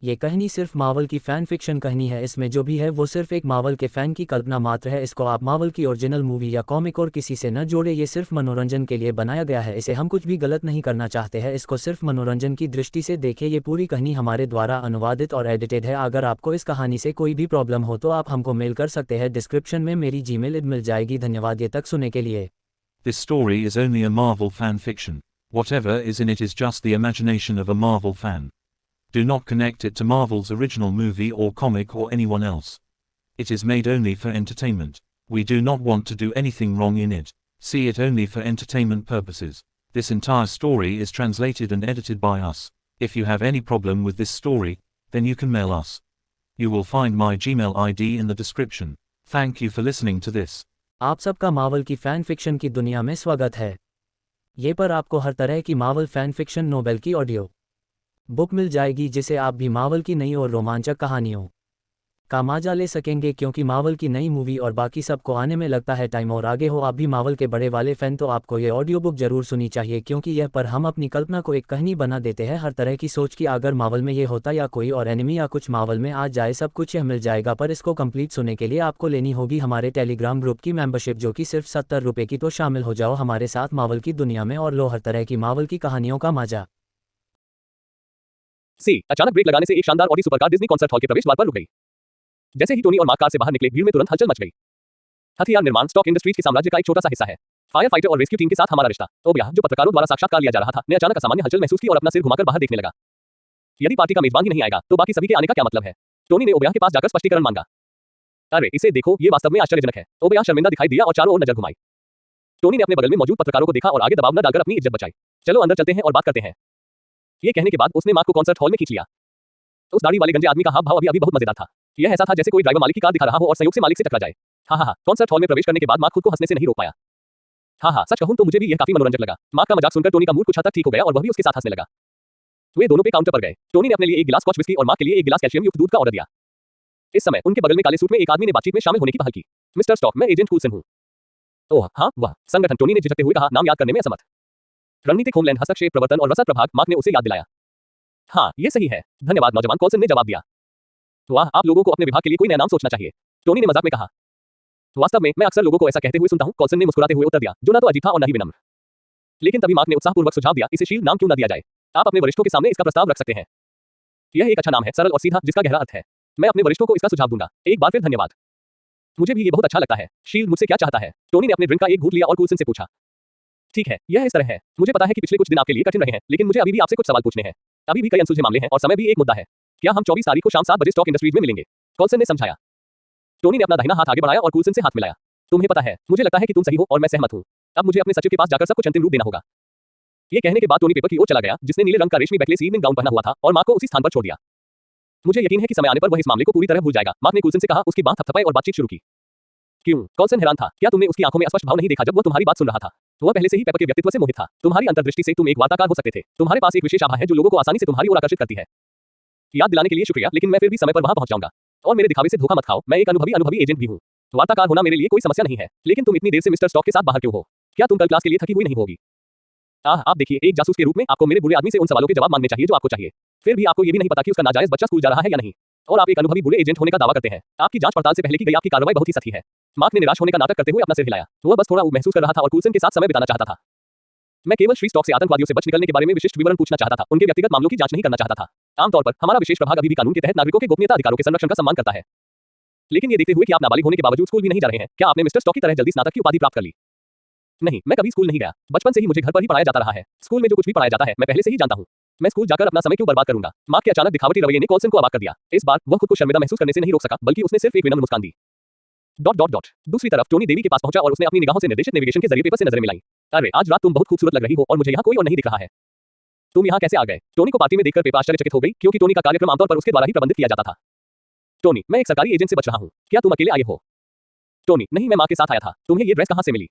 ये कहानी सिर्फ मार्वल की फ़ैन फिक्शन कहानी है। इसमें जो भी है वो सिर्फ एक मार्वल के फ़ैन की कल्पना मात्र है। इसको आप मार्वल की ओरिजिनल मूवी या कॉमिक और किसी से न जोड़े। ये सिर्फ मनोरंजन के लिए बनाया गया है। इसे हम कुछ भी गलत नहीं करना चाहते हैं। इसको सिर्फ मनोरंजन की दृष्टि से देखें। ये पूरी कहानी हमारे द्वारा अनुवादित और एडिटेड है। अगर आपको इस कहानी से कोई भी प्रॉब्लम हो तो आप हमको मेल कर सकते हैं। डिस्क्रिप्शन में मेरी जीमेल मिल जाएगी। धन्यवाद ये तक सुनने के लिए। This story is only a Marvel fan fiction. Whatever is in it is just the imagination of a Marvel fan. Do not connect it to Marvel's original movie or comic or anyone else. It is made only for entertainment. We do not want to do anything wrong in it. See it only for entertainment purposes. This entire story is translated and edited by us. If you have any problem with this story, then you can mail us. You will find my Gmail ID in the description. Thank you for listening to this. आप सबका Marvel की fan fiction की दुनिया में स्वागत है। ये पर आपको हर तरह की मार्वल फ़ैन फिक्शन नोवेल की ऑडियो बुक मिल जाएगी, जिसे आप भी मार्वल की नई और रोमांचक कहानियों का मजा ले सकेंगे। क्योंकि मार्वल की नई मूवी और बाकी सबको आने में लगता है टाइम, और आगे हो आप भी मार्वल के बड़े वाले फ़ैन तो आपको ये ऑडियो बुक जरूर सुनी चाहिए। क्योंकि यह पर हम अपनी कल्पना को एक कहानी बना देते हैं, हर तरह की सोच की। अगर मार्वल में ये होता या कोई और एनिमी या कुछ मार्वल में आ जाए, सब कुछ यह मिल जाएगा। पर इसको कंप्लीट सुनने के लिए आपको लेनी होगी हमारे टेलीग्राम ग्रुप की मेंबरशिप, जो कि सिर्फ 70 रुपये की। तो शामिल हो जाओ हमारे साथ मार्वल की दुनिया में और लो हर तरह की मार्वल की कहानियों का मजा। अचानक ब्रेक लगाने से एक शानदार Audi supercar Disney concert hall के प्रवेश द्वार पर रुक गई। जैसे ही टोनी और मार्क कार से बाहर निकले, भीड़ में तुरंत हलचल मच गई। हथियार निर्माण स्टॉक इंडस्ट्रीज के साम्राज्य का एक छोटा सा हिस्सा है। फायर फाइटर और रेस्क्यू टीम के साथ हमारा रिश्ता। ओबिया, जो पत्रकारों द्वारा साक्षात्कार लिया जा रहा था, ने अचानक असामान्य हलचल महसूस की और अपना सिर घुमाकर बाहर देखने लगा। यदि पार्टी का मेजबान ही नहीं आएगा तो बाकी सभी के आने का क्या मतलब है? टोनी ने ओबिया के पास जाकर स्पष्टीकरण मांगा। अरे इसे देखो, ये वास्तव में आश्चर्यजनक है। ओबिया शर्मिंदा दिखाई दिया और चारों ओर नजर घुमाई। टोनी ने अपने बगल में मौजूद पत्रकारों को देखा और आगे दबाव न डालकर अपनी इज्जत बचाई। चलो अंदर चलते हैं और बात करते हैं। ये कहने के बाद उसने मार्क को कॉन्सर्ट हॉल में खींच लिया। उस दाढ़ी वाले गंजे आदमी का हाव भाव अभी बहुत मजेदार था। यह ऐसा था जैसे कोई ड्राइवर मालिक की कार दिखा रहा हो और संयोग से मालिक से टकरा जाए। हाँ। कॉन्सर्ट हॉल में प्रवेश करने के बाद मार्क खुद को हंसने से नहीं रोक पाया। हाँ, सच कहूं तो मुझे भी यह काफी मनोरंजक लगा। मार्क का मजाक सुनकर टोनी का मूड कुछ हद तक ठीक हो गया और वह भी उसके साथ हंसने लगा। वे दोनों पे काउंटर पर गए। टोनी ने अपने लिए एक गिलास स्कॉच विस्की और मार्क के लिए एक गिलास कैल्शियम युक्त दूध का ऑर्डर दिया। इस समय उनके बगल में काले सूट में एक आदमी ने बातचीत में शामिल होने की पहल की। मिस्टर स्टॉक, मैं एजेंट कूल्सन हूं। ओह हाँ, वह संगठन। टोनी ने झिझकते हुए कहा, नाम याद करने में असमर्थ। रणनीतिक होमलैंड, हस्तक्षेप, प्रवर्तन और रसद प्रभाग, मार्क ने उसे याद दिलाया। हाँ, ये सही है। धन्यवाद नौजवान, कॉल्सन ने जवाब दिया। वाह, आप लोगों को अपने विभाग के लिए कोई नया नाम सोचना चाहिए, टोनी ने मजाक में कहा। वास्तव में मैं अक्सर लोगों को ऐसा कहते हुए सुनता हूं, कॉल्सन ने मुस्कुराते हुए उत्तर दिया, जो ना तो अजीब था और न ही विनम्र। लेकिन तभी मार्क ने उत्साहपूर्वक सुझाव दिया, इसे शील्ड नाम क्यों न दिया जाए? आप अपने वरिष्ठों के सामने इसका प्रस्ताव रख सकते हैं। यह एक अच्छा नाम है, सरल और सीधा, जिसका गहरा अर्थ है। मैं अपने वरिष्ठों को इसका सुझाव दूंगा। एक बार फिर धन्यवाद। मुझे भी ये बहुत अच्छा लगता है। शील्ड मुझसे क्या चाहता है? टोनी ने अपने ड्रिंक का एक घूंट लिया और कूल्सन से पूछा। ठीक है, यह इस तरह है। मुझे पता है कि पिछले कुछ दिन आपके लिए कठिन रहे हैं, लेकिन मुझे अभी भी आपसे कुछ सवाल पूछने हैं। अभी भी कई अनसुलझे मामले हैं और समय भी एक मुद्दा है। क्या हम 24 तारीख को शाम 7 बजे स्टॉक इंडस्ट्रीज में मिलेंगे? कॉल्सन ने समझाया। टोनी ने अपना दाहिना हाथ आगे बढ़ाया और कूल्सन से हाथ मिलाया। तुम्हें पता है, मुझे लगता है कि तुम सही हो और मैं सहमत हूं। अब मुझे अपने सचिव के पास जाकर सब कुछ अंतिम रूप देना होगा। ये कहने के बाद टोनी पेपर की ओर चला गया, जिसने नीले रंग का रेशमी बैकलेस इवनिंग गाउन पहना हुआ था, और मार्क को उसी स्थान पर छोड़ दिया। मुझे यकीन है कि समय आने पर वह इस मामले को पूरी तरह भूल जाएगा, मार्क ने कूल्सन से कहा। उसकी बात थपथपाई और बातचीत शुरू की। क्यों? कॉल्सन हैरान था। क्या तुमने उसकी आंखों में स्पष्ट भाव नहीं देखा जब वह तुम्हारी बात सुन रहा था? वह पहले से ही पेपर के व्यक्तित्व से मोहित था। तुम्हारी अंतर्दृष्टि से तुम एक वार्ताकार हो सकते थे। तुम्हारे पास एक विशेष आभा है जो लोगों को आसानी से तुम्हारी ओर आकर्षित करती है। याद दिलाने के लिए शुक्रिया, लेकिन मैं फिर भी समय पर वहां पहुंच जाऊंगा। और मेरे दिखावे से धोखा मत खाओ, मैं एक अनुभवी एजेंट भी हूं। वार्ताकार होना मेरे लिए कोई समस्या नहीं है, लेकिन तुम इतनी देर से मिस्टर स्टॉक के साथ बाहर क्यों हो? क्या तुम कल क्लास के लिए थकी हुई नहीं होगी? आप देखिए, एक जासूस के रूप में आपको मेरे बुरे आदमी से उन सवालों के जवाब मांगने चाहिए जो आपको चाहिए। फिर भी आपको ये भी नहीं पता कि उसका नाजायज बच्चा स्कूल जा रहा है या नहीं, और आप एक अनुभवी बुरे एजेंट होने का दावा करते हैं। आपकी जांच पड़ताल से पहले की गई आपकी कार्रवाई बहुत ही सही है। मार्क ने निराश होने का नाटक करते हुए अपना सिर हिलाया। वह बस थोड़ा महसूस कर रहा था और कूल्सन के साथ समय बिताना चाहता था। मैं केवल श्री स्टॉक से आतंकवादियों से बच निकलने के बारे में विशिष्ट विवरण पूछना चाहता था, उनके व्यक्तिगत मामलों की जांच नहीं करना चाहता था। आमतौर पर हमारा विशेष प्रभाग अभी भी कानून के तहत नागरिकों के गोपनीयता अधिकारों के संरक्षण का सम्मान करता है। लेकिन ये देखते हुए कि आप नाबालिग होने के बावजूद स्कूल भी नहीं जा रहे हैं, क्या आपने मिस्टर स्टॉक की तरह जल्दी स्नातक की उपाधि प्राप्त कर ली? नहीं, मैं कभी स्कूल नहीं गया। बचपन से ही मुझे घर पर ही पढ़ाया जाता रहा है। स्कूल में जो कुछ भी पढ़ाया जाता है मैं पहले से ही जानता हूँ। मैं स्कूल जाकर अपना समय क्यों बर्बाद करूंगा? मार्क के अचानक दिखावटी रवैये ने कॉल्सन को अवाक कर दिया। इस बार वह खुद को शर्मिंदा महसूस करने से नहीं रोक सका, बल्कि उसने सिर्फ एक विनम्र मुस्कान दी। दूसरी तरफ टोनी देवी के पास पहुंचा और उसने अपनी निगाहों से निर्देशित नेविगेशन के जरिए पेपर से नजरें मिलाई। अरे आज रात तुम बहुत खूबसूरत लग रही हो और मुझे यहाँ कोई और नहीं दिख रहा है। तुम यहाँ कैसे आ गए? टोनी को पार्टी में देखकर पेपर आश्चर्यचकित हो गई, क्योंकि टोनी का कार्यक्रम आमतौर पर उसके द्वारा ही प्रबंधित किया जाता था। टोनी, मैं एक सरकारी एजेंट से बच रहा हूँ। क्या तुम अकेले आए हो? टोनी, नहीं, मैं माँ के साथ आया था। तुम्हें ये ड्रेस कहाँ से मिली?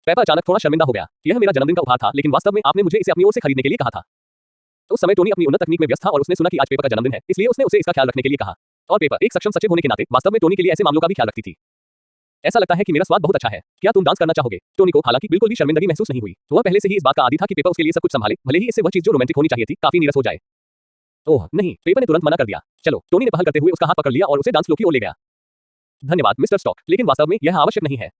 पेपर अचानक थोड़ा शर्मिंदा हो गया। यह मेरा जन्मदिन का उपहार था, लेकिन वास्तव में आपने मुझे इसे अपनी ओर से खरीदने के लिए कहा था। उस समय टोनी अपनी उन्नत तकनीक में व्यस्त था और उसने सुना कि आज पेपर का जन्मदिन है, इसलिए उसने उसे इसका ख्याल रखने के लिए कहा। और पेपर एक सक्षम सचिव होने के नाते वास्तव में टोनी के लिए ऐसे मामलों का भी ख्याल रखती थी। ऐसा लगता है कि मेरा स्वाद बहुत अच्छा है। क्या तुम डांस करना चाहोगे? टोनी को हालांकि बिल्कुल भी शर्मिंदगी महसूस नहीं हुई। वह पहले से ही इस बात का आदी था कि पेपर उसके लिए सब कुछ संभाले, भले ही इससे वह चीज जो रोमांटिक होनी चाहिए थी काफी नीरस हो जाए। ओह नहीं, पेपर ने तुरंत मना कर दिया। चलो, टोनी ने पहल करते हुए उसका हाथ पकड़ लिया और उसे डांस फ्लोर की ओर ले गया। धन्यवाद मिस्टर स्टॉक, लेकिन वास्तव में यह आवश्यक नहीं है।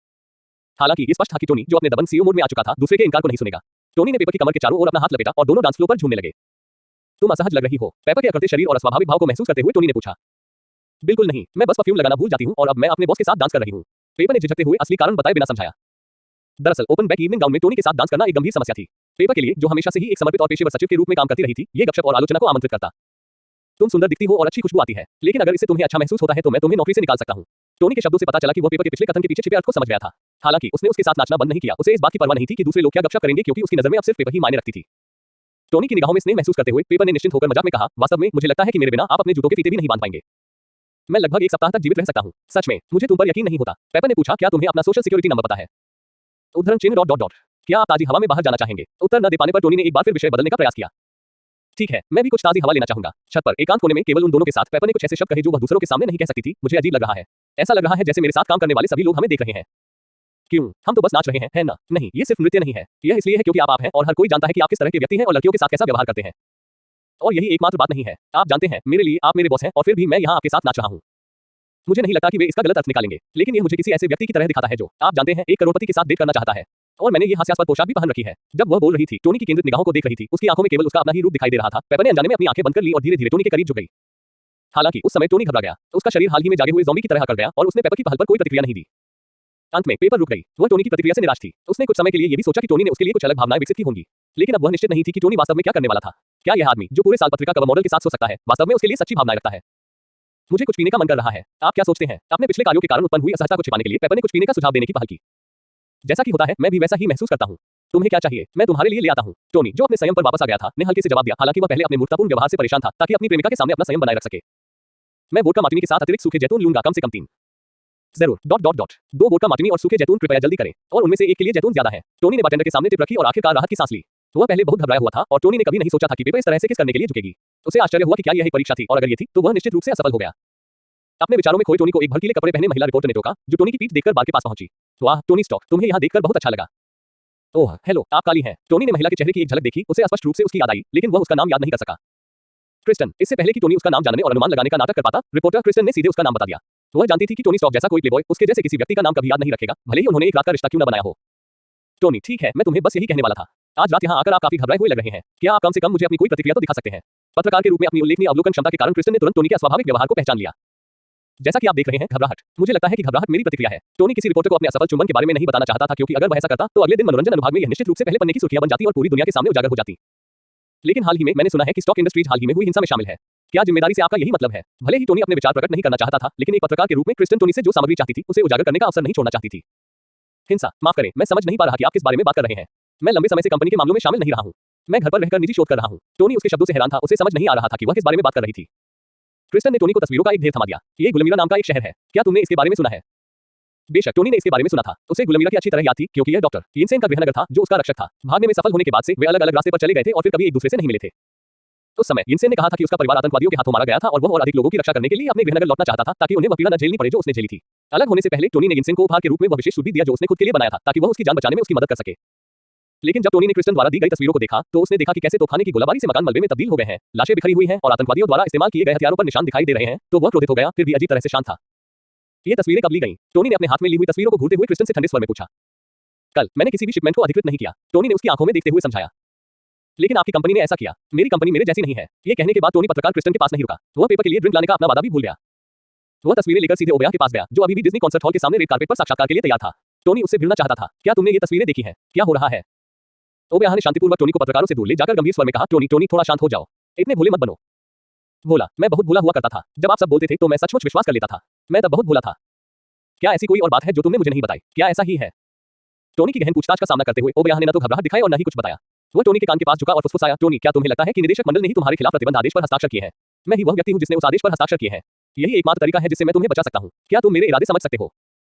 हालांकि ये स्पष्ट था कि टोनी, जो अपने दबंग सीईओ मोड में आ चुका था, दूसरे के इनकार को नहीं सुनेगा। टोनी ने पेपर की कमर के चारों ओर अपना हाथ लपेटा और दोनों डांस फ्लोर पर झूमने लगे। तुम असहज लग रही हो, पेपर के अकड़ते शरीर और अस्वाभाविक भाव को महसूस करते हुए टोनी ने पूछा। बिल्कुल नहीं, मैं बस परफ्यूम लगाना भूल जाती हूँ और अब मैं अपने बॉस के साथ डांस कर रही हूँ। पेपर ने झिझकते हुए असली कारण बताए बिना समझाया। दरअसल ओपन बैक इवनिंग गाउन में टोनी के साथ डांस करना एक गंभीर समस्या थी। पेपर के लिए, जो हमेशा से ही एक समर्पित और पेशेवर सचिव के रूप में काम करती रही थी, ये गपशप और आलोचना को आमंत्रित करता। तुम सुंदर दिखती हो और अच्छी खुशबू आती है, लेकिन अगर इससे तुम्हें अच्छा महसूस होता है तो मैं तुम्हें नौकरी से निकाल सकता हूँ। टोनी के शब्दों से पता चला कि वो पेपर के पिछले कथन के पीछे छिपे अर्थ को समझ गया था। हालांकि उसने उसके साथ नाचना बंद नहीं किया, उसे इस बात की परवाह नहीं थी कि दूसरे लोग क्या गपशप करेंगे, क्योंकि उसकी नजर में अब सिर्फ पेपर ही मायने रखती थी। टोनी की निगाहों में स्नेह महसूस करते हुए पेपर ने निश्चिंत होकर मजाक में कहा, वास्तव में मुझे लगता है कि मेरे बिना आप अपने जूतों के फीते भी नहीं बांध पाएंगे। मैं लगभग एक सप्ताह तक जीवित रह सकता हूँ। सच में, मुझे तुम पर यकीन नहीं होता। पेपर ने पूछा, क्या तुम्हें अपना सोशल सिक्योरिटी नंबर पता है? उद्धरण चिन्ह डॉट डॉट डॉट। क्या आप ताजी हवा में बाहर जाना चाहेंगे? उत्तर न दे पाने पर टोनी ने एक बार फिर विषय बदलने का प्रयास किया। ठीक है, मैं भी कुछ ताजी हवा लेना चाहूंगा। छत पर एकांत कोने में केवल उन दोनों के साथ पेपर ने कुछ ऐसे शब्द कहे जो वह दूसरों के सामने नहीं कह सकती थी। मुझे अजीब लग रहा है। ऐसा लग रहा है जैसे मेरे साथ काम करने वाले सभी लोग हमें देख रहे हैं। क्यों? हम तो बस नाच रहे हैं, है ना? नहीं, ये सिर्फ नृत्य नहीं है। यह इसलिए है क्योंकि आप हैं और हर कोई जानता है कि आप किस तरह के व्यक्ति हैं और लड़कियों के साथ कैसा व्यवहार करते हैं। और यही एकमात्र बात नहीं है। आप जानते हैं, मेरे लिए आप मेरे बॉस हैं और फिर भी मैं यहाँ आपके साथ नाच रहा हूँ। मुझे नहीं लगता कि वे इसका गलत अर्थ निकालेंगे, लेकिन यह मुझे किसी ऐसे व्यक्ति की तरह दिखाता है जो, आप जानते हैं, एक करोड़पति के साथ डेट करना चाहता है। और मैंने ये हास्यास्पद पोशाक भी पहन रखी है। जब वह बोल रही थी, टोनी की केंद्रित निगाहों को देख रही थी। उसकी आंखों में केवल उसका अपना ही रूप दिखाई दे रहा था। पेपर ने अनजाने में अपनी आंखें बंद कर ली और धीरे-धीरे टोनी के करीब झुक गई। हालांकि उस समय टोनी घबरा गया। उसका शरीर हाल ही में जागे हुए ज़ॉम्बी की तरह अकड़ गया और उसने पेपर की पहल पर कोई प्रतिक्रिया नहीं दी। अंत में पेपर रुक गई। वह टोनी की प्रतिक्रिया से निराश थी। उसने कुछ समय के लिए ये भी सोचा कि टोनी ने उसके लिए कुछ अलग भावनाएं विकसित की होंगी, लेकिन अब वह निश्चित नहीं थी कि टोनी वास्तव में क्या करने वाला था। क्या यह आदमी, जो पूरे साल पत्रिका कवर मॉडल के साथ सो सकता है, वास्तव में उसके लिए सच्ची भावनाएं रखता है? मुझे कुछ पीने का मन कर रहा है। आप क्या सोचते हैं? अपने पिछले कार्यों के कारण उत्पन्न हुई असहजता को छिपाने के लिए पेपर ने कुछ पीने का सुझाव देने की पहल की। जैसा कि होता है, मैं भी वैसा ही महसूस करता हूँ। तुम्हें क्या चाहिए? मैं तुम्हारे लिए ले आता हूँ। टोनी, जो अपने संयम पर वापस आ गया था, ने हल्के से जवाब दिया। हालांकि वह पहले अपने मूर्खतापूर्ण व्यवहार से परेशान था, ताकि अपनी प्रेमिका के सामने अपना संयम बनाए रख सके। मैं वोडका मार्टिनी के साथ अतिरिक्त सूखे जैतून लूंगा, कम से कम 3। जरूर, dot dot dot. 2 vodka Martini और सूखे जैतून कृपया जल्दी करें, और उनमें से एक के लिए जैतून ज्यादा है। टोनी ने बारटेंडर के सामने टिप रखी और आखिरकार राहत की सांस ली। वह पहले बहुत घबराया हुआ था और टोनी ने कभी नहीं सोचा था कि पेपर इस तरह से किस करने के लिए झुकेगी। उसे आश्चर्य हुआ कि क्या यह एक परीक्षा थी, और अगर ये थी तो वह निश्चित रूप से असफल हो गया। अपने विचारों में खोए टोनी को एक भड़कीले कपड़े पहने महिला रिपोर्टर ने टोका, जो टोनी की पीठ देखकर बार के पास पहुंची। वाह टोनी स्टॉक, तुम्हें यहाँ देखकर बहुत अच्छा लगा। ओह हेलो, आप काली हैं। टोनी ने महिला के चेहरे की एक झलक देखी। उसे स्पष्ट रूप से उसकी याद आई, लेकिन वह उसका नाम याद नहीं कर सका। क्रिस्टन। इससे पहले कि टोनी उसका नाम जानने और अनुमान लगाने का नाटक कर पाता, रिपोर्टर क्रिस्टन ने सीधे उसका नाम बता दिया। वह जानती थी कि टोनी स्टॉक जैसा कोई प्लेबॉय उसके जैसे किसी व्यक्ति का नाम कभी याद नहीं रखेगा, भले ही उन्होंने एक रात का रिश्ता क्यों न बनाया हो। टोनी, ठीक है, मैं तुम्हें बस यही कहने वाला था। आज रात यहाँ आकर आप काफी घबराए हुए लग रहे हैं। क्या आप कम से कम मुझे अपनी कोई प्रतिक्रिया तो दिखा सकते हैं? पत्रकार के रूप में अपनी उल्लेखनीय अवलोकन क्षमता के कारण क्रिस्टन ने तुरंत टोनी के अस्वाभाविक व्यवहार को पहचान लिया। जैसा कि आप देख रहे हैं, घबराहट। मुझे लगता है कि घबराहट मेरी प्रतिक्रिया है। टोनी किसी रिपोर्टर को अपने असफल चुंबन के बारे में नहीं बताना चाहता था, क्योंकि अगर वह ऐसा करता तो अगले दिन मनोरंजन अनुभाग में यह निश्चित रूप से पहले पन्ने की सुर्खियां बन जाती और पूरी दुनिया के सामने उजागर हो जाती। लेकिन हाल ही में मैंने सुना है कि स्टॉक इंडस्ट्रीज हाल ही में हुई हिंसा में शामिल है। क्या जिम्मेदारी से आपका यही मतलब है? भले ही टोनी अपने विचार प्रकट नहीं करना चाहता था, लेकिन एक पत्रकार के रूप में क्रिस्टन टोनी से जो सामग्री चाहती थी, उसे उजागर करने का अवसर नहीं छोड़ना चाहती थी। हिंसा? माफ करें, मैं समझ नहीं पा रहा कि आप किस बारे में बात कर रहे हैं। मैं लंबे समय से कंपनी के मामलों में शामिल नहीं रहा हूं। मैं घर पर रहकर निजी शोध कर रहा हूं। टोनी उसके शब्दों से हैरान था। उसे समझ नहीं आ रहा था कि वह किस बारे में बात कर रही थी। क्रिस्टन ने टोनी को तस्वीरों का एक ढेर थमा दिया। ये गुलमीरा नाम का एक शहर है। क्या तुमने इसके बारे में सुना है? बेशक, टोनी ने इसके बारे में सुना था। उसे गुलमीरा की अच्छी तरह याद थी, क्योंकि यह डॉक्टर यिनसेन का गृहनगर था, जो उसका रक्षक था। भागने में सफल होने के बाद से वे अलग-अलग रास्ते पर चले गए थे और फिर कभी एक दूसरे से नहीं मिले थे। उस समय यिनसेन ने कहा था कि उसका परिवार आतंकवादियों के हाथों मारा गया था और वह और अधिक लोगों की रक्षा करने के लिए अपने गृहनगर लौटना चाहता था, ताकि उन्हें वह पीड़ा न झेलनी पड़े जो उसने झेली थी। अलग होने से पहले टोनी ने यिनसेन को उपहार के रूप में वह विशेष सूट भी दिया जो उसने खुद के लिए बनाया था, ताकि वह उसकी जान बचाने में उसकी मदद कर सके। लेकिन जब टोनी ने क्रिस्टन द्वारा दी गई तस्वीरों को देखा, तो उसने देखा कि कैसे तोपखाने की गोलाबारी से मकान मलबे में तब्दील हो गए हैं, लाशें बिखरी हुई हैं और आतंकवादियों द्वारा इस्तेमाल किए गए हथियारों पर निशान दिखाई दे रहे हैं। तो वह क्रोधित हो गया, फिर भी अजीब तरह से शांत था। ये तस्वीरें कब ली गईं? टोनी ने अपने हाथ में ली हुई तस्वीरों को घूरते हुए क्रिस्टन से ठंडे स्वर में पूछा। कल मैंने किसी भी शिपमेंट को अधिकृत नहीं किया, टोनी ने उसकी आंखों में देखते हुए समझाया। लेकिन आपकी कंपनी ने ऐसा किया। मेरी कंपनी मेरे जैसी नहीं है। ये कहने के बाद टोनी पत्रकार क्रिस्टन के पास नहीं रुका। वह पेपर के लिए ड्रिंक लाने का अपना वादा भी भूल गया। वह तस्वीरें लेकर सीधे ओबया के पास गया, जो अभी भी डिज्नी कॉन्सर्ट हॉल के सामने रेड कार्पेट पर साक्षात्कार के लिए तैयार था। टोनी उससे भिड़ना चाहता था। क्या तुमने ये तस्वीरें देखी हैं? क्या हो रहा है? ओबया ने शांतिपूर्वक टोनी को पत्रकारों से दूर ले जाकर गंभीर स्वर में कहा, टोनी थोड़ा शांत हो जाओ। इतने भोले मत बनो। भोला? मैं बहुत भोला हुआ करता था। जब आप सब बोलते थे तो मैं सचमुच विश्वास कर लेता था। मैं तब बहुत भोला था। क्या ऐसी कोई और बात है जो तुमने मुझे नहीं बताई? क्या ऐसा ही है? टोनी की गहन पूछताछ का सामना करते हुए ओबया ने न तो घबराहट दिखाई और न ही कुछ बताया। वह टोनी के कान के पास झुका और फुसफुसाया, टोनी, क्या तुम्हें लगता है कि निदेशक मंडल ने ही तुम्हारे खिलाफ प्रतिबंध आदेश पर हस्ताक्षर किए हैं? मैं ही वह व्यक्ति हूं जिसने उस आदेश पर हस्ताक्षर किए हैं। यही एकमात्र तरीका है जिससे मैं तुम्हें बचा सकता हूं। क्या तुम मेरे इरादे समझ सकते हो?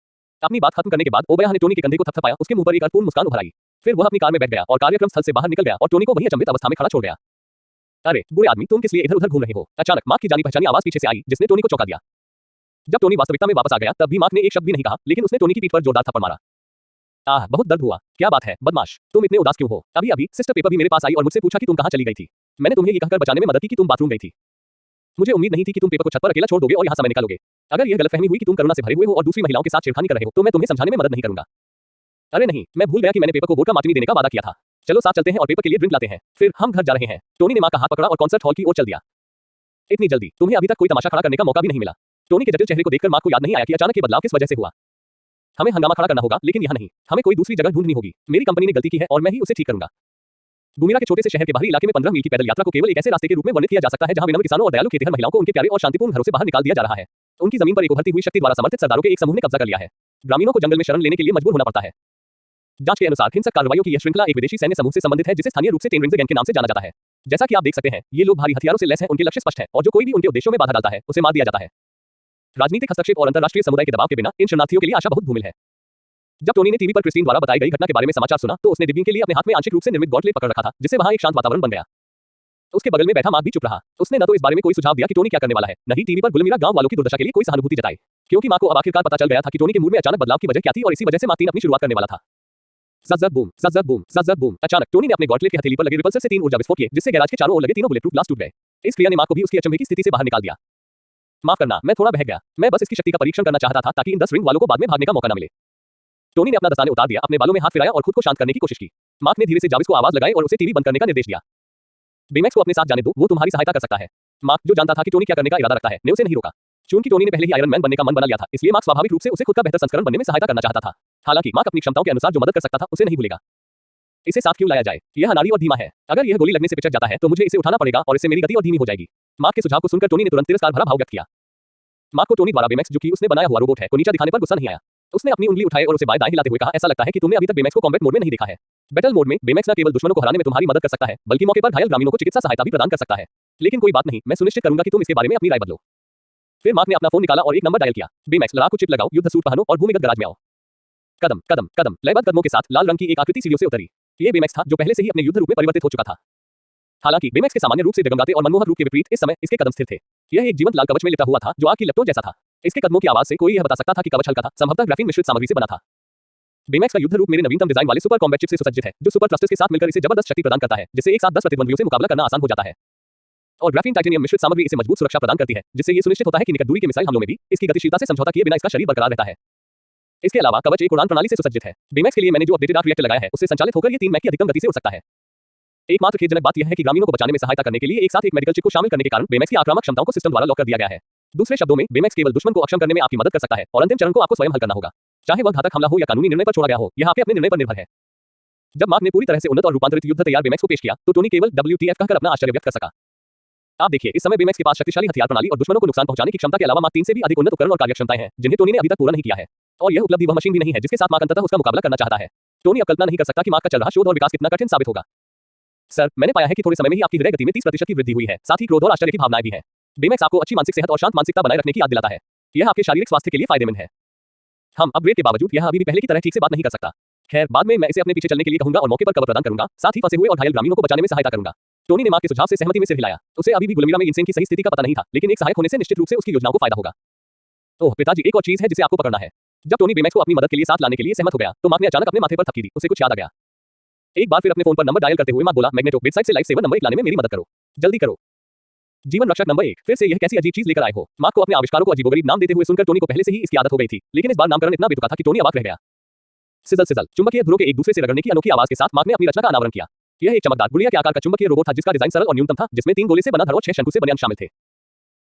अपनी बात खत्म करने के बाद ओबया ने टोनी के कंधे को थपथपाया। उसके मुंह पर एक अर्थपूर्ण मुस्कान उभर आई। फिर वह अपनी कार में बैठ गया और कार्यक्रम स्थल से बाहर निकल गया और टोनी को वहीं अचंभित अवस्था में खड़ा छोड़ गया। अरे बुरे आदमी, तुम किस लिए इधर-उधर घूम रहे हो? अचानक मार्क की जानी पहचानी आवाज पीछे से आई, जिसने टोनी को चौंका दिया। जब टोनी वास्तविकता में वापस आ गया, तब भी मार्क ने एक शब्द भी नहीं कहा, लेकिन उसने टोनी की पीठ पर जोरदार थप्पड़ मारा। आह, बहुत दर्द हुआ। क्या बात है बदमाश, तुम इतने उदास क्यों हो? अभी-अभी सिस्टर पेपर भी मेरे पास आई और मुझसे पूछा कि तुम कहां चली गई थी। मैंने तुम्हें ये कहकर बचाने में मदद की कि तुम बाथरूम गई थी। मुझे उम्मीद नहीं थी कि तुम पेपर को छत पर अकेला छोड़ दोगे और यहाँ समय निकालोगे। अगर यह गलतफहमी हुई कि तुम करुणा से भरे हुए हो और दूसरी महिलाओं के साथ छेड़खानी कर रहे हो तो मैं तुम्हें समझाने में मदद नहीं करूंगा। अरे नहीं, मैं भूल गया कि मैंने पेपर को वोडका मार्टिनी देने का वादा किया था। चलो साथ चलते हैं और पेपर के लिए ड्रिंक लाते हैं, फिर हम घर जा रहे हैं। टोनी ने माँ का हाथ पकड़ा और कॉन्सर्ट हॉल की ओर चल दिया। इतनी जल्दी तुम्हें अभी तक कोई तमाशा खड़ा करने का मौका भी नहीं मिला। टोनी के जटिल चेहरे को देखकर माँ को याद नहीं आया कि अचानक ये बदलाव किस वजह से हुआ। हमें हंगामा खड़ा करना होगा, लेकिन यहाँ नहीं। हमें कोई दूसरी जगह ढूंढनी होगी। मेरी कंपनी ने गलती की है और मैं ही उसे ठीक करूंगा। गुमिरा के छोटे से शहर के बाहरी इलाके में 15 मील की पैदल यात्रा को केवल एक ऐसे रास्ते के रूप में वर्णित किया जा सकता है जहां विनम्र किसानों और दयालु खेतिहर महिलाओं को उनके प्यारे और शांतिपूर्ण घरों से बाहर निकाल दिया जा रहा है। उनकी जमीन पर एक उभरती हुई शक्ति द्वारा समर्थित सरदारों के एक समूह ने कब्जा कर लिया है। ग्रामीणों को जंगल में शरण लेने के लिए मजबूर होना पड़ता है। जांच के अनुसार हिंसक कार्रवाइयों की यह श्रृंखला एक विदेशी सैन्य समूह से संबंधित है जिसे स्थानीय रूप से टेन रिंग्स गैंग के नाम से जाना जाता है। जैसा कि आप देख सकते हैं, ये लोग भारी हथियारों से लैस हैं, उनके लक्ष्य स्पष्ट है और जो कोई भी उनके उद्देश्यों में बाधा डालता है उसे मार दिया जाता है। राजनीतिक हस्तक्षेप और अंतर्राष्ट्रीय समुदाय के दबाव के बिना इन शरणार्थियों के लिए आशा बहुत धूमिल है। जब टोनी ने टीवी पर क्रिस्टीन द्वारा बताई गई घटना के बारे में समाचार सुना तो उसने डिब्बी के लिए अपने हाथ में आंशिक रूप से निर्मित गॉन्टलेट पकड़ रखा था, जिससे वहां एक शांत वातावरण बन गया। उसके बगल में बैठा मार्क भी चुप रहा। उसने न तो इस बारे में कोई सुझाव दिया कि टोनी क्या करने वाला है, न ही टीवी पर गुलमीरा गांव वालों की दुर्दशा के लिए कोई सहानुभूति जताई, क्योंकि मार्क को अब आखिरकार पता चल गया था कि टोनी के मूड में अचानक बदलाव की वजह क्या थी और इसी वजह से मार्क 3 अपनी शुरुआत करने वाला था। ज़ज़ बूम, ज़ज़ बूम, ज़ज़ बूम। अचानक टोनी ने अपने गॉन्टलेट की हथेली पर लगे रिपल्सर से 3 ऊर्जा विस्फोट किए, जिससे गैराज के चारों ओर लगे तीनों बुलेट प्रूफ ग्लास टूट गए। इस क्रिया ने मार्क को भी उसकी अचंभे की स्थिति से बाहर निकाल दिया। माफ करना, मैं थोड़ा बहक गया। मैं बस इसकी शक्ति का परीक्षण करना चाहता था ताकि इन 10 रिंग वालों को बाद में भागने का मौका न मिले। टोनी ने अपना दस्ताने उतार दिया, अपने बालों में हाथ फिराया और खुद को शांत करने की कोशिश की। मार्क ने धीरे से जाविस को आवाज लगाई और उसे टीवी बंद करने का निर्देश दिया। बेमैक्स को अपने साथ जाने दो, वो तुम्हारी सहायता कर सकता है। मार्क, जो जानता था कि टोनी क्या करने का इरादा रखता है, ने उसे नहीं रोका। चूंकि टोनी ने पहले ही आयरन मैन बनने का मन बना लिया था, इसलिए मार्क स्वाभाविक रूप से उसे खुद का बेहतर संस्करण बनने में सहायता करना चाहता था। हालांकि मार्क अपनी क्षमताओं के अनुसार जो मदद कर सकता था उसे नहीं भूलेगा। इसे साथ क्यों लाया जाए? यह अनाड़ी और धीमा है। अगर यह गोली लगने से पिछड़ जाता है तो मुझे इसे उठाना पड़ेगा और इससे मेरी गति और धीमी हो जाएगी। मार्क के सुझाव को सुनकर टोनी ने तुरंत तिरस्कार भरा भाव व्यक्त किया। मार्क को टोनी द्वारा बेमैक्स, जो कि उसने बनाया हुआ रोबोट है, को नीचा दिखाने पर गुस्सा नहीं आया। उसने अपनी उंगली उठाई और उसे बाएं दाएं हिलाते हुए कहा, ऐसा लगता है कि तुमने अभी तक बेमैक्स को कॉम्बैट मोड में नहीं देखा है। बैटल मोड में बेमैक्स न केवल दुश्मनों को हराने में तुम्हारी मदद कर सकता है, बल्कि मौके पर घायल ग्रामीणों को चिकित्सा सहायता भी प्रदान कर सकता है। लेकिन कोई बात नहीं, मैं सुनिश्चित करूंगा कि तुम इसके बारे में अपनी राय बदलो। फिर मार्क ने अपना फोन निकाला और एक नंबर डायल किया। बेमैक्स, लड़ाकू चिप लगाओ, युद्ध सूट पहनो और भूमिगत गैराज में आओ। कदम कदम कदम लयबद्ध कदमों के साथ लाल रंग की एक आकृति सीढ़ियों से उतरी। ये बेमैक्स था, जो पहले से ही अपने युद्ध रूप में परिवर्तित हो चुका था। हालांकि बेमैक्स के सामान्य रूप से डगमगाते और मनमोहक रूप के विपरीत इस समय इसके कदम स्थिर थे। यह एक जीवंत लाल कवच में लिपटा हुआ था जो आग की लपटों जैसा था। इसके कदमों की आवाज से कोई यह बता सकता था कि कवच हल्का था, संभवतः ग्राफीन मिश्रित सामग्री से बना था। बेमैक्स का युद्ध रूप मेरे नवीनतम डिजाइन वाले सुपर कॉम्बैट चिप से सुसज्जित है, जो सुपर थ्रस्टर्स के साथ मिलकर इसे जबरदस्त शक्ति प्रदान करता है, जिससे एक साथ 10 प्रतिद्वंद्वियों से मुकाबला करना आसान हो जाता है। और ग्राफीन टाइटेनियम मिश्रित सामग्री इसे मजबूत सुरक्षा प्रदान करती है, जिससे ये सुनिश्चित होता है कि निकट दूरी के मिसाइल हमलों में भी इसकी गतिशीलता से समझौता किए बिना इसका शरीर बरकरार रहता है। इसके अलावा कवच एक उड़ान प्रणाली से सुसज्जित है। बेमैक्स के लिए मैंने जो अपडेटेड आर्क रिएक्टर लगाया है उससे संचालित होकर ये 3 मैक की अधिकतम गति से उड़ सकता है। एकमात्र खेदजनक बात यह है कि ग्रामीणों को बचाने में सहायता करने के लिए एक साथ एक मेडिकल चिप को शामिल करने के कारण बेमैक्स की आक्रामक क्षमताओं को सिस्टम द्वारा लॉक कर दिया गया है। दूसरे शब्दों में, बेमैक्स केवल दुश्मन को अक्षम करने में आपकी मदद कर सकता है और अंतिम चरण को आपको स्वयं हल करना होगा, चाहे वह घातक हमला हो या कानूनी निर्णय पर छोड़ा गया हो। यह आपके अपने निर्णय पर निर्भर है। जब मार्क ने पूरी तरह से उन्नत और रूपांतरित युद्ध तैयार बेमैक्स को पेश किया तो टोनी केवल WTF कहकर अपना आश्चर्य व्यक्त कर सका। आप देखिए, इस समय बेमैक्स के पास शक्तिशाली हथियार प्रणाली और दुश्मनों को नुकसान पहुंचाने की क्षमता के अलावा मार्क 3 से भी अधिक उन्नत उपकरण और कार्यक्षमताएं हैं, जिन्हें टोनी ने अभी तक पूरा नहीं किया है। और यह उपलब्धि वह मशीन भी नहीं है जिसके साथ मार्क अंततः उसका मुकाबला करना चाहता है। टोनी अब कल्पना नहीं कर सकता कि मार्क का चल रहा शोध और विकास कितना कठिन साबित होगा। सर, मैंने पाया है कि थोड़े समय में ही आपकी हृदय गति में 30% की वृद्धि हुई है, साथ ही क्रोध और आश्चर्य की भावनाएं भी हैं। बेमैक्स आपको अच्छी मानसिक सेहत और शांत मानसिकता बनाए रखने की याद दिलाता है। यह आपके शारीरिक स्वास्थ्य के लिए फायदेमंद है। हम अपग्रेड के बावजूद यह अभी भी पहले की तरह ठीक से बात नहीं कर सकता। खैर, बाद में मैं इसे अपने पीछे चलने के लिए कहूंगा और मौके पर कवर प्रदान करूंगा, साथ ही फंसे हुए और घायल ग्रामीणों को बचाने में सहायता करूंगा। टोनी ने मार्क के सुझाव से सहमति में सिर हिलाया। उसे अभी भी गुलमीरा में इंसेन की सही स्थिति का पता नहीं था, लेकिन एक सहायक होने से निश्चित रूप से उसकी योजनाओं को फायदा होगा। ओह पिताजी, एक और चीज है जिसे आपको पकड़ना है। जब टोनी बेमैक्स को अपनी मदद के लिए साथ लाने के लिए सहमत हो गया तो मार्क ने अचानक अपने माथे पर थपकी दी। उसे कुछ याद आ गया। एक बार फिर अपने फोन पर नंबर डायल करते हुए मार्क बोला, मैग्नेटो, बेडसाइड से लाइफ सेवर नंबर 1 लाने में मेरी मदद करो, जल्दी करो। जीवन रक्षक नंबर 1, फिर से यह कैसी अजीब चीज लेकर आए हो? मार्क को अपने आविष्कारों को अजीबोगरीब नाम देते हुए सुनकर टोनी को पहले से ही इसकी आदत हो गई थी, लेकिन इस बार नामकरण इतना बेतुका था कि टोनी अवाक रह गया। सिजल सिजल, चुंबकीय ध्रुवों के एक दूसरे से रगड़ने की अनोखी आवाज के साथ मार्क ने अपनी रचना का अनावरण किया। यह एक चमकदार गुड़िया के आकार का चुंबकीय रोबोट था जिसका डिजाइन सरल और न्यूनतम था, जिसमें 3 गोले से बना धड़ और 6 शंकु से बने अंश शामिल थे।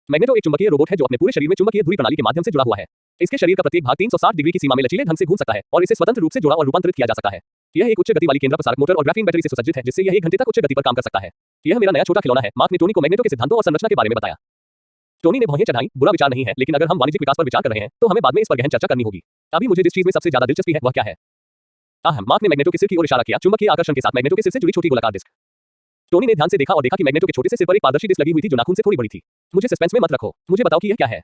मैग्नेटो एक चुंबकीय रोबोट है जो अपने पूरे शरीर में चुंबकीय ध्रुवी प्रणाली के माध्यम से जुड़ा हुआ है। इसके शरीर का प्रत्येक भाग 360 डिग्री की सीमा में लचीले ढंग से घूम सकता है और इसे स्वतंत्र रूप से जोड़ा और रूपांतरित किया जा सकता है। यह एक उच्च गति वाली केंद्र प्रसारक मोटर और ग्राफीन बैटरी से सुसज्जित है, जिससे यह 1 घंटे तक उच्च गति पर काम कर सकता है। यह मेरा नया छोटा खिलौना है। मार्क ने टोनी को मैग्नेटो के सिद्धांतों और संरचना के बारे में बताया। टोनी ने भौहें चढ़ाई। बुरा विचार नहीं है, लेकिन अगर हम वाणिज्यिक विकास पर विचार कर रहे हैं तो हमें बाद में इस पर गहन चर्चा करनी होगी। अभी मुझे जिस चीज में सबसे ज्यादा दिलचस्पी है वह क्या है? मार्क ने मैग्नेटो के सिर की ओर इशारा किया। चुंबकीय आकर्षण के साथ मैग्नेटो के सिर से जुड़ी छोटी गोलाकार डिस्क। टोनी ने ध्यान से देखा और देखा कि मैग्नेटो के छोटे से सिर पर एक पारदर्शी डिस्क लगी हुई थी जो नाखून से थोड़ी बड़ी थी। मुझे सस्पेंस में मत रखो, मुझे बताओ कि यह क्या है।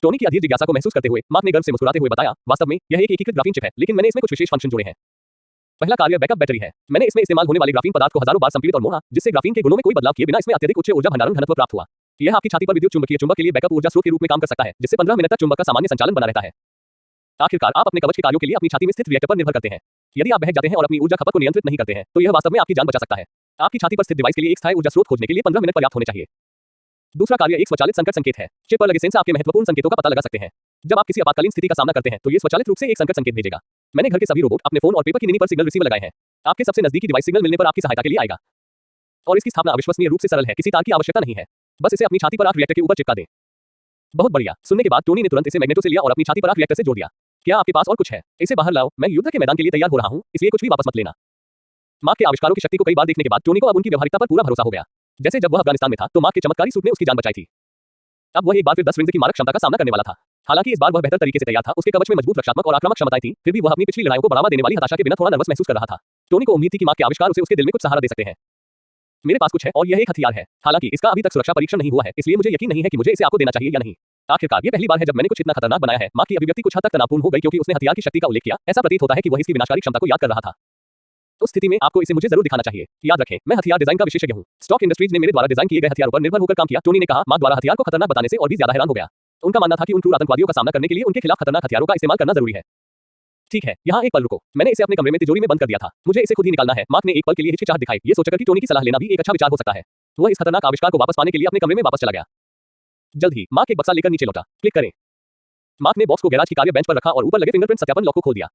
टोनी की अधीर जिज्ञासा को महसूस करते हुए मार्क ने गर्व से मुस्कुराते हुए बताया, वास्तव में यह एक एकीकृत ग्राफीन चिप है, लेकिन मैंने इसमें कुछ विशेष फंक्शन जोड़े हैं। पहला कार्य बैकअप बैटरी है। मैंने इसमें इस्तेमाल होने वाले ग्राफीन पदार्थ को हजारों बार संपीड़ित और मोड़ा, जिससे ग्राफीन के गुणों में कोई बदलाव किए बिना इसमें अत्यधिक उच्च ऊर्जा भंडारण घनत्व प्राप्त हुआ। यह आपकी छाती पर विद्युत चुंबकीय चुंबक के लिए बैकअप ऊर्जा स्रोत के रूप में काम कर सकता है, जिससे 15 मिनट तक चुंबक का सामान्य संचालन बना रहता है। आखिरकार आप अपने कवच के कार्यों के लिए अपनी छाती में स्थित रिएक्टर पर निर्भर करते हैं। यदि आप बहक जाते हैं और अपनी ऊर्जा खपत को नियंत्रित नहीं करते हैं तो यह वास्तव में आपकी जान बचा सकता है। आपकी छाती पर स्थित डिवाइस के लिए एक स्थायी ऊर्जा स्रोत खोजने के लिए 15 मिनट पर्याप्त होने चाहिए। दूसरा कार्य एक स्वचालित संकट संकेत है। चिप पर लगे सेंसर आपके महत्वपूर्ण संकेतों का पता लगा सकते हैं। जब आप किसी आपातकालीन स्थिति का सामना करते हैं तो ये स्वचालित रूप से एक संकट संकेत भेजेगा। मैंने घर के सभी रोबोट, अपने फोन और पेपर की निनी पर सिग्नल रिसीवर लगाए हैं। आपके सबसे नजदीकी डिवाइस सिग्नल मिलने पर आपकी सहायता के लिए आएगा। और इसकी स्थापना अविश्वसनीय रूप से सरल है, किसी तार की आवश्यकता नहीं है। बस इसे अपनी छाती पर आर्क रिएक्टर के ऊपर चिपका दें। बहुत बढ़िया। सुनने के बाद टोनी ने तुरंत इसे मैग्नेटो से लिया और अपनी छाती पर आर्क रिएक्टर से जोड़ दिया। क्या आपके पास और कुछ है? इसे बाहर लाओ, मैं युद्ध के मैदान के लिए तैयार हो रहा हूं, इसलिए कुछ भी वापस मत लेना। मार्क के आविष्कारों की शक्ति को कई बार देखने के बाद टोनी को अब उनकी व्यवहारिकता पर पूरा भरोसा हो गया। जैसे जब वह अफगानिस्तान में था तो मार्क के चमत्कारी सूट ने उसकी जान बचाई थी। अब वह एक बार फिर 10 रिंग्स की मारक क्षमता का सामना करने वाला था। हालांकि इस बार वह बेहतर तरीके से तैयार था, उसके कवच में मजबूत रक्षात्मक और आक्रामक क्षमताएं थीं, फिर भी वह अपनी पिछली लड़ाइयों को बढ़ावा देने वाली हताशा के बिना थोड़ा नर्वस महसूस कर रहा था। टोनी को उम्मीद थी कि मार्क के आविष्कार उसे उसके दिल में कुछ सहारा दे सकते हैं। मेरे पास कुछ है और यह एक हथियार है। हालांकि इसका अभी तक सुरक्षा परीक्षण नहीं हुआ है, इसलिए मुझे यकीन नहीं है कि मुझे इसे आपको देना चाहिए या नहीं। आखिरकार ये पहली बार है जब मैंने कुछ इतना खतरनाक बनाया है। मार्क की अभिव्यक्ति कुछ हद तक तनावपूर्ण हो गई क्योंकि उसने हथियार की शक्ति का उल्लेख किया। ऐसा प्रतीत होता है कि वह इसकी विनाशकारी क्षमता को याद कर रहा था। उस स्थिति में आपको इसे मुझे जरूर दिखाना चाहिए। याद रखें, मैं हथियार डिजाइन का विशेषज्ञ हूं। स्टॉक इंडस्ट्रीज ने मेरे द्वारा डिजाइन किए गए हथियारों पर निर्भर होकर काम किया। टोनी ने कहा, मार्क द्वारा हथियार को खतरनाक बताने से और भी ज्यादा हैरान हो गया। उनका मानना था कि उन क्रूर आतंकवादियों का सामना करने के लिए उनके खिलाफ खतरनाक हथियारों का इस्तेमाल करना जरूरी है। ठीक है, यहाँ एक पल रुको। मैंने इसे अपने कमरे में तिजोरी में बंद कर दिया था। मुझे इसे खुद ही निकालना है। मार्क ने एक पल के लिए हिचकिचाहट दिखाई, ये सोचकर कि टोनी की सलाह लेना भी एक अच्छा विचार हो सकता है। वह इस खतरनाक आविष्कार को वापस पाने के लिए अपने कमरे में वापस चला गया। जल्द ही मार्क एक बक्सा लेकर नीचे लौटा। क्लिक करें। मार्क ने बॉक्स को गैराज की कार्य बेंच पर रखा और ऊपर लगे फिंगरप्रिंट सत्यापन लॉक को खोल दिया।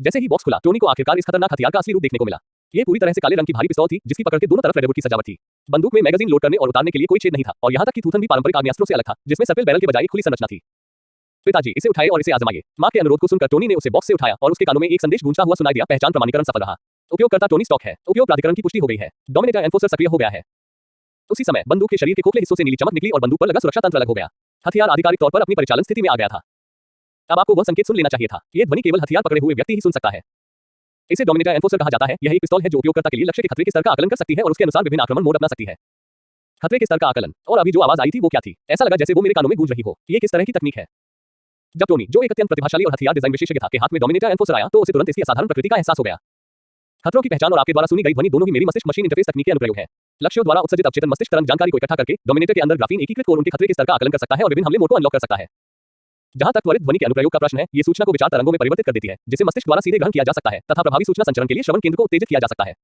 जैसे ही बॉक्स खुला, टोनी को आखिरकार इस खतरनाक हथियार का असली रूप देखने को मिला। ये पूरी तरह से काले रंग की भारी पिस्तौल थी, जिसकी पकड़ के दोनों तरफ रेडवुड की सजावट थी। बंदूक में मैगजीन लोड करने और उतारने के लिए कोई छेद नहीं था, और यहाँ तक कि थूथन भी पारंपरिक आग्नेयास्त्रों से अलग था, जिसमें सर्पिल बैरल के बजाय एक खुली संरचना थी। पिताजी, इसे उठाए और इसे आजमाइए। मार्क के अनुरोध को सुनकर टोनी ने उसे बॉक्स से उठाया और उसके कानों में एक संदेश गूंजता हुआ सुनाई दिया, पहचान प्रमाणीकरण सफल रहा। उपयोगकर्ता टोनी स्टॉक है। उपयोग प्राधिकरण की पुष्टि हो गई है। डोमिनेटर एनफोर्सर सक्रिय हो गया है। उसी समय बंदूक के शरीर के खोखले हिस्सों से नीली चमक निकली और बंदूक पर लगा सुरक्षा तंत्र अलग हो गया। हथियार आधिकारिक तौर पर अपनी परिचालन स्थिति में आ गया था। अब आपको वह संकेत सुन लेना चाहिए था। ये ध्वनि केवल हथियार पकड़े हुए व्यक्ति ही सुन सकता है। इसे डोमिनेटर एनफोर्सर कहा जाता है। यह एक पिस्तौल है जो उपयोगकर्ता के लिए लक्ष्य के खतरे के स्तर का आकलन कर सकती है और उसके अनुसार विभिन्न आक्रमण मोड अपना सकती है। खतरे के स्तर का आकलन। और अभी जो आवाज आई थी वो क्या थी? ऐसा लगा जैसे वो मेरे कानों में गूंज रही हो। ये किस तरह की तकनीक है? जब टोनी, जो एक अत्यंत प्रतिभाशाली और हथियार डिजाइन विशेषज्ञ था, के हाथ में डोमिनेटर एनफोर्सर आया तो उसे तुरंत इसकी असाधारण प्रकृति का एहसास हो गया। खतरों की पहचान और आपके द्वारा सुनी गई ध्वनि दोनों ही मेरी मस्तिष्क मशीन इंटरफेस तकनीक के अनुप्रयोग है। लक्ष्यों द्वारा उत्सर्जित अवचेतन मस्तिष्क तरंग जानकारी को इकट्ठा करके डोमिनेटर के अंदर ग्राफीन एकीकृत और उनके खतरे के स्तर का आकलन कर सकता है और विभिन्न हमले मोड को अनलॉक कर सकता है। जहां तक त्वरित ध्वनि के अनुप्रयोग का प्रश्न है, ये सूचना को विचार तरंगों में परिवर्तित कर देती है, जिसे मस्तिष्क द्वारा सीधे ग्रहण किया जा सकता है तथा प्रभावी सूचना संचरण के लिए श्रवण केंद्र को उत्तेजित किया जा सकता है।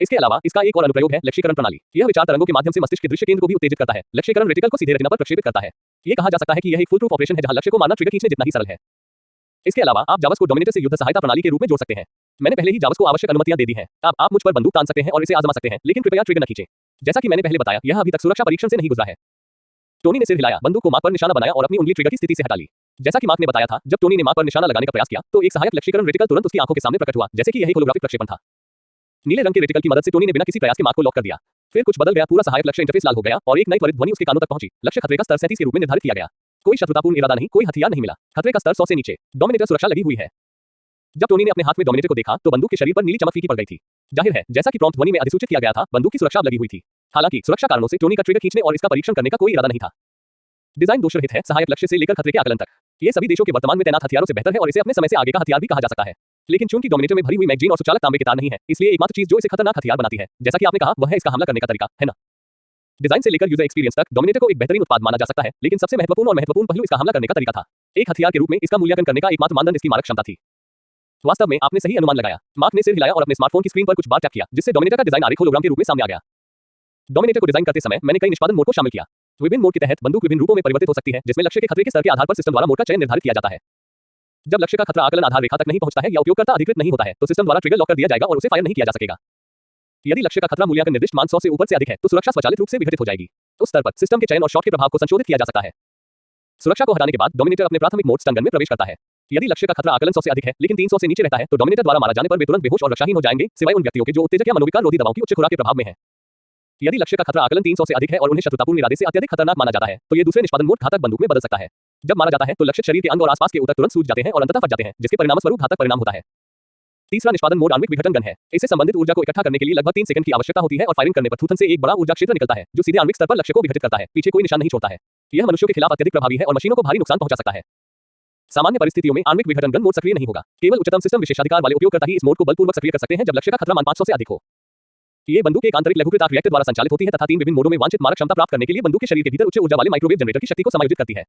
इसके अलावा इसका एक और अनुप्रयोग है लक्ष्यीकरण प्रणाली। यह विचार तरंगों के माध्यम से मस्तिष्क के दृश्य केंद्र को भी उत्तेजित करता है। लक्ष्यीकरण रेटिकल को सीधे रेटिना पर प्रक्षेपित करता है। ये कहा जा सकता है कि यह एक फुल प्रूफ ऑपरेशन है जहां लक्ष्य को मारना ट्रिगर खींचने जितना ही सरल है। इसके अलावा आप जावस को डोमिनेटर से युद्ध सहायता प्रणाली के रूप में जोड़ सकते हैं। मैंने पहले ही जावस को आवश्यक अनुमतियां दे दी हैं। अब आप मुझ पर बंदूक तान सकते हैं और इसे आजमा सकते हैं, लेकिन कृपया ट्रिगर न खींचें। जैसा कि मैंने पहले बताया, यह अभी तक सुरक्षा परीक्षण से नहीं गुजरा है। टोनी ने सिर हिलाया, बंदूक को मार्क पर निशाना बनाया और अपनी उंगली ट्रिगर की स्थिति से हटा ली। जैसा कि मार्क ने बताया था, जब टोनी ने मार्क पर निशाना लगाने का प्रयास किया तो एक सहायक लक्ष्यीकरण रेटिकल तुरंत उसकी आंखों के सामने प्रकट हुआ, जैसे कि यह एक होलोग्राफिक प्रक्षेपण था। नीले रंग के रेटिकल की मदद से टोनी ने बिना किसी प्रयास के मार्क को लॉक कर दिया। फिर कुछ बदल गया, पूरा सहायक लक्ष्य इंटरफेस लाल हो गया और एक नई त्वरित ध्वनि उसके कानों तक पहुंची। लक्ष्य खतरे का स्तर 37 के रूप में निर्धारित किया गया। कोई शत्रुतापूर्ण इरादा नहीं, कोई हथियार नहीं मिला। खतरे का स्तर 100 से नीचे। डोमिनेटर सुरक्षा लगी हुई है। जब टोनी ने अपने हाथ में डोमिनेटर को देखा तो बंदूक के शरीर पर नीली चमक फीकी पड़ गई थी। जाहिर है, जैसा कि प्रॉम्प्ट ध्वनि में अधिसूचित किया गया था, बंदूक की सुरक्षा लगी हुई थी। हालांकि सुरक्षा कारणों से टोनी का ट्रिगर खींचने और इसका परीक्षण करने का कोई इरादा नहीं था। डिजाइन दोषरहित है, सहायक लक्ष्य से लेकर खतरे के आकलन तक। ये सभी देशों के वर्तमान में तैनात हथियारों से बेहतर है और इसे अपने समय से आगे का हथियार भी कहा जा सकता है। लेकिन चूंकि डोमिनेटर में भरी हुई मैगजीन और सुचालक तांबे के तार नहीं है, इसलिए एकमात्र चीज जो इसे खतरनाक हथियार बनाती है, जैसा कि आपने कहा, वह है इसका हमला करने का तरीका, है ना? डिजाइन से लेकर यूजर एक्सपीरियंस तक डोमिनेटर को एक बेहतरीन उत्पाद माना जा सकता है, लेकिन सबसे महत्वपूर्ण पहलू इसका हमला करने का तरीका था। एक हथियार के रूप में इसका मूल्यांकन करने का एकमात्र मानदंड इसकी मारक क्षमता थी। वास्तव में आपने सही अनुमान लगाया। मार्क ने सिर हिलाया और अपने स्मार्टफोन की स्क्रीन पर कुछ बार टैप किया, जिससे डोमिनेटर का डिजाइन आरेख होलोग्राम के रूप में सामने आ गया। डोमिनेटर को डिजाइन करते समय मैंने कई निष्पादन मोड को शामिल किया। विभिन्न मोड के तहत बंदूक विभिन्न रूपों में परिवर्तित हो सकती है, जिसमें लक्ष्य के खतरे के स्तर के आधार पर सिस्टम द्वारा मोड का चयन निर्धारित किया जाता है। जब लक्ष्य का खतरा आकलन आधार रेखा तक नहीं पहुंचता है या उपयोगकर्ता अधिकृत नहीं होता है, तो सिस्टम द्वारा ट्रिगर लॉक कर दिया जाएगा और उसे फायर नहीं किया जा सकेगा। यदि लक्ष्य का खतरा मूल्यांकन निर्दिष्ट मान 100 से ऊपर से अधिक है, तो सुरक्षा स्वचालित रूप से विघटित हो जाएगी। उस स्तर पर सिस्टम के चयन और शॉट के प्रभाव को संशोधित किया जा सकता है। सुरक्षा को हटाने के बाद डोमिनेटर अपने प्राथमिक मोड स्टन गन में प्रवेश करता है। यदि लक्ष्य का खतरा आकलन 100 से अधिक है लेकिन 300 से नीचे रहता है, तो डोमिनेटर द्वारा मारा जाने पर वे तुरंत बेहोश और रक्षाहीन हो जाएंगे, सिवाय उन व्यक्तियों के जो उत्तेजक या मनोविकार रोधी दवाओं की उच्च खुराक के प्रभाव में है। यदि लक्ष्य का खतरा आकलन 300 से अधिक है और उन्हें शत्रुतापूर्ण इरादे से अत्यधिक खतरनाक माना जाता है, तो ये दूसरे निष्पादन मोड घातक बंदूक में बदल सकता है। जब मारा जाता है तो लक्ष्य शरीर के अंग और आसपास के ऊतक तुरंत सूज जाते हैं और अंततः फट जाते हैं, जिसके परिणामस्वरूप घातक परिणाम होता है। तीसरा निष्पादन मोड आणविक विघटन गन है। इसे संबंधित ऊर्जा को इकट्ठा करने के लिए लगभग 3 सेकंड की आवश्यकता होती है और फायरिंग करने पर थूथन से एक बड़ा ऊर्जा क्षेत्र निकलता है, जो सीधे आणविक स्तर पर लक्ष्य को विघटित करता है, पीछे कोई निशान नहीं छोड़ता है। यह मनुष्यों के खिलाफ अत्यधिक प्रभावी है और मशीनों को भारी नुकसान पहुंचा सकता है। सामान्य परिस्थितियों में आणविक विघटन गन मोड सक्रिय नहीं होगा। केवल उच्चतम सिस्टम विशेषाधिकार वाले उपयोगकर्ता ही इस मोड को बलपूर्वक सक्रिय कर सकते हैं जब लक्ष्य का खतरा मान 500 से अधिक हो। ये बंदूक एक आंतरिक लघुकृत आर्क रिएक्टर द्वारा संचालित होती है तथा 3 विभिन्न मोडों में वांछित मारक क्षमता प्राप्त करने के लिए बंदूक के शरीर के भीतर उच्च ऊर्जा वाले माइक्रोवेव जनरेटर की शक्ति को समायोजित करती है।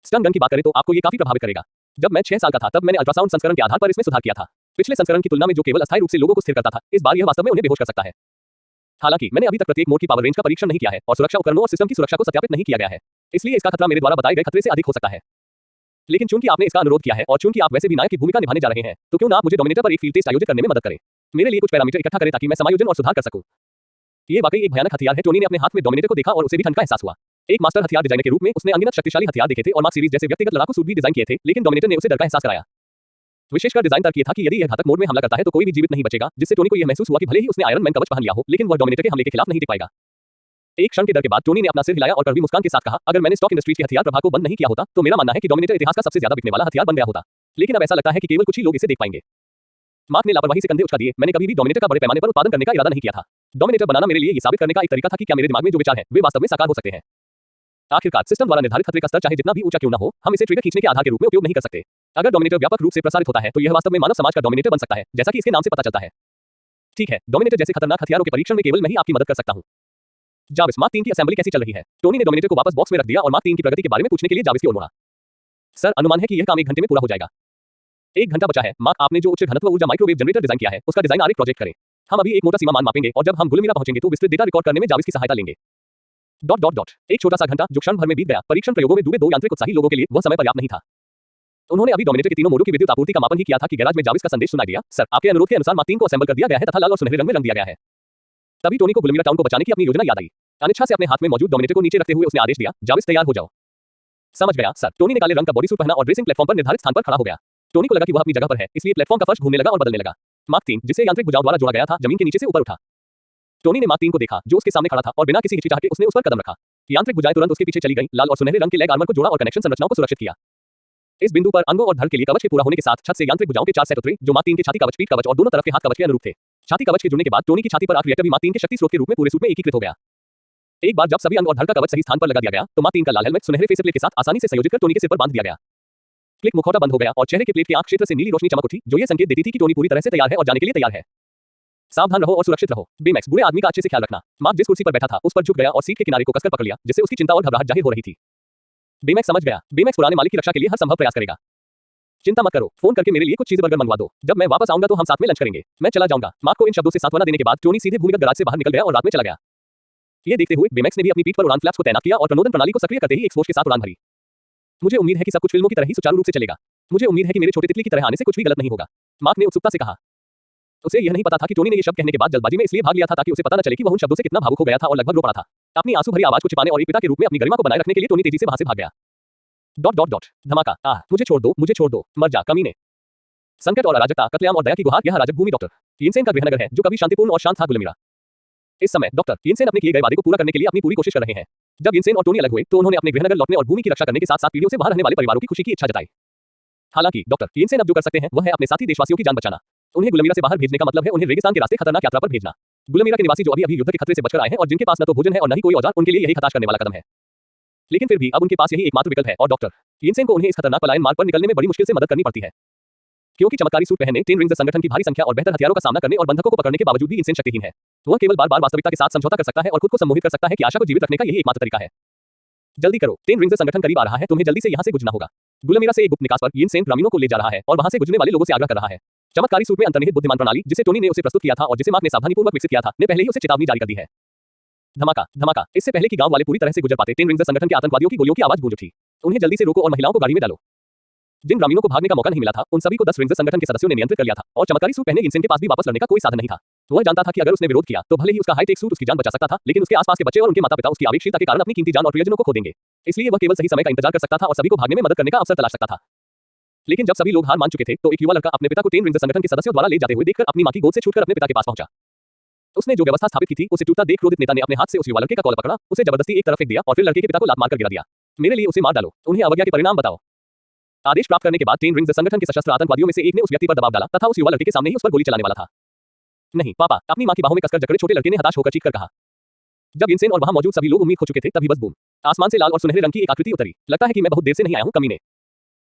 स्टन गन की बात करें तो आपको ये काफी प्रभावित करेगा। जब मैं 6 साल का था तब मैंने अल्ट्रासाउंड संस्करण के आधार पर इसमें सुधार किया था। पिछले संस्करण की तुलना में जो केवल अस्थायी रूप से लोगों को स्थिर करता था, इस बार यह वास्तव में उन्हें बेहोश कर सकता है। हालांकि मैंने अभी तक प्रत्येक मोड की पावर रेंज का परीक्षण नहीं किया है और सुरक्षा उपकरणों और सिस्टम की सुरक्षा को सत्यापित नहीं किया गया है, इसलिए इसका खतरा मेरे द्वारा बताए गए खतरे से अधिक हो सकता है। लेकिन चूंकि आपने इसका अनुरोध किया है और चूंकि आप वैसे भी नायक की भूमिका निभाने जा रहे हैं, तो क्यों ना आप मुझे डोमिनेटर पर एक फील्ड टेस्ट आयोजित करने में मदद करें। मेरे लिए कुछ पैरामीटर इकट्ठा करें ताकि मैं समायोजन और सुधार कर सकूं। ये वाकई एक भयानक हथियार है। टोनी ने अपने हाथ में डोमिनेटर को देखा और उसे भी ठंड का एहसास हुआ। एक मास्टर हथियार डिजाइनर के रूप में उसने अनगिनत शक्तिशाली हथियार देखे थे और मार्क सीरीज जैसे व्यक्तिगत लड़ाकू सूट भी डिजाइन किए थे, लेकिन डोमिनेटर ने उसे डर का एहसास कराया। विशेषकर डिजाइन तर्क ये था कि यदि यह घातक मोड में हमला करता है तो कोई भी जीवित नहीं बचेगा, जिससे टोनी को यह महसूस हुआ कि भले ही उसने आयरन मैन कवच पहन लिया हो, लेकिन वह डोमिनेटर के हमले के खिलाफ नहीं टिक पाएगा। एक क्षण के डर के बाद टोनी ने अपना सिर हिलाया और कड़वी मुस्कान के साथ कहा, अगर मैंने स्टॉक इंडस्ट्रीज के हथियार प्रभाव को बंद नहीं किया होता तो मेरा मानना है कि डोमिनेटर इतिहास का सबसे ज्यादा बिकने वाला हथियार बन गया होता। लेकिन अब ऐसा लगता है कि केवल कुछ ही लोग इसे देख पाएंगे। मार्क ने लापरवाही से कंधे उचका दिए। मैंने कभी भी डोमिनेटर का बड़े पैमाने पर उत्पादन करने का इरादा नहीं किया था। डोमिनेटर बनाना मेरे लिए ये साबित करने का एक तरीका था कि क्या मेरे दिमाग में जो विचार हैं वे वास्तव में साकार हो सकते हैं। आखिरकार सिस्टम द्वारा निर्धारित खतरे का स्तर चाहे जितना भी ऊंचा क्यों न हो, हम इसे ट्रिगर खींचने के आधार के रूप में उपयोग नहीं कर सकते। अगर डोमिनेटर व्यापक रूप से प्रसारित होता है तो यह वास्तव में मानव समाज का डोमिनेटर बन सकता है, जैसा कि इसके नाम से पता चलता है। ठीक है, डोमिनेटर जैसे खतरनाक हथियारों के परीक्षण में केवल मैं ही आपकी मदद कर सकता हूं। जाविस, मार्क 3 की असेंबली कैसी चल रही है? टोनी ने डोमिनेटर को वापस बॉक्स में रख दिया और मार्क 3 की प्रगति के बारे में पूछने के लिए जाविस की ओर मुड़ा। सर, अनुमान है कि यह काम 1 घंटे में पूरा हो जाएगा। 1 घंटा बचा है। मार्क, आपने जो उच्च घनत्व ऊर्जा माइक्रोवेव जनरेटर डिजाइन किया है उसका डिजाइन आरेख प्रोजेक्ट करें। हम अभी एक मोटा सीमा मान मापेंगे और जब हम गुलमीरा पहुंचेंगे तो विस्तृत डेटा रिकॉर्ड करने में जाविस की सहायता लेंगे। एक छोटा सा घंटा जो क्षण भर में बीत गया। परीक्षण प्रयोगों में डूबे 2 यांत्रिक उत्साही लोगों के लिए वह समय पर्याप्त नहीं था। उन्होंने अभी डोमिनेटर के तीनों मोडों की विद्युत आपूर्ति का मापन ही किया था कि गैराज में जाविस का संदेश सुनाई दिया। सर, आपके अनुरोध के अनुसार मार्क 3 को असेंबल कर दिया गया है तथा लाल और सुनहरे रंग में रंग दिया गया है। तभी टोनी को गुलमीरा टाउन को बचाने की अपनी योजना याद आई। अनिच्छा से अपने हाथ में मौजूद डोमिनेटर को नीचे रखते हुए उसने आदेश दिया, जाविस तैयार हो जाओ। समझ गया सर। टोनी ने काले रंग का बॉडी सूट पहना और रेसिंग प्लेटफॉर्म पर निर्धारित स्थान पर खड़ा हो गया। टोनी को लगा कि वह अपनी जगह पर है, इसलिए प्लेटफॉर्म का फर्श घूमने लगा और बदलने लगा। मार्क 3, जिसे यांत्रिक बुझाव द्वारा जोड़ा गया था, जमीन के नीचे से ऊपर उठा। टोनी ने मार्क 3 को देखा जो उसके सामने खड़ा था और बिना किसी हिचकिचाहट के उसने उस पर कदम रखा। यांत्रिक बुझाएं तुरंत उसके पीछे चली गईं। लाल और सुनहरे रंग के लेग आर्मर को जोड़ा और कनेक्शन संरचनाओं को सुरक्षित किया। इस बिंदु पर अंगों और धड़ के लिए कवच के पूरा होने के साथ छत से यांत्रिक बुझाओं के 4 सेट उतरे जो मार्क 3 के छाती कवच, पीठ कवच और दोनों तरफ के हाथ कवच के अनुरूप थे। छाती कवच के जुड़ने के बाद टोनी की छाती पर आर्क रिएक्टर भी मार्क 3 के शक्ति स्रोत के रूप में पूरे सूट में एकीकृत हो गया। एक बार जब सभी अंग और धड़ का कवच सही स्थान पर लगा दिया गया तो मार्क 3 का लाल हेलमेट सुनहरे फेस प्लेट के साथ आसानी से संयोजित कर टोनी के सिर पर बांध दिया गया। क्लिक, मुखौटा बंद हो गया और चेहरे के प्लेट के आंख क्षेत्र से नीली रोशनी चमक उठी जो यह संकेत देती थी कि टोनी पूरी तरह से तैयार है और जाने के लिए तैयार है। सावधान रहो और सुरक्षित रहो। बेमैक्स, बुरे आदमी का अच्छे से ख्याल रखना। मार्क जिस कुर्सी पर बैठा था उस पर झुक गया और सीट के किनारे को कसकर पकड़ लिया, जिससे उसकी चिंता और घबराहट जाहिर हो रही थी। बेमैक्स समझ गया। बेमैक्स पुराने मालिक की रक्षा के लिए हर संभव प्रयास करेगा। चिंता मत करो, फोन करके मेरे लिए कुछ चीज़ बर्गर मंगवा दो। जब मैं वापस आऊंगा तो हम साथ में लंच करेंगे। मैं चला जाऊंगा। मार्क को इन शब्दों से सांत्वना देने के बाद टोनी सीधे भूमिगत गैराज से बाहर निकल गया और रात में चला गया। ये देखते हुए बेमैक्स ने भी अपनी पीठ पर उड़ान फ्लैप्स को तैनात किया और प्रणोदन प्रणाली को सक्रिय करते ही एक्सपोज के साथ उड़ान भरी। मुझे उम्मीद है कि सब कुछ फिल्मों की तरह ही सुचारू रूप से चलेगा। मुझे उम्मीद है कि मेरे छोटे तितली की तरह आने से कुछ भी गलत नहीं होगा। मार्क ने उत्सुकता से कहा। उसे यह नहीं पता था कि टोनी ने ये शब्द कहने के बाद जल्दबाजी में इसलिए भाग लिया था ताकि उसे पता न चले कि वह उन शब्दों से कितना भावुक हो गया था और लगभग रो पड़ा था। अपनी आंसू भरी आवाज को छिपाने और एक पिता के रूप में अपनी गरिमा को बनाए रखने के लिए टोनी तेजी से वहां से भाग गया। धमाका, मुझे छोड़ दो, मर जा कमीने। संकट और अराजकता, कत्लेआम और दया की गुहार, यह अराजक भूमि डॉक्टर यिनसेन का गृहनगर है जो कभी शांतिपूर्ण और शांत था। गुलमीरा। इस समय डॉक्टर यिनसेन अपने किए गए वादे को पूरा करने के लिए अपनी पूरी कोशिश कर रहे हैं। जब यिनसेन और टोनी अलग हुए तो उन्होंने अपने गृहनगर लौटने और भूमि की रक्षा करने के साथ साथ पीढ़ियों से बाहर रहने वाले परिवारों की खुशी की इच्छा जताई। हालांकि डॉक्टर यिनसेन अब जो कर सकते हैं वह है अपने साथी देशवासियों की जान बचाना। उन्हें गुलमीरा से बाहर भेजने का मतलब है उन्हें रेगिस्तान के रास्ते खतरनाक यात्रा पर भेजना। गुलमीरा के निवासी जो अभी युद्ध के खतरे से बचकर आए हैं और जिनके पास न तो भोजन है और न ही कोई औजार, उनके लिए यही हताश करने वाला कदम है। लेकिन फिर भी अब उनके पास यही एकमात्र विकल्प है और डॉक्टर यिनसेन को उन्हें इस खतरनाक पलायन मार्ग पर निकलने में बड़ी मुश्किल से मदद करनी पड़ती है। क्योंकि चमत्कारी सूट पहनने, टेन रिंग्स संगठन की भारी संख्या और बेहतर हथियारों का सामना करने और बंधकों को पकड़ने के बावजूद भी यिनसेन शक्तिहीन है। वह केवल बार-बार वास्तविकता के साथ समझौता कर सकता है और खुद को सम्मोहित कर सकता है कि आशा को जीवित रखने का यही एकमात्र तरीका है। जल्दी करो, टेन रिंग्स संगठन करीब आ रहा है, तुम्हें जल्दी से यहाँ से गुजरना होगा। गुलमीरा से एक गुप्त निकास पर यिनसेन ग्रामीणों को ले जा रहा है और वहां से गुजरने वाले लोगों से आग्रह कर रहा है। चमत्कारी सूट में अंतर्निहित बुद्धिमान प्रणाली जिसे टोनी ने उसे प्रस्तुत किया था और जिसे मार्क ने सावधानीपूर्वक विकसित किया था, ने पहले ही उसे चेतावनी जारी कर दी है। धमाका, इससे पहले कि गांव वाले पूरी तरह से गुजर पाते, टेन रिंग्स संगठन के आतंकवादियों की गोलियों की आवाज गूंज उठी। उन्हें जल्दी से रोको और महिलाओं को गाड़ी में डालो। जिन ग्रामीणों को भागने का मौका नहीं मिला था उन सभी को 10 रिंग्स संगठन के सदस्यों ने नियंत्रित कर लिया था और चमत्कारी सूट पहने यिनसेन के पास भी वापस लड़ने का कोई साधन नहीं था। वह जानता था कि अगर उसने विरोध किया तो भले ही उसका हाईटेक सूट उसकी जान बचा सकता था, लेकिन उसके आसपास के बच्चे और उनके माता-पिता उसकी आवेगशीलता के कारण अपनी कीमती जान और प्रियजनों को खो देंगे। इसलिए वह केवल सही समय का इंतजार कर सकता था और सभी को भागने में मदद करने का अवसर तलाश सकता था। लेकिन जब सभी लोग हार मान चुके थे तो एक युवा लड़का अपने पिता को टेन रिंग्स संगठन के सदस्यों द्वारा ले जाते हुए देखकर अपनी मां की गोद से छूटकर अपने पिता के पास पहुंचा। उसने जो व्यवस्था स्थापित की थी उसे टूटता देख क्रोधित नेता ने अपने हाथ से उस युवा लड़के का कॉलर पकड़ा, उसे जबरदस्ती एक तरफ फेंक दिया और फिर लड़के के पिता को लात मारकर गिरा दिया। मेरे लिए उसे मार डालो, उन्हें अवज्ञा के परिणाम बताओ। आदेश प्राप्त करने के बाद टेन रिंग्स संगठन के सशस्त्र आतंकवादियों में से एक ने उस व्यक्ति पर दबाव डाला तथा उस युवा लड़के के सामने ही उस पर गोली चलाने वाला था। नहीं पापा, अपनी मां की बाहों में कसकर जकड़े छोटे लड़के ने हताश होकर चीखकर कहा। जब यिनसेन और वहां मौजूद सभी लोग उम्मीद खो चुके थे तभी बस बूम, आसमान से लाल और सुनहरे रंग की एक आकृति उतरी। लगता है कि मैं बहुत देर से नहीं आया हूं कमीने।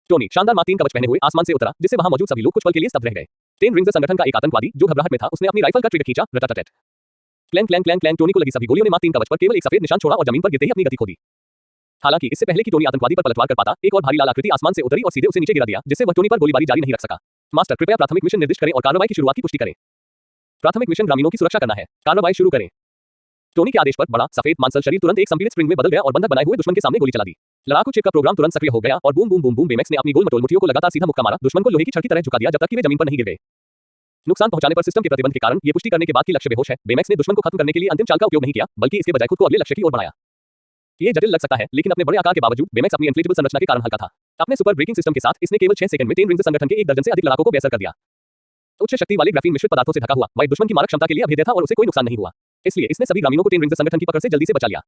टोनी शानदार मार्क 3 कवच पहने हुए आसमान से उतरा, जिससे वहां मौजूद सभी लोग कुछ पल के लिए स्तब्ध रह गए। टेन रिंग्स संगठन का एक आतंकवादी जो घबराहट में था, उसने अपनी राइफल का ट्रिगर खींचा। रटाटट clang clang clang clang. Tony को लगी सभी गोलियों ने मार्क 3 कवच पर केवल एक सफेद निशान छोड़ा और जमीन पर गिरते ही अपनी गति खो दी। हालांकि इससे पहले कि टोनी आतंकवादी पर पलटवार कर पाता, एक और भारी लाल आकृति आसमान से उतरी और सीधे उसे नीचे गिरा दिया, जिससे वह टोनी पर गोलीबारी जारी नहीं रख सका। मास्टर, कृपया प्राथमिक मिशन निर्दिष्ट करें और कार्रवाई की शुरुआत की पुष्टि करें। प्राथमिक मिशन ग्रामीणों की सुरक्षा करना है। कार्रवाई शुरू करें। टोनी के आदेश पर बड़ा सफेद मांसल शरीर तुरंत एक संपीड़ित स्प्रिंग में बदल गया और बंधक बनाए हुए दुश्मन के सामने गोली चला दी। लड़ाकू चिप का प्रोग्राम तुरंत सक्रिय हो गया और बूम बूम बूम बूम बेमेक्स ने अपनी गोल मटोल मुट्ठियों को लगातार सीधा मुक्का मारा, दुश्मन को लोहे की छड़ की तरह झुका दिया जब तक कि वे जमीन पर नहीं गिर गए। नुकसान पहुंचाने पर सिस्टम के प्रतिबंध के कारण ये पुष्टि करने के बाद कि लक्ष्य बेहोश है, बेमेक्स ने दुश्मन को खत्म करने के लिए अंतिम चाल का उपयोग नहीं किया, बल्कि इसके बजाय खुद को अगले लक्ष्य की ओर बढ़ाया। ये जटिल लग सकता है, लेकिन अपने बड़े आकार के बावजूद बेमेक्स अपनी इन्फ्लेटेबल संरचना के कारण हल्का था। अपने सुपर ब्रेकिंग सिस्टम के साथ इसने केवल 6 सेकंड में 10 रिंग्स संगठन के 1 दर्जन से अधिक लड़ाकों को बेअसर कर दिया। उच्च शक्ति वाले ग्राफीन मिश्रित पदार्थों से ढका हुआ वाई दुश्मन की मारक क्षमता के लिए अभेद्य था और उसे कोई नुकसान नहीं हुआ, इसलिए इसने सभी ग्रामीणों को 10 रिंग्स संगठन की पकड़ से जल्दी से बचा लिया।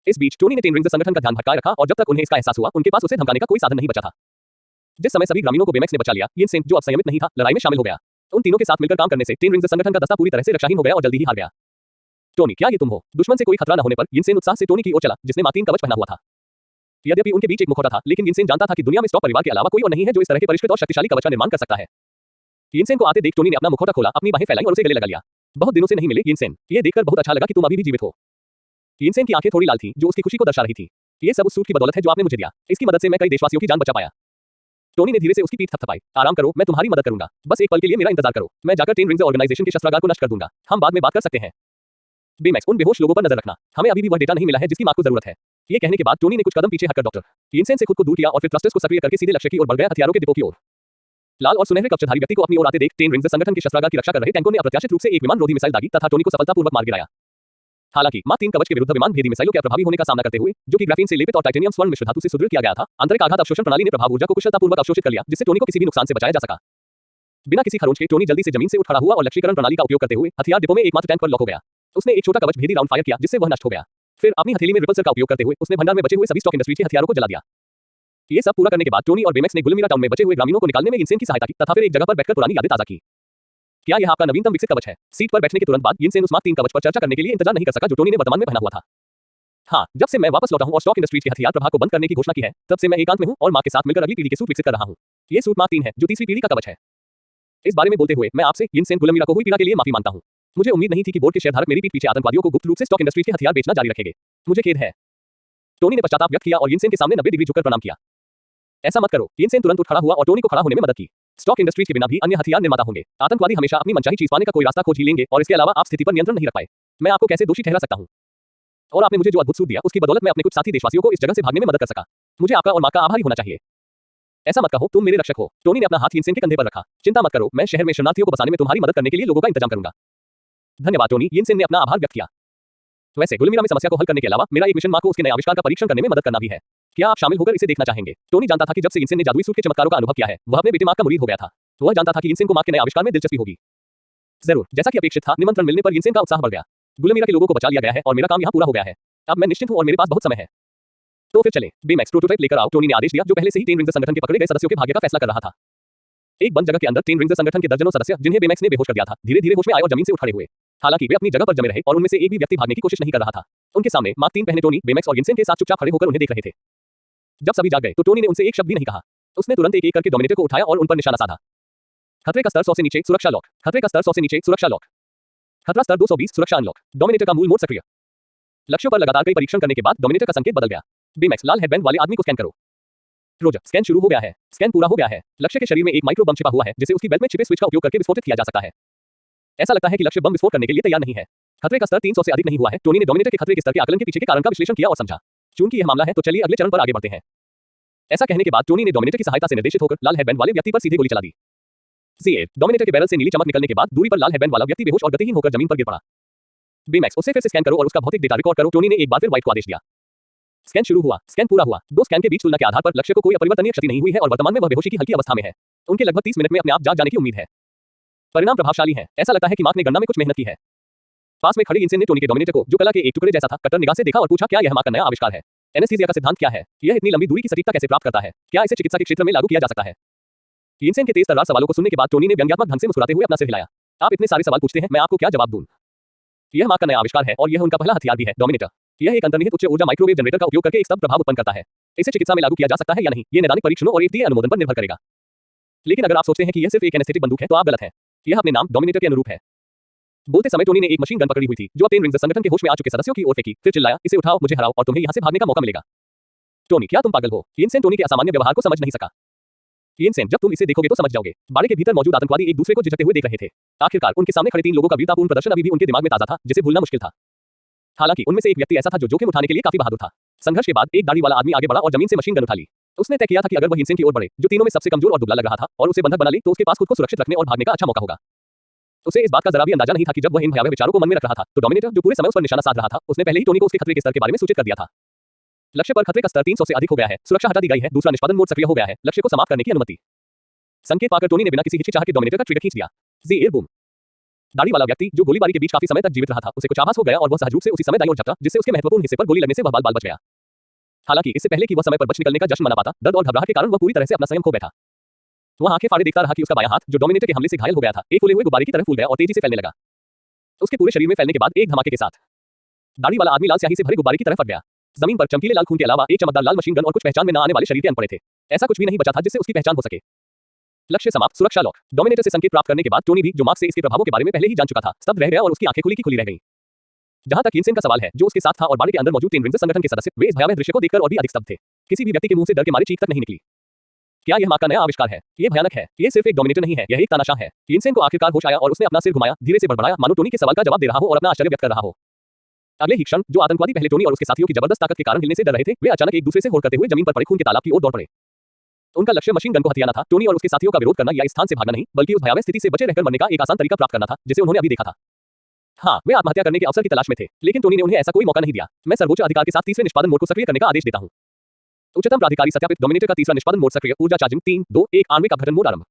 इस बीच टोनी ने 10 रिंग्स संगठन का ध्यान भटकाए रखा और जब तक उन्हें इसका एहसास हुआ, उनके पास उसे धमकाने का कोई साधन नहीं बचा था। जिस समय सभी ग्रामीणों को बेमेक्स ने बचा लिया, यिनसेन जो अब संयमित नहीं था, लड़ाई में शामिल हो गया। उन तीनों के साथ मिलकर काम करने से 10 रिंग्स संगठन का दस्ता पूरी तरह से रक्षाहीन हो गया और जल्दी ही हार गया। टोनी, क्या ये तुम हो? दुश्मन से कोई खतरा न होने पर यिनसेन उत्साह से टोनी की ओर चला, जिसने मार्क 3 कवच पहना हुआ था। यद्यपि उनके बीच एक मुखौटा था, लेकिन यिनसेन जानता था कि दुनिया में स्टॉक परिवार के अलावा कोई और नहीं है जो इस तरह के परिष्कृत और शक्तिशाली कवच का निर्माण कर सकता है। यिनसेन को आते देख टोनी ने अपना मुखौटा खोला, अपनी बाहें फैलाई और उसे गले लगा लिया। बहुत दिनों से नहीं मिले यिनसेन, ये देखकर बहुत अच्छा लगा कि तुम अभी भी जीवित हो। यिनसेन की आंखें थोड़ी लाल थीं, जो उसकी खुशी को दर्शा रही थी। ये सब उस सूट की बदौलत है जो आपने मुझे दिया, इसकी मदद से मैं कई देशवासियों की जान बचा पाया। टोनी ने धीरे से उसकी पीठ थपथपाई। आराम करो, मैं तुम्हारी मदद करूंगा, बस एक पल के लिए मेरा इंतजार करो, मैं जाकर 10 रिंग्स ऑर्गेनाइजेशन के शस्त्रागार को नष्ट कर दूंगा, हम बाद में बात कर सकते हैं। बेमेक्स, उन बेहोश लोगों पर नजर रखना, हमें अभी भी वह डेटा नहीं मिला है जिसकी मार्क को जरूरत है। ये कहने के बाद टोनी ने कुछ कदम पीछे हटकर डॉक्टर यिनसेन से खुद को दूर किया और फिर थ्रस्टर्स को सक्रिय करके सीधे लक्ष्य की ओर बढ़ गया, हथियारों के डिपो की ओर। लाल और सुनहरे कवचधारी व्यक्ति को अपनी ओर आते देख 10 रिंग्स संगठन के शस्त्रागार की रक्षा कर रहे टैंकों ने अप्रत्याशित रूप से एक विमान रोधी मिसाइल दागी तथा टोनी को सफलतापूर्वक मार गिराया। हालांकि मार्क 3 कवच के विरुद्ध विमान भेदी मिसाइलों के अप्रभावी होने का सामना करते हुए, जो कि ग्राफीन से लेपित और टाइटेनियम स्वर्ण मिश्र धातु से सुदृढ़ किया गया था, आंतरिक आघात अवशोषण प्रणाली ने प्रभाव ऊर्जा को कुशलतापूर्वक अवशोषित कर लिया, जिससे टोनी को किसी भी नुकसान से बचाया जा सका। बिना किसी खरोंच के टोनी जल्दी से जमीन से उठ खड़ा हुआ और लक्ष्यीकरण प्रणाली का उपयोग करते हुए हथियार डिपो में एकमात्र टैंक पर लॉक हो गया। उसने एक छोटा कवच भेदी राउंड फायर किया, जिससे वह नष्ट हो गया। फिर अपनी हथेली में रिपल्सर का उपयोग करते हुए उसने भंडार में बचे हुए सभी स्टॉक इंडस्ट्रीज के हथियारों को जला दिया। ये सब पूरा करने के बाद टोनी और बेमेक्स ने गुलमीरा टाउन में बचे हुए ग्रामीणों को निकालने में यिनसेन की सहायता की तथा फिर एक जगह पर बैठकर पुरानी यादें ताजा की। क्या यह आपका नवीनतम विकसित कवच है? सीट पर बैठने के तुरंत बाद यिनसेन उस मार्क 3 कवच पर चर्चा करने के लिए इंतजार नहीं कर सका जो टोनी ने वर्तमान में पहना हुआ था। हाँ, जब से मैं वापस लौटा हूं और स्टॉक इंडस्ट्रीज के हथियार प्रभाग को बंद करने की घोषणा की है, तब से मैं एकांत में हूं और मार्क के साथ मिलकर अगली पीढ़ी के सूट विकसित कर रहा हूं। ये सूट मार्क 3 है, जो तीसरी पीढ़ी का कवच है। इस बारे में बोलते हुए मैं आपसे यिनसेन गुलमीरा को हुई पीड़ा के लिए माफी मांगता हूं। मुझे उम्मीद नहीं थी कि बोर्ड के शेयरधारक मेरी पीठ पीछे आतंकवादियों को गुप्त रूप से स्टॉक इंडस्ट्रीज के हथियार बेचना जारी रखेंगे। मुझे खेद है। टोनी ने पश्चाताप व्यक्त किया और यिनसेन के सामने 90 डिग्री झुककर प्रणाम किया। ऐसा मत करो। यिनसेन तुरंत उठ खड़ा हुआ और टोनी को खड़ा होने में मदद की। स्टॉक इंडस्ट्रीज के बिना भी अन्य हथियार निर्माता होंगे। आतंकवादी हमेशा अपनी मनचाही चीज पाने का कोई रास्ता खोज ही लेंगे और इसके अलावा आप स्थिति पर नियंत्रण नहीं रख पाए। मैं आपको कैसे दोषी ठहरा सकता हूं? और आपने मुझे जो अद्भुत सूट दिया, उसकी बदौलत मैं अपने कुछ साथी देशवासियों को इस जगह से भागने में मदद कर सका। मुझे आपका और मां का आभारी होना चाहिए। ऐसा मत कहो, तुम मेरे रक्षक हो। टोनी ने अपना हाथ यिनसेन के कंधे पर रखा। चिंता मत करो, मैं शहर में शरणार्थियों को बसाने में तुम्हारी मदद करने के लिए लोगों का इंतजाम करूंगा। धन्यवाद टोनी, यिनसेन ने अपना आभार व्यक्त किया। वैसे गुलमीरा में समस्या को हल करने के अलावा मेरा एक मिशन मां को उसके नए आविष्कार का परीक्षण करने में मदद करना भी है। क्या आप शामिल होकर इसे देखना चाहेंगे? टोनी जानता था कि जब से यिनसेन ने जादुई सूट के चमत्कारों का अनुभव किया है, वह अपने बेटे मार्क का मुरीद हो गया था। वह जानता था कि यिनसेन को मार्क के नए आविष्कार में दिलचस्पी होगी। जरूर, जैसा कि अपेक्षित था, निमंत्रण मिलने पर यिनसेन का उत्साह बढ़ गया। गुलमीरा के लोगों को बचा लिया गया है और मेरा काम यहाँ पूरा हो गया है। अब मैं निश्चिंत हूँ और मेरे पास बहुत समय है। तो फिर चले, बेमेक्स प्रोटोटाइप लेकर आओ। टोनी ने आदेश दिया, जो पहले से ही 10 रिंग्स संगठन के पकड़े गए सदस्यों के भाग्य का फैसला कर रहा था। एक बंद जगह के अंदर 10 रिंग्स संगठन के दर्जनों सदस्य, जिन्हें बेमेक्स ने बेहोश कर दिया था, धीरे धीरे होश में आए और जमीन से उठ खड़े हुए। हालांकि वे अपनी जगह पर जमे रहे और उनमें से एक भी व्यक्ति भागने की कोशिश नहीं कर रहा था। उनके सामने मार्क 3 पहने टोनी, बेमेक्स और यिनसेन के साथ चुपचाप खड़े होकर उन्हें देख रहे थे। जब सभी जाग गए तो टोनी ने उनसे एक शब्द भी नहीं कहा। उसने तुरंत एक एक करके डोमिनेटर को उठाया और उन पर निशाना साधा। खतरे का स्तर 100 से नीचे, सुरक्षा लॉक। खतरे का स्तर 100 से नीचे, सुरक्षा लॉक। खतरा स्तर 220, सुरक्षा अनलॉक। डोमिनेटर का मूल मोड सक्रिय। लक्ष्यों पर लगातार कई परीक्षण करने के बाद डोमिनेटर का संकेत बदल गया। बेमेक्स, लाल हेडबैंड वाले आदमी को स्कैन करो। रोजर, स्कैन शुरू हो गया है। स्कैन पूरा हो गया है। लक्ष्य के शरीर में एक माइक्रो बम छिपा हुआ है, जिसे उसकी बेल्ट में छिपे स्विच का उपयोग करके विस्फोटित किया जा सकता है। ऐसा लगता है कि लक्ष्य बम विस्फोट करने के लिए तैयार नहीं है। खतरे का स्तर 300 से अधिक नहीं हुआ है। टोनी ने डोमिनेटर के खतरे के स्तर के आकलन के पीछे के कारण का विश्लेषण किया और समझा। चूंकि यह मामला है, तो चलिए अगले चरण पर आगे बढ़ते हैं। ऐसा कहने के बाद टोनी ने डोमिनेटर की सहायता से निर्देशित होकर लाल हेडबैंड वाले व्यक्ति पर सीधे गोली चला दी। ज़ेड, डोमिनेटर के बैरल से नीली चमक निकलने के बाद दूरी पर लाल हेडबैंड वाला व्यक्ति बेहोश और गतिहीन होकर जमीन पर गिर पड़ा। बेमेक्स, उसे फिर से स्कैन करो और उसका भौतिक डेटा रिकॉर्ड करो। टोनी ने एक बार फिर व्हाइट को आदेश दिया। स्कैन शुरू हुआ। स्कैन पूरा हुआ। दो स्कैन के बीच तुलना के आधार पर लक्ष्य को कोई अपरिवर्तनीय क्षति नहीं हुई है और वर्तमान में वह बेहोशी की हल्की अवस्था में है। उनके लगभग 30 मिनट में अपने आप जाग जाने की उम्मीद है। परिणाम प्रभावशाली हैं। ऐसा लगता है कि मार्क ने गणना में कुछ मेहनत की है। पास में खड़े यिनसेन ने टोनी के डोमिनेटर को, जो कला के एक टुकड़े जैसा था, कट्टर निगाह से देखा और पूछा, क्या यह मार्क का नया आविष्कार है? एनेस्थीसिया का सिद्धांत क्या है? यह इतनी लंबी दूरी की सटीकता कैसे प्राप्त करता है? क्या इसे चिकित्सा के क्षेत्र में लागू किया जा सकता है? यिनसेन के तेज तर्रार सवालों को सुनने के बाद टोनी ने व्यंग्यात्मक ढंग से मुस्कुराते हुए अपना सिर हिलाया। आप इतने सारे सवाल पूछते हैं, मैं आपको क्या जवाब दूं? यह मार्क का नया आविष्कार है और यह उनका पहला हथियार भी है, डोमिनेटर। यह एक अंतर्निहित उच्च ऊर्जा माइक्रोवेव जनरेटर का उपयोग करके एक स्तब्ध प्रभाव उत्पन्न करता है। इसे चिकित्सा में लागू किया जा सकता है या नहीं, ये नैदानिक परीक्षणों और FDA अनुमोदन पर निर्भर करेगा। लेकिन अगर आप सोचते हैं कि यह सिर्फ एक एनेस्थेटिक बंदूक है, तो आप गलत हैं। यह अपने नाम डोमिनेटर के अनुरूप है। बोलते समय टोनी ने एक मशीन गन पकड़ी हुई थी, जो अब 10 रिंग्स संगठन के होश में आ चुके सदस्यों की ओर फेंकी, फिर चिल्लाया, इसे उठाओ, मुझे हराओ और तुम्हें यहाँ से भागने का मौका मिलेगा। टोनी, क्या तुम पागल हो? यिनसेन टोनी के असामान्य व्यवहार को समझ नहीं सका। यिनसेन, जब तुम इसे देखोगे तो समझ जाओगे। बाड़े के भीतर मौजूद आतंकवादी एक दूसरे को झिझकते हुए देख रहे थे। आखिरकार उनके सामने खड़े 3 लोगों का वीरतापूर्ण प्रदर्शन अभी भी उनके दिमाग में ताजा था, जिसे भूलना मुश्किल था। हालांकि उनमें से एक व्यक्ति ऐसा था जो जोखिम उठाने के लिए काफी बहादुर था। संघर्ष के बाद एक दाढ़ी वाला आदमी आगे बढ़ा और जमीन से मशीन गन उठा ली। उसने तय किया था कि अगर वह हिंसेन की ओर बढ़े, जो तीनों में सबसे कमजोर और दुबला लग रहा था, और उसे बंधक बना ले, तो उसके पास खुद को सुरक्षित रखने और भागने का अच्छा मौका होगा। उसे इस बात का जरा भी अंदाजा नहीं था कि जब वह इन भयावह विचारों को मन में रख रहा था, तो डोमिनेटर, जो पूरे समय उस पर निशाना साध रहा था, उसने पहले ही टोनी को उसके खतरे के स्तर के बारे में सूचित कर दिया था। लक्ष्य पर खतरे का स्तर 300 से अधिक हो गया है, सुरक्षा हटा दी गई है, दूसरा निष्पादन मोड सक्रिय हो गया है, लक्ष्य को समाप्त करने की अनुमति। संकेत पाकर टोनी ने बिना किसी हिचकिचाहट के डोमिनेटर का ट्रिगर खींच दिया। जी एयर बूम। दाढ़ी वाला व्यक्ति, जो गोलीबारी के बीच काफी समय तक जीवित रहा था, उसे कुछ आभास हो गया और वह सहज रूप से उसी समय दाईं ओर झपटा, जिससे उसके महत्वपूर्ण हिस्से पर गोली लगने से वह बाल-बाल बच गया। हालांकि इससे पहले कि वह समय पर बच निकलने का जश्न मना पाता, दर्द और घबराहट के कारण वह पूरी तरह से अपना संयम खो बैठा। वह आंखें फाड़े देखता रहा कि उसका बायां हाथ, जो डोमिनेटर के हमले से घायल हो गया था, एक फूले हुए गुब्बारे की तरह फूल गया और तेजी से फैलने लगा। उसके पूरे शरीर में फैलने के बाद एक धमाके के साथ दाढ़ी वाला आदमी लाल स्याही से भरे गुब्बारे की तरह फट गया। जमीन पर चमकीले लाल खून के अलावा एक चमकदार लाल मशीन गन और कुछ पहचान में न आने वाले शरीर के अंग पड़े थे। ऐसा कुछ भी नहीं बचा था जिससे उसकी पहचान हो सके। लक्ष्य समाप्त, सुरक्षा लॉक। डोमिनेटर से संकेत प्राप्त करने के बाद टोनी भी, जो मार्क से इसके प्रभावों के बारे में पहले ही जान चुका था, स्तब्ध रह गया और उसकी आंखें खुली की खुली रह गईं। जहां तक हिंसेन का सवाल है, जो उसके साथ था और बाड़े के अंदर मौजूद टेन रिंग्स संगठन के सदस्य, वे इस भयावह दृश्य को देखकर और भी अधिक स्तब्ध थे। किसी भी व्यक्ति के मुंह से डर के मारे चीख तक नहीं निकली। क्या यह मार्क का नया आविष्कार है? ये भयानक है। ये सिर्फ एक डोमिनेटर नहीं है, यह एक तानाशाह है। हिंसेन को आखिरकार होश आया और उसने अपना सिर घुमाया, धीरे से बड़बड़ाया, मानो टोनी के सवाल का जवाब दे रहा हो और अपना आश्चर्य व्यक्त कर रहा हो। अगले ही क्षण, जो आतंकवादी पहले टोनी और उसके साथियों की जबरदस्त ताकत के कारण हिलने से डर रहे थे, वे अचानक एक दूसरे से होड़ करते हुए जमीन पर पड़े खून के तालाब की ओर दौड़ पड़े। उनका लक्ष्य मशीन गन को हथियाना था, टोनी और उसके साथियों का विरोध करना या इस स्थान से भागना नहीं, बल्कि उस भयावह स्थिति से बचे रहकर मरने का एक आसान तरीका प्राप्त करना था, जिसे उन्होंने अभी देखा था। हाँ, वे आत्महत्या करने के अवसर की तलाश में थे, लेकिन टोनी ने उन्हें ऐसा कोई मौका नहीं दिया। मैं सर्वोच्च अधिकार के साथ तीसरे निष्पादन मोड को सक्रिय करने का आदेश देता हूं। उच्चतम प्राधिकारी सत्यापित, डोमिनेटर का तीसरा निष्पादन मोड सक्रिय, ऊर्जा चार्जिंग 3, 2, 1, आणविक अपघटन मोड आरंभ।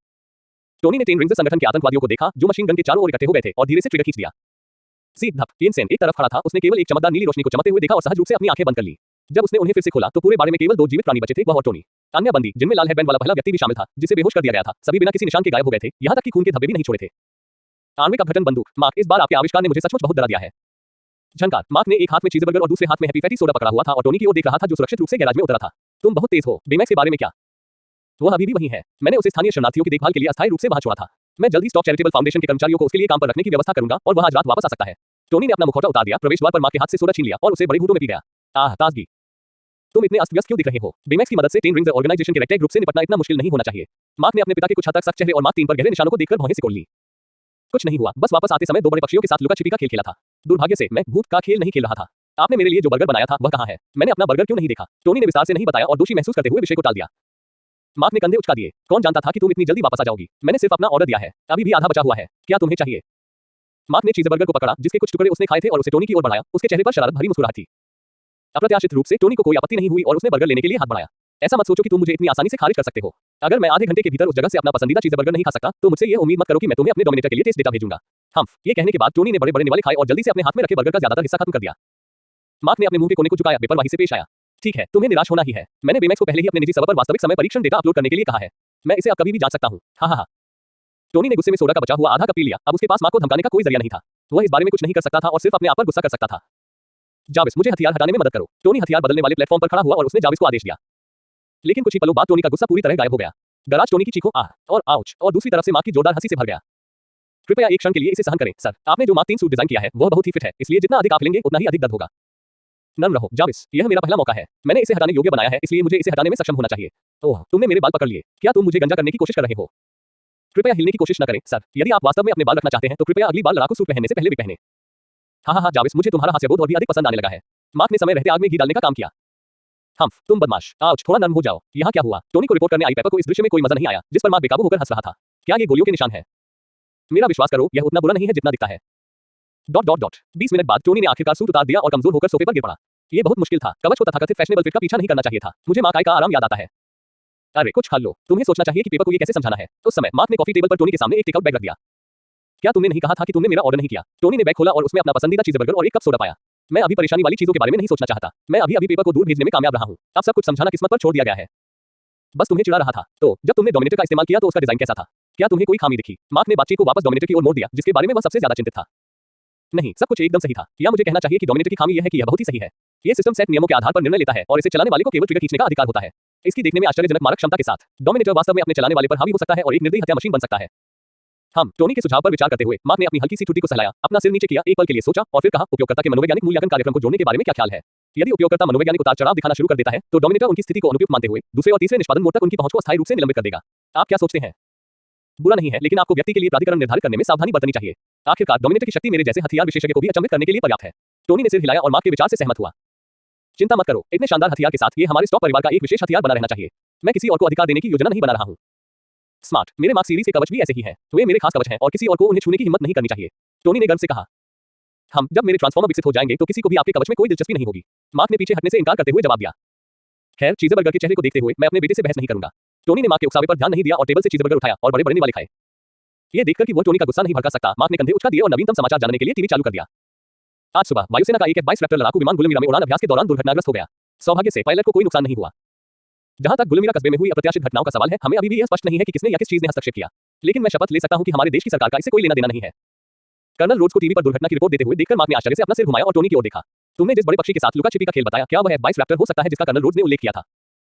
टोनी ने टेन रिंग्स संगठन के आतंकवादियों को देखा, जो मशीन गन के चारों ओर इकट्ठे हो गए थे, और धीरे से ट्रिगर खींच दिया। सीध धप, हिंसेन एक तरफ खड़ा था, उसने केवल एक चमकदार नीली रोशनी को चमकते हुए देखा और सहज रूप से अपनी आंखें बंद कर ली। जब उसने उन्हें फिर से खोला, तो पूरे बाड़े में केवल 2 जीवित प्राणी बचे थे, वह और टोनी। अन्य बंदी, जिनमें लाल हेडबैंड वाला पहला व्यक्ति भी शामिल था, जिसे बेहोश कर दिया गया था, सभी बिना किसी निशान के गायब हो गए थे, यहां तक कि खून के धब्बे भी नहीं छोड़े थे। आणविक अपघटन बंदूक, मार्क, इस बार आपके आविष्कार ने मुझे सचमुच बहुत डरा दिया है। झनकार, मार्क ने एक हाथ में चीज़बर्गर और दूसरे हाथ में हैप्पी फैटी सोडा पकड़ा हुआ था और टोनी की ओर देख रहा था, जो सुरक्षित रूप से गैराज में उतरा था। तुम बहुत तेज हो। बेमैक्स के बारे में क्या? वह अभी भी वही है। मैंने उसे स्थानीय शरणार्थियों की देखभाल के लिए अस्थायी रूप से वहां छोड़ा था। मैं जल्दी स्टॉक चैरिटेबल फाउंडेशन के कर्मचारियों को उसके लिए काम पर रखने की व्यवस्था करूंगा और वह आज रात वापस आ सकता है। टोनी ने अपना मुखौटा उतार दिया, प्रवेश द्वार पर मार्क के हाथ से सोडा छीन लिया और उसे बड़े घूंटों में पी गया। आह, ताजगी। तुम इतने अस्त व्यस्त क्यों दिख रहे हो? बेमैक्स की मदद से टेन रिंग्स ऑर्गेनाइजेशन के रेक्टेग ग्रुप से निपटना इतना मुश्किल नहीं होना चाहिए। मार्क ने अपने पिता के कुछ हद तक सख्त चेहरे और मार्क 3 पर गहरे निशानों को देखकर भौहें सिकोड़ ली। कुछ नहीं हुआ, बस वापस आते समय 2 बड़े पक्षियों के साथ लुका छिपी का खेल खेला था। दुर्भाग्य से मैं भूत का खेल नहीं खेल रहा था। आपने मेरे लिए जो बर्गर बनाया था, वह कहां है? मैंने अपना बर्गर क्यों नहीं देखा? टोनी ने विस्तार से नहीं बताया और दोषी महसूस करते हुए विषय को टाल दिया। मार्क ने कंधे उचका दिए। कौन जानता था कि तुम इतनी जल्दी वापस आ जाओगी? मैंने सिर्फ अपना ऑर्डर दिया है, अभी भी आधा बचा हुआ है। क्या तुम्हें चाहिए? मार्क ने चीज़बर्गर को पकड़ा, जिसके कुछ टुकड़े उसने खाए थे, और उसे टोनी की ओर बढ़ाया। उसके चेहरे पर शरारत भरी मुस्कुराहट थी। अप्रत्याशित रूप से टोनी को कोई आपत्ति नहीं हुई और उसने बर्गर लेने के लिए हाथ बढ़ाया। ऐसा मत सोचो कि तुम मुझे इतनी आसानी से खारिज कर सकते हो। अगर मैं आधे घंटे के भीतर उस जगह से अपना पसंदीदा चीज़बर्गर नहीं खा सकता, तो मुझसे यह उम्मीद मत करो कि मैं तुम्हें अपने डोमिनेटर के लिए टेस्ट डेटा भेजूंगा। ये कहने के बाद टोनी ने बड़े-बड़े निवाले खाए और जल्दी से अपने हाथ में रखे बर्गर का ज्यादातर हिस्सा खत्म कर दिया। मार्क ने अपने मुंह के कोने को झुकाया, बेपरवाही से पेश आया। ठीक है, तुम्हें निराश होना ही है। मैंने बेमैक्स को पहले ही अपने निजी सर्वर पर वास्तविक समय परीक्षण डेटा अपलोड करने के लिए कहा है। मैं इसे अब कभी भी जांच सकता हूं। हाँ। टोनी ने गुस्से में सोडा का बचा हुआ आधा कप पी लिया। अब उसके पास मार्क को धमकाने का कोई जरिया नहीं था। वह इस बारे में कुछ नहीं कर सकता था और सिर्फ अपने आप पर गुस्सा कर सकता था। जाविस, मुझे हथियार हटाने में मदद करो। टोनी हथियार बदलने वाले प्लेटफॉर्म पर खड़ा हुआ और उसने जाविस को आदेश दिया। लेकिन कुछ ही पलों बाद टोनी का गुस्सा पूरी तरह गायब हो गया। गराज टोनी की चीखों, आह और आउच, और दूसरी तरफ से मार्क की जोरदार हंसी से भर गया। कृपया एक क्षण के लिए इसे सहन करें, सर। आपने जो मार्क 3 सूट डिजाइन किया है, वह बहुत ही फिट है, इसलिए जितना अधिक आप लेंगे, उतना ही अधिक दर्द होगा। नर्म रहो, जाविस। यह मेरा पहला मौका है। मैंने इसे हटाने योग्य बनाया है, इसलिए मुझे इसे हटाने में सक्षम होना चाहिए। ओह, तुमने मेरे बाल पकड़ लिए। क्या तुम मुझे गंजा करने की कोशिश कर रहे हो? कृपया हिलने की कोशिश न करें, सर। यदि आप वास्तव में अपने बाल रखना चाहते हैं, तो कृपया अगली बार लड़ाकू सूट पहनने से पहले भी पहने। हाँ, जाविस, मुझे तुम्हारा हास्यबोध और भी अधिक पसंद आने लगा है। मार्क ने समय रहते आग में घी डालने का काम किया। तुम बदमाश। आउच, थोड़ा नर्म हो जाओ। यहाँ क्या हुआ? टोनी को रिपोर्ट करने आई पेपर को इस दृश्य में कोई मजा नहीं आया, जिस पर मार्क बेकाबू होकर हंस रहा था। क्या ये गोलियों के निशान है? मेरा विश्वास करो, यह उतना बुरा नहीं है जितना दिखता है। 20 मिनट बाद टोनी ने आखिरकार सूट उतार दिया और कमजोर होकर सोफे पर गिर पड़ा। ये बहुत मुश्किल था। कवच को तथाकथित फैशनेबल फिट का पीछा नहीं करना चाहिए था। मुझे मार्क का आराम याद आता है। अरे कुछ खा लो। तुम्हें सोचना चाहिए कि पेपर को ये कैसे समझाना है। उस समय मार्क ने कॉफी टेबल पर टोनी के सामने एक टेकआउट बैग रख दिया। क्या तुमने नहीं कहा था कि तुमने मेरा ऑर्डर नहीं किया? टोनी ने बैग खोला और उसमें अपना पसंदीदा चीज़बर्गर और एक कप सोडा पाया। मैं अभी परेशानी वाली चीजों के बारे में नहीं सोचना चाहता। मैं अभी पेपर को दूर भेजने में कामयाब रहा हूं। अब सब कुछ समझाना किस्मत पर छोड़ दिया गया है। बस तुम्हें चिढ़ा रहा था। तो जब तुमने डोमिनेटर का इस्तेमाल किया तो उसका डिजाइन कैसा था? क्या तुम्हें कोई खामी दिखी? मार्क ने बातचीत को वापस डोमिनेटर की ओर मोड़ दिया, जिसके बारे में वह सबसे ज्यादा चिंतित था। नहीं, सब कुछ एकदम सही था। या मुझे कहना चाहिए कि डोमिनेटर की खामी यह है कि यह बहुत ही सही है। ये सिस्टम सेट नियमों के आधार पर निर्णय लेता है और इसे चलाने वाले को केवल ट्रिगर खींचने का अधिकार होता है। इसकी देखने में आश्चर्यजनक मारक क्षमता के साथ डोमिनेटर वास्तव में अपने चलाने वाले पर हावी हो सकता है और एक निर्दयी हत्या मशीन बन सकता है। टोनी के सुझाव पर विचार करते हुए मार्क ने अपनी हल्की सी छुट्टी को सहलाया, अपना सिर नीचे किया, एक पल के लिए सोचा और फिर कहा, उपयोगकर्ता के मनोवैज्ञानिक मूल्यांकन कार्यक्रम को जोड़ने के बारे में क्या ख्याल है? यदि उपयोगकर्ता मनोवैज्ञानिक उतार चढ़ाव दिखाना शुरू कर देता है, तो डोमिनेटर उनकी स्थिति को अनुपयुक्त मानते हुए दूसरे और तीसरे निष्पादन मोड तक उनकी पहुंच को अस्थायी रूप से निलंबित कर देगा। आप क्या सोचते हैं? बुरा नहीं है, लेकिन आपको व्यक्ति के लिए प्राधिकरण निर्धारित करने में सावधानी बरतनी चाहिए। आखिरकार डोमिनेटर की शक्ति मेरे जैसे हथियार विशेषज्ञ को भी अचंभित करने के लिए पर्याप्त है। टोनी ने सिर हिलाया और मार्क के विचार से सहमत हुआ। चिंता मत करो, इतने शानदार हथियार के साथ ये हमारे स्टॉक परिवार का एक विशेष हथियार बना रहना चाहिए। मैं किसी और को अधिकार देने की योजना नहीं बना रहा हूँ। स्मार्ट, मेरे मार्क सीरीज के कवच भी ऐसे ही हैं। वे मेरे खास कवच हैं और किसी और को उन्हें छूने की हिम्मत नहीं करनी चाहिए। टोनी ने गर्व से कहा। जब मेरे ट्रांसफॉर्मर विकसित हो जाएंगे तो किसी को भी आपके कवच में कोई दिलचस्पी नहीं होगी। मार्क ने पीछे हटने से इनकार करते हुए जवाब दिया। खैर, चीज़बर्गर के चेहरे को देखते हुए मैं अपने बेटे से बहस नहीं करूंगा। टोनी ने मार्क के उकसावे पर ध्यान नहीं दिया और टेबल से चीज़बर्गर उठाया और बड़े बड़े निवाले खाए। ये देखकर कि वो टोनी का गुस्सा नहीं भड़का सकता, मार्क ने कंधे उचका दिए और नवीनतम समाचार जानने के लिए टीवी चालू कर दिया। आज सुबह वायुसेना का एक F-22 रैप्टर लड़ाकू विमान गुलमीरा में उड़ान अभ्यास के दौरान दुर्घटनाग्रस्त हो गया। सौभाग्य से पायलट को कोई नुकसान नहीं हुआ। जहां तक गुलमीरा कस्बे में हुई अप्रत्याशित घटनाओं का सवाल है, हमें अभी भी यह स्पष्ट नहीं है कि किसने या किस चीज ने हस्तक्षेप किया, लेकिन मैं शपथ ले सकता हूं कि हमारे देश की सरकार का इससे कोई लेना देना नहीं है। कर्नल रोड्स को टीवी पर दुर्घटना की रिपोर्ट देते हुए देखकर मार्क ने आश्चर्य से अपना सिर घुमाया और टोनी की ओर देखा। तुमने जिस बड़े पक्षी के साथ लुका छिपी का खेल बताया, क्या वह F-22 रैप्टर हो सकता है जिसका कर्नल रोड्स ने उल्लेख किया था?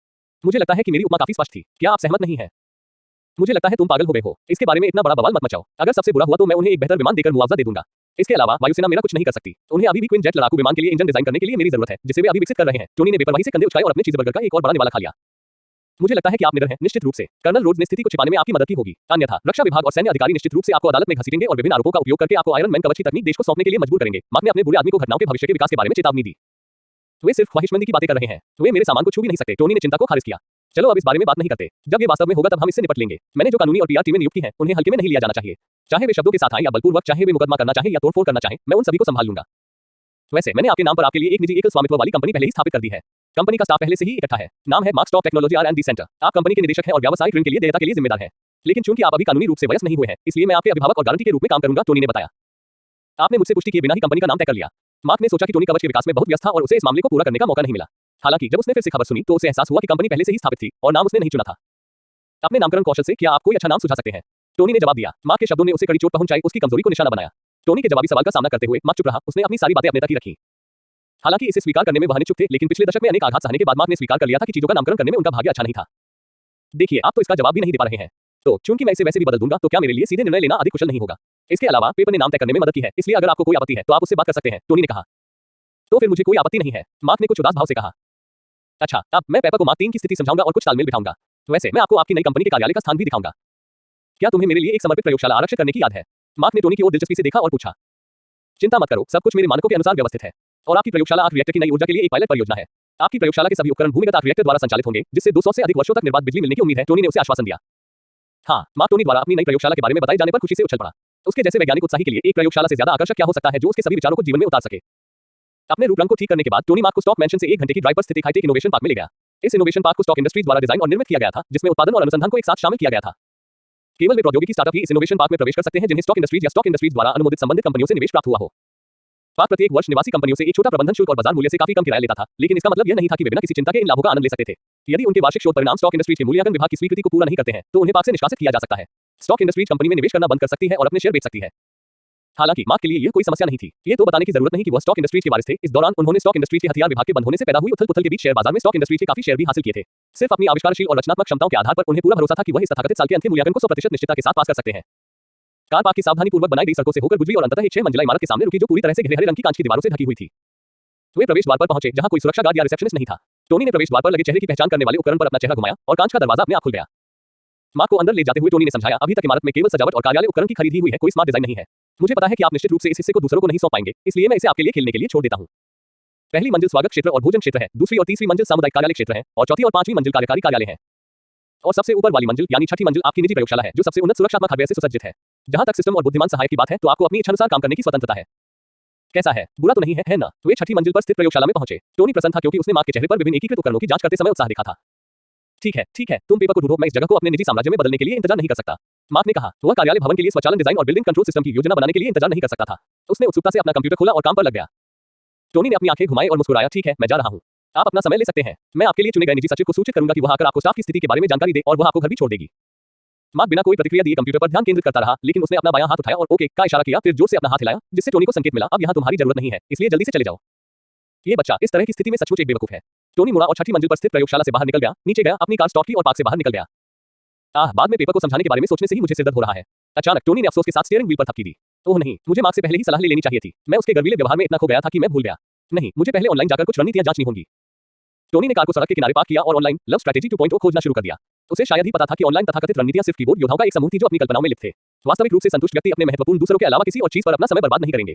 मुझे लगता है कि मेरी उपमा काफी स्पष्ट थी। क्या आप सहमत नहीं हैं? मुझे लगता है तुम पागल हो गए हो। इसके बारे में इतना बड़ा बवाल मत मचाओ। अगर सबसे बुरा हुआ तो मैं उन्हें एक बेहतर विमान देकर मुआवजा दे दूंगा। इसके अलावा वायुसेना मेरा कुछ नहीं कर सकती। उन्हें अभी भी क्वीन जेट लड़ाकू विमान के लिए इंजन डिजाइन करने के लिए मेरी जरूरत है, जिसे वे अभी विकसित कर रहे हैं। टोनी ने बेपरवाही से कंधे उचकाए और अपने चीज़बर्गर का एक और बड़ा निवाला खा लिया। मुझे लगता है कि आप निडर हैं। निश्चित रूप से कर्नल रोड्स ने स्थिति को छिपाने में आपकी मदद की होगी, अन्यथा रक्षा विभाग और सैन्य अधिकारी निश्चित रूप से आपको अदालत में घसीटेंगे और विभिन्न आरोपों का उपयोग करके आपको आयरन मैन कवच की तकनीक देश को सौंपने के लिए मजबूर करेंगे। मार्क ने अपने बुरे आदमी को घटनाओं के भविष्य के विकास के बारे में चेतावनी दी। वे सिर्फ ख्वाहिशमंदी की बातें कर रहे हैं। वे मेरे सामान को छू भी नहीं सकते। टोनी ने चिंता को खारिज किया। चलो अब इस बारे में बात नहीं करते। जब ये वास्तव में होगा तब हम इससे निपट लेंगे। मैंने जो कानूनी और पीआर टीमें नियुक्त की हैं, उन्हें हल्के में नहीं लिया जाना चाहिए। चाहे वे शब्दों के साथ आए या बलपूर्वक, चाहे वे मुकदमा करना चाहे या तोड़फोड़ करना चाहे, मैं उन सभी को संभाल लूंगा। वैसे मैंने आपके नाम पर आपके लिए एक निजी एकल स्वामित्व वाली कंपनी पहले ही स्थापित कर दी है। कंपनी का स्टाफ पहले से ही इकट्ठा है। नाम है mark stock technology R&D centre. आप कंपनी के निदेशक हैं और व्यावसायिक ऋण के लिए देयता के लिए जिम्मेदार हैं। लेकिन चूंकि आप अभी कानूनी रूप से वयस्क नहीं हुए हैं, इसलिए मैं आपके अभिभावक और गारंटी के रूप में काम करूंगा, टोनी ने बताया। आपने मुझसे पुष्टि किए बिना ही कंपनी का नाम तय कर लिया। मार्क ने सोचा कि टोनी कवच के विकास में बहुत व्यस्त था और उसे इस मामले को पूरा करने का मौका नहीं मिला। हालांकि जब उसने फिर से खबर सुनी तो उसे एहसास हुआ कि कंपनी पहले से ही स्थापित थी और नाम उसने नहीं चुना था। अपने नामकरण कौशल से क्या आप कोई अच्छा नाम सुझा सकते हैं? टोनी ने जवाब दिया। मार्क के शब्दों ने उसे कड़ी चोट पहुंचाई, उसकी कमजोरी को निशाना बनाया। टोनी के जवाबी सवाल का सामना करते हुए मार्क चुप रहा। उसने अपनी सारी बातें अपने तक ही रखी। हालांकि इसे स्वीकार करने में वह अनिच्छुक थे, लेकिन पिछले दशक में अनेक आघात सहने के बाद मार्क ने स्वीकार कर लिया था कि चीजों का नामकरण करने में उनका भाग्य अच्छा नहीं था। देखिए, आप तो इसका जवाब भी नहीं दे पा रहे हैं। तो चूंकि मैं इसे वैसे भी बदल दूंगा, तो क्या मेरे लिए सीधे निर्णय लेना अधिक कुशल नहीं होगा? इसके अलावा पेपर ने नाम तय करने में मदद की है, इसलिए अगर आपको कोई आपत्ति है तो आप उससे बात कर सकते हैं, टोनी ने कहा। तो फिर मुझे कोई आपत्ति नहीं है, मार्क ने कुछ उदास भाव से कहा। अच्छा, अब मैं पेपर को मार्क 3 की स्थिति समझाऊंगा और कुछ तालमेल बिठाऊंगा। वैसे मैं आपको आपकी नई कंपनी के कार्यालय का स्थान भी दिखाऊंगा। क्या तुम्हें मेरे लिए एक समर्पित प्रयोगशाला आरक्षित करने की याद है? मार्क ने टोनी की ओर दिलचस्पी से देखा और पूछा। चिंता मत करो, सब कुछ मेरे मानकों के अनुसार व्यवस्थित है। और आपकी प्रयोगशाला आर्क रिएक्टर की नई ऊर्जा के लिए एक पायलट परियोजना है। आपकी प्रयोगशाला के सभी उपकरण भूमिगत आर्क रिएक्टर द्वारा संचालित होंगे, जिससे 200 से अधिक वर्षों तक निर्बाध बिजली मिलने की उम्मीद है, टोनी ने उसे आश्वासन दिया। हाँ, मार्क टोनी द्वारा अपनी नई प्रयोगशाला के बारे में बताए जाने पर खुशी से उछल पड़ा। उसके जैसे वैज्ञानिक उत्साही के लिए एक प्रयोगशाला से ज्यादा आकर्षक क्या हो सकता है जो उसके सभी विचारों को जीवन में उतार सके। अपने रूप रंग को ठीक करने के बाद टोनी मार्क को स्टॉक मैंशन से 1 घंटे की ड्राइव पर स्थित हाईटेक इनोवेशन पार्क में ले गया। इस इनोवेशन पार्क को स्टॉक इंडस्ट्रीज द्वारा डिजाइन और निर्मित किया गया था, जिसमें उत्पादन और अनुसंधान को एक साथ शामिल किया गया था। केवल वे प्रौद्योगिकी स्टार्टअप ही इस इनोवेशन पार्क में प्रवेश कर सकते हैं जिन्हें स्टॉक इंडस्ट्रीज या स्टॉक इंडस्ट्रीज द्वारा अनुमोदित संबंधित कंपनियों से निवेश प्राप्त हुआ हो। पार्क प्रत्येक वर्ष निवासी कंपनियों से एक छोटा प्रबंधन शुल्क और बाजार मूल्य से काफी कम किराया लेता था, लेकिन इसका मतलब यह नहीं था कि वे बिना किसी चिंता के इन लाभों का आनंद ले सकते थे। यदि उनके वार्षिक शोध परिणाम स्टॉक इंडस्ट्रीज के मूल्यांकन विभाग की स्वीकृति को पूरा नहीं करते हैं, तो उन्हें पार्क से निष्कासित किया जा सकता है। स्टॉक इंडस्ट्रीज कंपनी में निवेश करना बंद कर सकती है और अपने शेयर बेच सकती है। हालांकि मार्क के लिए यह कोई समस्या नहीं थी। ये तो बताने की जरूरत नहीं कि वह स्टॉक इंडस्ट्रीज के वारिस थे। इस दौरान उन्होंने स्टॉक इंडस्ट्रीज के हथियार विभाग के बंद होने से पैदा हुई उथल-पुथल के बीच शेयर बाजार में स्टॉक इंडस्ट्रीज के काफी शेयर भी हासिल किए थे। सिर्फ अपनी आविष्कारशील और रचनात्मक क्षमताओं के आधार पर उन्हें पूरा भरोसा था कि वह इस तथाकथित साल के अंत के मूल्यांकन को 100% निश्चितता के साथ पास कर सकते हैं। कार पार्क की सावधानीपूर्वक बनाई गई सड़कों से होकर गुजरी और अंततः एक 6 मंजिला इमारत के सामने रुकी जो पूरी तरह से गहरे हरे रंग की कांच की दीवारों से ढकी हुई थी। वे प्रवेश द्वार पर पहुंचे, जहां कोई सुरक्षा गार्ड या रिसेप्शनिस्ट नहीं था। टोनी ने प्रवेश द्वार पर लगे चेहरे की पहचान करने वाले उपकरण पर अपना चेहरा घुमाया और कांच का दरवाजा अपने आप खुल गया। मार्क को अंदर ले जाते हुए टोनी ने समझाया, अभी तक इमारत में केवल सजावट और कार्यालय उपकरण की खरीद ही हुई है, कोई स्मार्ट डिजाइन नहीं है। मुझे पता है कि आप निश्चित रूप से इस हिस्से को दूसरों को नहीं सौंप पाएंगे, इसलिए मैं इसे आपके लिए खेलने के लिए छोड़ देता हूं। पहली मंजिल स्वागत क्षेत्र और भोजन क्षेत्र है, दूसरी और तीसरी मंजिल सामुदायिक कार्यालय क्षेत्र है, और चौथी और पांचवी मंजिल कार्यकारी कार्यालय है। और सबसे ऊपर वाली मंजिल यानी छठी मंजिल आपकी निजी प्रयोगशाला है, जो सबसे उन्नत सुरक्षात्मक हार्डवेयर से सुसज्जित है। जहां तक सिस्टम और बुद्धिमान सहायक की बात है, तो आपको अपनी इच्छानुसार काम करने की स्वतंत्रता है। कैसा है? बुरा तो नहीं है ना? वे छठी मंजिल पर स्थित प्रयोगशाला में पहुंचे। टोनी प्रसन्न था क्योंकि उसने मार्क के चेहरे पर विभिन्न एकीकृत उपकरणों की जांच करते समय उत्साह दिखा था। ठीक है, तुम पेपर को ढूंढो, मैं इस जगह को अपने निजी साम्राज्य में बदलने के लिए इंतजार नहीं कर सकता, मार्क ने कहा। वह कार्यालय भवन के लिए स्वचालन डिजाइन और बिल्डिंग कंट्रोल सिस्टम की योजना बनाने के लिए इंतजार नहीं कर सकता था। उसने उत्सुकता से अपना कंप्यूटर खोला और काम पर लग गया। टोनी ने अपनी आंखें घुमाई और मुस्कुराया। ठीक है, मैं जा रहा हूं। आप अपना समय ले सकते हैं। मैं आपके लिए चुने गए निजी सचिव को सूचित करूंगा कि वह आकर आपको स्टाफ की स्थिति के बारे में जानकारी दे और वह आपको घर भी छोड़ देगी। मार्क बिना कोई प्रतिक्रिया दिए कंप्यूटर पर ध्यान केंद्रित करता रहा, लेकिन उसने अपना बायां हाथ उठाया और ओके का इशारा किया, फिर जोर से अपना हाथ हिलाया, जिससे टोनी को संकेत मिला, अब यहां तुम्हारी जरूरत नहीं है, इसलिए जल्दी से चले जाओ। ये बच्चा इस तरह की स्थिति में सचमुच एक बेवकूफ है। टोनी मुड़ा और छठी मंजिल पर स्थित प्रयोगशाला से बाहर निकल गया, नीचे गया, अपनी कार स्टॉप की और पार्क से बाहर निकल गया। बाद में पेपर को समझाने के बारे में सोचने से ही मुझे सिरदर्द हो रहा है। अचानक टोनी ने अफसोस के साथ स्टीयरिंग व्हील पर थपकी दी। ओह नहीं, मुझे मार्क से पहले ही सलाह ले लेनी चाहिए थी। मैं उसके गर्वीले व्यवहार में इतना खो गया था कि मैं भूल गया। नहीं, मुझे पहले ऑनलाइन जाकर कुछ रणनीतियां जांचनी होंगी। टोनी ने कार को सड़क के किनारे पार्क किया और ऑनलाइन लव स्ट्रैटेजी 2.0 खोजना शुरू कर दिया। उसे शायद ही पता था कि ऑनलाइन तथाकथित रणनीतियां सिर्फ कीबोर्ड योद्धाओं का एक समूह थी जो अपनी कल्पनाओं में लिप्त थे। वास्तविक रूप से संतुष्ट व्यक्ति अपने महत्वपूर्ण दूसरों के अलावा किसी और चीज पर अपना समय बर्बाद नहीं करेंगे।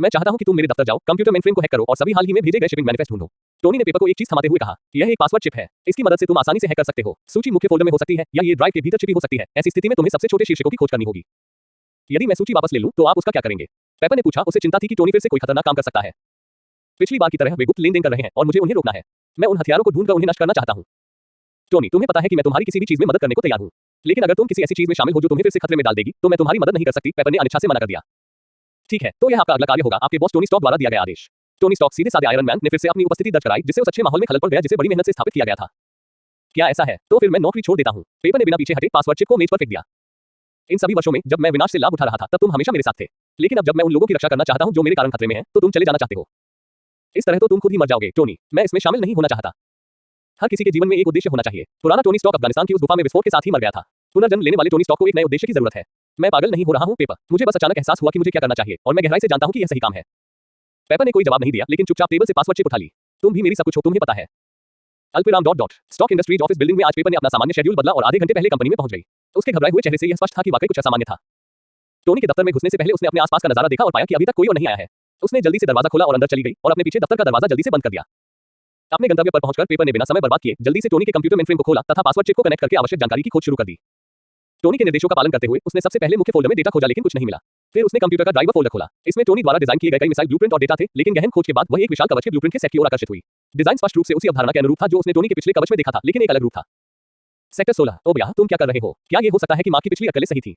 मैं चाहता हूं कि तुम मेरे दफ्तर जाओ, कंप्यूटर मेनफ्रेम को हैक करो और सभी हाल ही में भेजे गए शिपिंग मैनिफेस्ट ढूंढो। टोनी ने पेपर को एक चीज थमाते हुए कहा, यह एक पासवर्ड चिप है, इसकी मदद से तुम आसानी से हैक कर सकते हो। सूची मुख्य फोल्डर में हो सकती है या ये ड्राइव के भीतर छिपी हो सकती है। ऐसी स्थिति में तुम्हें सबसे छोटे शीर्षकों की खोज करनी होगी। यदि मैं सूची वापस ले लूं तो आप उसका क्या करेंगे? पेपर ने पूछा। उसे चिंता थी कि टोनी फिर से कोई खतरनाक काम कर सकता है। पिछली बार की तरह वे गुप्त लेन-देन कर रहे हैं और मुझे उन्हें रोकना है। मैं उन हथियारों को ढूंढकर उन्हें नष्ट करना चाहता हूं। टोनी, तुम्हें पता है कि मैं तुम्हारी किसी भी चीज में मदद करने को तैयार हूं, लेकिन अगर तुम किसी ऐसी चीज में शामिल हो जो तुम्हें फिर से खतरे में डाल देगी, तो मैं तुम्हारी मदद नहीं कर सकती। पेपर ने अनिच्छा से मना कर दिया। ठीक है, तो यह आपका अगला कार्य होगा, आपके बॉस टोनी स्टॉक द्वारा दिया गया आदेश। टोनी स्टॉक सीधे साधे आयरन मैन ने फिर से अपनी उपस्थिति दर्ज कराई, जिससे उस अच्छे माहौल में खलल पड़ गया जिसे बड़ी मेहनत से स्थापित किया गया था। क्या ऐसा है? तो फिर मैं नौकरी छोड़ देता हूं। पेपर ने बिना पीछे हटे पासवर्ड चिप को मेज पर फेंक दिया। इन सभी वर्षों में जब मैं विनाश से लाभ उठा रहा था, तब तुम हमेशा मेरे साथ थे, लेकिन अब जब मैं उन लोगों की रक्षा करना चाहता हूं जो मेरे कारण खतरे में हैं, तो तुम चले जाना चाहते हो। इस तरह तो तुम खुद ही मर जाओगे। टोनी, मैं इसमें शामिल नहीं होना चाहता। हर किसी के जीवन में एक उद्देश्य होना चाहिए। पुराना टोनी स्टॉक अफगानिस्तान की उस गुफा में विस्फोट के साथ ही मर गया था। पुनर्जन्म लेने वाले टोनी स्टॉक को एक नए उद्देश्य की जरूरत है। मैं पागल नहीं हो रहा हूं पेपर, मुझे बस अचानक एहसास हुआ कि मुझे क्या करना चाहिए और मैं गहराई से जानता हूं कि यह सही काम है। पेपर ने कोई जवाब नहीं दिया, लेकिन चुपचाप टेबल से पासवर्ड चिप उठा ली। तुम भी मेरी सब कुछ हो, तुम्हें पता है। अल्पविराम dot dot stock industries office building में आज पेपर ने अपना सामान्य शेड्यूल बदला और आधे घंटे पहले कंपनी में पहुंच गई। उसके घबराए हुए चेहरे से यह स्पष्ट था कि वाकई कुछ असामान्य था। टोनी के दफ्तर में घुसने से पहले उसने अपने आसपास का नजारा देखा और पाया कि अभी तक कोई और नहीं आया है। उसने जल्दी से दरवाजा खोला और अंदर चली गई और अपने पीछे दफ्तर का दरवाजा जल्दी से बंद कर दिया। अपने गंतव्य पर पहुंचकर पेपर ने बिना समय बर्बाद किए जल्दी से टोनी के कंप्यूटर मेनफ्रेम को खोला तथा पासवर्ड चिप को कनेक्ट करके आवश्यक जानकारी की खोज शुरू कर दी। टोनी के निर्देशों का पालन करते हुए उसने सबसे पहले मुख्य फोल्डर में डेटा खोजा, लेकिन कुछ नहीं मिला। फिर उसने कंप्यूटर का ड्राइवर फोल्डर खोला। इसमें टोनी द्वारा डिजाइन किए गए कई मिसाइल ब्लूप्रिंट और डेटा थे, लेकिन गहन खोज के बाद वह एक विशाल कवच के ब्लूप्रिंट के सेट की ओर आकर्षित हुई। डिजाइन स्पष्ट रूप से उसी अवधारणा के अनुरूप था जो उसने टोनी के पिछले कवच में देखा था, लेकिन एक अलग रूप था। सेक्टर 16। ओ भैया, तुम क्या कर रहे हो? क्या ये हो सकता है कि मार्क की पिछली अटकलें सही थी?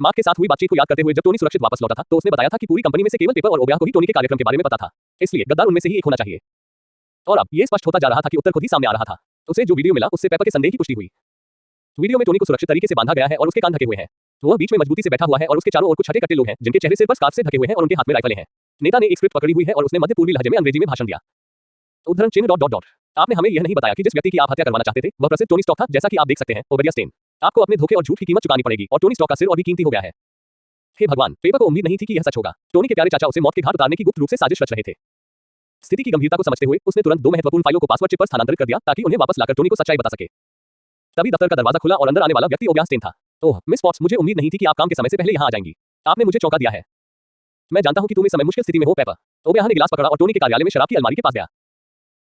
मार्क के साथ हुई बातचीत को याद करते हुए जब टोनी सुरक्षित वापस लौटा था, तो उसने बताया था कि पूरी कंपनी में से केवल पेपर और ओबया को ही टोनी के कार्यक्रम के बारे में पता था। इसलिए गद्दार उनमें से ही एक होना चाहिए। और अब ये स्पष्ट होता जा रहा था कि उत्तर खुद ही सामने आ रहा था। उसे जो वीडियो मिला उससे पेपर के संदेह की पुष्टि हुई। वीडियो में टोनी को सुरक्षित तरीके से बांधा गया है और उसके कान ढके हुए हैं। वह बीच में मजबूती से बैठा हुआ है और उसके चारों ओर कुछ हटे कट्टे लोग हैं जिनके चेहरे सिर पर स्कार्फ से ढके हुए हैं और उनके हाथ में राइफलें हैं। नेता ने एक स्क्रिप्ट पकड़ी हुई है और उसने मध्य पूर्वी लहजे में अंग्रेजी में भाषण दिया। उद्धरण चिन्ह डॉट डॉट डॉट। आपने हमें यह नहीं बताया कि जिस व्यक्ति की आप हत्या करवाना चाहते थे वह प्रसिद्ध टोनी स्टॉक था, जैसा कि आप देख सकते हैं। ओबेडिया स्टेन, आपको अपने धोखे और झूठ की कीमत चुकानी पड़ेगी और टोनी स्टॉक का सिर और भी कीमती हो गया है। हे भगवान, पेपर को उम्मीद नहीं थी कि यह सच होगा। टोनी के प्यारे चाचा उसे मौत के घाट उतारने की गुप्त रूप से साजिश रच रहे थे। स्थिति की गंभीरता को समझते हुए उसने तुरंत दो महत्वपूर्ण फाइलों को पासवर्ड चिप पर स्थानांतरित कर दिया ताकि उन्हें वापस लाकर टोनी को सच्चाई बता सके। तभी दफ्तर का दरवाजा खुला और अंदर आने वाला व्यक्ति ओबेया स्टेन था। ओह मिस पॉट्स, मुझे उम्मीद नहीं थी कि आप काम के समय से पहले यहां आ जाएंगी। आपने मुझे चौंका दिया है। मैं जानता हूं कि तुम इस समय मुश्किल स्थिति में हो पेपर। ओबेया ने गिलास पकड़ा और टोनी के कार्यालय में शराब की अलमारी के पास गया।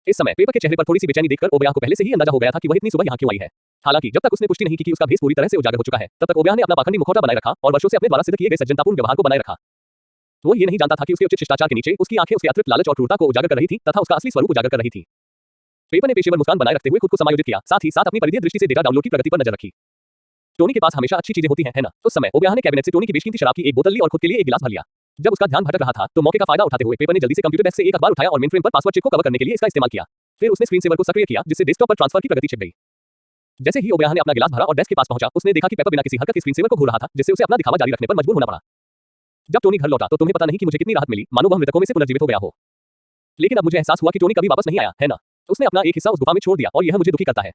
इस समय पेपर के चेहरे पर थोड़ी सी बेचैनी देखकर ओबेया को पहले से ही अंदाजा हो गया था कि वह इतनी सुबह यहां क्यों आई है। हालांकि जब तक उसने पुष्टि नहीं की कि उसका भेष पूरी तरह से उजागर हो चुका है, तब तक ओबेया ने अपना पाखंडी मुखौटा बनाए रखा और वर्षों से अपने द्वारा सिद्ध किए गए सज्जनतापूर्ण व्यवहार को बनाए रखा। वो ये नहीं जानता था कि उसके उचित शिष्टाचार के नीचे उसकी आंखें उसके अतिरिक्त लालच और क्रूरता को उजागर कर रही थी तथा उसका असली स्वरूप उजागर कर रही थी। पेपर ने पेशेवर मुस्कान बनाए रखते हुए खुद को समायोजित किया, साथ ही साथ अपनी परिधीय दृष्टि से डेटा डाउनलोड की प्रगति पर नजर रखी। टोनी के पास हमेशा अच्छी चीजें होती हैं, है ना? उस समय ओबेया ने कैबिनेट से टोनी की बेशकीमती शराब की एक बोतल ली और खुद के लिए एक गिलास भर लिया। जब उसका ध्यान भटक रहा था, तो मौके का फायदा उठाते हुए पेपर ने जल्दी से कंप्यूटर डेस्क से एक अखबार उठाया और मेनफ्रेम पर पासवर्ड चिप को कवर करने के लिए इसका इस्तेमाल किया। फिर उसने स्क्रीन सेवर को सक्रिय किया, जिससे डेस्कटॉप पर ट्रांसफर की प्रगति छिप गई। जैसे ही ओबेया ने अपना गिलास भरा और डेस्क के पास पहुंचा, उसने देखा कि पेपर बिना किसी हरकत के स्क्रीन सेवर को घूर रहा था, जिससे उसे अपना दिखावा जारी रखने पर मजबूर होना पड़ा। जब टोनी घर लौटा तो तुम्हें पता नहीं कि मुझे कितनी राहत मिली, मानो वह मृतकों में से पुनर्जीवित हो गया हो। लेकिन अब मुझे एहसास हुआ कि टोनी कभी वापस नहीं आया, है ना? उसने अपना एक हिस्सा उस गुफा में छोड़ दिया और यह मुझे दुखी करता है।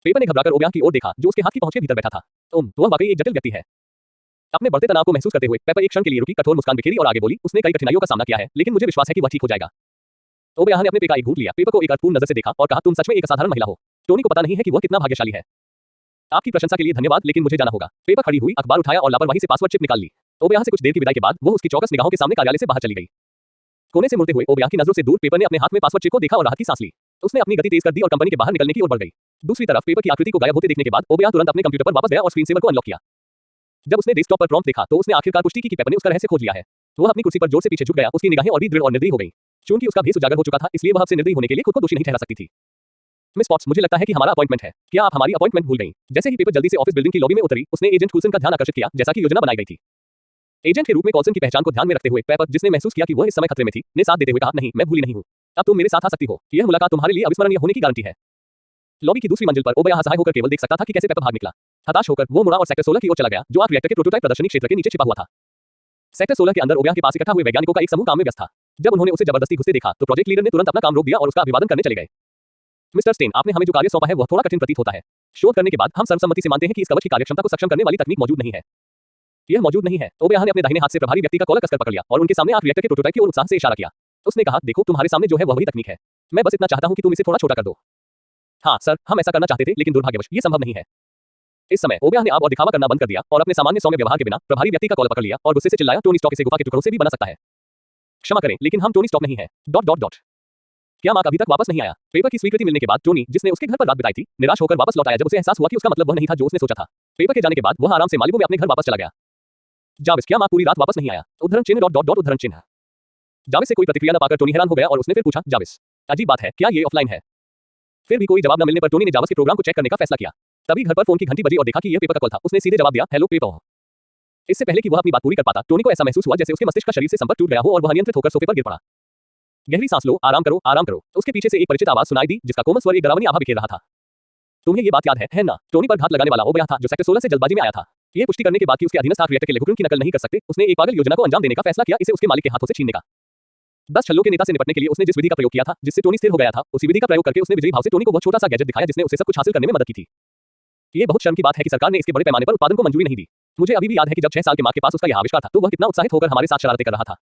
पेपर ने घबराकर ओबेया की ओर देखा, जो उसके हाथ की पहुंच के भीतर बैठा था। वह वाकई एक जटिल व्यक्ति है। अपने बढ़ते तनाव को महसूस करते हुए पेपर एक क्षण के लिए रुकी, कठोर मुस्कान बिखेरी और आगे बोली, उसने कई कठिनाइयों का सामना किया है, लेकिन मुझे विश्वास है कि वह ठीक हो जाएगा। ओबेया ने अपने पे का एक घूंट लिया, पेपर को एक अर्थपूर्ण नजर से देखा और कहा, तुम सच में एक असाधारण महिला हो। टोनी को पता नहीं है कि वह कितना भाग्यशाली है। आपकी प्रशंसा के लिए धन्यवाद, लेकिन मुझे जाना होगा। पेपर खड़ी हुई, अखबार उठाया और लापरवाही से पासवर्ड चिप निकाल ली। ओबेया से कुछ देर की विदाई के बाद वो उसकी चौकस निगाहों के सामने कार्यालय से बाहर चली गई। कोने से मुड़ते हुए ओबेया की नजरों से दूर पेपर ने अपने हाथ में पासवर्ड चिप को देखा और राहत की सांस ली। उसने अपनी गति तेज कर दी और कंपनी के बाहर निकलने की ओर बढ़ गई। दूसरी तरफ पेपर की आकृति को गायब होते देखने के बाद ओबेया तुरंत अपने कंप्यूटर पर वापस गया और स्क्रीन सेवर को अनलॉक किया। जब उसने डेस्कटॉप पर प्रॉम्प्ट देखा तो उसने आखिरकार पुष्टि की कि पेपर ने उसका रहस्य खोज लिया है। वह अपनी कुर्सी पर जोर से पीछे झुक गया, उसकी निगाहें और भी दृढ़ और निर्दयी हो गईं। चूंकि उसका भेष उजागर हो चुका था, इसलिए वह अब से निर्दयी होने के लिए खुद को दोषी नहीं ठहरा सकती थी। मिस पॉट्स, मुझे लगता है कि हमारा अपॉइंटमेंट है। क्या आप हमारी अपॉइंटमेंट भूल गईं? जैसे ही पेपर जल्दी से ऑफिस बिल्डिंग की लॉबी में उतरी, उसने एजेंट कुल्सन का ध्यान आकर्षित किया, जैसा कि योजना बनाई गई थी। एजेंट के रूप में कॉल्सन की पहचान को ध्यान में रखते हुए पेपर, जिसने महसूस किया कि वह इस समय खतरे में थी, ने साथ देते हुए कहा, नहीं, मैं भूली नहीं हूं। अब तुम मेरे साथ आ सकती हो। यह मुलाकात तुम्हारे लिए अविस्मरणीय होने की गारंटी है। लॉबी की दूसरी मंजिल पर ओबेया असहाय होकर केवल देख सकता था कि कैसे पेपर भाग निकला। हताश होकर वो मुड़ा और सेक्टर 16 की ओर चला गया, जो आर्क रिएक्टर के प्रोटोटाइप प्रदर्शनी क्षेत्र के नीचे छिपा हुआ था। सेक्टर 16 के अंदर ओबेया के पास इकट्ठा हुए वैज्ञानिकों का एक समूह काम में व्यस्त था। जब उन्होंने उसे जबरदस्ती घुसते देखा, तो प्रोजेक्ट लीडर ने तुरंत अपना काम रोक दिया और उसका अभिवादन करने चले गए। मिस्टर स्टेन, आपने हमें जो कार्य सौंपा है वह थोड़ा कठिन प्रतीत होता है। शोध करने के बाद हम सर्वसम्मति से मानते हैं कि इस कवच की कार्यक्षमता को सक्षम करने वाली तकनीक मौजूद नहीं है। यह मौजूद नहीं है। ओबेया ने अपने दाहिने हाथ से प्रभारी व्यक्ति का कॉलर कसकर पकड़ लिया और उनके सामने आर्क रिएक्टर के प्रोटोटाइप की ओर उत्साह से इशारा किया। उसने कहा, देखो, तुम्हारे सामने जो है वह वही तकनीक है। मैं बस इतना चाहता हूं कि तुम इसे थोड़ा छोटा कर दो। हाँ सर, हम ऐसा करना चाहते थे, लेकिन दुर्भाग्यवश ये संभव नहीं है। इस समय ओबेया ने आब और दिखावा करना बंद कर दिया और अपने सामान्य सौम्य व्यवहार के बिना प्रभारी व्यक्ति का कॉलर पकड़ लिया और गुस्से से चिल्लाया, टोनी स्टॉक इसे गुफा के टुकड़ों से भी बना सकता है। क्षमा करें, लेकिन हम टोनी स्टॉक नहीं है। Dot dot dot. क्या मार्क अभी तक वापस नहीं आया? पेपर की स्वीकृति मिलने के बाद टोनी, जिसने उसके घर पर रात बिताई थी, निराश होकर वापस लौट आया जब उसे एहसास हुआ कि उसका मतलब वह नहीं था जो उसने सोचा था। पेपर के जाने के बाद वह आराम से मालिबू में अपने घर वापस चला गया। जाविस, क्या मार्क पूरी रात वापस नहीं आया? उद्धरण चिन्ह डॉट डॉट डॉट उद्धरण चिन्ह। जाविस से कोई प्रतिक्रिया न पाकर टोनी हैरान हो गया और उसने फिर पूछा, जाविस, अजीब बात है, क्या ये ऑफलाइन है? फिर भी कोई जवाब न मिलने पर टोनी ने जाविस के प्रोग्राम को चेक करने का फैसला किया। तभी घर पर फोन की घंटी बजी और देखा कि यह पेपर का कॉल था। उसने सीधे जवाब दिया, हेलो पेपर। इससे पहले कि वह अपनी बात पूरी कर पाता, टोनी को ऐसा महसूस हुआ जैसे उसके मस्तिष्क का शरीर से संपर्क टूट गया हो और वह अनियंत्रित होकर सोफे पर गिर पड़ा। गहरी सांस लो, आराम करो, आराम करो। उसके पीछे से एक परिचित आवाज सुनाई दी, जिसका कोमल स्वर एक डरावनी आभा बिखेर रहा था। तुम्हें ये बात याद है ना? टोनी पर घात लगाने वाला ओबया था, जो सेक्टर 16 से जल्दबाजी में आया था। ये पुष्टि करने के बाद कि उसके अधीनस्थ आर्क रिएक्टर के लेखुकन की नकल नहीं कर सकते, उसने एक पागल योजना को अंजाम देने का फैसला किया, इसे उसके मालिक के हाथों से छीनने का। 10 छल्लों के नेता से निपटने के लिए उसने जिस विधि का प्रयोग किया था, जिससे टोनी स्थिर हो गया था, उसी विधि का प्रयोग करके उसने विजयी भाव से टोनी को वह छोटा सा गैजेट दिखाया जिसने उसे सब कुछ हासिल करने में मदद की थी। ये बहुत शर्म की बात है कि सरकार ने इसके बड़े पैमाने पर उत्पादन को मंजूरी नहीं दी। मुझे अभी भी याद है कि जब 6 साल के मार्क के पास उसका यह आविष्कार था, तो वह कितना उत्साहित होकर हमारे साथ शरारतें कर रहा था।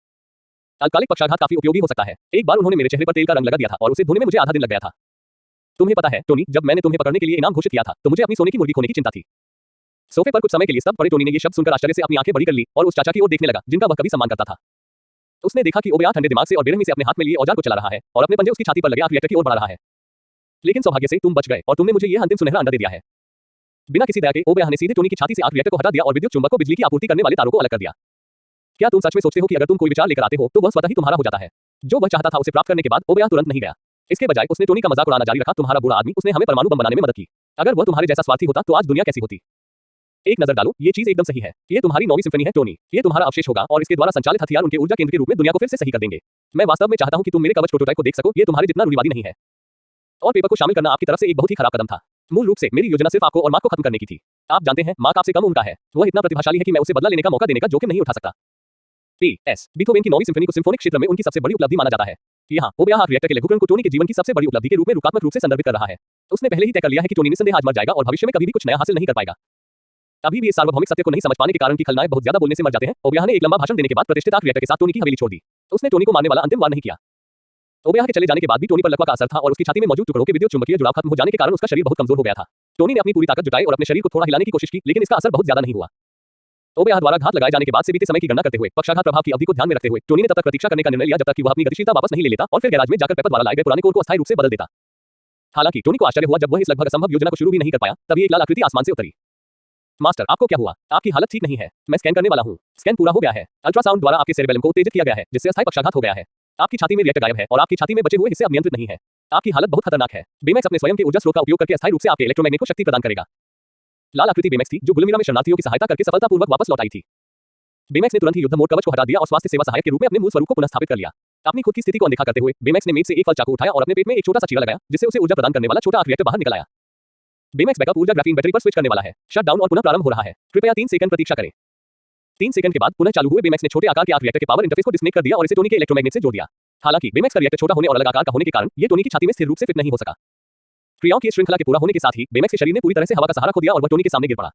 अल्पकालिक पक्षाघात काफी उपयोगी हो सकता है। एक बार उन्होंने मेरे चेहरे पर तेल का रंग लगा दिया था और उसे धोने में मुझे आधा दिन लग गया था। तुम्हें पता है टोनी, जब मैंने तुम्हें पकड़ने के लिए इनाम घोषित किया था, तो मुझे अपनी सोने की मुर्गी खोने की चिंता थी। सोफे पर कुछ समय के लिए स्तब्ध पड़े टोनी ने ये शब्द सुनकर आश्चर्य से अपनी आंखें बड़ी कर ली और उस चाचा की ओर देखने लगा, जिनका वह कभी सम्मान करता था। उसने देखा कि ओबया ठंडे दिमाग से और बेरहमी से अपने हाथ में लिए औजार को चला रहा है और अपने पंजे उसकी छाती पर लगे आर्क रिएक्टर की ओर बढ़ा रहा है। लेकिन सौभाग्य से तुम बच गए और तुमने मुझे यह अंतिम सुनहरा अंडा दे दिया है। बिना किसी दया के ओबया ने सीधे टोनी की छाती से आर्क रिएक्टर को हटा दिया और विद्युत चुंबक को बिजली की आपूर्ति करने वाले तारों को अलग कर दिया। क्या तुम सच में सोचते हो कि अगर तुम कोई विचार लेकर आते हो तो वह स्वतः ही तुम्हारा हो जाता है? जो वह चाहता था उसे प्राप्त करने के बाद ओबया तुरंत नहीं गया। इसके बजाय उसने टोनी का मजाक उड़ाना जारी रखा, तुम्हारा बुरा आदमी, उसने हमें परमाणु बम बनाने में मदद की। अगर वह तुम्हारे जैसा स्वार्थी होता तो आज दुनिया कैसी होती? एक नजर डालो, ये चीज एकदम सही है। ये तुम्हारी 9वीं सिम्फनी है टोनी। ये तुम्हारा अवशेष होगा और इसके द्वारा संचालित हथियार उनके ऊर्जा केंद्र के रूप में दुनिया को फिर से सही कर देंगे। मैं वास्तव में चाहता हूं कि तुम मेरे कवच प्रोटोटाइप को देख सको। ये तुम्हारे जितना रूढ़िवादी नहीं है। और पेपर को शामिल करना आपकी तरफ से एक बहुत ही खराब कदम था। मूल रूप से मेरी योजना सिर्फ आपको और मार्क को खत्म करने की थी। आप जानते हैं, मार्क आपसे कम उम्र का है। वह इतना प्रतिभाशाली है कि मैं उसे बदला लेने का मौका देने का जोखिम नहीं उठा सकता। P.S. बीथोवेन की 9वीं सिम्फनी को सिम्फोनिक क्षेत्र में उनकी सबसे बड़ी उपलब्धि माना जाता है। यहाँ ओबया आर्क रिएक्टर के लेखुकन को टोनी के जीवन की सबसे बड़ी उपलब्धि के रूप में रूपात्मक रूप से संदर्भित कर रहा है। उसने पहले ही तय कर लिया है कि टोनी निस्संदेह आज मर जाएगा और भविष्य में कभी भी कुछ नया हासिल नहीं कर पाएगा। अभी भी इस सार्वभौमिक सत्य को नहीं समझ पाने के कारण कि खलनायक बहुत ज्यादा बोलने से मर जाते हैं, ओबया ने एक लंबा भाषण देने के बाद प्रतिष्ठित आर्क रिएक्टर के साथ टोनी की हवेली छोड़ दी। उसने टोनी को मारने वाला अंतिम वार नहीं किया। ओबया के चले जाने के बाद भी टोनी पर लकवा का असर था और उसकी छाती में मौजूद टुकड़ों के विद्युत चुंबकीय जुड़ाव खत्म हो जाने के कारण उसका शरीर बहुत कमजोर हो गया था। टोनी ने अपनी पूरी ताकत जुटाई और अपने शरीर को थोड़ा हिलाने की कोशिश की, लेकिन इसका असर बहुत ज्यादा नहीं हुआ। ओबया द्वारा घात लगाए जाने के बाद से बीते समय की गणना करते हुए, पक्षाघात प्रभाव की अवधि को ध्यान में रखते हुए, टोनी ने तब तक प्रतीक्षा करने का निर्णय लिया जब तक कि वह अपनी गतिशीलता वापस नहीं ले लेता और फिर गैराज में जाकर पेपर द्वारा लाए गए पुराने कोर को अस्थायी रूप से बदल देता। हालांकि टोनी को आश्चर्य हुआ जब वह इस लगभग असंभव योजना को शुरू भी नहीं कर पाया, तभी एक लाल आकृति आसमान से उतरी। मास्टर, आपको क्या हुआ? आपकी हालत ठीक नहीं है। मैं स्कैन करने वाला हूँ। स्कैन पूरा हो गया है। अल्ट्रासाउंड द्वारा आपके सेरेबेलम को उत्तेजित किया गया है, जिससे अस्थायी पक्षाघात हो गया है। आपकी छाती में रिएक्टर गायब है और आपकी छाती में बचे हुए हिस्से अब नियंत्रित नहीं है। आपकी हालत बहुत खतरनाक है। बेमेक्स अपने स्वयं के ऊर्जा स्रोत का उपयोग करके अस्थायी रूप से आपके इलेक्ट्रोमैग्नेट को शक्ति प्रदान करेगा। लाल आकृति बेमेक्स थी, जो गुलमीरा में शरणार्थियों की सहायता करके सफलतापूर्वक वापस लौट आई थी। बेमेक्स ने तुरंत ही युद्ध मोड कवच को हटा दिया और स्वास्थ्य सेवा सहायक के रूप में अपने मूल स्वरूप को पुनः स्थापित कर लिया। अपनी खुद की स्थिति को अनदेखा करते हुए बेमेक्स ने मेज से एक फल चाकू उठाया और अपने पेट में एक छोटा सा चीरा लगाया, जिससे उसे ऊर्जा प्रदान करने वाला छोटा आर्क रिएक्टर बाहर निकल आया। बेमेक्स बैकअप ऊर्जा ग्राफीन बैटरी पर स्विच करने वाला है। शट डाउन और पुनः प्रारंभ हो रहा है। कृपया 3 सेकंड प्रतीक्षा करें। 3 सेकंड के बाद पुनः चालू हुए बेमेक्स ने छोटे आकार के आर्क रिएक्टर के पावर इंटरफेस को डिस्कनेक्ट कर दिया और इसे टोनी के इलेक्ट्रोमैग्नेट से जोड़ दिया। हालांकि बेमेक्स का रिएक्टर छोटा होने और अलग आकार का होने के कारण ये टोनी की छाती में स्थिर रूप से फिट नहीं हो सका। क्रियाओं की श्रृंखला के पूरा होने के साथ ही बेमेक्स के शरीर ने पूरी तरह से हवा का सहारा खो दिया और वह टोनी के सामने गिर पड़ा।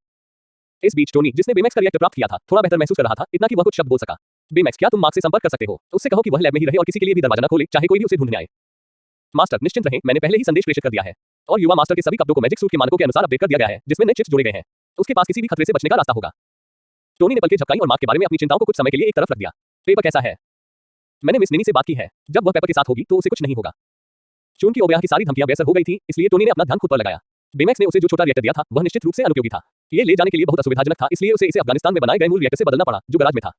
इस बीच टोनी, जिसने बेमेक्स का रिएक्टर प्राप्त किया था, थोड़ा बेहतर महसूस कर रहा था, इतना कि वह कुछ शब्द बोल सका। बेमेक्स, क्या तुम मार्क से संपर्क कर सकते हो? उससे कहो कि वह लैब में ही रहे और किसी के लिए भी दरवाजा न खोले, चाहे कोई भी उसे ढूंढने आए। मास्टर, निश्चिंत रहें, मैंने पहले ही संदेश प्रेषित कर दिया है और युवा मास्टर के सभी कपड़ों को मैजिक सूट के मानकों के अनुसार अपडेट कर दिया गया है, जिसमें नए चिप्स जोड़े गए हैं। उसके पास किसी भी खतरे से बचने का रास्ता होगा। टोनी ने पलकें झपकाई और मार्क के बारे में अपनी चिंताओं को कुछ समय के लिए एक तरफ रख दिया। पेपर कैसा है? मैंने मिस निनी से बात की है। जब वह पेपर के साथ होगी तो उसे कुछ नहीं होगा। चूंकि ओबया की सारी धमकियां बेअसर हो गई थी, इसलिए टोनी ने अपना ध्यान खुद पर लगाया। बेमेक्स ने उसे जो छोटा रिएक्टर दिया था, वह निश्चित रूप से अनुपयोगी था। ये ले जाने के लिए बहुत असुविधाजनक था, इसलिए उसे इसे अफगानिस्तान में बनाए गए मूल रिएक्टर से बदलना पड़ा, जो गैराज में था।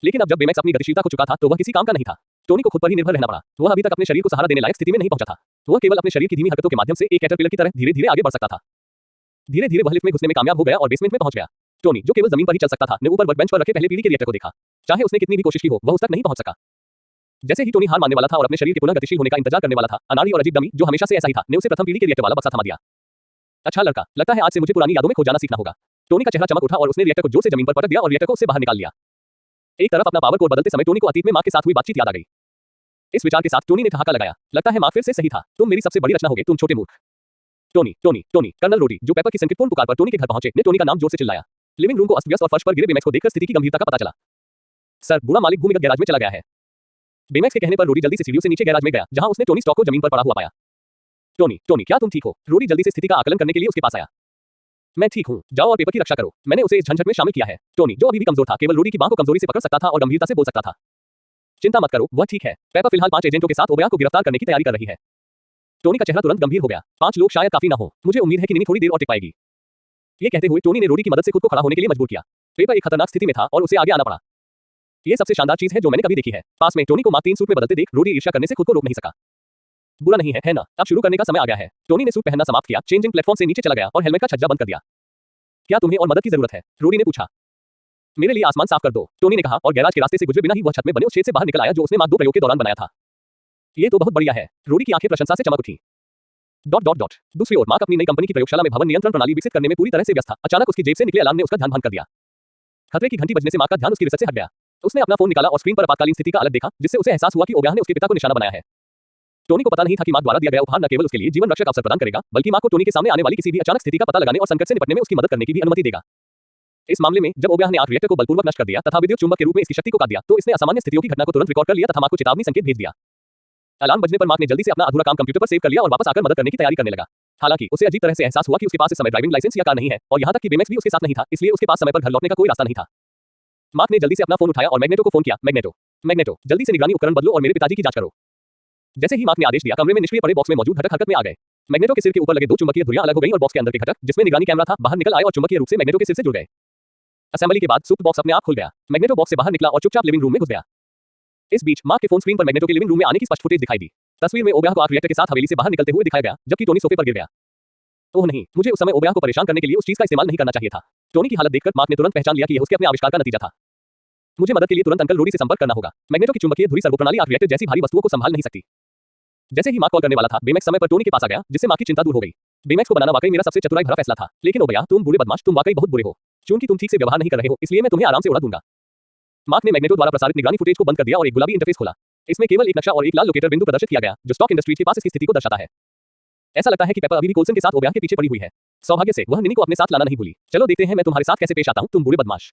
लेकिन अब जब बेमेक्स अपनी गतिशीलता को चुका था, तो वह किसी काम का नहीं था। टोनी को खुद पर ही निर्भर रहना पड़ा। वह अभी तक अपने शरीर को सहारा देने लायक स्थिति में नहीं पहुंचा था। वह केवल अपने शरीर की धीमी हरकतों के माध्यम से एक कैटरपिलर की तरह धीरे-धीरे आगे बढ़ सकता था। धीरे-धीरे वह लिफ्ट में घुसने में कामयाब हो गया और बेसमेंट में पहुंच गया। टोनी, जो केवल जमीन पर ही चल सकता था, ने ऊपर वर्कबेंच पर रखे पहले पीढ़ी के रिएक्टर को देखा। चाहे उसने कितनी भी कोशिश की हो, वह उस तक नहीं पहुंच सका। जैसे ही टोनी हार मानने वाला था और अपने शरीर के पुनः गतिशील होने का इंतजार करने वाला था, अनाड़ी और अजीब डमी, जो हमेशा से ऐसा ही था, ने उसे प्रथम पीढ़ी के रिएक्टर वाला बक्सा थमा दिया। अच्छा लड़का, लगता है आज से मुझे पुरानी यादों में खो जाना सीखना होगा। टोनी का चेहरा चमक उठा और उसने रिएक्टर को जोर से जमीन पर पटक दिया और रिएक्टर को उससे बाहर निकाल लिया। एक तरफ अपना पावर कोड बदलते समय टोनी को अतीत में मार्क के साथ हुई बातचीत याद आ गई। इस विचार के साथ टोनी ने ठहाका लगाया। लगता है मार्क फिर से सही था। तुम मेरी सबसे बड़ी रचना होगे, तुम छोटे मूर्ख। Tony, Tony, Tony. कर्नल रोडी, जो पेपर की संकेतपूर्ण पुकार पर टोनी के घर पहुंचे, ने टोनी का नाम जोर से चिल्लाया। लिविंग रूम को अस्त-व्यस्त और फर्श पर गिरे बेमेक्स को देखकर स्थिति की गंभीरता का पता चला। सर, बुरा मालिक भूमिगत गैराज में चला गया है। बेमेक्स के कहने पर रोडी जल्दी से सीढ़ियों से नीचे गैराज में गया, जहां उसने टोनी स्टॉक को जमीन पर पड़ा हुआ पाया। टोनी, टोनी, क्या तुम ठीक हो? रोडी जल्दी से स्थिति का आकलन करने के लिए उसके पास आया। मैं ठीक हूं, जाओ और पेपर की रक्षा करो। मैंने उसे इस झंझट में शामिल किया है। टोनी, जो अभी भी कमजोर था, केवल रोडी की बांह को कमजोरी से पकड़ सकता था और गंभीरता से बोल सकता था। चिंता मत करो, वह ठीक है। पेपर फिलहाल 5 एजेंटों के साथ ओबया को गिरफ्तार करने की तैयारी कर रही है। टोनी का चेहरा तुरंत गंभीर हो गया। 5 लोग शायद काफी ना हो। मुझे उम्मीद है कि निनी थोड़ी देर और टिक पाएगी। ये कहते हुए टोनी ने रोडी की मदद से खुद को खड़ा होने के लिए मजबूर किया। पेपर एक खतरनाक स्थिति में था और उसे आगे आना पड़ा। ये सबसे शानदार चीज है जो मैंने कभी देखी है। पास में टोनी को मार्क 3 सूट में बदलते देख रोडी ईर्ष्या करने से खुद को रोक नहीं सका। बुरा नहीं है ना? अब शुरू करने का समय आ गया है। टोनी ने सूट पहनना समाप्त किया, चेंजिंग प्लेटफॉर्म से नीचे चला गया और हेलमेट का छज्जा बंद कर दिया। क्या तुम्हें और मदद की जरूरत है? रोडी ने पूछा। मेरे लिए आसमान साफ कर दो, टोनी ने कहा और गैराज के रास्ते से गुजरे बिना ही वह छत में बने उस छेद से बाहर निकल आया जो उसने मार्क 2 प्रयोग के दौरान बनाया था। ये तो बहुत बढ़िया है। रोडी की आंखें प्रशंसा से चमक उठी। दूसरी ओर मार्क अपनी नई कंपनी की प्रयोगशाला में भवन नियंत्रण प्रणाली विकसित करने में पूरी तरह से व्यस्त था। अचानक उसकी जेब से निकले अलार्म ने उसका ध्यान भंग कर दिया। खतरे की घंटी बजने से मार्क का ध्यान उसकी रिसर्च से हट गया। उसने अपना फोन निकाला और स्क्रीन पर आपातकालीन स्थिति का अलर्ट देखा, जिससे उसे एहसास हुआ कि ओबया ने उसके पिता को निशाना बनाया है। टोनी को पता नहीं था कि मार्क द्वारा दिया गया उपहार न केवल उसके लिए जीवन रक्षक अवसर प्रदान करेगा, बल्कि मार्क को टोनी के सामने आने वाली किसी भी अचानक स्थिति का पता लगाने और संकट से निपटने में उसकी मदद करने की भी अनुमति देगा। इस मामले में जब ओबया ने आर्क रिएक्टर को बलपूर्वक नष्ट कर दिया तथा विद्युत चुंबक के रूप में इसकी शक्ति को काट दिया, तो इसने असामान्य स्थितियों की घटना को तुरंत रिकॉर्ड कर लिया तथा मार्क को चेतावनी संकेत भेज दिया। अलार्म बजने पर मार्क ने जल्दी से अपना अधूरा काम कंप्यूटर पर सेव कर लिया और वापस आकर मदद करने की तैयारी करने लगा। हालांकि उसे अजीब तरह से एहसास हुआ कि उसके पास इस समय ड्राइविंग लाइसेंस या कार नहीं है और यहां तक कि बेमेक्स भी उसके साथ नहीं था, इसलिए उसके पास समय पर घर लौटने का कोई रास्ता नहीं था। मार्क ने जल्दी से अपना फोन उठाया और मैग्नेटो को फोन किया। मैग्नेटो, जल्दी से निगरानी उपकरण बदलो और मेरे पिताजी की जांच करो। जैसे ही मार्क ने आदेश दिया, कमरे में निष्क्रिय पड़े बॉक्स में मौजूद घटक हरकत में आ गए। मैग्नेटो के सिर के ऊपर लगे 2 चुंबकीय धुरियां अलग हो गईं और बॉक्स के अंदर के घटक, जिसमें निगरानी कैमरा था, बाहर निकल आए और चुंबकीय रूप से मैग्नेटो के सिर से जुड़ गए। असेंबली के बाद सुप्त बॉक्स अपने आप खुल गया। मैग्नेटो बॉक्स से बाहर निकला और चुपचाप लिविंग रूम में घुस गया। इस बीच मार्क के फोन स्क्रीन पर मैग्नेटो के लिविंग रूम में आने की स्पष्ट फुटेज दिखाई दी। तस्वीर में ओबया को आर्क रिएक्टर के साथ हवेली से बाहर निकलते हुए दिखाया गया, जबकि टोनी सोफे पर गिर गया। ओह नहीं, मुझे उस समय ओबया को परेशान करने के लिए उस चीज का इस्तेमाल नहीं करना चाहिए था। टोनी की हालत देखकर मार्क ने तुरंत पहचान लिया कि यह उसके अपने आविष्कार का नतीजा था। मुझे मदद के लिए तुरंत अंकल रोडी से संपर्क करना होगा। मैग्नेटो की चुंबकीय धुरी सर्वो प्रणाली आर्क रिएक्टर जैसी भारी वस्तुओं को संभाल नहीं सकती। जैसे ही मार्क कॉल करने वाला था, बेमेक्स समय पर टोनी के पास आ गया, जिससे मार्क की चिंता दूर हो गई। बेमेक्स को बनाना वाकई मेरा सबसे चतुराई भरा फैसला था, लेकिन ओबया, तुम बुरे बदमाश, तुम वाकई बहुत बुरे हो। चूंकि तुम ठीक से व्यवहार नहीं कर रहे हो, इसलिए मैं तुम्हें आराम से उड़ा दूंगा। मार्क ने मैग्नेटो द्वारा प्रसारित निगरानी फुटेज को बंद कर दिया और एक गुलाबी इंटरफेस खोला। इसमें केवल एक नक्शा और एक लाल लोकेटर बिंदु प्रदर्शित किया गया, जो स्टॉक इंडस्ट्रीज के पास इसकी स्थिति को दर्शाता है। ऐसा लगता है कि पेपर अभी भी कोल्सन के साथ ओबया के पीछे पड़ी हुई है। सौभाग्य से वह निनी को अपने साथ लाना नहीं भूली। चलो देखते हैं मैं तुम्हारे साथ कैसे पेश आता हूं, तुम बुरे बदमाश।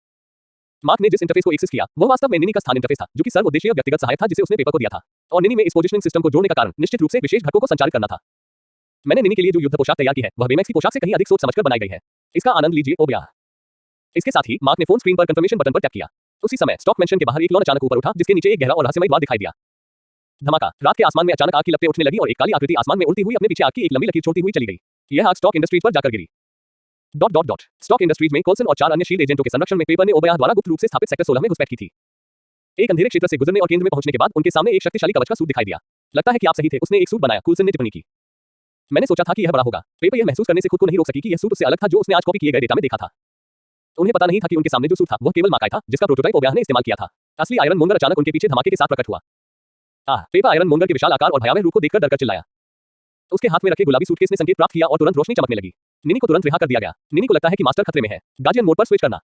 मार्क ने जिस इंटरफेस को एक्सेस किया, वह वास्तव में निनी का स्थान इंटरफेस था, जो कि सर्वोद्देशीय व्यक्तिगत सहायक था जिसे उसने पेपर को दिया था। और निनी में इस पोजिशनिंग सिस्टम को जोड़ने का कारण निश्चित रूप से विशेष घटकों को संचालित करना था। मैंने निनी के लिए जो युद्ध पोशाक तैयार की है, वह बेमेक्स की पोशाक से कहीं अधिक सोच समझकर बनाई गई है। इसका आनंद लीजिए ओबया। इसके साथ ही मार्क ने फोन स्क्रीन पर कंफर्मेशन बटन पर टैप किया। उसी समय स्टॉक मेंशन के बाहर एक लॉन अचानक ऊपर उठा, जिसके नीचे एक गहरा और रहस्यमय द्वार दिखाई दिया। धमाका! रात के आसमान में अचानक आग की लपटें उठने लगी और एक काली आकृति आसमान में उड़ती हुई अपने पीछे आग की एक लंबी लकीर छोड़ती हुई चली गई। यह आग स्टॉक इंडस्ट्रीज पर जाकर गिरी। स्टॉक इंडस्ट्रीज में कोल्सन और 4 अन्य शील्ड एजेंटों के संरक्षण में पेपर ने ओबया द्वारा गुप्त रूप से स्थापित सेक्टर 16 में घुसपैठ की थी। एक अंधेरे क्षेत्र से गुजरने और केंद्र में पहुंचने के बाद उनके सामने एक शक्तिशाली कवच का सूट दिखाई दिया। लगता है कि आप सही थे, उसने एक सूट बनाया, कोल्सन ने टिप्पणी की। मैंने सोचा था कि यह बड़ा होगा। पेपर यह महसूस करने से खुद को नहीं रोक सकी कि यह सूट उससे अलग था जो उसने आज कॉपी किए गए डेटा में देखा था। उन्हें पता नहीं था कि उनके सामने जो सूट था वह केवल मार्क था, जिसका प्रोटोटाइप ओबया ने इस्तेमाल किया था। असली आयरन मोंगर अचानक उनके पीछे धमाके के साथ प्रकट हुआ। पेपर आयरन मोंगर के विशाल आकार और भयावह रूप को देखकर डरकर चिल्लाया। उसके हाथ में रखे गुलाबी सूटकेस ने संकेत प्राप्त किया और तुरंत रोशनी चमकने लगी। निनी को तुरंत रिहा कर दिया गया। निनी को लगता है कि मास्टर खतरे में है। गार्डियन मोड पर स्विच करना।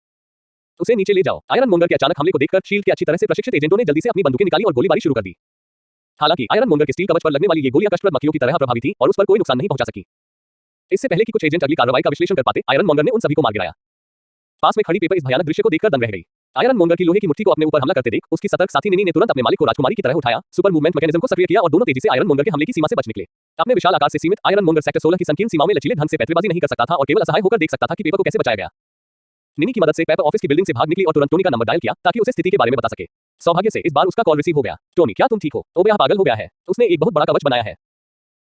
उसे नीचे ले जाओ। आयरन मोंगर के अचानक हमले को देखकर शील्ड के अच्छी तरह से प्रशिक्षित एजेंटों ने जल्दी से अपनी बंदूकें निकाली और गोलीबारी शुरू कर दी। हालांकि आयरन मोंगर के स्टील कवच पर लगने वाली ये गोलियां कष्टप्रद मक्खियों की तरह प्रभावी थीं और उस पर कोई नुकसान नहीं पहुंचा सकी। इससे पहले कि कुछ एजेंट अगली कार्रवाई का विश्लेषण कर पाते, आयरन मोंगर ने उन सभी को मार गिराया। पास में खड़ी पेपर इस भयानक दृश्य को देखकर दंग रह गई। आयरन मोंगर की लोहे की मुट्ठी को अपने ऊपर हमला करते देख उसकी सतर्क साथी निनी ने तुरंत अपने मालिक को राजकुमारी की तरह उठाया, सुपर मूवमेंट मैकेनिज्म को सक्रिय किया और दोनों तेजी से आयरन मोंगर के हमले की सीमा से बच निकले। अपने विशाल आकार से सीमित आयरन मोंगर सेक्टर 16 की संकीर्ण सीमाओं में लचीले ढंग से पैंतरेबाजी नहीं कर सकता था और केवल असहाय होकर देख सकता था कि पेपर को कैसे बचाया गया। निनी की मदद से पेपर ऑफिस की बिल्डिंग से भाग निकली और तुरंत टोनी का नंबर डायल किया ताकि उसे स्थिति के बारे में बता सके। सौभाग्य से इस बार उसका कॉल रिसीव हो गया। टोनी, क्या तुम ठीक हो? ओबया पागल हो गया है। उसने एक बहुत बड़ा कवच बनाया है।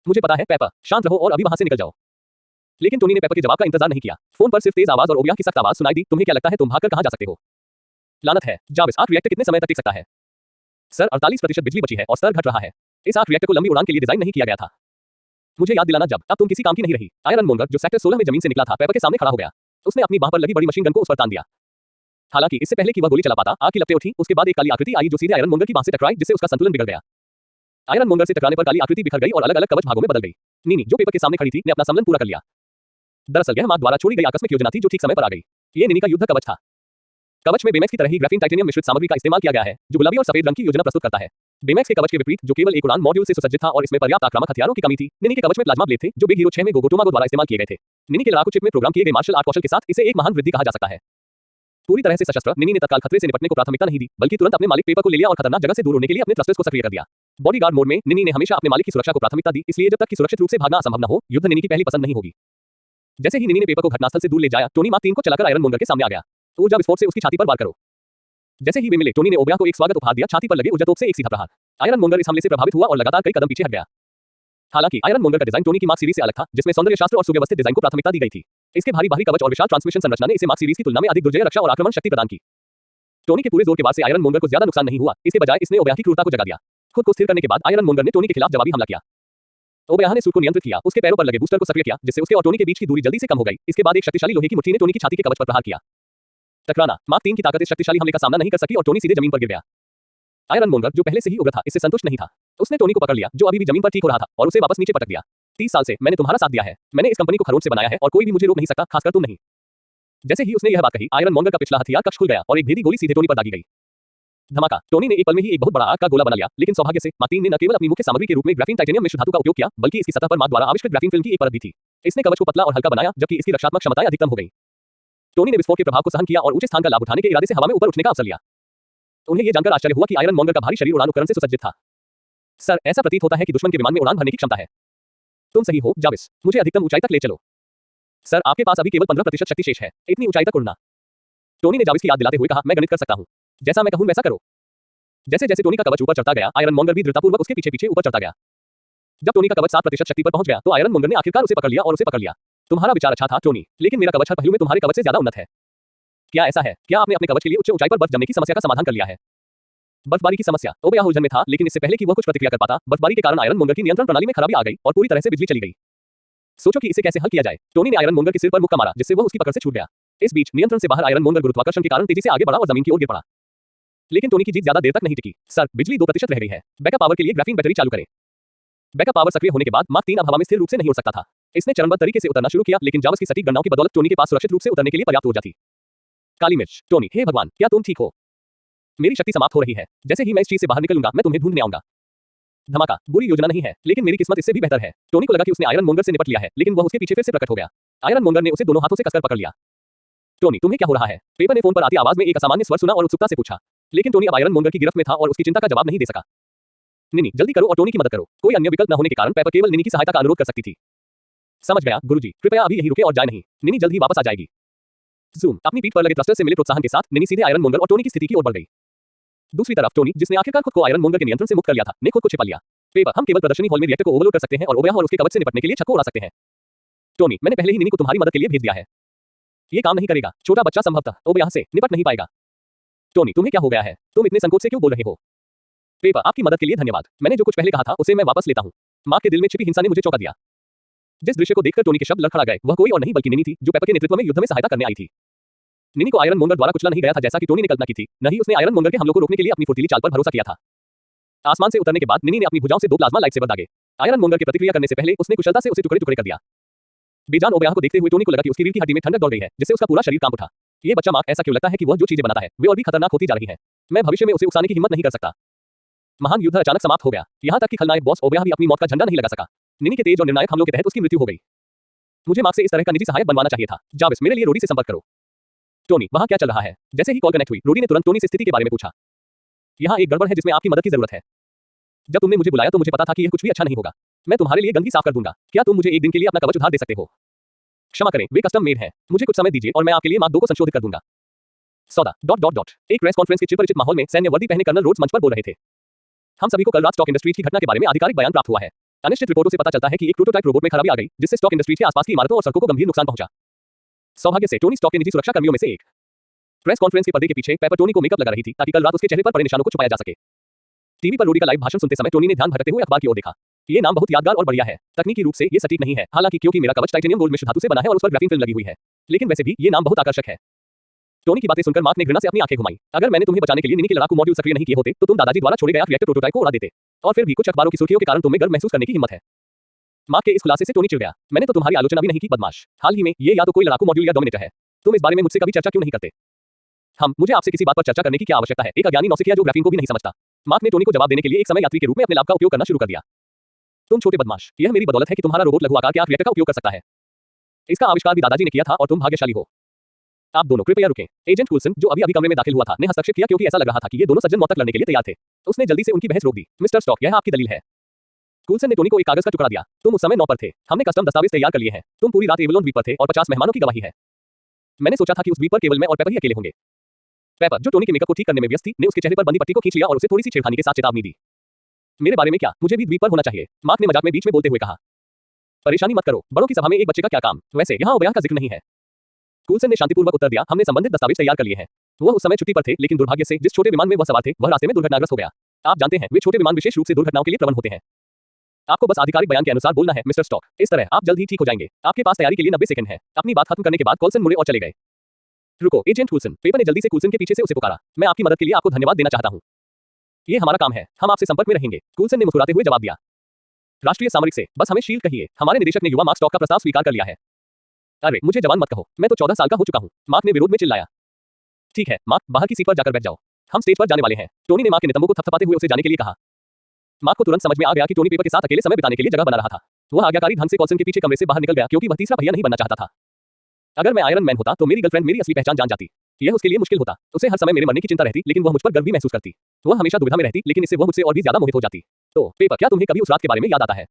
मुझे पता है पेपर, शांत रहो और अभी वहां से निकल जाओ। लेकिन टोनी ने पेपर के जवाब का इंतजार नहीं किया। फोन पर सिर्फ तेज आवाज और ओबया की सख्त आवाज सुनाई दी। तुम्हें क्या लगता है तुम भागकर कहां जा सकते हो? लानत है, जाविस, आर्क रिएक्टर कितने समय तक टिक सकता है? सर, 48% बिजली बची है और स्तर घट रहा है। इस आर्क रिएक्टर को लंबी उड़ान के लिए डिजाइन नहीं किया गया था। मुझे याद दिलाना जब अब तुम किसी काम की नहीं रही। आयरन मोंगर, जो सेक्टर 16 में जमीन से निकला था, पेपर के सामने खड़ा हो गया। उसने अपनी बाह पर लगी बड़ी मशीन गन को उस पर तान दिया। हालांकि इससे पहले कि वह गोली चला पाता, आग की लपटें उठी। उसके बाद एक काली आकृति आई जो सीधे आयरन मोंगर की बाह से टकराई, जिससे उसका संतुलन बिगड़ गया। आयरन मोंगर से टकराने पर काली आकृति बिखर गई और अलग अलग कवच भागों में बदल गई। नीनी, जो पेपर के सामने खड़ी थी, ने अपना सम्मेलन पूरा कर लिया। दरअसल यह मार्क द्वारा छोड़ी गई आकस्मिक योजना थी जो ठीक समय पर आ गई। ये निनी का युद्ध कवच था। कवच में बेमेक्स की तरह ही ग्राफीन टाइटेनियम मिश्रित सामग्री का इस्तेमाल किया गया है, जो गुलाबी और सफेद रंग की योजना प्रस्तुत करता है। बेमेक्स के कवच के विपरीत, जो केवल एक उड़ान मॉड्यूल से सुसज्जित था और इसमें पर्याप्त आक्रामक हथियारों की कमी थी, निनी के कवच में प्लाज्मा ब्लेड थे जो बिग हीरो 6 में गोगोटोमागो द्वारा इस्तेमाल किए गए थे। निनी के लड़ाकू चिप में प्रोग्राम किए गए मार्शल आर्ट कौशल के साथ इसे एक महान वृद्धि कहा जा सकता है। पूरी तरह से सशस्त्र, निनी ने तत्काल खतरे से निपटने को प्राथमिकता नहीं दी, बल्कि तुरंत अपने मालिक पेपर को ले लिया और खतरनाक जगह से दूर होने के लिए अपने थ्रस्टर्स को सक्रिय कर दिया। बॉडीगार्ड मोड में निनी ने हमेशा अपने मालिक की सुरक्षा को प्राथमिकता दी, इसलिए जब तक कि सुरक्षित रूप से भागना असंभव न हो, युद्ध निनी की पहली पसंद नहीं होगी। जैसे ही निनी ने पेपर को घटनास्थल से दूर ले जाया, टोनी मार्क 3 को चलाकर आयरन मोंगर के सामने आ गया। ऊर्जा विस्फोट से उसकी छाती पर वार करो। जैसे ही वे मिले, टोनी ने ओबया को एक स्वागत उपहार दिया, छाती पर लगे ऊर्जा तोप से एक सीधा प्रहार। आयरन मोंगर इस हमले से प्रभावित हुआ और लगातार कई कदम पीछे हट गया। हालांकि आयरन मोंगर का डिजाइन टोनी की मार्क सीरीज से अलग था, जिसमें सौंदर्य शास्त्र और सुव्यवस्थित डिजाइन को प्राथमिकता दी गई थी। इसके भारी बाहरी कवच और विशाल ट्रांसमिशन संरचना ने इसे मार्क सीरीज की तुलना में अधिक दुर्जय रक्षा और आक्रमण शक्ति प्रदान की। टोनी के पूरे जोर के बाद से आयरन मोंगर को ज्यादा नुकसान नहीं हुआ, इसके बजाय इसने ओबया की क्रूरता को जगा दिया। खुद को स्थिर करने के बाद आयरन मोंगर ने टोनी के खिलाफ जवाबी हमला किया। ओबया ने सूट को नियंत्रित किया, उसके पैरों पर लगे बूस्टर को सक्रिय किया, जिससे उसके और टोनी के बीच की दूरी जल्दी से कम हो गई। इसके बाद एक शक्तिशाली लोहे की मुट्ठी ने टोनी की छाती के कवच पर प्रहार किया। टकराना। मार्क 3 की ताकत इस शक्तिशाली हमले का सामना नहीं कर सकी और टोनी सीधे जमीन पर गिर गया। आयरन मोंगर, जो पहले से ही उग्र था, इससे संतुष्ट नहीं था। उसने टोनी को पकड़ लिया, जो अभी भी जमीन पर ठीक हो रहा था, और उसे वापस नीचे पटक दिया। 30 साल से मैंने तुम्हारा साथ दिया है, मैंने इस कंपनी को खरोंच से बनाया है और कोई भी मुझे रोक नहीं सकता, खासकर तुम नहीं। जैसे ही उसने यह बात कही, आयरन मोंगर का पिछला हथियार कक्ष खुल गया और एक भेदी गोली सीधे टोनी पर दागी गई। धमाका। टोनी ने एक पल में ही एक बहुत बड़ा आग का गोला बना लिया, लेकिन सौभाग्य से मार्क 3 ने न केवल अपनी मुख्य सामग्री के रूप में ग्राफीन टाइटेनियम मिश्र धातु का उपयोग किया, बल्कि इसकी सतह पर मार्क द्वारा आविष्कृत ग्राफीन फिल्म की एक परत भी थी। इसने कवच को पतला और हल्का बनाया, जबकि इसकी रक्षात्मक क्षमताएं अधिकतम हो गई। टोनी ने विस्फोट के प्रभाव को सहन किया और ऊंचे स्थान का लाभ उठाने के इरादे से हवा में ऊपर उठने का अवसर लिया। उन्हें यह जानकर आश्चर्य हुआ कि आयरन मोंगर का भारी शरीर उड़ान उपकरण से सुसज्जित था। सर, ऐसा प्रतीत होता है कि दुश्मन के विमान में उड़ान भरने की क्षमता है। तुम सही हो, जाविस, मुझे अधिकतम ऊंचाई तक ले चलो। सर, आपके पास अभी केवल 15% शक्ति शेष है, इतनी ऊंचाई तक उड़ना। टोनी ने जाविस की याद दिलाते हुए कहा, मैं गणित कर सकता हूं, जैसा मैं कहूं वैसा करो। जैसे जैसे टोनी का कवच ऊपर चढ़ता गया, आयरन मोंगर भी दृढ़तापूर्वक उसके पीछे पीछे ऊपर चढ़ता गया। जब टोनी का कवच 7% शक्ति पर पहुंच गया, तो आयरन मोंगर ने आखिरकार उसे पकड़ लिया और उसे पकड़ लिया। तुम्हारा विचार अच्छा था टोनी, लेकिन मेरा कवच हर पहलू में तुम्हारे कवच से ज्यादा उन्नत है। क्या ऐसा है? क्या आपने अपने कवच के लिए उच्च ऊंचाई पर बर्फ जमने की समस्या का समाधान कर लिया है? बर्फबारी की समस्या। ओबया उलझन में था, लेकिन इससे पहले कि वह कुछ प्रतिक्रिया कर पाता, बर्फबारी के कारण आयरन मोंगर की नियंत्रण प्रणाली में खराबी आ गई और पूरी तरह से बिजली चली गई। सोचो कि इसे कैसे हल किया जाए। टोनी ने आयरन मोंगर के सिर पर मुक्का मारा, जिससे वह उसकी पकड़ से छूट गया। इस बीच नियंत्रण से बाहर आयरन मोंगर गुरुत्वाकर्षण के कारण तेजी से आगे बढ़ा और जमीन की ओर गिर पड़ा। लेकिन टोनी की जीत ज्यादा देर तक नहीं टिकी। सर, बिजली 2% रह गई है। बैकअप पावर के लिए ग्राफीन बैटरी चालू करें। बैकअप पावर सक्रिय होने के बाद मार्क 3 अब हवा में स्थिर रूप से नहीं उड़ सकता था। इसने चरणबद्ध तरीके से उतरना शुरू किया, लेकिन जाविस की सटीक गणनाओं की बदौलत टोनी के पास सुरक्षित रूप से उतरने के लिए पर्याप्त ऊर्जा थी। काली मिर्च। टोनी, हे भगवान, क्या तुम ठीक हो? मेरी शक्ति समाप्त हो रही है। जैसे ही मैं इस चीज से बाहर निकलूंगा, मैं तुम्हें ढूंढने आऊंगा। धमाका। बुरी योजना नहीं है, लेकिन मेरी किस्मत इससे भी बेहतर है। टोनी को लगा कि उसने आयरन मोंगर से निपट लिया है, लेकिन वह उसके पीछे फिर से प्रकट हो गया। आयरन मोंगर ने उसे दोनों हाथों से कसकर पकड़ लिया। टोनी, तुम्हें क्या हो रहा है? पेपर ने फोन पर आती आवाज में एक असामान्य स्वर सुना और उत्सुकता से पूछा। लेकिन टोनी अब आयरन मोंगर की गिरफ्त में था और उसकी चिंता का जवाब नहीं दे सका। निनी, जल्दी करो और टोनी की मदद करो। कोई अन्य विकल्प न होने के कारण पेपर केवल निनी की सहायता का अनुरोध कर सकती थी। समझ गया गुरुजी, कृपया अभी यहीं रुके और जाए नहीं। निनी जल्द ही वापस आ जाएगी। जूम। अपनी पीठ पर लगे थ्रस्टर से मिले प्रोत्साहन के साथ निनी सीधे आयरन मोंगर और टोनी की स्थिति की ओर बढ़ गई। दूसरी तरफ टोनी, जिसने आखिरकार खुद को आयरन मोंगर के नियंत्रण से मुक्त कर लिया था, ने खुद को छिपा लिया। पेपर, हम केवल प्रदर्शनी हॉल में रिएक्टर को ओवरलोड कर सकते हैं और ओबया और उसके कवच से निपटने के लिए छत को उड़ा सकते हैं। टोनी, मैंने पहले ही निनी को तुम्हारी मदद के लिए भेज दिया है। ये काम नहीं करेगा। छोटा बच्चा संभवतः ओबया से निपट नहीं पाएगा। टोनी, तुम्हें क्या हो गया है? तुम इतने संकोच से क्यों बोल रहे हो? पेपर, आपकी मदद के लिए धन्यवाद। मैंने जो कुछ पहले कहा था उसे मैं वापस लेता हूं। मार्क के दिल में छिपी हिंसा ने मुझे चौंका दिया। जिस दृश्य को देखकर टोनी के शब्द लड़खड़ा गए, वह कोई और नहीं बल्कि निनी थी, जो पेपर के नेतृत्व में युद्ध में सहायता करने आई थी। निनी को आयरन मोंगर द्वारा कुचला नहीं गया था जैसा कि टोनी ने कल्पना की थी, नहीं उसने आयरन मोंगर के हमलों को रोकने के लिए अपनी फुर्तीली चाल पर भरोसा किया था। आसमान से उतरने के बाद निनी ने अपनी भुजाओं से 2 प्लाज्मा लाइट सेबर दागे। आयरन मोंगर की प्रतिक्रिया करने से पहले उसने कुशलता से उसे टुकड़े टुकड़े कर दिया। बेजान ओबया को देखते हुए टोनी को लगा कि उसकी रीढ़ की हड्डी में ठंडक दौड़ गई है, जिससे उसका पूरा शरीर कांप उठा। ये बच्चा मार्क, ऐसा क्यों लगता है कि वह जो चीजें बनाता है वे और भी खतरनाक होती जा रही हैं। मैं भविष्य में उसे उकसाने की हिम्मत नहीं कर सकता। महान युद्ध अचानक समाप्त हो गया, यहाँ तक कि खलनायक बॉस ओबया भी अपनी मौत का झंडा नहीं लगा सका। निनी के तेज और निर्णायक हमलों के तहत उसकी मृत्यु हो गई। मुझे मार्क से इस तरह का निजी सहायक बनवाना चाहिए था। जाविस, मेरे लिए रोडी से संपर्क करो। टोनी, वहां क्या चल रहा है? जैसे ही कॉल कनेक्ट हुई, रोडी ने तुरंत टोनी से स्थिति के बारे में पूछा। यहाँ एक गड़बड़ है जिसमें आपकी मदद की जरूरत है। जब तुमने मुझे बुलाया तो मुझे पता था कि यह कुछ भी अच्छा नहीं होगा। मैं तुम्हारे लिए गंदगी साफ कर दूंगा। क्या तुम मुझे एक दिन के लिए अपना कवच उधार दे सकते हो? क्षमा करें, वे कस्टम मेड हैं। मुझे कुछ समय दीजिए और मैं आपके लिए मार्क 2 को संशोधित कर दूंगा। सौदा। ... एक प्रेस कॉन्फ्रेंस के चिरपरिचित माहौल में सैन्य वर्दी पहने कर्नल रोड्स मंच पर बोल रहे थे। हम सभी को कल रात स्टॉक इंडस्ट्रीज की घटना के बारे में आधिकारिक बयान प्राप्त हुआ है। अनिश्चित रिपोर्टों से पता चलता है कि एक प्रोटोटाइप रोबोट में खराबी आ गई, जिससे स्टॉक इंडस्ट्रीज के आसपास की इमारतों और सड़कों को गंभीर नुकसान पहुंचा। सौभाग्य से टोनी स्टॉक के निजी सुरक्षा कर्मियों में से एक। प्रेस कॉन्फ्रेंस के पर्दे के पीछे पेपर टोनी को मेकअप लगा रही थी, ताकि कल रात उसके चेहरे पर पड़े निशानों को छुपाया जा सके। टीवी पर रोडी का लाइव भाषण सुनते समय टोनी ने ध्यान भटकते हुए अखबार की ओर देखा। ये नाम बहुत यादगार और बढ़िया है। तकनीकी रूप से ये सटीक नहीं है, हालांकि क्योंकि मेरा कवच टाइटेनियम गोल्ड मिश्र धातु से बना है और उस पर ग्राफीन फिल्म लगी हुई है, लेकिन वैसे भी ये नाम बहुत आकर्षक है। टोनी की बातें सुनकर मार्क ने घृणा से अपनी आंखें घुमाई। अगर मैंने तुम्हें बचाने के लिए निनी के लड़ाकू मॉड्यूल सक्रिय नहीं किए होते, तो तुम दादाजी द्वारा छोड़े गए रिएक्टर प्रोटोटाइप को उड़ा देते। और फिर भी कुछ अखबारों की सुर्खियों के कारण तुम्हें गर्व महसूस करने की हिम्मत है। मार्क के इस खुलासे से टोनी चिढ़ गया। मैंने तो तुम्हारी आलोचना भी नहीं की, बदमाश। हाल ही में ये या तो कोई लड़ाकू मॉड्यूल या डोमिनेटर है। तुम इस बारे में मुझसे कभी चर्चा क्यों नहीं करते? मुझे आपसे किसी बात पर चर्चा करने की क्या आवश्यकता है? एक अज्ञानी नौसिखिया जो ग्राफीन को भी नहीं समझता। मार्क ने टोनी को जवाब देने के लिए एक समय यात्री के रूप में अपने लाभ का उपयोग करना शुरू कर दिया। तुम छोटे बदमाश, यह मेरी बदौलत है कि तुम्हारा रोबोट लघु आकार के आर्क रिएक्टर का उपयोग कर सकता है। इसका आविष्कार भी दादाजी ने किया था और तुम भाग्यशाली हो। आप दोनों कृपया रुकें। एजेंट कुल्सन, जो अभी कमरे में दाखिल हुआ था, ने हस्तक्षेप किया क्योंकि ऐसा लग रहा था कि ये दोनों सज्जन मौत तक लड़ने के लिए तैयार थे। उसने जल्दी से उनकी बहस रोक दी। मिस्टर स्टॉक, यह आपकी दलील है। कुल्सन ने टोनी को एक कागज का टुकड़ा दिया। तुम उस समय 9 पर थे। हमने कस्टम दस्तावेज तैयार कर लिए हैं। तुम पूरी रात एवलोन द्वीप पर थे और 50 मेहमानों की गवाही है। मैंने सोचा था कि उस द्वीप पर केवल मैं और पेपर ही अकेले होंगे। पेपर, जो टोनी के मेकअप को ठीक करने में व्यस्त थी, ने उसके चेहरे पर बंदी पट्टी को खींच लिया और उसे थोड़ी सी छेड़खानी के साथ चेतावनी दी। मेरे बारे में क्या? मुझे भी द्वीप पर होना चाहिए, मार्क ने मजाक में बीच में बोलते हुए कहा। परेशानी मत करो, बड़ों की सभा में एक बच्चे का क्या काम? वैसे यहाँ ओबयाह का जिक्र नहीं है। कूलसन ने शांतिपूर्वक उत्तर दिया, हमने संबंधित दस्तावेज तैयार कर लिए हैं। वह उस समय छुट्टी पर थे, लेकिन दुर्भाग्य से जिस छोटे विमान में वह सवार थे, वह रास्ते में दुर्घटनाग्रस्त हो गया। आप जानते हैं, वे छोटे विमान विशेष रूप से दुर्घटनाओं के लिए प्रबंध होते हैं। आपको बस आधिकारिक बयान के अनुसार बोलना है, मिस्टर स्टॉक। इस तरह आप जल्द ही ठीक हो जाएंगे। आपके पास तैयारी के लिए 90 सेकंड है। अपनी बात खत्म करने के बाद कूलसन मुड़े और चले गए। रुको, एजेंट कूलसन। पेपर ने जल्दी से कूलसन के पीछे से उसे पुकारा। मैं आपकी मदद के लिए आपको धन्यवाद देना चाहता हूँ। ये हमारा काम है, हम आपसे संपर्क में रहेंगे, कूलसन ने मुस्कुराते हुए जवाब दिया। राष्ट्रीय सामरिक से बस हमें शील्ड कहिए। हमारे निदेशक ने युवा मार्क स्टॉक का प्रस्ताव स्वीकार कर लिया है। अरे मुझे जवान मत कहो, मैं तो 14 साल का हो चुका हूँ, मार्क ने विरोध में चिल्लाया। ठीक है मार्क, बाहर की सीट पर जाकर बैठ जाओ, हम स्टेज पर जाने वाले हैं। टोनी ने मार्क के नितंबों को थपथपाते हुए उसे जाने के लिए कहा। मार्क को तुरंत समझ में आ गया कि टोनी पेपर के साथ अकेले समय बिताने के लिए जगह बना रहा था। वह आज्ञाकारी ढंग से कॉल्सन के पीछे कमरे से बाहर निकल गया, क्योंकि वह तीसरा भैया नहीं बनना चाहता था। अगर मैं आयरन मैन होता तो मेरी गर्लफ्रेंड मेरी असली पहचान जान जाती। यह उसके लिए मुश्किल होता। उसे हर समय मेरे मरने की चिंता रहती, लेकिन वह मुझ पर गर्व भी महसूस करती। वह हमेशा दुविधा में रहती, लेकिन इससे वह मुझसे और भी ज्यादा मोहित हो जाती। तो पेपर, क्या तुम्हें कभी उस रात के बारे में याद आता है?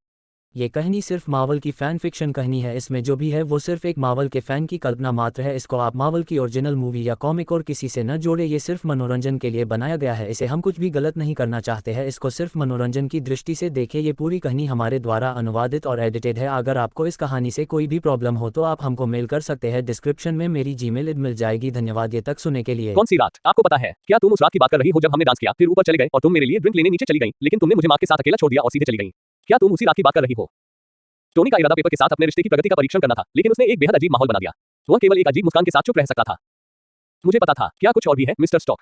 ये कहानी सिर्फ मार्वल की फैन फिक्शन कहानी है। इसमें जो भी है वो सिर्फ एक मार्वल के फैन की कल्पना मात्र है। इसको आप मार्वल की ओरिजिनल मूवी या कॉमिक और किसी से न जोड़े। ये सिर्फ मनोरंजन के लिए बनाया गया है। इसे हम कुछ भी गलत नहीं करना चाहते हैं। इसको सिर्फ मनोरंजन की दृष्टि से देखें। ये पूरी कहानी हमारे द्वारा अनुवादित और एडिटेड है। अगर आपको इस कहानी से कोई भी प्रॉब्लम हो तो आप हमको मेल कर सकते हैं। डिस्क्रिप्शन में मेरी जीमेल मिल जाएगी। धन्यवाद ये तक सुनने के लिए। कौन सी रात? आपको पता है क्या? तुम उस रात की बात कर रही हो जब हमने डांस किया, फिर ऊपर चले गए और तुम मेरे लिए ड्रिंक लेने नीचे चली गई, लेकिन तुमने मुझे मार्क के साथ अकेला छोड़ दिया और सीधे चली गई। क्या तुम उसी रात की बात कर रही हो? टोनी का इरादा पेपर के साथ अपने रिश्ते की प्रगति का परीक्षण करना था, लेकिन उसने एक बेहद अजीब माहौल बना दिया। वह केवल एक अजीब मुस्कान के साथ चुप रह सकता था। मुझे पता था। क्या कुछ और भी है मिस्टर स्टॉक?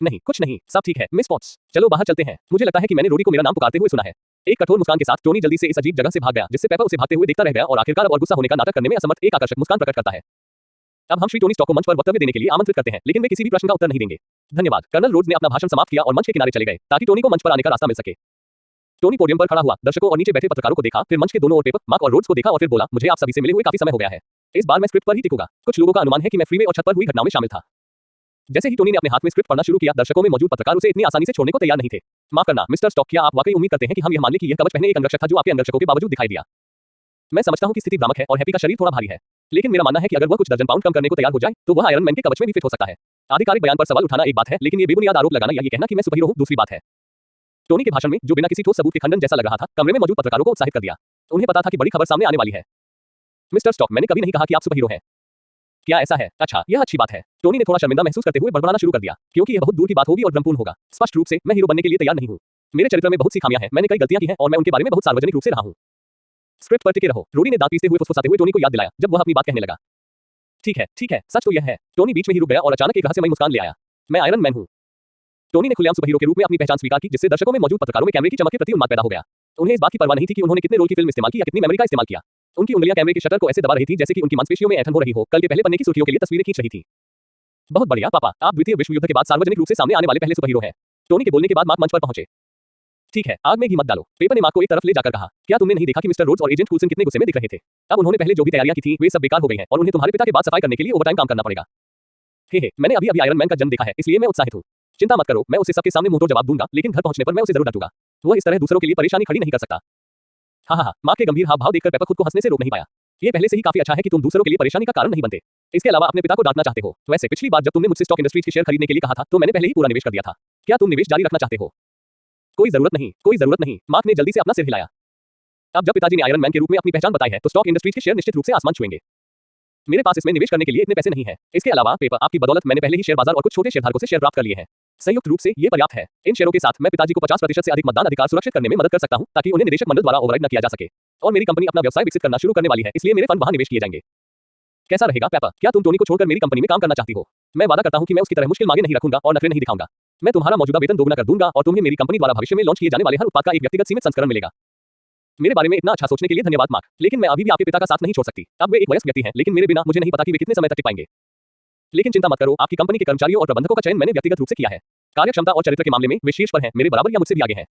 नहीं, कुछ नहीं, सब ठीक है मिस पॉट्स। चलो बाहर चलते हैं। मुझे लगता है कि मैंने रोडी को मेरा नाम पुकारते हुए सुना है। एक कठोर मुस्कान के साथ टोनी जल्दी से इस अजीब जगह से भाग गया, जिससे पेपर उसे भागते हुए देखता रह गया और आखिरकार अब और गुस्सा होने का नाटक करने में असमर्थ एक आकर्षक मुस्कान प्रकट करता है। अब हम श्री टोनी स्टॉक को मंच पर वक्तव्य देने के लिए आमंत्रित करते हैं, लेकिन वे किसी भी प्रश्न का उत्तर नहीं देंगे। धन्यवाद। कर्नल रोड्स ने अपना भाषण समाप्त किया और मंच के किनारे चले गए, ताकि टोनी को मंच पर आने का रास्ता मिल सके। टोनी पोडियम पर खड़ा हुआ, दर्शकों और नीचे बैठे पत्रकारों को देखा, फिर मंच के दोनों ओर पेपर, मार्क और रोड्स को देखा और फिर बोला, मुझे आप सभी से मिले हुए काफी समय हो गया है। इस बार मैं स्क्रिप्ट पर ही टिकूंगा। कुछ लोगों का अनुमान है कि मैं फ्रीवे और छत पर हुई घटनाओं में शामिल था। जैसे ही टोनी ने अपने हाथ में स्क्रिप्ट पढ़ना शुरू किया, दर्शकों में मौजूद पत्रकार उसे इतनी आसानी से छोड़ने को तैयार नहीं थे। माफ करना मिस्टर स्टॉक, क्या आप वाकई उम्मीद करते हैं कि हम यह मान लें कि यह कवच पहने एक अंगरक्षक था जो आपके अंगरक्षकों के बावजूद दिखाई दिया? मैं समझता हूं कि स्थिति भ्रामक है और हैप्पी का शरीर थोड़ा भारी है, लेकिन मेरा मानना है कि अगर वह कुछ दर्जन पाउंड कम करने को तैयार हो जाए तो वह आयरन मैन के कवच में भी फिट हो सकता है। आधिकारिक बयान पर सवाल उठाना एक बात है, लेकिन ये बेबुनियाद आरोप लगाना या ये कहना कि मैं सुपरहीरो हूं दूसरी बात है। टोनी के भाषण में, जो बिना किसी ठोस सबूत के खंडन जैसा लग रहा था, कमरे में मौजूद पत्रकारों को उत्साहित कर दिया। उन्हें पता था कि बड़ी खबर सामने आने वाली है। मिस्टर स्टॉक, मैंने कभी नहीं कहा कि आप सुपरहीरो हैं। क्या ऐसा है? अच्छा, यह अच्छी बात है। टोनी ने थोड़ा शर्मिंदा महसूस करते हुए बड़बड़ाना शुरू कर दिया, क्योंकि यह बहुत दूर की बात होगी और भ्रमपूर्ण होगा। स्पष्ट रूप से मैं हीरो बनने के लिए तैयार नहीं हूं। मेरे चरित्र में बहुत सी खामियां हैं, मैंने कई गलतियां की हैं और मैं उनके बारे में बहुत सार्वजनिक रूप से रहा हूं। स्क्रिप्ट पर टिके रहो, रोडी ने दांत पीसते हुए फुसफुसाते हुए टोनी को याद दिलाया, जब वह अपनी बात कहने लगा। ठीक है, सच तो यह है। टोनी बीच में ही रुक गया और अचानक एक रहस्यमय मुस्कान ले आया। मैं आयरन मैन हूं। टोनी ने खुलेआम सुपरहीरो के रूप में अपनी पहचान स्वीकार की, जिससे दर्शकों में मौजूद पत्रकारों में कैमरे की चमक के प्रति उन्माद पैदा हो गया। उन्हें इस बात की परवाह नहीं थी कि उन्होंने कितने रोल की फिल्म इस्तेमाल की या कितनी मेमोरी का इस्तेमाल किया। उनकी उंगलियां कैमरे के शटर को ऐसे दबा रही थी जैसे कि उनकी मांसपेशियों में ऐंठन हो रही हो, कल के पहले पन्ने की सुर्खियों के लिए तस्वीरें खींच रही थी। बहुत बढ़िया पापा, आप द्वितीय विश्व युद्ध के बाद सार्वजनिक रूप से सामने आने वाले पहले सुपरहीरो हैं। टोनी के बोलने के बाद मार्क मंच पर पहुंचे। ठीक है, आग में घी मत डालो, पेपर ने मार्क को एक तरफ ले जाकर कहा। क्या तुमने नहीं देखा कि मिस्टर रोड्स और एजेंट कूलसन कितने गुस्से में दिख रहे थे? अब उन्होंने पहले जो भी तैयारियां की थी वे सब बेकार हो गई हैं और उन्हें तुम्हारे पिता के बाद सफाई करने के लिए ओवरटाइम काम करना पड़ेगा। हे, मैंने अभी आयरन मैन का जन्म देखा है, इसलिए मैं उत्साहित हूं। चिंता मत करो, मैं उसे सबके सामने मुंह तोड़ जवाब दूंगा, लेकिन घर पहुंचने पर मैं उसे जरूर डांटूंगा। वह इस तरह दूसरों के लिए परेशानी खड़ी नहीं कर सकता। हाँ, मार्क के गंभीर हाव भाव देखकर पेपर खुद को हंसने से रोक नहीं पाया। ये पहले से ही काफी अच्छा है कि तुम दूसरों के लिए परेशानी का कारण नहीं बनते। इसके अलावा अपने पिता को डांटना चाहते हो। वैसे पिछली बार जब तुमने मुझसे स्टॉक इंडस्ट्रीज के शेयर खरीदने के लिए कहा था, तो मैंने पहले ही पूरा निवेश कर दिया था। क्या तुम निवेश जारी रखना चाहते हो? कोई जरूरत नहीं। मार्क ने जल्दी से अपना सिर हिलाया। अब जब पिताजी ने आयरन मैन के रूप में अपनी पहचान बताई है, तो स्टॉक इंडस्ट्रीज के शेयर निश्चित रूप से आसमान छुएंगे। मेरे पास इसमें निवेश करने के लिए इतने पैसे नहीं है। इसके अलावा पेपर, आपकी बदौलत मैंने पहले ही शेयर बाजार और कुछ छोटे शेयरधारकों से शेयर प्राप्त कर लिए हैं। संयुक्त रूप से ये पर्याप्त है। इन शेयरों के साथ मैं पिताजी को 50% से अधिक मतदान अधिकार सुरक्षित करने में मदद कर सकता हूं, ताकि उन्हें निदेशक मंडल द्वारा ओवरराइड न किया जा सके। और मेरी कंपनी अपना व्यवसाय विकसित करना शुरू करने वाली है, इसलिए मेरे फंड वहां निवेश किए जाएंगे। कैसा रहेगा पेपर? क्या तुम टोनी को छोड़कर मेरी कंपनी में काम करना चाहती हो? मैं वादा करता हूं कि मैं उसकी तरह मुश्किल मांगे नहीं रखूंगा और नखरे नहीं दिखाऊंगा। मैं तुम्हारा मौजूदा वेतन दोगुना कर दूंगा और तुम्हें मेरी कंपनी द्वारा भविष्य में लॉन्च किए जाने वाले हर उत्पाद का एक व्यक्तिगत सीमित संस्करण मिलेगा। मेरे बारे में इतना अच्छा सोचने के लिए धन्यवाद मार्क, लेकिन मैं अभी भी आपके पिता का साथ नहीं छोड़ सकती। अब वे एक वयस्क व्यक्ति हैं, लेकिन मेरे बिना मुझे नहीं पता कि वे कितने समय तक टिक पाएंगे। लेकिन चिंता मत करो, आपकी कंपनी के कर्मचारियों और प्रबंधकों का चयन मैंने व्यक्तिगत रूप से किया है। कार्यक्षमता और चरित्र के मामले में वे शीर्ष पर हैं, मेरे बराबर या मुझसे भी आगे हैं।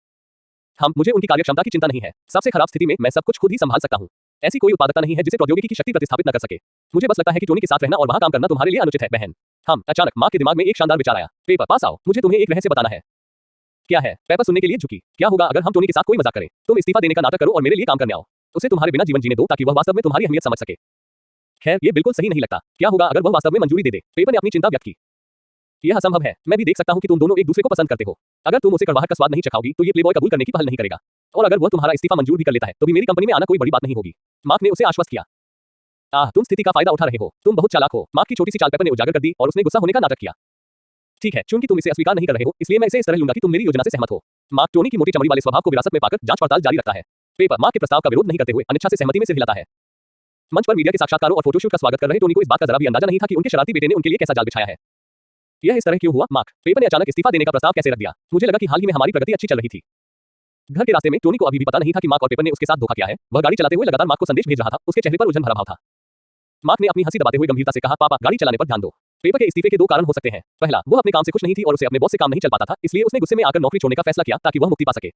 मुझे उनकी कार्यक्षमता की चिंता नहीं है। सबसे खराब स्थिति में मैं सब कुछ खुद ही संभाल सकता हूं। ऐसी कोई उत्पादकता नहीं है जिसे प्रौद्योगिकी की शक्ति प्रतिस्थापित न कर सके। मुझे बस लगता है कि टोनी के साथ रहना और वहां काम करना तुम्हारे लिए अनुचित है बहन। अचानक मार्क के दिमाग में एक शानदार विचार आया। पेपर, पास आओ, मुझे तुम्हें एक रहस्य बताना है। क्या है? पेपर सुनने के लिए झुकी। क्या होगा अगर हम टोनी के साथ कोई मजाक करें? तुम इस्तीफा देने का नाटक करो और मेरे लिए काम करने आओ। उसे तुम्हारे बिना जीवन जीने दो, ताकि वह वास्तव में तुम्हारी अहमियत समझ सके। खैर, ये बिल्कुल सही नहीं लगता। क्या होगा अगर वह वास्तव में मंजूरी दे दे? पेपर ने अपनी चिंता व्यक्त की। यह असंभव है। मैं भी देख सकता हूँ कि तुम दोनों एक दूसरे को पसंद करते हो। अगर तुम उसे कड़वाहट का स्वाद नहीं चखाओगी तो ये प्लेबॉय कबूल करने की पहल नहीं करेगा। और अगर वह तुम्हारा इस्तीफा मंजूर भी कर लेता है तो भी मेरी कंपनी में आना कोई बड़ी बात नहीं होगी। मार्क ने उसे आश्वस्त किया। तुम स्थिति का फायदा उठा रहे हो। तुम बहुत चालाक हो। मार्क की छोटी सी चाल पेपर ने उजागर कर दी और उसने गुस्सा होने का नाटक किया। ठीक है, चूंकि तुम इसे अस्वीकार नहीं कर रहे हो, इसलिए मैं इसे इस तरह लूंगा कि तुम मेरी योजना से सहमत हो। मार्क टोनी की मोटी चमड़ी वाले स्वभाव को विरासत में पाकर जांच पड़ताल जारी रखता है। पेपर मार्क के प्रस्ताव का विरोध नहीं करते हुए अनिच्छा से सहमति में सिर हिलाता है। मंच पर मीडिया के साक्षात्कारों और फोटोशूट का स्वागत कर रहे टोनी को इस बात का जरा भी अंदाजा नहीं था कि उनके शरारती बेटे ने उनके लिए कैसा जाल बिछाया है। यह इस तरह क्यों हुआ? मार्क, पेपर ने अचानक इस्तीफा देने का प्रस्ताव कैसे रख दिया? मुझे लगा कि हाल ही में हमारी प्रगति अच्छी चल रही थी। घर के रास्ते में टोनी को अभी भी पता नहीं था कि मार्क और पेपर ने उसके साथ धोखा किया है। वह गाड़ी चलाते हुए लगातार मार्क को संदेश भेज रहा था। उसके चेहरे पर उलझन भरा भाव था। मार्क ने अपनी हंसी दबाते हुए गंभीरता से कहा, पापा, गाड़ी चलाने पर ध्यान दो। पेपर के इस्तीफे के दो कारण हो सकते हैं। पहला, वह अपने काम से खुश नहीं थी और उसे अपने बॉस से काम नहीं चल पाता था, इसलिए उसने गुस्से में आकर नौकरी छोड़ने का फैसला किया ताकि वह मुक्ति पा सके।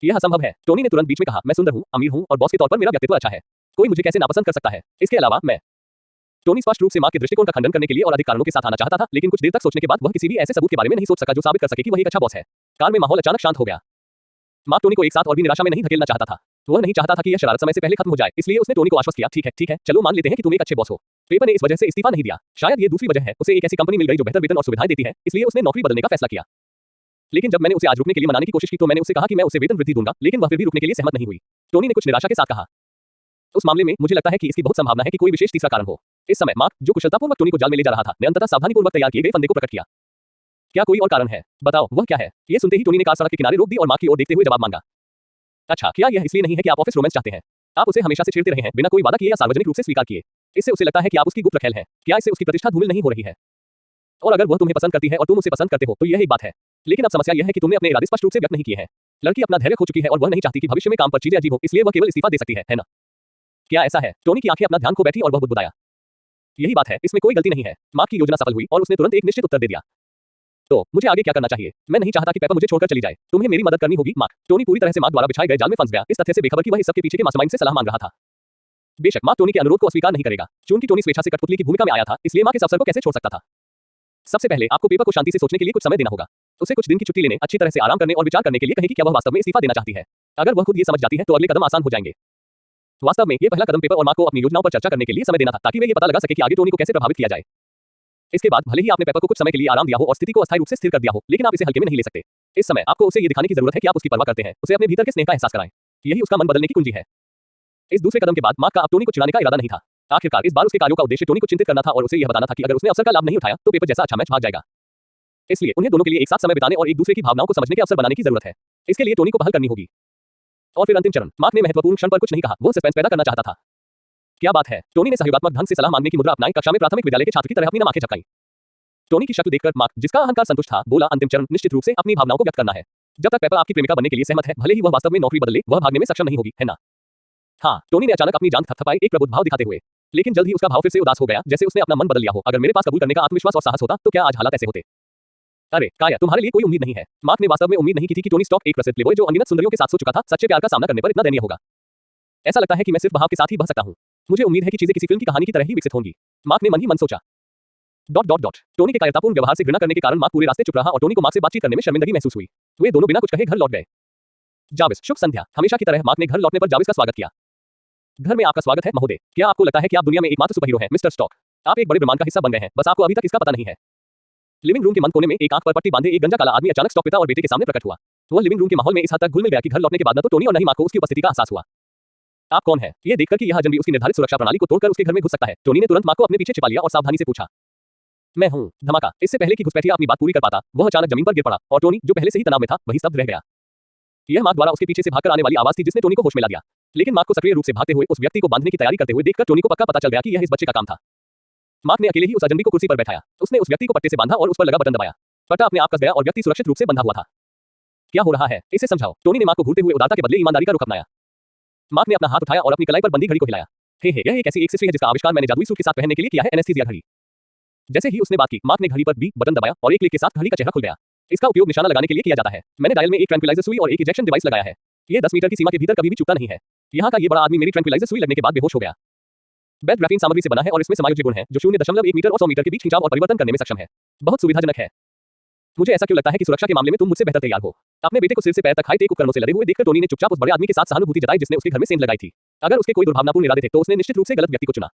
यह असंभव है। टोनी ने तुरंत बीच में कहा, मैं सुंदर हूँ, अमीर हूँ और बॉस के तौर पर मेरा व्यक्तित्व अच्छा है। कोई मुझे कैसे नापसंद कर सकता है? इसके अलावा मैं। टोनी स्पष्ट रूप से मार्क के दृष्टिकोण का खंडन करने के लिए और अधिक कारणों के साथ आना चाहता था, लेकिन कुछ देर तक सोचने के बाद वह किसी भी ऐसे सबूत के बारे में नहीं सोच सका जो साबित कर सके कि वह एक अच्छा बॉस है। कार में माहौल अचानक शांत हो गया। मार्क टोनी को एक साथ और भी निराशा में नहीं धकेलना चाहता था। वह नहीं चाहता था कि यह शरारत समय से पहले खत्म हो जाए, इसलिए उसने टोनी को आश्वस्त किया, ठीक है, चलो मान लेते हैं कि तुम एक अच्छे बॉस हो। पेपर ने इस वजह से इस्तीफा नहीं दिया। शायद ये दूसरी वजह है, उसे एक ऐसी कंपनी मिल गई जो बेहतर वेतन और सुविधाएं देती है, इसलिए उसने नौकरी बदलने का फैसला किया। लेकिन जब मैंने उसे आज रुकने के लिए मनाने की कोशिश की तो मैंने उसे कहा कि मैं उसे वेतन वृद्धि दूंगा, लेकिन वह फिर भी रुकने के लिए सहमत नहीं हुई। टोनी ने कुछ निराशा के साथ कहा। उस मामले में मुझे लगता है कि इसकी बहुत संभावना है कि कोई विशेष तीसरा कारण हो। इस समय मार्क, जो कुशलतापूर्वक टोनी को जाल में ले जा रहा था, ने अंततः सावधानीपूर्वक तैयार किए गए फंदे को प्रकट किया। क्या कोई और कारण है? बताओ, वह क्या है? ये सुनते ही टोनी ने कार सड़क के किनारे रोक दी और मार्क की ओर देखते हुए जवाब मांगा। अच्छा, क्या यह इसलिए नहीं है कि आप ऑफिस रोमांस चाहते हैं? आप उसे हमेशा से छेड़ते रहे हैं, बिना कोई वादा किए या सार्वजनिक रूप से स्वीकार किए। इससे उसे लगता है कि आप उसकी गुप्त रखेल हैं। क्या इससे उसकी प्रतिष्ठा धूमिल नहीं हो रही है? और अगर वह तुम्हें पसंद करती है और तुम उसे पसंद करते हो तो यह एक बात है, लेकिन अब समस्या यह है कि तुमने अपने इरादे स्पष्ट रूप से व्यक्त नहीं किए हैं। लड़की अपना धैर्य खो चुकी है और वह नहीं चाहती कि भविष्य में काम पर चीजें अजीब हो, इसलिए वह केवल इस्तीफा दे सकती है ना? क्या ऐसा है? टोनी की आंखें अपना ध्यान खो बैठी और वह बुदबुदाया। यही बात है, इसमें कोई गलती नहीं है। मार्क की योजना सफल हुई और उसने तुरंत एक निश्चित उत्तर दे दिया। तो मुझे आगे क्या करना चाहिए? मैं नहीं चाहता कि पेपर मुझे छोड़कर चली जाए। तुम्हें मेरी मदद करनी होगी, मार्क। टोनी पूरी तरह से मार्क द्वारा बिछाए गए जाल में फंस गया, इस तथ्य से बेखबर कि वह इस सबके पीछे के मास्टरमाइंड से सलाह मांग रहा था। बेशक मार्क टोनी के अनुरोध को अस्वीकार नहीं करेगा। चूंकि टोनी स्वेच्छा से कठपुतली की भूमिका में आया था, इसलिए मार्क इस अवसर को कैसे छोड़ सकता था? सबसे पहले आपको पेपर को शांति से सोचने के लिए कुछ समय देना होगा। उसे कुछ दिन की छुट्टी लेने, अच्छी तरह से आराम करने और विचार करने के लिए कहें कि क्या वह वास्तव में इस्तीफा देना चाहती है। अगर वह खुद ये समझ जाती है तो अगले कदम आसान हो जाएंगे। वास्तव में ये पहला कदम पेपर और मार्क को अपनी योजनाओं पर चर्चा करने के लिए समय देना था, ताकि वे ये पता लगा सके कि आगे टोनी को कैसे प्रभावित किया जाए। इसके बाद भले ही आपने पेपर को कुछ समय के लिए आराम दिया हो और स्थिति को अस्थायी रूप से स्थिर कर दिया हो, लेकिन आप इसे हल्के में नहीं ले सकते। इस समय आपको उसे ये दिखाने की जरूरत है कि आप उसकी परवाह करते हैं, उसे अपने भीतर के स्नेह का एहसास कराएं। यही उसका मन बदलने की कुंजी है। इस दूसरे कदम के बाद मार्क का अब टोनी को चिढ़ाने का इरादा नहीं था। आखिरकार इस बार उसके कार्यों का उद्देश्य टोनी को चिंतित करना था और उसे यह बताना था कि अगर उसने अवसर का लाभ नहीं उठाया तो पेपर जैसा अच्छा मैच भाग जाएगा। इसलिए उन्हें दोनों के लिए एक साथ समय बिताने और एक दूसरे की भावनाओं को समझने के अवसर बनाने की जरूरत है। इसके लिए टोनी को पहल करनी होगी। और फिर अंतिम चरण, मार्क ने महत्वपूर्ण क्षण पर कुछ नहीं कहा, वो सस्पेंस पैदा करना चाहता था। क्या बात है? टोनी ने सहयोगात्मक ढंग से सलाह मांगने की मुद्रा अपनाई, कक्षा में प्राथमिक विद्यालय के छात्र की तरह अपनी आंखें झपकाई। टोनी की शक्ल देखकर मार्क, जिसका अहंकार संतुष्ट था, बोला, अंतिम चरण निश्चित रूप से अपनी भावनाओं को व्यक्त करना है। जब तक पेपर आपकी प्रेमिका बनने के लिए सहमत है, भले ही वह वास्तव में नौकरी बदले, वह भागने में सक्षम नहीं होगी, है ना? हाँ, टोनी ने अचानक अपनी जांघ थपथपाई, एक प्रबुद्ध भाव दिखाते हुए। लेकिन जल्द ही उसका भाव फिर से उदास हो गया, जैसे उसने अपना मन बदल लिया हो। अगर मेरे पास कबूल करने का आत्मविश्वास और साहस होता तो क्या आज हालात ऐसे होते? अरे काया, तुम्हारे लिए कोई उम्मीद नहीं है। मार्क ने वास्तव में उम्मीद नहीं की थी कि टोनी स्टॉक, एक प्रसिद्ध प्लेबॉय जो अनगिनत सुंदरियों के साथ सो चुका था, सच्चे प्यार का सामना करने पर इतना दयनीय होगा। ऐसा लगता है कि मैं सिर्फ बहाव के साथ ही बह सकता हूँ। मुझे उम्मीद है कि चीजें किसी फिल्म की कहानी की तरह ही विकसित होंगी। मार्क ने मन ही मन सोचा। टोनी के कायरतापूर्ण व्यवहार से घृणा करने के कारण मार्क पूरे रास्ते चुप रहा और टोनी को मार्क से बातचीत करने में शर्मिंदगी महसूस हुई। वे दोनों बिना कुछ कहे घर लौट गए। जाविस, शुभ संध्या। हमेशा की तरह मार्क ने घर लौटने पर जाविस का स्वागत किया। घर में आपका स्वागत है महोदय। क्या आपको लगता है कि आप दुनिया में एकमात्र सुपरहीरो हैं, मिस्टर स्टॉक? आप एक बड़े ब्रह्मांड का हिस्सा बन गए हैं, बस आपको अभी तक इसका पता नहीं है। लिविंग रूम के मंद कोने में एक आंख पर पट्टी बांधे एक गंजा काला आदमी अचानक स्टॉक पिता और बेटे के सामने प्रकट हुआ। वह लिविंग रूम के माहौल में इस हद तक घुल मिल गया कि घर लौटने के बाद न तो टोनी और न ही मार्क को उसकी उपस्थिति का एहसास हुआ। आप कौन हैं? ये देखकर कि यह अजनबी उसकी निर्धारित सुरक्षा प्रणाली को तोड़कर उसके घर में घुस सकता है, टोनी ने तुरंत मार्क को अपने पीछे छिपा लिया और सावधानी से पूछा, मैं हूँ। धमाका। इससे पहले कि घुसपैठिया अपनी बात पूरी कर पाता, वह अचानक जमीन पर गिर पड़ा और टोनी, जो पहले से ही तनाव में था, वही स्तब्ध रह गया। यह मार्क द्वारा उसके पीछे से भागकर आने वाली आवाज थी जिसने टोनी को होश में ला दिया। लेकिन मार्क को सक्रिय रूप से भागते हुए उस व्यक्ति को बांधने की तैयारी करते हुए देखकर टोनी को पक्का पता चल गया कि यह इस बच्चे का काम था। मार्क ने अकेले ही उस अजनबी को कुर्सी पर बैठाया। उसने उस व्यक्ति को पट्टे से बांधा और उस पर लगा बटन दबाया। पट्टा अपने आप कस गया और व्यक्ति सुरक्षित रूप से बंधा हुआ था। क्या हो रहा है? इसे समझाओ। टोनी ने मार्क को घूरते हुए उदारता के बदले ईमानदारी का रुख अपनाया। मार्क ने अपना हाथ उठाया और अपनी कलाई पर बंदी घड़ी को हिलाया। हे यह एक ऐसी एक्सेसरी है जिसका आविष्कार मैंने जादुई सूट के साथ पहनने के लिए किया है, एनेस्थीसिया घड़ी। जैसे ही उसने बात की, मार्क ने घड़ी पर बी बटन दबाया और एक क्लिक के साथ घड़ी का चेहरा खुल गया। इसका उपयोग निशाना लगाने के लिए किया जाता है। मैंने डायल में एक ट्रैंक्विलाइजर सुई और एक इजेक्शन डिवाइस लगाया है। ये 10 मीटर की सीमा के भीतर कभी भी चूकता नहीं है। यहाँ का ये बड़ा आदमी मेरी ट्रैंक्विलाइजर सुई लगने के बाद बेहोश हो गया। बेड ग्राफीन सामग्री से बना है और इसमें समायोज्य गुण है जो 0.1 मीटर और 100 मीटर के बीच खिंचाव और परिवर्तन करने में सक्षम है। बहुत सुविधाजनक है। मुझे ऐसा क्यों लगता है कि सुरक्षा के मामले में तुम मुझसे बेहतर तैयार हो? अपने बेटे को सिर से पैर तक हाई टेक उपकरणों से लदे हुए देखकर टोनी ने चुपचाप उस बड़े आदमी के साथ सहानुभूति जताई जिसने उसके घर में सेंध लगाई थी। अगर उसके कोई दुर्भावनापूर्ण इरादे थे तो उसने निश्चित रूप से गलत व्यक्ति को चुना।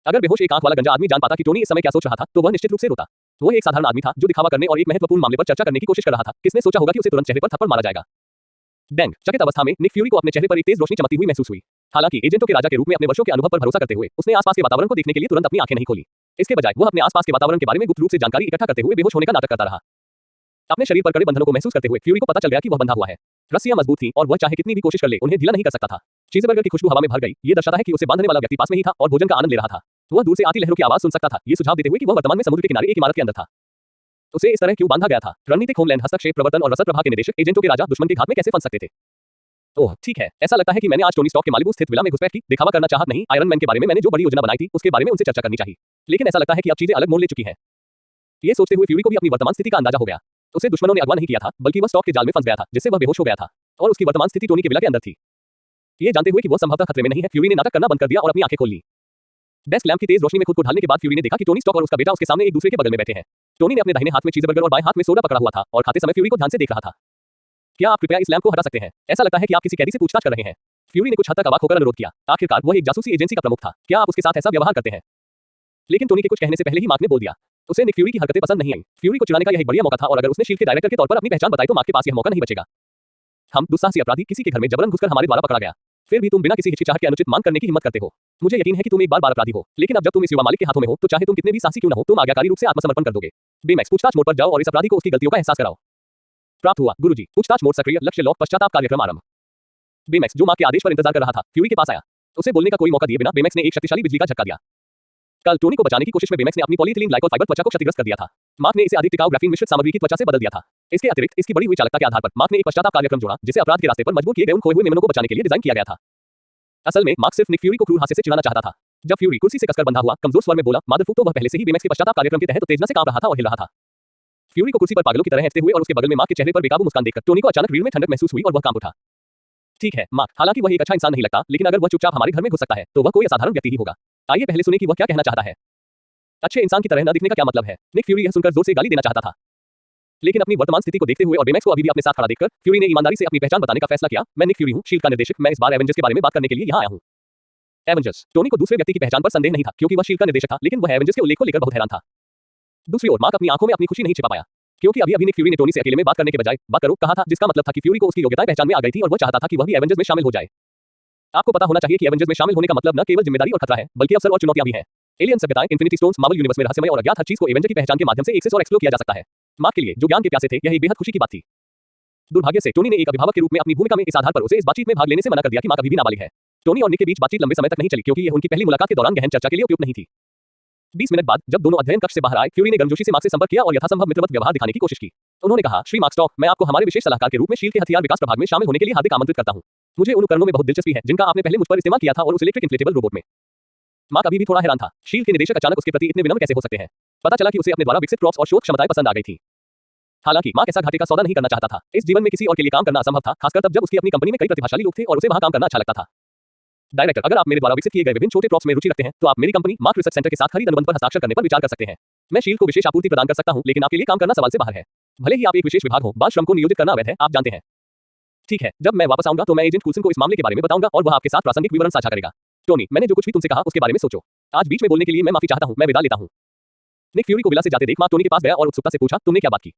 अगर बेहोश एक आंख वाला गंजा आदमी जान पाता कि टोनी इस समय क्या सोच रहा था तो वह निश्चित रूप से रोता। वो एक साधारण आदमी था जो दिखावा करने और एक महत्वपूर्ण मामले पर चर्चा करने की कोशिश कर रहा था। किसने सोचा होगा कि उसे तुरंत चेहरे पर थप्पड़ मारा जाएगा। डैंग चकित अवस्था में निक फ्यूरी को अपने चेहरे पर एक तेज रोशनी चमकती हुई महसूस हुई। हालांकि एजेंटों के राजा के रूप में अपने वर्षों के अनुभव पर भरोसा करते हुए उसने आसपास के वातावरण को देखने के लिए तुरंत अपनी आंखें नहीं खोली। इसके बजाय वह अपने आसपास के वातावरण के बारे में गुप्त रूप से जानकारी इकट्ठा करते हुए बेहोश होने का नाटक करता रहा। अपने शरीर पर कड़े बंधनों को महसूस करते हुए फ्यूरी को पता चल गया कि वह बंधा हुआ है। रस्सियां मजबूत थीं और वह चाहे कितनी भी कोशिश कर ले उन्हें ढीला नहीं कर सकता था। चीज़बर्गर की खुशबू हवा में भर गई। ये दर्शाता है कि उसे बांधने वाला व्यक्ति पास में ही था और भोजन का आनंद ले रहा था। वह दूर से आती लहरों की आवाज सुन सकता था, ये सुझाव देते हुए कि वह वर्तमान में समुद्र के किनारे एक इमारत के अंदर था। उसे इस तरह क्यों बांधा गया था? रणनीतिक होमलैंड हस्तक्षेप प्रवर्तन और रसद प्रभाव के निदेशक एजेंटों के राजा दुश्मन के घात में कैसे फंस सकते थे? ओह ठीक है, ऐसा लगता है कि मैंने आज टोनी स्टॉक के मालिबू स्थित विला में घुसपैठ की। दिखावा करना चाहत नहीं, आयरन मैन के बारे में मैंने जो बड़ी योजना बनाई थी उसके बारे में उनसे चर्चा करनी चाहिए। लेकिन ऐसा लगता है कि अब चीजें अलग मोड़ ले चुकी हैं। ये सोचते हुए फ्यूरी को भी अपनी वर्तमान स्थिति का अंदाजा हो गया। उसे दुश्मनों ने अगवा नहीं किया था, बल्कि वह स्टॉक के जाल में फंस गया था, जिससे वह बेहोश हो गया था और उसकी वर्तमान स्थिति टोनी के विला के अंदर थी। ये जानते हुए कि वह संभवतः खतरे में नहीं है, फ्यूरी ने नाटक करना बंद कर दिया और अपनी आंखें खोल ली। डेस्क लैंप की तेज रोशनी में खुद को ढालने के बाद फ्यूरी ने देखा कि टोनी स्टॉक और उसका बेटा उसके सामने एक दूसरे के बगल में बैठे हैं। टोनी ने अपने दाहिने हाथ में चीज़बर्गर और बाएं हाथ में सोडा पकड़ा हुआ था और खाते समय फ्यूरी को ध्यान से देख रहा था। क्या आप कृपया इस लैंप को हटा सकते हैं? ऐसा लगता है कि आप किसी कैदी से पूछताछ कर रहे हैं। फ्यूरी ने कुछ हद तक अवाक होकर अनुरोध किया। आखिरकार वह एक जासूसी एजेंसी का प्रमुख था। क्या आप उसके साथ ऐसा व्यवहार करते हैं? लेकिन टोनी के कुछ कहने से पहले ही मार्क ने बोल दिया। उसे निक फ्यूरी की हरकतें पसंद नहीं आई। फ्यूरी को चिढ़ाने का यह एक बढ़िया मौका था और अगर उसने शील्ड के डायरेक्टर के तौर पर अपनी पहचान बताई तो मार्क के पास यह मौका नहीं बचेगा। हम दुस्साहसी अपराधी किसी के घर में जबरन घुसकर हमारे द्वारा पकड़ा गया। फिर भी तुम बिना किसी हिचकिचाहट के अनुचित मांग करने की हिम्मत करते हो। मुझे यकीन है कि तुम एक बार अपराधी हो, लेकिन अब जब तुम इस युवा मालिक के हाथों में हो तो चाहे तुम कितने भी साहसी क्यों न हो, तुम आज्ञाकारी रूप से आत्मसमर्पण कर दोगे। बेमैक्स पूछताछ मोड पर जाओ और इस अपराधी को उसकी गलतियों का एहसास कराओ। प्राप्त हुआ गुरुजी। पूछताछ मोड सक्रिय। लक्ष्य लॉक। पश्चाताप कार्यक्रम आरंभ। बेमैक्स जो मार्क के आदेश पर इंतजार कर रहा था फ्यूरी के पास आया। उसे बोलने का कोई मौका दिए बिना बेमैक्स ने एक शक्तिशाली बिजली का झटका दिया। कल टोनी को बचाने की कोशिश में बेमैक्स ने अपनी पॉलीइथिलीन ग्लाइकोल फाइबर त्वचा को क्षतिग्रस्त कर दिया था। मार्क ने इसे अधिक टिकाऊ ग्राफीन मिश्रित सामग्री की त्वचा से बदल दिया था। इसके अतिरिक्त इसकी बढ़ी हुई चालकता के आधार पर मार्क ने एक पश्चाताप कार्यक्रम जोड़ा जिसे अपराध के रास्ते पर मजबूर किए गए उन खोए हुए मेमनों को बचाने के लिए डिजाइन किया गया था। असल में मार्क सिर्फ निक फ्यूरी को क्रूर हास्य से चिढ़ाना चाहता था। जब फ्यूरी कुर्सी से कसकर बंधा हुआ कमजोर स्वर में बोला मादरफूक, तो वह पहले से ही बेमैक्स के पश्चाताप कार्यक्रम के तहत उत्तेजना से कांप रहा था और हिल रहा था। फ्यूरी को कुर्सी पर पागलों की तरह हंसते हुए और उसके बगल में मार्क के चेहरे पर बेकाबू मुस्कान देखकर टोनी को अचानक रीढ़ में ठंडक महसूस हुई और वह कांप उठा। ठीक है मार्क, हालांकि वह एक अच्छा इंसान नहीं लगता, लेकिन अगर वह चुपचाप हमारे घर में घुस सकता है तो वह कोई असाधारण व्यक्ति ही होगा। आइए पहले सुने कि वह क्या कहना चाहता है। अच्छे इंसान की तरह न दिखने का क्या मतलब है? निक फ्यूरी यह सुनकर जोर से गाली देना चाहता था, लेकिन अपनी वर्तमान स्थिति को देखते हुए और बेमैक्स को अभी भी अपने साथ खड़ा देखकर फ्यूरी ने ईमानदारी से अपनी पहचान बताने का फैसला किया। मैं निक फ्यूरी हूं, शील्ड का निर्देशक। मैं इस बार एवेंजर्स के बारे में बात करने के लिए यहां आया हूं। एवेंजर्स। टोनी को दूसरे व्यक्ति की पहचान पर संदेह नहीं था क्योंकि वह शील्ड का निर्देशक था, लेकिन वह एवेंजर्स के उल्लेख को लेकर बहुत हैरान था। दूसरी ओर मार्क अपनी आंखों में अपनी खुशी नहीं छिपा पाया क्योंकि अभी निक फ्यूरी ने टोनी से अकेले में बात करने के बजाय बात करो कहा था, जिसका मतलब था कि फ्यूरी को उसकी योग्यताएं पहचान में आ गई थी और वह चाहता था कि वह भी एवेंजर्स में शामिल हो जाए। आपको पता होना चाहिए कि एवेंजर्स में शामिल होने का मतलब न केवल जिम्मेदारी और खतरा है, बल्कि अवसर और चुनौतियां भी हैं। एलियन सभ्यताएं, इन्फिनिटी स्टोन्स, मार्वल यूनिवर्स में रहस्यमय और अज्ञात हर चीज को एवेंजर की पहचान के माध्यम से एक्सेस और एक्सप्लोर किया जा सकता है। मार्क के लिए जो ज्ञान के प्यासे थे, यह एक बेहद खुशी की बात थी। दुर्भाग्य से टोनी ने एक अभिभावक के रूप में अपनी भूमिका में इस आधार पर उसे इस बातचीत में भाग लेने से मना कर दिया कि मार्क अभी भी नाबालिग है। टोनी और निक के बीच बातचीत लंबे समय तक नहीं चली क्योंकि यह उनकी पहली मुलाकात के दौरान गहन चर्चा के लिए उपयुक्त नहीं थी। 20 मिनट बाद जब दोनों अध्ययन कक्ष से बाहर आए, फ्यूरी ने गर्मजोशी से मार्क से संपर्क किया और यथासंभव मित्रवत व्यवहार दिखाने की कोशिश की। उन्होंने कहा, श्री मार्क स्टॉक, मैं आपको हमारे विशेष सलाहकार के रूप में शील्ड के हथियार विकास प्रभाग में शामिल होने के लिए हार्दिक आमंत्रित करता हूं। मुझे उन उपकरणों में बहुत दिलचस्पी है जिनका आपने पहले मुझ पर इस्तेमाल किया था और उस इलेक्ट्रिक इन्फ्लेटेबल रोबोट में। मार्क अभी भी थोड़ा हैरान था। शील्ड के निदेशक अचानक उसके प्रति इतने विनम्र कैसे हो सकते हैं? पता चला कि उसे अपने द्वारा विकसित प्रॉप्स और शोध क्षमताएं पसंद आ गई थी। हालांकि मार्क ऐसा घाटे का सौदा नहीं करना चाहता था। इस जीवन में किसी और के लिए काम करना असंभव था, खासकर तब जब उसकी अपनी कंपनी में कई प्रतिभाशाली लोग थे और उसे वहां काम करना अच्छा लगता था। डायरेक्टर, अगर आप मेरे द्वारा विकसित किए गए विभिन्न छोटे प्रॉप्स में रुचि रखते हैं तो आप मेरी कंपनी मार्क रिसर्च सेंटर के साथ खरीद अनुबंध पर हस्ताक्षर करने पर विचार कर सकते हैं। मैं शील्ड को विशेष आपूर्ति प्रदान कर सकता हूं, लेकिन आपके लिए काम करना सवाल से बाहर है। भले ही आप एक विशेष विभाग हो, बाल श्रम को नियोजित करना अवैध है, आप जानते हैं। ठीक है, जब मैं वापस आऊंगा तो मैं एजेंट कुल्सन को इस मामले के बारे में बताऊंगा और वह आपके साथ प्रासंगिक विवरण साझा करेगा। टोनी, मैंने जो कुछ भी तुमसे कहा उसके बारे में सोचो। आज बीच में बोलने के लिए मैं माफी चाहता हूं, मैं विदा लेता हूं। निक फ्यूरी को विला से जाते देख मार्क टोनी के पास गया और उत्सुकता से पूछा, तुमने क्या बात की?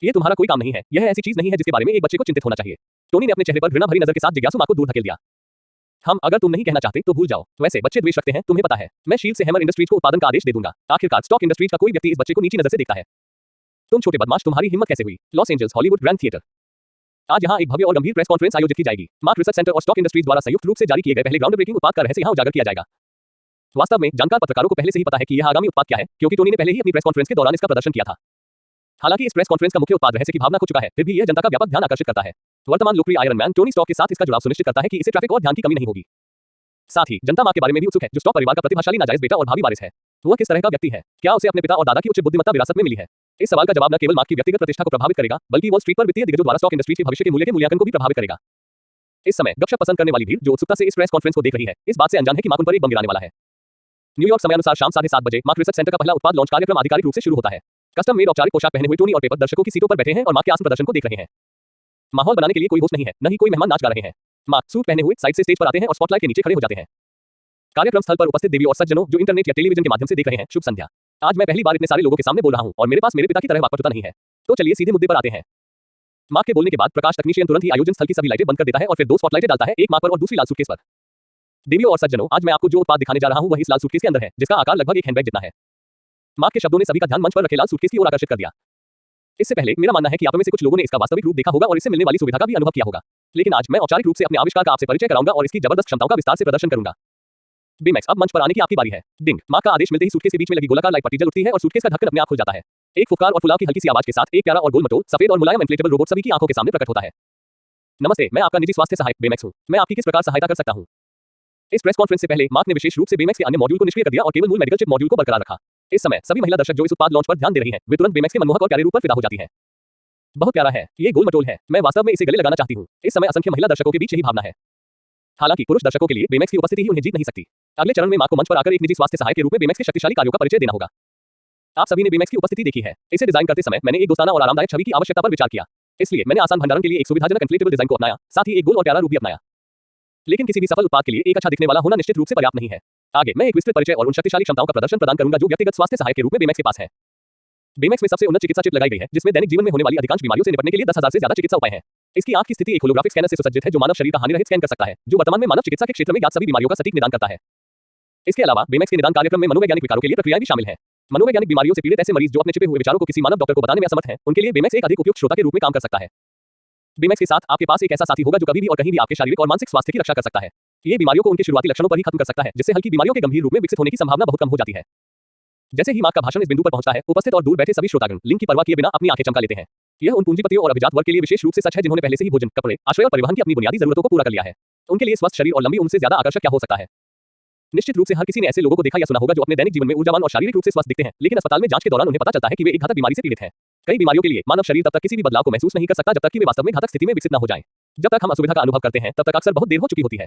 ये तुम्हारा कोई काम नहीं है, यह ऐसी चीज नहीं है जिसके बारे में एक बच्चे को चिंतित होना चाहिए। टोनी ने अपने चेहरे पर घृणा भरी नजर के साथ जिज्ञासु मार्क को दूर धकेल दिया। हम अगर तुम नहीं कहना चाहते तो भूल जाओ। वैसे बच्चे द्वेष रखते हैं, तुम्हें पता है। मैं शील्ड से हैमर इंडस्ट्रीज को उत्पादन का आदेश दे दूंगा। आखिरकार स्टॉक इंडस्ट्रीज का कोई व्यक्ति इस बच्चे को नीची नजर से देखता है। तुम छोटे बदमाश, तुम्हारी हिम्मत कैसे हुई? Los Angeles Hollywood grand theatre. आज यहाँ एक भव्य और गंभीर प्रेस कॉन्फ्रेंस आयोजित की जाएगी। मार्क रिसर्च सेंटर और स्टॉक इंडस्ट्रीज द्वारा संयुक्त रूप से जारी किए गए पहले ग्राउंड ब्रेकिंग उत्पाद का रहस्य यहाँ उजागर किया जाएगा। वास्तव में जानकार पत्रकारों को पहले से ही पता है कि यह आगामी उत्पाद क्या है, क्योंकि टोनी ने पहले ही अपनी प्रेस कॉन्फ्रेंस के दौरान इसका प्रदर्शन किया था। हालांकि इस प्रेस कॉन्फ्रेंस का मुख्य उत्पाद रहस्य की भावना खो चुका है, फिर भी यह जनता का व्यापक ध्यान आकर्षित करता है। वर्तमान लोकप्रिय आयरन मैन टोनी स्टॉक के साथ इसका जुड़ाव सुनिश्चित करता है कि इसे ट्रैफिक और ध्यान की कमी नहीं होगी। साथ ही जनता मार्क के बारे में भी उत्सुक है, जो स्टॉक परिवार का प्रतिभाशाली नाजायज बेटा और भावी वारिस है। वह किस तरह का व्यक्ति है? क्या उसे अपने पिता और दादा की उच्च बुद्धिमत्ता विरासत में मिली है? इस सवाल का जवाब न केवल मार्क की व्यक्तिगत प्रतिष्ठा को प्रभावित करेगा, बल्कि वॉल स्ट्रीट पर वित्तीय दिग्गजों द्वारा स्टॉक इंडस्ट्रीज के भविष्य के मूल्य के मूल्यांकन को भी प्रभावित करेगा। इस समय गपशप पसंद करने वाली भीड़ जो उत्सुकता से इस प्रेस कॉन्फ्रेंस को देख रही है, इस बात से अनजान है कि मार्क उन पर एक बम गिराने वाला है। न्यूयॉर्क समयानुसार शाम 7:30 बजे मार्क रिसर्च सेंटर का पहला उत्पाद लॉन्च कार्यक्रम आधिकारिक रूप से शुरू होता है। कस्टम मेड औपचारिक पोशाक पहने हुए टोनी और पेपर दर्शकों की सीटों पर बैठे हैं और मार्क के आसन प्रदर्शन को देख रहे हैं। माहौल बनाने के लिए कोई होस्ट नहीं है, न ही कोई मेहमान नाच गा रहे हैं। मार्क सूट पहने हुए साइड से स्टेज पर आते हैं और स्पॉटलाइट के नीचे खड़े हो जाते हैं। कार्यक्रम स्थल पर उपस्थित देवी और सज्जनों जो इंटरनेट या टेलीविजन के माध्यम से देख रहे हैं, शुभ संध्या। आज मैं पहली बार इतने सारे लोगों के सामने बोल रहा हूँ और मेरे पास मेरे पिता की तरह वाक्पटुता नहीं है। तो चलिए सीधे मुद्दे पर आते हैं। मार्क के बोलने के बाद प्रकाश तकनीशियन तुरंत ही आयोजन स्थल की सभी लाइटें बंद कर देता है और फिर 2 स्पॉटलाइटें डालता है, एक मार्क पर और दूसरी लाल सूटकेस पर। देवियों और सज्जनों, आज मैं आपको जो उत्पाद दिखाने जा रहा हूँ वह इस लाल सूटकेस के अंदर है, जिसका आकार लगभग एक हैंडबैग जितना है। मार्क के शब्दों ने सभी का ध्यान मंच पर रखे लाल सूटकेस की ओर आकर्षित कर दिया। इससे पहले मेरा मानना है कि आप में से कुछ लोगों ने इसका वास्तविक रूप देखा होगा और इससे मिलने वाली सुविधा का भी अनुभव किया होगा। लेकिन आज मैं औपचारिक रूप से अपने आविष्कार का आपसे परिचय कराऊंगा और इसकी जबरदस्त क्षमताओं का विस्तार से प्रदर्शन करूंगा। बेमैक्स, अब मंच पर आने की आपकी बारी है। डिंग, मार्क का आदेश मिलते ही सूटकेस के बीच में लगी गोलाकार लाइट पट्टी जल उठती है और सूटकेस का ढक्कन अपने आप खुल जाता है। एक फुफकार और फुलाव की हल्की सी आवाज के साथ एक प्यारा और गोल-मटोल, सफेद और मुलायम इन्फ्लेटेबल रोबोट सभी की आंखों के सामने प्रकट होता है। नमस्ते, मैं आपका निजी स्वास्थ्य सहायक बेमैक्स हूं। मैं आपकी किस प्रकार सहायता कर सकता हूं? इस प्रेस कॉन्फ्रेंस से पहले मार्क ने विशेष रूप से बेमैक्स के अन्य मॉड्यूल को निष्क्रिय कर दिया और केवल मूल मेडिकल चिप मॉड्यूल को बरकरार रखा। इस समय सभी महिला दर्शक जो इस उत्पाद लॉन्च पर ध्यान दे रही हैं, वे तुरंत बेमैक्स के मनमोहक और प्यारे रूप पर फिदा हो जाती हैं। बहुत प्यारा है, ये गोल-मटोल है, मैं वास्तव में इसे गले लगाना चाहती हूँ। इस समय असंख्य महिला दर्शकों के बीच यही भावना है। हालांकि पुरुष दर्शकों के लिए बेमैक्स की उपस्थिति ही उन्हें जीत नहीं सकती। अगले चरण में मार्क को मंच पर आकर एक निजी स्वास्थ्य सहायक के रूप में बेमैक्स के शक्तिशाली कार्यों का परिचय देना होगा। आप सभी ने बेमैक्स की उपस्थिति देखी है। इसे डिजाइन करते समय मैंने एक दोस्ताना और आरामदायक छवि की आवश्यकता पर विचार किया। इसलिए मैंने आसान भंडारण के लिए एक सुविधाजनक इन्फ्लेटेबल डिजाइन को अपनाया, साथ ही एक गोल और प्यारा रूप भी अपनाया। लेकिन किसी भी सफल उत्पाद के लिए एक अच्छा दिखने वाला होना निश्चित रूप से पर्याप्त नहीं है। आगे मैं एक विस्तृत परिचय और उन शक्तिशाली क्षमताओं का प्रदर्शन प्रदान करूंगा जो व्यक्तिगत स्वास्थ्य सहायक के रूप में बेमैक्स के पास है। बेमैक्स में सबसे उन्नत चिकित्सा चिप लगाई गई है, जिसमें दैनिक जीवन में होने वाली अधिकांश बीमारियों से निपटने के लिए 10,000 से ज्यादा चिकित्सा उपाय हैं। इसकी आंख की स्थिति एक होलोग्राफिक स्कैनर से सुसज्जित है जो मानव शरीर का हानिरहित स्कैन कर सकता है, जो वर्तमान में मानव चिकित्सा के क्षेत्र में ज्ञात सभी बीमारियों का सटीक निदान करता है। इसके अलावा बेमैक्स के निदान कार्यक्रम में मनोवैज्ञानिक विकारों के लिए प्रक्रियाएं भी शामिल हैं। मनोवैज्ञानिक बीमारियों से पीड़ित ऐसे मरीज जो अपने छिपे हुए विचारों को किसी मानव डॉक्टर को बताने में असमर्थ हैं, उनके लिए बेमैक्स एक अधिक उपयुक्त श्रोता के रूप में काम कर सकता है। बेमैक्स के साथ आपके पास एक ऐसा साथी होगा जो कभी भी और कहीं भी आपके शारीरिक और मानसिक स्वास्थ्य की रक्षा कर सकता है। ये बीमारियों को उनके शुरुआती लक्षणों पर ही खत्म कर सकता है, जिससे हल्की बीमारियों के गंभीर रूप में विकसित होने की संभावना बहुत कम हो जाती है। जैसे ही मार्क का भाषण इस बिंदु पर पहुंचता है, उपस्थित और दूर बैठे सभी श्रोतागण लिंग की परवाह किए बिना अपनी आंखें चमका लेते हैं। यह उन पूंजीपतियों और अभिजात वर्ग के लिए विशेष रूप से सच है जिन्होंने पहले से ही भोजन, कपड़े, आश्रय और परिवहन की अपनी बुनियादी जरूरतों को पूरा कर लिया है। उनके लिए स्वस्थ शरीर और लंबी उम्र से ज्यादा आकर्षक क्या हो सकता है? निश्चित रूप से हर किसी ने ऐसे लोगों को देखा या सुना होगा जो अपने दैनिक जीवन में ऊर्जावान और शारीरिक रूप से स्वस्थ दिखते हैं, लेकिन अस्पताल में जांच के दौरान उन्हें पता चलता है कि वे एक घातक बीमारी से पीड़ित हैं। कई बीमारियों के लिए मानव शरीर तब तक किसी भी बदलाव को महसूस नहीं कर सकता जब तक कि वे वास्तव में घातक स्थिति में विकसित न हो जाएं। जब तक हम असुविधा का अनुभव करते हैं, तब तक अक्सर बहुत देर हो चुकी होती है।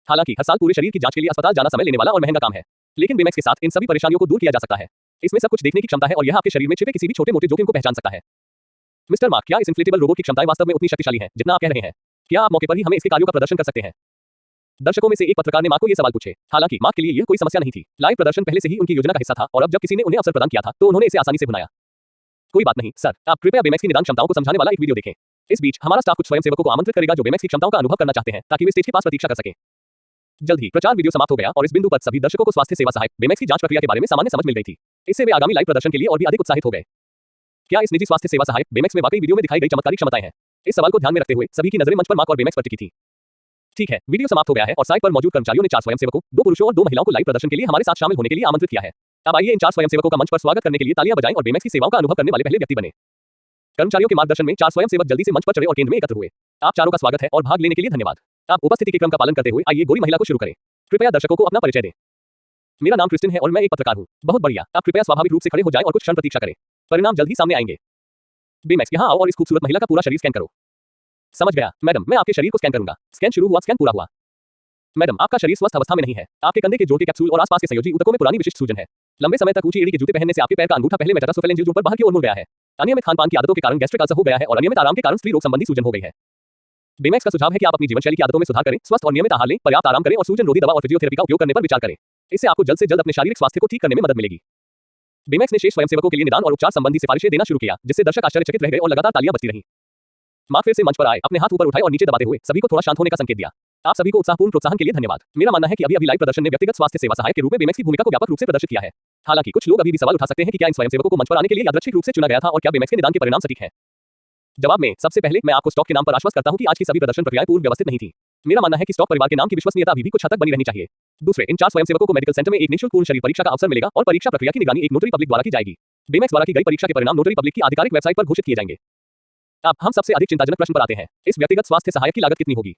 हालांकि हर साल पूरे शरीर की जांच के लिए अस्पताल जाना समय लेने वाला और महंगा काम है, लेकिन बेमैक्स के साथ इन सभी परेशानियों को दूर किया जा सकता है। इसमें सब कुछ देखने की क्षमता है और यह आपके शरीर में छिपे किसी भी छोटे-मोटे जोखिम को पहचान सकता है। मिस्टर मार्क, क्या इस इन्फ्लेटेबल रोबोट की क्षमताएं वास्तव में उतनी शक्तिशाली हैं जितना आप कह रहे हैं? क्या आप मौके पर ही हमें इसके कार्यों का प्रदर्शन कर सकते हैं? दर्शकों में से एक पत्रकार ने मार्क को यह सवाल पूछे। हालांकि मार्क के लिए यह कोई समस्या नहीं थी। लाइव प्रदर्शन पहले से ही उनकी योजना का हिस्सा था और अब जब किसी ने उन्हें अवसर प्रदान किया था, तो उन्होंने इसे आसानी से भुनाया। कोई बात नहीं सर, आप कृपया बेमैक्स की निदान क्षमताओं को समझाने वाला एक वीडियो देखें। इस बीच हमारा स्टाफ कुछ स्वयंसेवकों को आमंत्रित करेगा जो बेमैक्स की क्षमताओं का अनुभव करना चाहते हैं, ताकि वे स्टेज के पास प्रतीक्षा कर सकें। जल्द ही प्रचार वीडियो समाप्त हो गया और इस बिंदु पर सभी दर्शकों को स्वास्थ्य सेवा सहायक बेमैक्स की जांच प्रक्रिया के बारे में सामान्य समझ मिल गई थी। इससे वे आगामी लाइव प्रदर्शन के लिए और भी अधिक उत्साहित हो गए। क्या इस निजी स्वास्थ्य सेवा सहायक बेमैक्स में वाकई वीडियो में दिखाई गई चमत्कारिक क्षमताएं हैं? इस सवाल को ध्यान में रखते हुए सभी की नजरें मंच पर मार्क और बेमैक्स पर टिकी थी। ठीक है, वीडियो समाप्त हो गया है और साइट पर मौजूद कर्मचारियों ने 4 स्वयंसेवकों, 2 पुरुषों और 2 महिलाओं को लाइव प्रदर्शन के लिए हमारे साथ शामिल होने के लिए आमंत्रित किया है। अब आइए इन 4 स्वयंसेवकों का मंच पर स्वागत करने के लिए तालियां बजाएं और बेमैक्स की सेवाओं का अनुभव करने वाले पहले व्यक्ति बने। कर्मचारियों के मार्गदर्शन में 4 स्वयंसेवक जल्दी से मंच पर चढ़े और केंद्र में एकत्र हुए। आप चारों का स्वागत है और भाग लेने के लिए धन्यवाद। आप उपस्थिति के क्रम का पालन करते हुए आइए गोरी महिला को शुरू करें। कृपया दर्शकों को अपना परिचय दें। मेरा नाम क्रिस्टिन है और मैं एक पत्रकार हूं। बहुत बढ़िया, आप कृपया स्वाभाविक रूप से खड़े हो जाएं और कुछ क्षण प्रतीक्षा करें। परिणाम जल्द ही सामने आएंगे। बेमैक्स, यहां आओ और इस खूबसूरत महिला का पूरा शरीर स्कैन करो। समझ गया मैडम, मैं आपके शरीर को स्कैन करूंगा। स्कैन शुरू हुआ, स्कैन पूरा हुआ। मैडम, आपका शरीर स्वस्थ अवस्था में नहीं है। आपके कंधे के जोड़ के कैप्सूल और आसपास के संयोजी ऊतकों में पुरानी विशिष्ट सूजन है। लंबे समय तक ऊंची एड़ी के जूते पहनने से आपके पैर का अंगूठा पहले मेटाटार्सोफेरेंजियल पर बाहर की ओर मुड़ गया है। अनियमित खान-पान की आदतों के कारण गैस्ट्रिक अल्सर हो गया है और अनियमित आराम के कारण स्त्री रोग संबंधी सूजन हो गई है। बेमैक्स का सुझाव है कि आप अपनी जीवनशैली की आदतों में सुधार करें, स्वस्थ और नियमित आहार लें, पर्याप्त आराम करें और सूजन रोधी दवा और फिजियोथेरेपी का उपयोग करने पर विचार करें। इससे आपको जल्द से जल्द अपने शारीरिक स्वास्थ्य को ठीक करने में मदद मिलेगी। बेमैक्स ने शेष स्वयंसेवकों के लिए निदान और उपचार संबंधी सिफारिशें देना शुरू किया, जिससे दर्शक आश्चर्यचकित रह गए और लगातार तालियां बजती रहीं। मार्क फिर से मंच पर आए, अपने हाथ ऊपर उठाए और नीचे दबाते हुए सभी को थोड़ा शांत होने का संकेत दिया। आप सभी को उत्साहपूर्ण प्रोत्साहन के लिए धन्यवाद। मेरा मानना है कि अभी लाइव प्रदर्शन ने व्यक्तिगत स्वास्थ्य सेवा सहायक के रूप में बेमैक्स की भूमिका को व्यापक रूप से प्रदर्शित किया है। हालांकि कुछ लोग अभी भी सवाल उठा सकते हैं कि क्या इन स्वयंसेवकों को मंच पर आने के लिए यादृच्छिक रूप से चुना गया था और क्या बेमैक्स के निदान के परिणाम सटीक हैं? जवाब में सबसे पहले मैं आपको स्टॉक के नाम पर आश्वस्त करता हूं कि आज की सभी प्रदर्शन प्रक्रियाएं पूर्व व्यवस्थित नहीं थी। मेरा मानना है कि स्टॉक परिवार के नाम की विश्वसनीयता अभी भी कुछ हद तक बनी रहनी चाहिए। दूसरे, इन 4 स्वयंसेवकों को मेडिकल सेंटर में एक निःशुल्क पूर्ण शरीर परीक्षा का अवसर मिलेगा और परीक्षा प्रक्रिया की निगरानी एक नोटरी पब्लिक द्वारा की जाएगी। बेमैक्स द्वारा की गई परीक्षा के परिणाम नोटरी पब्लिक की आधिकारिक वेबसाइट पर घोषित किए जाएंगे। अब हम सबसे अधिक चिंताजनक प्रश्न पर आते हैं। इस व्यक्तिगत स्वास्थ्य सहायक की लागत कितनी होगी?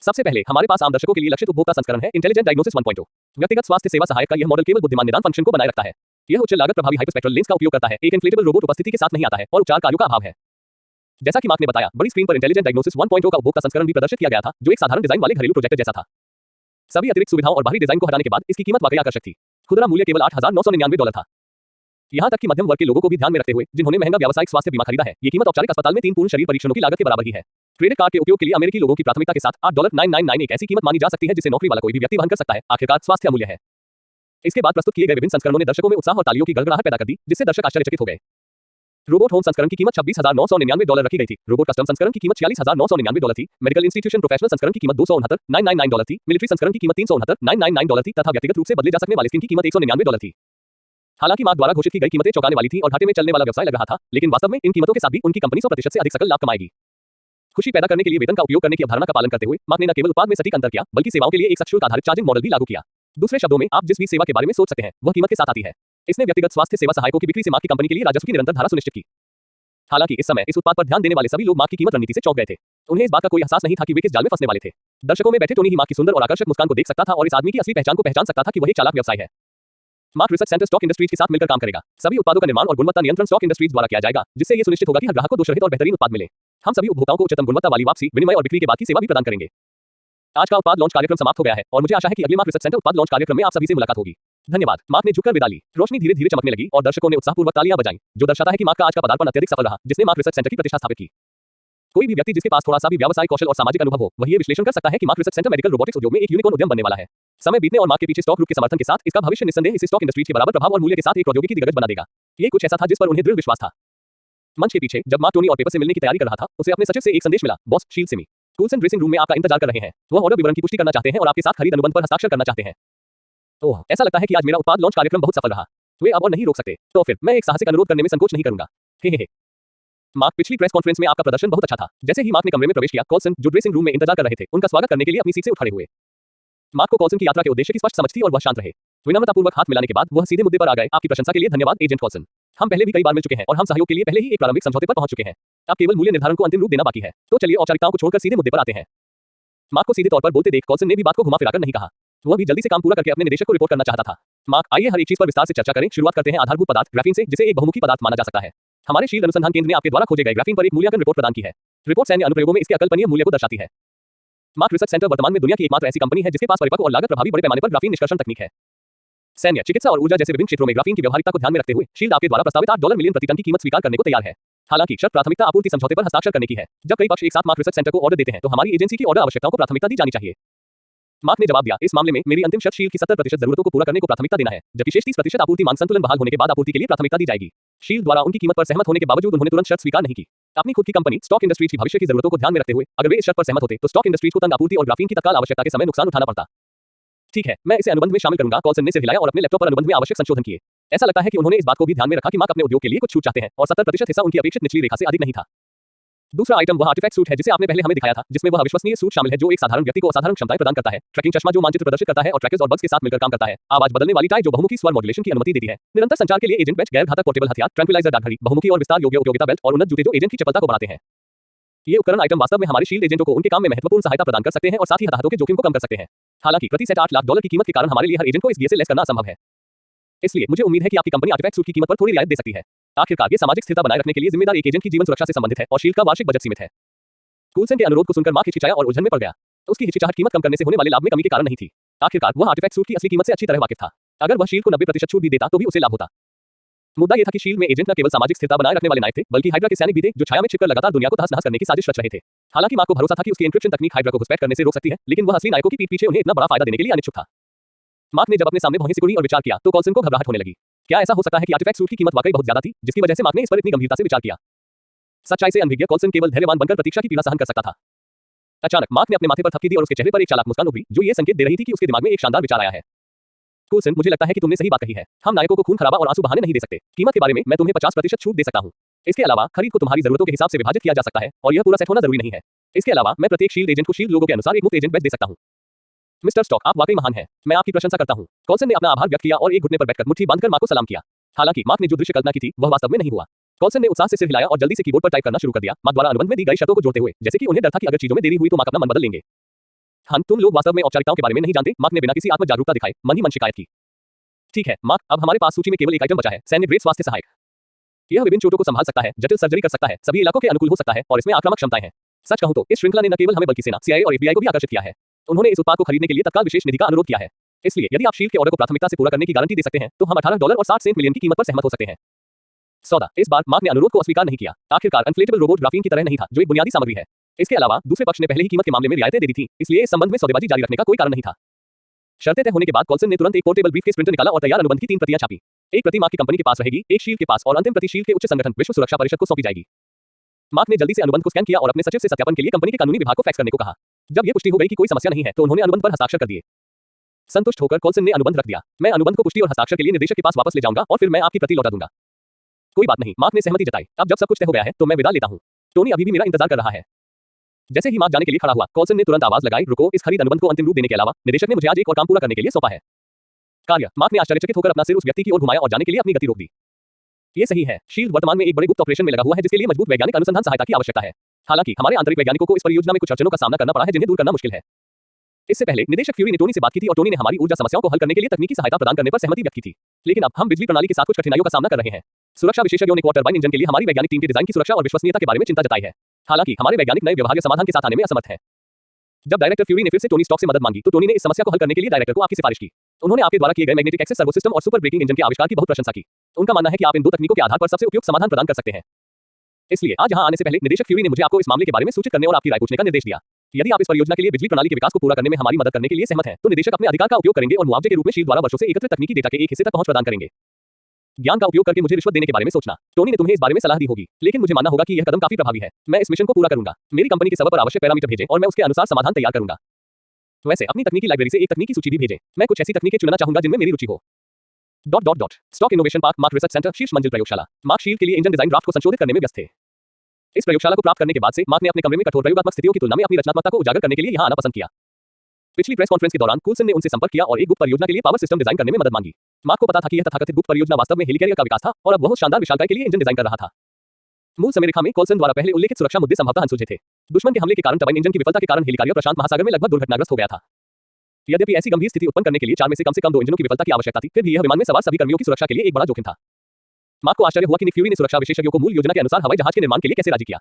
सबसे पहले हमारे पास आम दर्शकों के लिए लक्षित उपभोक्ता संस्करण है, इंटेलिजेंट डायग्नोसिस 1.0। व्यक्तिगत स्वास्थ्य सेवा सहायक का यह मॉडल केवल बुद्धिमान निदान फंक्शन को बनाए रखता है। यह उच्च लागत प्रभावी हाइपरस्पेक्ट्रल लेंस का उपयोग करता है, एक इन्फ्लेटेबल रोबोट उपस्थिति के साथ नहीं आता है और उपचार कार्यों का अभाव है। जैसा कि मार्क ने बताया, बड़ी स्क्रीन पर इंटेलिजेंट डायग्नोसिस 1.0 का उपभोक्ता संस्करण भी प्रदर्शित किया गया था, जो एक साधारण डिजाइन वाले घरेलू प्रोजेक्टर जैसा था। सभी अतिरिक्त सुविधाओं और बाहरी डिजाइन को हटाने के बाद इसकी कीमत वाकई आकर्षक थी। खुदरा मूल्य केवल $8,999 था। यहां तक कि मध्यम वर्ग के लोगों को भी ध्यान में रखते हुए, जिन्होंने महंगा व्यावसायिक स्वास्थ्य बीमा खरीदा है, ये कीमत औपचारिक अस्पताल में 3 पूर्ण शरीर परीक्षणों की लागत के बराबर ही है। क्रेडिट कार्ड के उपयोग के लिए अमेरिकी लोगों की प्राथमिकता के साथ $8,999 एक ऐसी कीमत मानी जा सकती है जिसे नौकरी वाला कोई भी व्यक्ति वहन कर सकता है। आखिरकार स्वास्थ्य अमूल्य है। इसके बाद प्रस्तुत किए गए विभिन्न संस्करणों ने दर्शकों में उत्साह और तालियों की गड़गड़ाहट पैदा कर दी, जिससे दर्शक आश्चर्यचकित हो गए। रोबोट होम संस्करण की कीमत $26,999 रखी गई थी। रोबोट कस्टम संस्करण की कीमत $46,999 थी। मेडिकल इंस्टीट्यूशन प्रोफेशनल संस्करण की कीमत $269,999 थी। मिलिट्री संस्करण की कीमत $369,999 थी तथा व्यक्तिगत रूप से बदले जा सकने वाले स्किन की कीमत $199 थी। हालांकि मार्क द्वारा घोषित की गई कीमतें चौंकाने वाली थी और घाटे में चलने वाला व्यवसाय लग रहा था, लेकिन वास्तव में इन कीमतों के साथ भी उनकी कंपनी 100% से अधिक सकल लाभ कमाएगी। खुशी पैदा करने के लिए वेतन का उपयोग करने की अवधारणा का पालन करते हुए मार्क ने न केवल उत्पाद में सटीक अंतर किया, बल्कि सेवाओं के लिए एक सशुल्क आधारित चार्जिंग मॉडल भी लागू किया। दूसरे शब्दों में, आप जिस भी सेवा के बारे में सोच सकते हैं, वह कीमत के साथ आती है। इसने व्यक्तिगत स्वास्थ्य सेवा सहायकों की बिक्री से मार्क की कंपनी के लिए राजस्व की निरंतर धारा सुनिश्चित की। हालांकि इस समय इस उत्पाद पर ध्यान देने वाले सभी लोग मार्क की कीमत रणनीति से चौंक गए थे। उन्हें इस बात का कोई एहसास नहीं था कि वे किस जाल में फंसने वाले थे। दर्शकों में बैठे टोनी ही मार्क की सुंदर और आकर्षक मुस्कान को देख सकता था और इस आदमी की असली पहचान को पहचान सकता था कि वह एक चालाक व्यवसाय है। Mark research centre stock industries के साथ मिलकर काम करेगा। सभी उत्पादों का निर्माण और गुणवत्ता नियंत्रण स्टॉक इंडस्ट्रीज द्वारा किया जाएगा, जिससे यह सुनिश्चित होगा कि हर ग्राहक को दोषरहित और बेहतरीन उत्पाद मिले। हम सभी उपभोक्ताओं को उच्चतम गुणवत्ता वाली वापसी, विनिमय और बिक्री के बाद की सेवा भी प्रदान करेंगे। आज का उत्पाद लॉन्च कार्यक्रम समाप्त हो गया है और मुझे आशा है कि अगले मार्क रिसर्च सेंटर उत्पाद लॉन्च कार्यक्रम में आप सभी से मुलाकात होगी। धन्यवाद। मार्क ने झुककर विदा ली। रोशनी धीरे धीरे चमकने लगी और दर्शकों ने उत्साहपूर्वक तालियां बजाईं, जो दर्शाता है कि मार्क का आज का पदार्पण अत्यधिक सफल रहा, जिसने मार्क रिसर्च सेंटर की प्रतिष्ठा स्थापित की। कोई भी व्यक्ति जिसके पास थोड़ा सा भी व्यावसायिक कौशल और सामाजिक अनुभव हो, वह ये विश्लेषण कर सकता है कि mark research centre medical robotics उद्योग में एक यूनिकॉर्न उद्यम बनने वाला है। समय बीतने और मार्क के पीछे स्टॉक ग्रुप के समर्थन के साथ इसका भविष्य निस्संदेह इसे स्टॉक इंडस्ट्री के बराबर प्रभाव और मूल्य के साथ एक प्रौद्योगिकी दिग्गज बना देगा। ये कुछ ऐसा था जिस पर उन्हें दृढ़ विश्वास था। मंच के पीछे जब मार्क टोनी और पेपर से मिलने की तैयारी कर रहा था, उसे अपने सचिव से एक संदेश मिला। बॉस, शील्ड सेमी कूल्सन ड्रेसिंग रूम में आपका इंतजार कर रहे हैं। वह ऑर्डर विवरण की पुष्टि करना चाहते हैं और आपके साथ खरीद अनुबंध पर हस्ताक्षर करना चाहते हैं। ओह, ऐसा लगता है कि आज मेरा उत्पाद लॉन्च कार्यक्रम बहुत सफल रहा। वे अब और नहीं रोक सकते। तो फिर मैं एक साहसिक अनुरोध करने में संकोच नहीं करूंगा। हे। मार्क, पिछली प्रेस कॉन्फ्रेंस में आपका प्रदर्शन बहुत अच्छा था। जैसे ही मार्क ने कमरे में प्रवेश किया, कॉल्सन, जो ड्रेसिंग रूम में इंतजार कर रहे थे, उनका स्वागत करने के लिए अपनी सीट से उठ खड़े हुए। मार्क को कॉल्सन की यात्रा के उद्देश्य की स्पष्ट समझ थी और वह शांत रहे। विनम्रतापूर्वक हाथ मिलाने के बाद वह सीधे मुद्दे पर आ गए। आपकी प्रशंसा के लिए धन्यवाद एजेंट कॉल्सन। हम पहले भी कई बार मिल चुके हैं और हम सहयोग के लिए पहले ही एक प्रारंभिक समझौते पर पहुंच चुके हैं। अब केवल मूल्य निर्धारण को अंतिम रूप देना बाकी है। तो चलिए औपचारिकताओं को छोड़कर सीधे मुद्दे पर आते हैं। मार्क को सीधे तौर पर बोलते देख कॉल्सन ने भी बात को घुमा फिराकर नहीं कहा। वह भी जल्दी से काम पूरा करके अपने निदेशक को रिपोर्ट करना चाहता था। मार्क, आइए हर एक चीज पर विस्तार से चर्चा करें। शुरुआत करते हैं आधारभूत पदार्थ ग्राफीन से, जिसे एक बहुमुखी पदार्थ माना जा सकता है। हमारे शील्ड अनुसंधान केंद्र ने आपके द्वारा खोजे गए ग्राफीन पर एक मूल्यांकन रिपोर्ट प्रदान की है। रिपोर्ट सैन्य अनुप्रयोगों में इसके अकल्पनीय मूल्य को दर्शाती है। मार्क रिसर्च सेंटर वर्तमान में दुनिया की एकमात्र ऐसी कंपनी है जिसके पास परिपक्व और लागत प्रभावी बड़े पैमाने पर ग्राफीन निष्कर्षण तकनीक है। सैन्य, चिकित्सा और ऊर्जा जैसे विभिन्न क्षेत्रों में ग्राफीन की व्यवहारिकता को ध्यान में रखते हुए शील्ड आपके द्वारा प्रस्तावित $8 मिलियन प्रति टन की कीमत स्वीकार करने को तैयार है। हालांकि शर्त प्राथमिकता आपूर्ति समझौते पर हस्ताक्षर करने की है। जब कई पक्ष एक साथ मार्क रिसर्च सेंटर को ऑर्डर देते हैं, तो हमारी एजेंसी की ऑर्डर आवश्यकताओं को प्राथमिकता दी जानी चाहिए। मार्क ने जवाब दिया, इस मामले में मेरी अंतिम शर्त शील्ड की 70% जरूरतों को पूरा करने को प्राथमिकता देना है, जबकि शेष 30% आपूर्ति मांग संतुलन बहाल होने के बाद आपूर्ति के लिए प्राथमिकता दी जाएगी। शील्ड द्वारा उनकी कीमत पर सहमत होने के बावजूद उन्होंने तुरंत शर्त स्वीकार नहीं की। अपनी खुद की कंपनी स्टॉक इंडस्ट्रीज की भविष्य की जरूरतों को ध्यान में रखते हुए अगर वे इस शर्त पर सहमत होते, तो स्टॉक इंडस्ट्रीज को तंग आपूर्ति और ग्राफीन की तत्काल आवश्यकता के समय नुकसान उठाना पड़ता। ठीक है, मैं इसे अनुबंध में शामिल करूंगा। कॉल्सन ने सिर हिलाया और अपने लैपटॉप पर अनुबंध में आवश्यक संशोधन किए। ऐसा लगता है कि उन्होंने इस बात को भी ध्यान में रखा कि मार्क अपने उद्योग के लिए कुछ छूट चाहते हैं और 70% हिस्सा उनकी अपेक्षित निचली रेखा से अधिक नहीं था। दूसरा आइटम वह आर्टिफैक्ट सूट है जिसे आपने पहले हमें दिखाया था, जिसमें वह अविश्वसनीय सूट शामिल है जो एक साधारण व्यक्ति को असाधारण क्षमताएं प्रदान करता है। ट्रैकिंग चश्मा जो मानचित्र प्रदर्शित करता है और ट्रैकर्स और बग्स के साथ मिलकर काम करता है। आवाज बदलने वाली टाई जो बहुमुखी स्वर मॉड्यूलेशन की अनुमति देती है। निरंतर संचार के लिए एजेंट बैच, गैर घातक पोर्टेबल हथियार, ट्रैंक्विलाइजर डाकघड़ी, बहुमुखी और विस्तार योग्य उपयोगिता बेल्ट और उन्नत जूते जो एजेंट की चपलता को बढ़ाते हैं। ये उपकरण आइटम वास्तव में हमारे शील्ड एजेंटों को उनके काम में महत्वपूर्ण सहायता प्रदान कर सकते हैं और साथ ही हताहतों के जोखिम को कम कर सकते हैं। हालांकि प्रति सेट $8 लाख की कीमत के कारण हमारे लिए हर एजेंट को इस से लेस करना असंभव है। इसलिए मुझे उम्मीद है कि आपकी कंपनी आर्टिफैक्ट सूट की कीमत पर थोड़ी रियायत दे सकती है। आखिरकार ये सामाजिक स्थिरता बनाए रखने के लिए जिम्मेदार एक एजेंट की जीवन सुरक्षा से संबंधित है और शील्ड का वार्षिक बजट सीमित है। कूल्सन के अनुरोध को सुनकर मार्क हिचकिचाया और उलझन में पड़ गया। उसकी हिचकिचाहट कीमत कम करने से होने वाले लाभ में कमी के कारण नहीं थी। आखिरकार वह आर्टिफैक्ट सूट की असली कीमत से अच्छी तरह वाकिफ था। अगर वह शील्ड को 90% छूट भी देता तो भी उसे लाभ होता। मुद्दा यह था कि शील्ड में एजेंट न केवल सामाजिक स्थिरता बनाए रखने वाले नायक थे, बल्कि हाइड्रा के सैनिक भी थे जो छाया में छिपकर लगातार दुनिया को तहस-नहस करने की साजिश रच रहे थे। हालांकि मार्क को भरोसा था कि उसकी एन्क्रिप्शन तकनीक हाइड्रा को घुसपैठ करने से रोक सकती है, लेकिन वह असली नायकों की पीठ पीछे उन्हें इतना बड़ा फायदा देने के लिए अनिच्छुक था। मार्क ने जब अपने सामने भौहें सिकुड़ी और विचार किया, तो कॉल्सन को घबराहट होने लगी। क्या ऐसा हो सकता है कि आर्टिफैक्ट सूट की कीमत वाकई बहुत ज्यादा थी, जिसकी वजह से मार्क ने इस पर इतनी गंभीरता से विचार किया? सच्चाई से अनभिज्ञ कॉल्सन केवल धैर्यवान बनकर प्रतीक्षा की पीड़ा सहन कर सकता था। अचानक मार्क ने अपने माथे पर थपकी दी और उसके चेहरे पर एक चालाक मुस्कान उभरी, जो ये संकेत दे रही थी कि उसके दिमाग में एक शानदार विचार आया है। कूल्सन, मुझे लगता है कि तुमने सही बात कही है। हम नायकों को खून खराबा और आंसू बहाने नहीं दे सकते। कीमत के बारे में मैं तुम्हें 50% छूट दे सकता हूं। इसके अलावा खरीद को तुम्हारी जरूरतों के हिसाब से विभाजित किया जा सकता है और यह पूरा सेट होना जरूरी नहीं है। इसके अलावा मैं प्रत्येक शील्ड एजेंट को शील्ड लोगों के अनुसार एक मुफ्त एजेंट बैच दे सकता हूं। मिस्टर स्टॉक, आप वाकई महान हैं। मैं आपकी प्रशंसा करता हूं। कॉल्सन ने अपना आभार व्यक्त किया और एक घुटने पर बैठकर मुट्ठी बांधकर मार्क को सलाम किया। हालांकि मार्क ने जो दृश्य कल्पना की थी वह वास्तव में नहीं हुआ। कॉल्सन ने उत्साह से सिर हिलाया और जल्दी से कीबोर्ड पर टाइप करना शुरू कर दिया, मार्क द्वारा अनुबंध में दी गई शर्तों को जोड़ते हुए, जैसे कि उन्हें डर था कि अगर चीजों में देरी हुई तो मार्क अपना मन बदल लेंगे। हाँ, तुम लोग वास्तव में औपचारिकताओं के बारे में नहीं जानते। मार्क ने बिना किसी आत्म जागरूकता दिखाए मन ही मन शिकायत की। ठीक है मार्क, अब हमारे पास सूची में केवल एक आइटम बचा है, सैन्य ग्रेड स्वास्थ्य सहायक। यह विभिन्न चोटों को संभाल सकता है, जटिल सर्जरी कर सकता है, सभी इलाकों के अनुकूल हो सकता है और इसमें आक्रामक क्षमताएं हैं। सच कहूं तो इस श्रृंखला ने न केवल हमें बल्कि सेना, CIA और FBI को भी आकर्षित किया है। उन्होंने इस उत्पाद को खरीदने के लिए तत्काल विशेष निधि का अनुरोध किया है। इसलिए यदि आप शील्ड के ऑर्डर को प्राथमिकता से पूरा करने की गारंटी दे सकते हैं, तो हम $18.60 मिलियन की कीमत पर सहमत हो सकते हैं। सौदा। इस बार मार्क ने अनुरोध को अस्वीकार नहीं किया। आखिरकार इन्फ्लेटेबल रोबोट ग्राफीन की तरह नहीं था, जो एक बुनियादी सामग्री है। इसके अलावा दूसरे पक्ष ने पहले ही कीमत के मामले में रियायतें दे दी थी, इसलिए इस संबंध में सौदेबाजी जारी रखने का कोई कारण नहीं था। शर्तें तय होने के बाद कॉल्सन ने तुरंत एक पोर्टेबल ब्रीफकेस प्रिंटर निकाला और तैयार अनुबंध की 3 प्रतियां छापी। एक प्रति मार्क की कंपनी के पास रहेगी, एक शील्ड के पास और अंतिम प्रति शील्ड के उच्च संगठन विश्व सुरक्षा परिषद को सौंपी जाएगी। मार्क ने जल्दी से अनुबंध को स्कैन किया और अपने सचिव से सत्यापन के लिए कंपनी के कानूनी विभाग को फैक्स करने को कहा। जब यह पुष्टि हो गई कि कोई समस्या नहीं है तो उन्होंने अनुबंध पर हस्ताक्षर कर दिए। संतुष्ट होकर कॉल्सन ने अनुबंध रख दिया। मैं अनुबंध को पुष्टि और हस्ताक्षर के लिए निदेशक के पास वापस ले जाऊंगा और फिर मैं आपकी प्रति लौटा दूंगा। कोई बात नहीं, मार्क ने सहमति जताई। अब जब सब कुछ तय हो गया है तो मैं विदा लेता हूं। टोनी अभी भी मेरा इंतजार कर रहा है। जैसे ही मार्क जाने के लिए खड़ा हुआ, कॉल्सन ने तुरंत आवाज लगाई, रुको, इस खरीद अनुबंध को अंतिम रूप देने के अलावा निदेशक ने मुझे आज एक और काम पूरा करने के लिए सौंपा है। कार्य। मार्क ने आश्चर्यचकित होकर अपना सिर उस व्यक्ति की ओर घुमाया और जाने के लिए अपनी गति रोक दी। ये सही है, शील्ड वर्तमान में एक बड़े गुप्त ऑपरेशन में लगा हुआ है जिसके लिए मजबूत वैज्ञानिक अनुसंधान सहायता की आवश्यकता है। हालांकि हमारे आंतरिक वैज्ञानिकों को इस परियोजना में कुछ अड़चनों का सामना करना पड़ा है जिन्हें दूर करना मुश्किल है। इससे पहले निदेशक फ्यूरी ने टोनी से बात की थी और टोनी ने हमारी ऊर्जा समस्याओं को हल करने के लिए तकनीकी सहायता प्रदान करने पर सहमति व्यक्त की थी। लेकिन अब हम बिजली प्रणाली के साथ कुछ कठिनाइयों का सामना कर रहे हैं। सुरक्षा विशेषज्ञों ने क्वार्टर टरबाइन इंजन के लिए हमारी वैज्ञानिक टीम के डिजाइन की सुरक्षा और विश्वसनीयता के बारे में चिंता जताई है। हालांकि हमारे वैज्ञानिक नए व्यवहार्य समाधान के साथ आने में असमर्थ हैं। जब डायरेक्टर फ्यूरी ने फिर से टोनी स्टॉक से मदद मांगी तो टोनी ने इस समस्या को हल करने के लिए डायरेक्टर को आपकी सिफारिश की। उन्होंने आपके द्वारा किए गए मैग्नेटिक एक्सेस सर्वो सिस्टम और सुपर ब्रेकिंग इंजन के आविष्कार की बहुत प्रशंसा की। उनका मानना है कि आप इन दो तकनीकों के आधार पर सबसे उपयुक्त समाधान प्रदान कर सकते हैं। इसलिए आज यहां आने से पहले निदेशक फ्यूरी ने मुझे आपको इस मामले के बारे में सूचित करने और आपकी राय पूछने का निर्देश दिया। यदि आप इस परियोजना के लिए बिजली प्रणाली के विकास को पूरा करने में हमारी मदद करने के लिए सहमत हैं, तो निदेशक अपने अधिकार का उपयोग करेंगे और मुआवजे के रूप में शील्ड द्वारा वर्षों से एकत्रित तकनीकी डेटा के एक हिस्से तक पहुंच प्रदान करेंगे। ज्ञान का उपयोग करके मुझे रिश्वत देने के बारे में सोचना। टोनी ने तुम्हें इस बारे में सलाह दी होगी, लेकिन मुझे मानना होगा कि यह कदम काफी प्रभावी है। मैं इस मिशन को पूरा करूंगा। मेरी कंपनी के सर्वर पर आवश्यक पैरामीटर भेजें और मैं उसके अनुसार समाधान तैयार करूंगा। वैसे अपनी तकनीकी लाइब्रेरी से एक तकनीकी सूची भी भेजें। मैं कुछ ऐसी तकनीकें चुनना चाहूंगा जिनमें मेरी रुचि हो। Stock innovation park, mark research centre, शीर्ष मंजिल प्रयोगशाला। मार्क शील्ड के लिए इंजन डिजाइन ड्राफ्ट को संशोधित करने में व्यस्त थे। इस प्रयोगशाला को प्राप्त करने के बाद से मार्क ने अपने कमरे में कठोर प्रयोगात्मक स्थितियों की तुलना में अपनी रचनात्मकता को उजागर करने के लिए यहां आना पसंद किया। पिछली प्रेस कॉन्फ्रेंस के दौरान कूल्सन ने उनसे संपर्क किया और एक गुप्त परियोजना के लिए पावर सिस्टम डिजाइन करने में मदद मांगी। मार्क को पता था कि यह तथाकथित गुप्त परियोजना वास्तव में हेलिकैरियर का विकास था और अब बहुत शानदार विशालकाय के लिए इंजन डिजाइन कर रहा था। मूल समय रेखा में कॉल्सन द्वारा पहले उल्लेखित सुरक्षा मुद्दे संभवतः अनसुलझे थे। दुश्मन के हमले के कारण टरबाइन इंजन की विफलता के कारण हेलिकैरियर प्रशांत महासागर में लगभग दुर्घटनाग्रस्त हो गया था। यद्यपि ऐसी गंभीर स्थिति उत्पन्न करने के लिए 4 में से कम 2 इंजनों की विफलता की आवश्यकता थी, फिर भी यह विमान में सवार सभी कर्मियों की सुरक्षा के लिए एक बड़ा जोखिम था। मार्क को आश्चर्य हुआ कि निक फ्यूरी ने सुरक्षा विशेषज्ञों को मूल योजना के अनुसार हवाई जहाज के निर्माण के लिए कैसे राजी किया।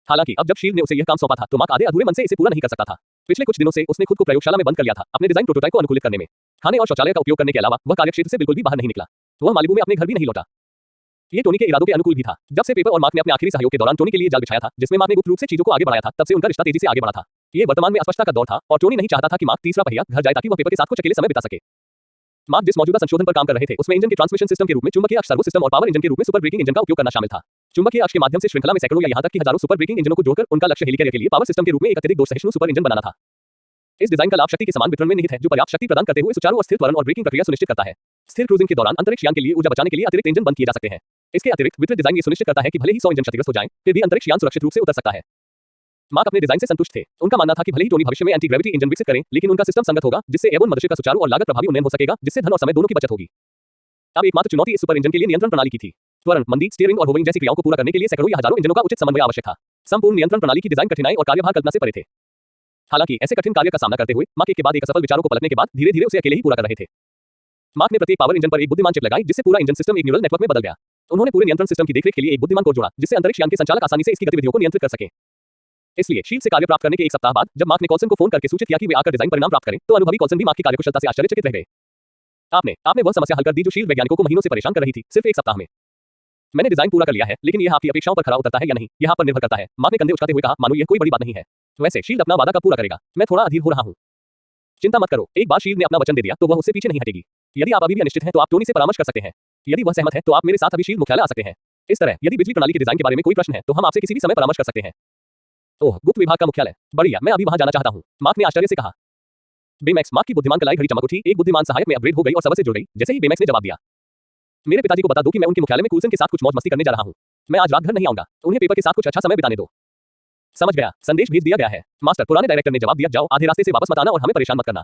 हालांकि अब जब शील्ड ने उसे यह काम सौंपा था तो मार्क आधे अधूरे मन से इसे पूरा नहीं कर सकता था। पिछले कुछ दिनों से उसने खुद को प्रयोगशाला में बंद कर लिया था, अपने डिजाइन प्रोटोटाइप को अनुकूलित करने में। खाने और शौचालय का उपयोग करने के अलावा वह कार्यक्षेत्र से बिल्कुल भी बाहर नहीं निकला। वह मालिबू में अपने घर भी नहीं लौटा। ये टोनी के इरादों के अनुकूल भी था। जब से पेपर और मार्क ने अपने आखिरी सहयोग के दौरान टोनी के लिए जाल बिछाया था, जिसमें मार्क ने गुप्त रूप से चीजों को आगे बढ़ाया था, तब से उनका रिश्ता तेजी से आगे बढ़ा था। ये वर्तमान में अस्पष्टता का दौर था और टोनी नहीं चाहता था कि मार्क तीसरा पहिया घर जाए ताकि वह पेपर के साथ कुछ अकेले समय बिता सके। मार्क जिस मौजूदा संशोधन पर काम कर रहे थे उसमें इंजन के ट्रांसमिशन सिस्टम के रूप में चुंबकीय अक्ष सर्वो सिस्टम और पावर इंजन के रूप में सुपर ब्रेकिंग इंजन का उपयोग करना शामिल था। चुंबकीय अक्ष के माध्यम से श्रृंखला में सैकड़ों या यहां तक कि हजारों सुपर ब्रेकिंग इंजनों को जोड़कर उनका लक्ष्य हेलिकैरियर के लिए पावर सिस्टम के रूप में एक अत्यधिक दोष सहिष्णु सुपर इंजन बनाना था। इस डिजाइन का लाभ शक्ति के समान वितरण में निहित है, जो पर्याप्त शक्ति प्रदान करते हुए सुचारू और स्थिर त्वरण और ब्रेकिंग प्रक्रिया सुनिश्चित करता है। स्थिर क्रूजिंग के दौरान अंतरिक्ष यान के लिए ऊर्जा बचाने के लिए अतिरिक्त इंजन बंद किए जा सकते हैं। इसके अतिरिक्त वितरित डिजाइन ये सुनिश्चित करता है कि भले ही 100 इंजन क्षतिग्रस्त हो जाएं, फिर भी अंतरिक्ष यान सुरक्षित रूप से उतर सकता है। मार्क अपने डिजाइन से संतुष्ट थे। उनका मानना था कि भले ही टोनी भविष्य में एंटी ग्रेविटी इंजन विकसित करें, लेकिन उनका सिस्टम संगत होगा, जिससे एयरबोर्न मदरशिप का सुचारू और लागत प्रभावी उन्नयन हो सकेगा, जिससे धन और समय दोनों की बचत होगी। अब एकमात्र चुनौती इस सुपर इंजन के लिए नियंत्रण प्रणाली की थी। त्वरण, मंदी, स्टीयरिंग और होविंग जैसी क्रियाओं को पूरा करने के लिए सैकड़ों या हजारों इंजनों का उचित समन्वय आवश्यक था। संपूर्ण नियंत्रण प्रणाली की डिजाइन कठिनाई और कार्यभार कल्पना से परे थे। हालांकि ऐसे कठिन कार्य का सामना करते हुए मार्क एक के बाद एक असफल विचारों को पलटने के बाद धीरे-धीरे उसे अकेले ही पूरा कर रहे थे। मार्क ने प्रत्येक पावर इंजन पर एक बुद्धिमान चिप लगाई, जिससे पूरा इंजन सिस्टम एक न्यूरल नेटवर्क में बदल गया। उन्होंने पूरे नियंत्रण सिस्टम की देखरेख के लिए एक बुद्धिमान कोड जोड़ा, जिससे अंतरिक्ष यान के संचालक आसानी से इसकी गतिविधियों को नियंत्रित कर सके। इसलिए शील्ड से कार्य प्राप्त करने के एक सप्ताह बाद जब मार्क ने कॉल्सन को फोन करके सूचित किया कि वे आकर डिजाइन परिणाम प्राप्त करें, तो अनुभवी कॉल्सन भी मार्क की कार्यकुशलता से आश्चर्यचकित रह गए। आपने वह समस्या हल कर दी जो शील्ड वैज्ञानिकों को महीनों से परेशान कर रही थी, सिर्फ एक सप्ताह में। मैंने डिजाइन पूरा कर लिया है, लेकिन यह आपकी अपेक्षाओं पर खरा उतरता है या नहीं, यह आप पर निर्भर करता है। मार्क ने कंधे उचकाते हुए कहा, मानो यह कोई बड़ी बात नहीं है। वैसे शील्ड अपना वादा कब पूरा करेगा? मैं थोड़ा अधीर हो रहा हूं। चिंता मत करो, एक बार शील्ड ने अपना वचन दे दिया तो वह उससे पीछे नहीं हटेगी। यदि आप अभी भी अनिश्चित हैं तो आप टोनी से परामर्श कर सकते हैं। यदि वह सहमत है तो आप मेरे साथ अभी शील्ड मुख्यालय आ सकते हैं। इस तरह यदि बिजली प्रणाली के डिजाइन के बारे में कोई प्रश्न है तो हम आपसे किसी भी समय परामर्श कर सकते हैं। ओह, गुप्त विभाग का मुख्यालय, बढ़िया, मैं अभी वहां जाना चाहता हूं, मार्क ने आश्चर्य से कहा। बेमैक्स, मार्क की बुद्धिमान कलाई घड़ी चमक उठी, एक बुद्धिमान सहायक में अपग्रेड हो गई और सर्वर से जुड़ गई। जैसे ही बेमैक्स ने जवाब दिया, मेरे पिताजी को बता दो कि मैं उनके मुख्यालय में कूल्सन के साथ कुछ मौज मस्ती करने जा रहा हूं। मैं आज रात घर नहीं आऊंगा, उन्हें पेपर के साथ कुछ अच्छा समय बिताने दो। समझ गया, संदेश भेज दिया गया है। मास्टर, पुराने डायरेक्टर ने जवाब दिया, जाओ, आधे रास्ते से वापस मत आना और हमें परेशान मत करना।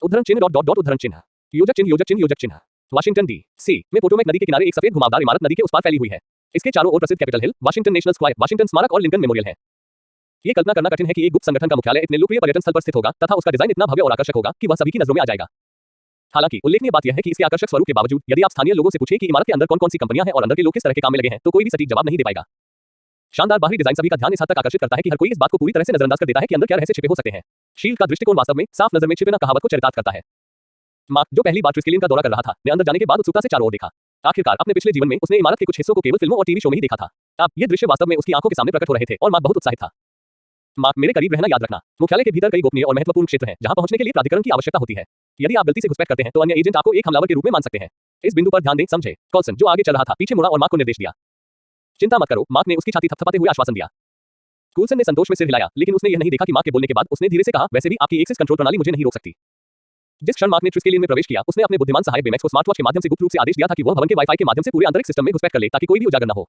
उद्धरण चिन्ह उद्धरण चिन्ह, योजक चिन्ह योजक चिन्ह। Washington DC. में पोटोमेक नदी के किनारे एक सफेद घुमावदार इमारत नदी के उस पार फैली हुई है। इसके चारों ओर प्रसिद्ध Capitol Hill, Washington national square, Washington स्मारक और लिंकन मेमोरियल है। ये कल्पना करना कठिन है कि एक गुप्त संगठन का मुख्यालय इतने लोकप्रिय पर्यटन स्थल पर स्थित होगा तथा उसका डिजाइन इतना भव्य और आकर्षक होगा कि वह सभी की नजरों में आ जाएगा। हालांकि उल्लेखनीय बात यह है कि इसके आकर्षक स्वरूप के बावजूद यदि आप स्थानीय लोगों से पूछें कि इमारत के अंदर कौन-कौन सी कंपनियां हैं और अंदर के लोग किस तरह के काम में लगे हैं, तो कोई भी सटीक जवाब नहीं दे पाएगा। शानदार बाहरी डिजाइन सभी का ध्यान इस हद तक आकर्षित करता है कि हर कोई इस बात को पूरी तरह से नजरअंदाज कर देता है कि अंदर क्या रहस्य छिपे हो सकते हैं। शील्ड का दृष्टिकोण वास्तव में साफ नजर में छिपे न कहावत को चरितार्थ करता है। मार्क, जो पहली बार ट्रिस्केलियन का दौरा कर रहा था, ने अंदर जाने के बाद उत्सुकता से चारों ओर देखा। आखिरकार अपने पिछले जीवन में उसने इमारत के कुछ हिस्सों को केवल फिल्मों और टीवी शो में ही देखा था। अब ये दृश्य वास्तव में उसकी आंखों के सामने प्रकट हो रहे थे और मार्क बहुत उत्साहित था। मार्क, मेरे करीब रहना याद रखना। मुख्यालय के भीतर कई गोपनीय और महत्वपूर्ण क्षेत्र हैं जहां पहुंचने के लिए प्राधिकरण की आवश्यकता होती है। यदि आप गलती से घुसपैठ करते हैं तो अन्य एजेंट आपको एक हमलावर के रूप में मान सकते हैं। इस बिंदु पर ध्यान दें, समझे। कॉल्सन, जो आगे चल रहा था, पीछे मुड़ा और मार्क को निर्देश दिया। चिंता मत करो, मार्क ने उसकी छाती थपथपाते हुए आश्वासन दिया। कूल्सन ने संतोष में सिर हिलाया, लेकिन उसने यह नहीं देखा कि मार्क के बोलने के बाद उसने धीरे से कहा, वैसे भी आपकी एक्सेस कंट्रोल प्रणाली मुझे नहीं रोक सकती। जिस क्षण मार्क ने ट्रिस्केलियन में प्रवेश किया, उसने अपने बुद्धिमान सहायक बेमैक्स को स्मार्टवॉच के माध्यम से गुप्त रूप से आदेश दिया था कि वह भवन के वाईफाई के माध्यम से पूरे आंतरिक सिस्टम में घुसपैठ कर ले ताकि कोई भी उजागर न हो।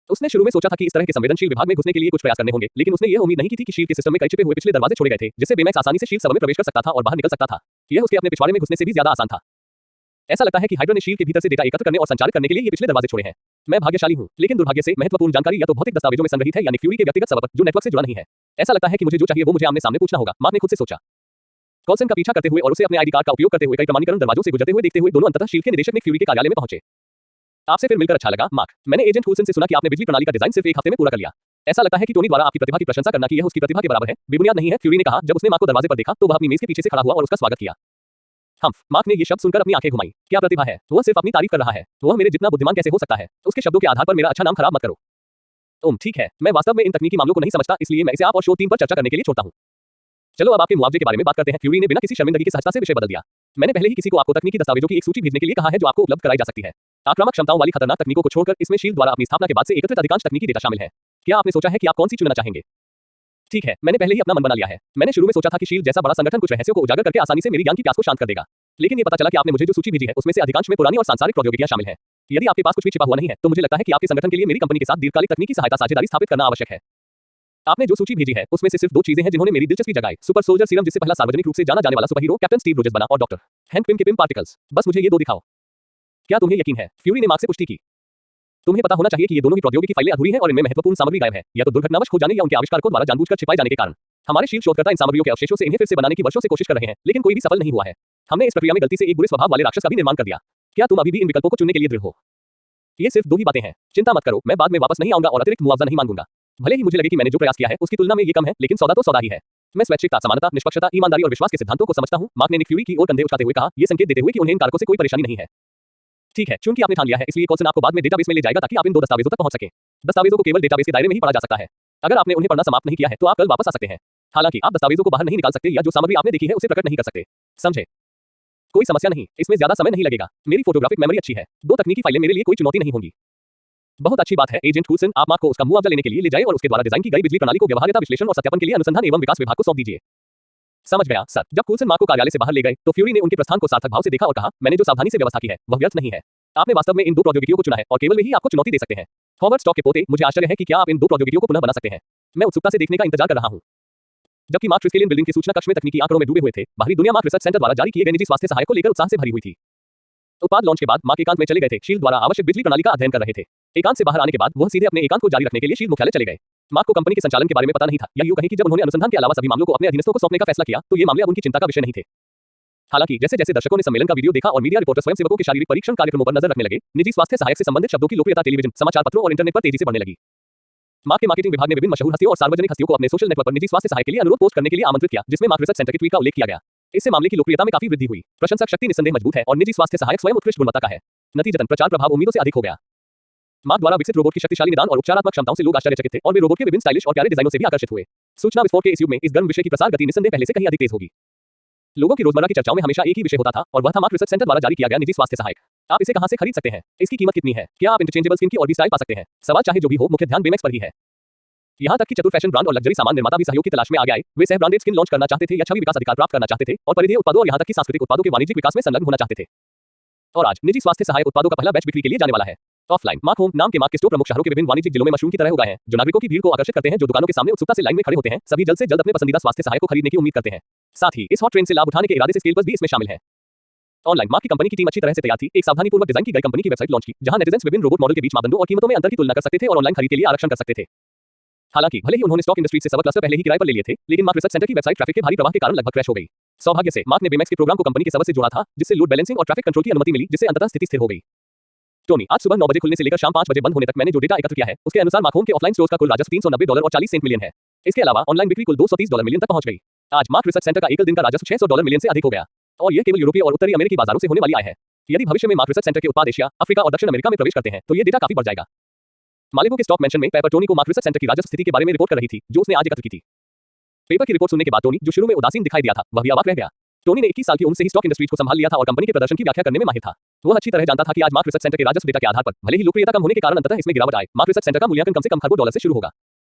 उसने शुरू में सोचा था कि इस तरह के संवेदनशील विभाग में घुसने के लिए कुछ प्रयास करने होंगे, लेकिन उसने यह उम्मीद नहीं की थी कि शील्ड के सिस्टम में कई छिपे हुए पिछले दरवाजे छोड़े गए थे, जिससे बेमैक्स आसानी से शील्ड सब में प्रवेश कर सकता था और बाहर निकल सकता था। यह उसके अपने पिछवाड़े में घुसने से भी ज्यादा आसान था। ऐसा लगता है कि हाइड्रा ने शील्ड के भीतर से डेटा एकत्र करने और संचारित करने के लिए ये पिछले दरवाजे छोड़े हैं। मैं भाग्यशाली हूं, लेकिन दुर्भाग्य से महत्वपूर्ण जानकारी या तो भौतिक दस्तावेजों में संग्रहित है या निक फ्यूरी के व्यक्तिगत सबक जो नेटवर्क से जुड़ा नहीं है। ऐसा लगता है कि मुझे जो चाहिए वो मुझे आमने सामने पूछना होगा, मार्क ने खुद से सोचा। कॉल्सन का पीछा करते हुए और उसे अपने आईडी कार्ड का उपयोग करते हुए कई प्रमाणीकरण दरवाजों से गुजरते हुए देखते हुए दोनों अंततः शील्ड के निदेशक निक फ्यूरी के कार्यालय में पहुंचे। आपसे फिर मिलकर अच्छा लगा, मार्क। मैंने एजेंट कूल्सन से सुना कि आपने बिजली प्रणाली का डिजाइन सिर्फ एक हफ्ते में पूरा कर लिया। ऐसा लगता है कि टोनी द्वारा आपकी प्रतिभा की प्रशंसा करना कि यह उसकी प्रतिभा के बराबर है, बेबुनियाद नहीं है, फ्यूरी ने कहा जब उसने मार्क को दरवाजे पर देखा तो वह अपनी मेज के पीछे से खड़ा हुआ और उसका स्वागत किया। मार्क ने ये शब्द सुनकर अपनी आंखें घुमाई। क्या प्रतिभा है, वह सिर्फ अपनी तारीफ कर रहा है। वह मेरे जितना बुद्धिमान कैसे हो सकता है? उसके शब्दों के आधार पर मेरा अच्छा नाम खराब मत करो। ठीक है, मैं वास्तव में इन तकनीकी मामलों को नहीं समझता, इसलिए मैं इसे आप और शो 3 पर चर्चा करने के लिए छोड़ता हूं। चलो अब आपके मुआवजे के बारे में बात करते हैं। फ्यूरी ने बिना किसी शर्मिंदगी के सहजता से विषय बदल दिया। मैंने पहले ही किसी को आपको तकनीकी दस्तावेजों की एक सूची भेजने के लिए कहा है जो आपको उपलब्ध कराई जा सकती है। आक्रामक क्षमताओं वाली खतरनाक तकनीकों को छोड़कर इसमें शील्ड द्वारा अपनी स्थापना के बाद से एकत्रित अधिकांश तकनीकी डेटा शामिल है। क्या आपने सोचा है कि आप कौन सी चुनना चाहेंगे? ठीक है, मैंने पहले ही अपना मन बना लिया है। मैंने शुरू में सोचा था कि शील्ड जैसा बड़ा संगठन कुछ रहस्यों को उजागर करके आसानी से मेरी ज्ञान की प्यास को शांत कर देगा, लेकिन ये पता चला कि आपने मुझे जो सूची भेजी है उसमें से अधिकांश में पुरानी और सांसारिक प्रौद्योगिकियां शामिल हैं। यदि आपके पास कुछ भी छिपा हुआ नहीं है तो मुझे लगता है कि आपके संगठन के लिए मेरी कंपनी के साथ दीर्घकालिक तकनीकी सहायता साझेदारी स्थापित करना आवश्यक है। आपने जो सूची भेजी है उसमें से सिर्फ 2 चीजें हैं जिन्होंने मेरी दिलचस्पी जगाई, सुपर सोल्जर सीरम जिससे पहला सार्वजनिक रूप से जाना जाने वाला super hero captain Steve roses बना और डॉक्टर हैंक पिम के पिम पार्टिकल्स। बस मुझे ये 2 दिखाओ। क्या तुम्हें यकीन है? फ्यूरी ने मार्क से पुष्टि की। तुम्हें पता होना चाहिए कि ये दोनों ही प्रौद्योगिकी फाइलें अधूरी हैं और इनमें महत्वपूर्ण सामग्री गायब है, या तो दुर्घटनावश खो जाने या उनके आविष्कारकों द्वारा जानबूझकर छिपाए जाने के कारण। हमारे शील्ड शोधकर्ता इन सामग्रियों के अवशेषों से इन्हें फिर से बनाने की वर्षों से कोशिश कर रहे हैं, लेकिन कोई भी सफल नहीं हुआ है। हमने इस प्रक्रिया में गलती से एक बुरे स्वभाव वाले राक्षस का भी निर्माण कर दिया। क्या तुम अभी भी इन विकल्पों को चुनने के लिए दृढ़ हो? ये सिर्फ 2 ही बातें हैं। चिंता मत करो, मैं बाद में वापस नहीं आऊंगा और अतिरिक्त मुआवजा नहीं मांगूंगा। भले ही मुझे लगे कि मैंने जो प्रयास किया है उसकी तुलना में ये कम है, लेकिन सौदा तो सौदा ही है। मैं स्वैच्छिकता, समानता, निष्पक्षता, ईमानदारी और विश्वास के सिद्धांतों को समझता हूं। मार्क ने निक फ्यूरी की ओर कंधे उठाते हुए कहा, ये संकेत देते हुए कि उन्हें इन कारकों से कोई परेशानी नहीं है। ठीक है, चूंकि आपने ठान लिया है, इसलिए कॉल्सन आपको बाद में डेटाबेस में ले जाएगा ताकि आप इन 2 दस्तावेजों तक पहुंच सकें। दस्तावेजों को केवल डेटाबेस के दायरे में ही पढ़ा जा सकता है। अगर आपने उन्हें पढ़ना समाप्त नहीं किया है तो आप कल वापस आ सकते हैं। हालांकि आप दस्तावेजों को बाहर नहीं निकाल सकते या जो सामग्री आपने देखी है उसे प्रकट नहीं कर सकते। समझे? कोई समस्या नहीं, इसमें ज्यादा समय नहीं लगेगा। मेरी फोटोग्राफिक मेमोरी अच्छी है। 2 तकनीकी फाइलें मेरे लिए कोई चुनौती नहीं होंगी। बहुत अच्छी बात है एजेंट कूल्सन, आप मार्क को उसका मुआवजा लेने के लिए ले जाए और उसके द्वारा डिजाइन की गई बिजली प्रणाली को व्यवहार्यता विश्लेषण और सत्यापन के लिए अनुसंधान एवं विकास विभाग को सौंप दीजिए। समझ गया सर। जब कूल्सन मार्क को कार्यालय से बाहर ले गए तो फ्यूरी ने उनके प्रस्थान को सार्थक भाव से देखा और कहा, मैंने जो सावधानी से व्यवस्था की है वह व्यर्थ नहीं है। आपने वास्तव में इन 2 प्रौद्योगिकियों को चुना है और केवल वे ही आपको चुनौती दे सकते हैं। हॉवर्ड स्टॉक के पोते, मुझे आश्चर्य है कि क्या आप इन 2 प्रौद्योगिकियों को पुनः बना सकते हैं। मैं उत्सुकता से देखने का इंतजार कर रहा हूं। जबकि मार्क ट्रिस्केलियन बिल्डिंग के सूचना कक्ष में तकनीकी आंकड़ों में डूबे हुए थे, बाहरी दुनिया मार्क रिसर्च सेंटर द्वारा जारी किए गए निजी स्वास्थ्य सहायक को लेकर उत्साह से भरी हुई थी। उत्पाद लॉन्च के बाद मार्क एकांत में चले गए थे, शील्ड द्वारा आवश्यक बिजली प्रणाली का अध्ययन कर रहे थे। एकांत से बाहर आने के बाद वह सीधे अपने एकांत को जारी रखने के लिए शील्ड मुख्यालय चले गए। मार्क को कंपनी के संचालन के बारे में पता नहीं था, या यूं कहें कि जब उन्होंने अनुसंधान के अलावा सभी मामलों को अपने अधीनस्थों को सौंपने का फैसला किया तो ये मामले अब उनकी चिंता का विषय नहीं थे। हालांकि जैसे जैसे दर्शकों ने सम्मेलन का वीडियो देखा और मीडिया रिपोर्टर स्वयंसेवकों के शारीरिक परीक्षण कार्यक्रमों पर नजर रखने लगे, निजी स्वास्थ्य सहायक से संबंधित शब्दों की लोकप्रियता टेलीविजन, समाचार पत्रों और इंटरनेट पर तेजी से बढ़ने लगी। मार्क के मार्केटिंग विभाग ने विभिन्न मशहूर हस्तियों और सार्वजनिक हस्तियों को अपने सोशल नेटवर्क पर निजी स्वास्थ्य सहायक के लिए अनुरोध पोस्ट करने के लिए आमंत्रित किया, जिसमें मार्क रिसर्च सेंटर के ट्वीट का उल्लेख किया गया। इससे मामले की लोकप्रियता में काफी वृद्धि हुई। प्रशंसक शक्ति निस्संदेह मजबूत है और निजी स्वास्थ्य सहायक स्वयं उत्कृष्ट गुणवत्ता का है। नतीजतन प्रचार प्रभाव उम्मीदों से अधिक हो गया। मार्क द्वारा विकसित रोबोट की शक्तिशाली निदान और उपचारात्मक क्षमताओं से लोग आश्चर्यचकित थे और वे रोबोट के विभिन्न स्टाइलिश और प्यारे डिजाइनों से भी आकर्षित हुए। सूचना विस्फोट के इस युग में इस गर्म विषय की प्रसार गति निस्संदेह पहले से कहीं अधिक तेज होगी। लोगों की रोजमर्रा की चर्चाओं में हमेशा एक ही विषय होता था और वह था मार्क रिसर्च सेंटर द्वारा जारी किया गया निजी स्वास्थ्य सहायक। आप इसे कहां से खरीद सकते हैं? इसकी कीमत कितनी है? क्या आप इंटरचेंजेबल स्किन की और भी स्टाइल पा सकते हैं? सवाल चाहे जो भी हो, मुख्य ध्यान बेमेक्स पर ही है। यहां तक कि चतुर फैशन ब्रांड और लग्जरी सामान निर्माता भी सहयोग की तलाश में आ गए। वे सह ब्रांडेड स्किन लॉन्च करना चाहते थे या छवि विकास अधिकार प्राप्त करना चाहते थे और परिधीय उत्पादों और यहां तक कि सांस्कृतिक उत्पादों के वाणिज्यिक विकास में संलग्न होना चाहते थे। और आज निजी स्वास्थ्य सहायक उत्पादों का पहला बैच बिक्री के लिए जाने वाला है। ऑफलाइन मार्क होम नाम के मार्क के स्टोर प्रमुख शहरों के विभिन्न वाणिज्यिक जिलों में मशरूम की तरह उगाए हैं, जो नागरिकों की भीड़ को आकर्षित करते हैं, जो दुकानों के सामने उत्सुकता से लाइन में खड़े होते हैं। सभी जल्द से जल्द अपने पसंदीदा स्वास्थ्य सहायक को खरीदने की उम्मीद करते हैं। साथ ही इस हॉट ट्रेंड से लाभ उठाने के इरादे से स्केल्पर्स भी इसमें शामिल हैं। ऑनलाइन मार्क की कंपनी की टीम अच्छी तरह से तैयार थी। एक सावधानीपूर्वक डिजाइन की गई कंपनी की वेबसाइट लॉन्च की, जहां नेटिजन्स विभिन्न रोबोट मॉडल के बीच मापदंडों और कीमतों में अंतर की तुलना कर सकते थे और ऑनलाइन खरीद के लिए आरक्षण कर सकते थे। हालांकि भले ही उन्होंने स्टॉक इंडस्ट्री से सबक क्लस्टर पहले ही किराए पर ले लिए थे, लेकिन मार्क रिसर्च सेंटर की वेबसाइट ट्रैफिक के भारी प्रवाह के कारण लगभग क्रैश हो गई। सौभाग्य से मार्क ने बेमेक्स के प्रोग्राम को कंपनी के सबक से जोड़ा था, जिससे लोड बैलेंसिंग और ट्रैफिक कंट्रोल की अनुमति मिली, जिससे अंततः स्थिति स्थिर हो गई। टोनी, आज सुबह 9 बजे खुलने से लेकर शाम 5 बजे बंद होने तक मैंने जो डेटा एकत्र किया है, उसके अनुसार मार्क होम के ऑफलाइन स्टोर्स का कुल राजस्व $390 और 40 सेंट मिलियन है। इसके अलावा ऑनलाइन बिक्री कुल $230 मिलियन तक पहुंच गई। आज मार्क रिसर्च सेंटर का एकल दिन का राजस्व $600 मिलियन से अधिक हो गया, और यह केवल यूरोपीय और उत्तरी अमेरिकी बाजारों से होने वाली आय है। यदि भविष्य में मार्क रिसर्च सेंटर के उत्पाद एशिया, अफ्रीका और दक्षिण अमेरिका में प्रवेश करते हैं, तो यह डेटा काफी बढ़ जाएगा। मालिकों के स्टॉक मेंशन में पेपर टोनी को मार्क रिसर्च सेंटर की राजस्व स्थिति के बारे में रिपोर्ट कर रही थी, जो उसने आज एकत्र की थी। पेपर की रिपोर्ट सुनने के बाद टोनी, जो शुरू में उदासीन दिखाई दिया था, वह भी अवाक रह गया। टोनी ने 21 साल की उम्र से ही स्टॉक इंडस्ट्रीज को संभाल लिया था और कंपनी के प्रदर्शन की व्याख्या करने में माहिर था। वह अच्छी तरह जानता था कि आज मार्क रिसर्च सेंटर के राजस्व डेटा के आधार पर भले ही लोकप्रियता कम होने के कारण अंततः इसमें गिरावट आए, मार्क रिसर्च सेंटर का मूल्यांकन कम से कम खरबों डॉलर से शुरू होगा।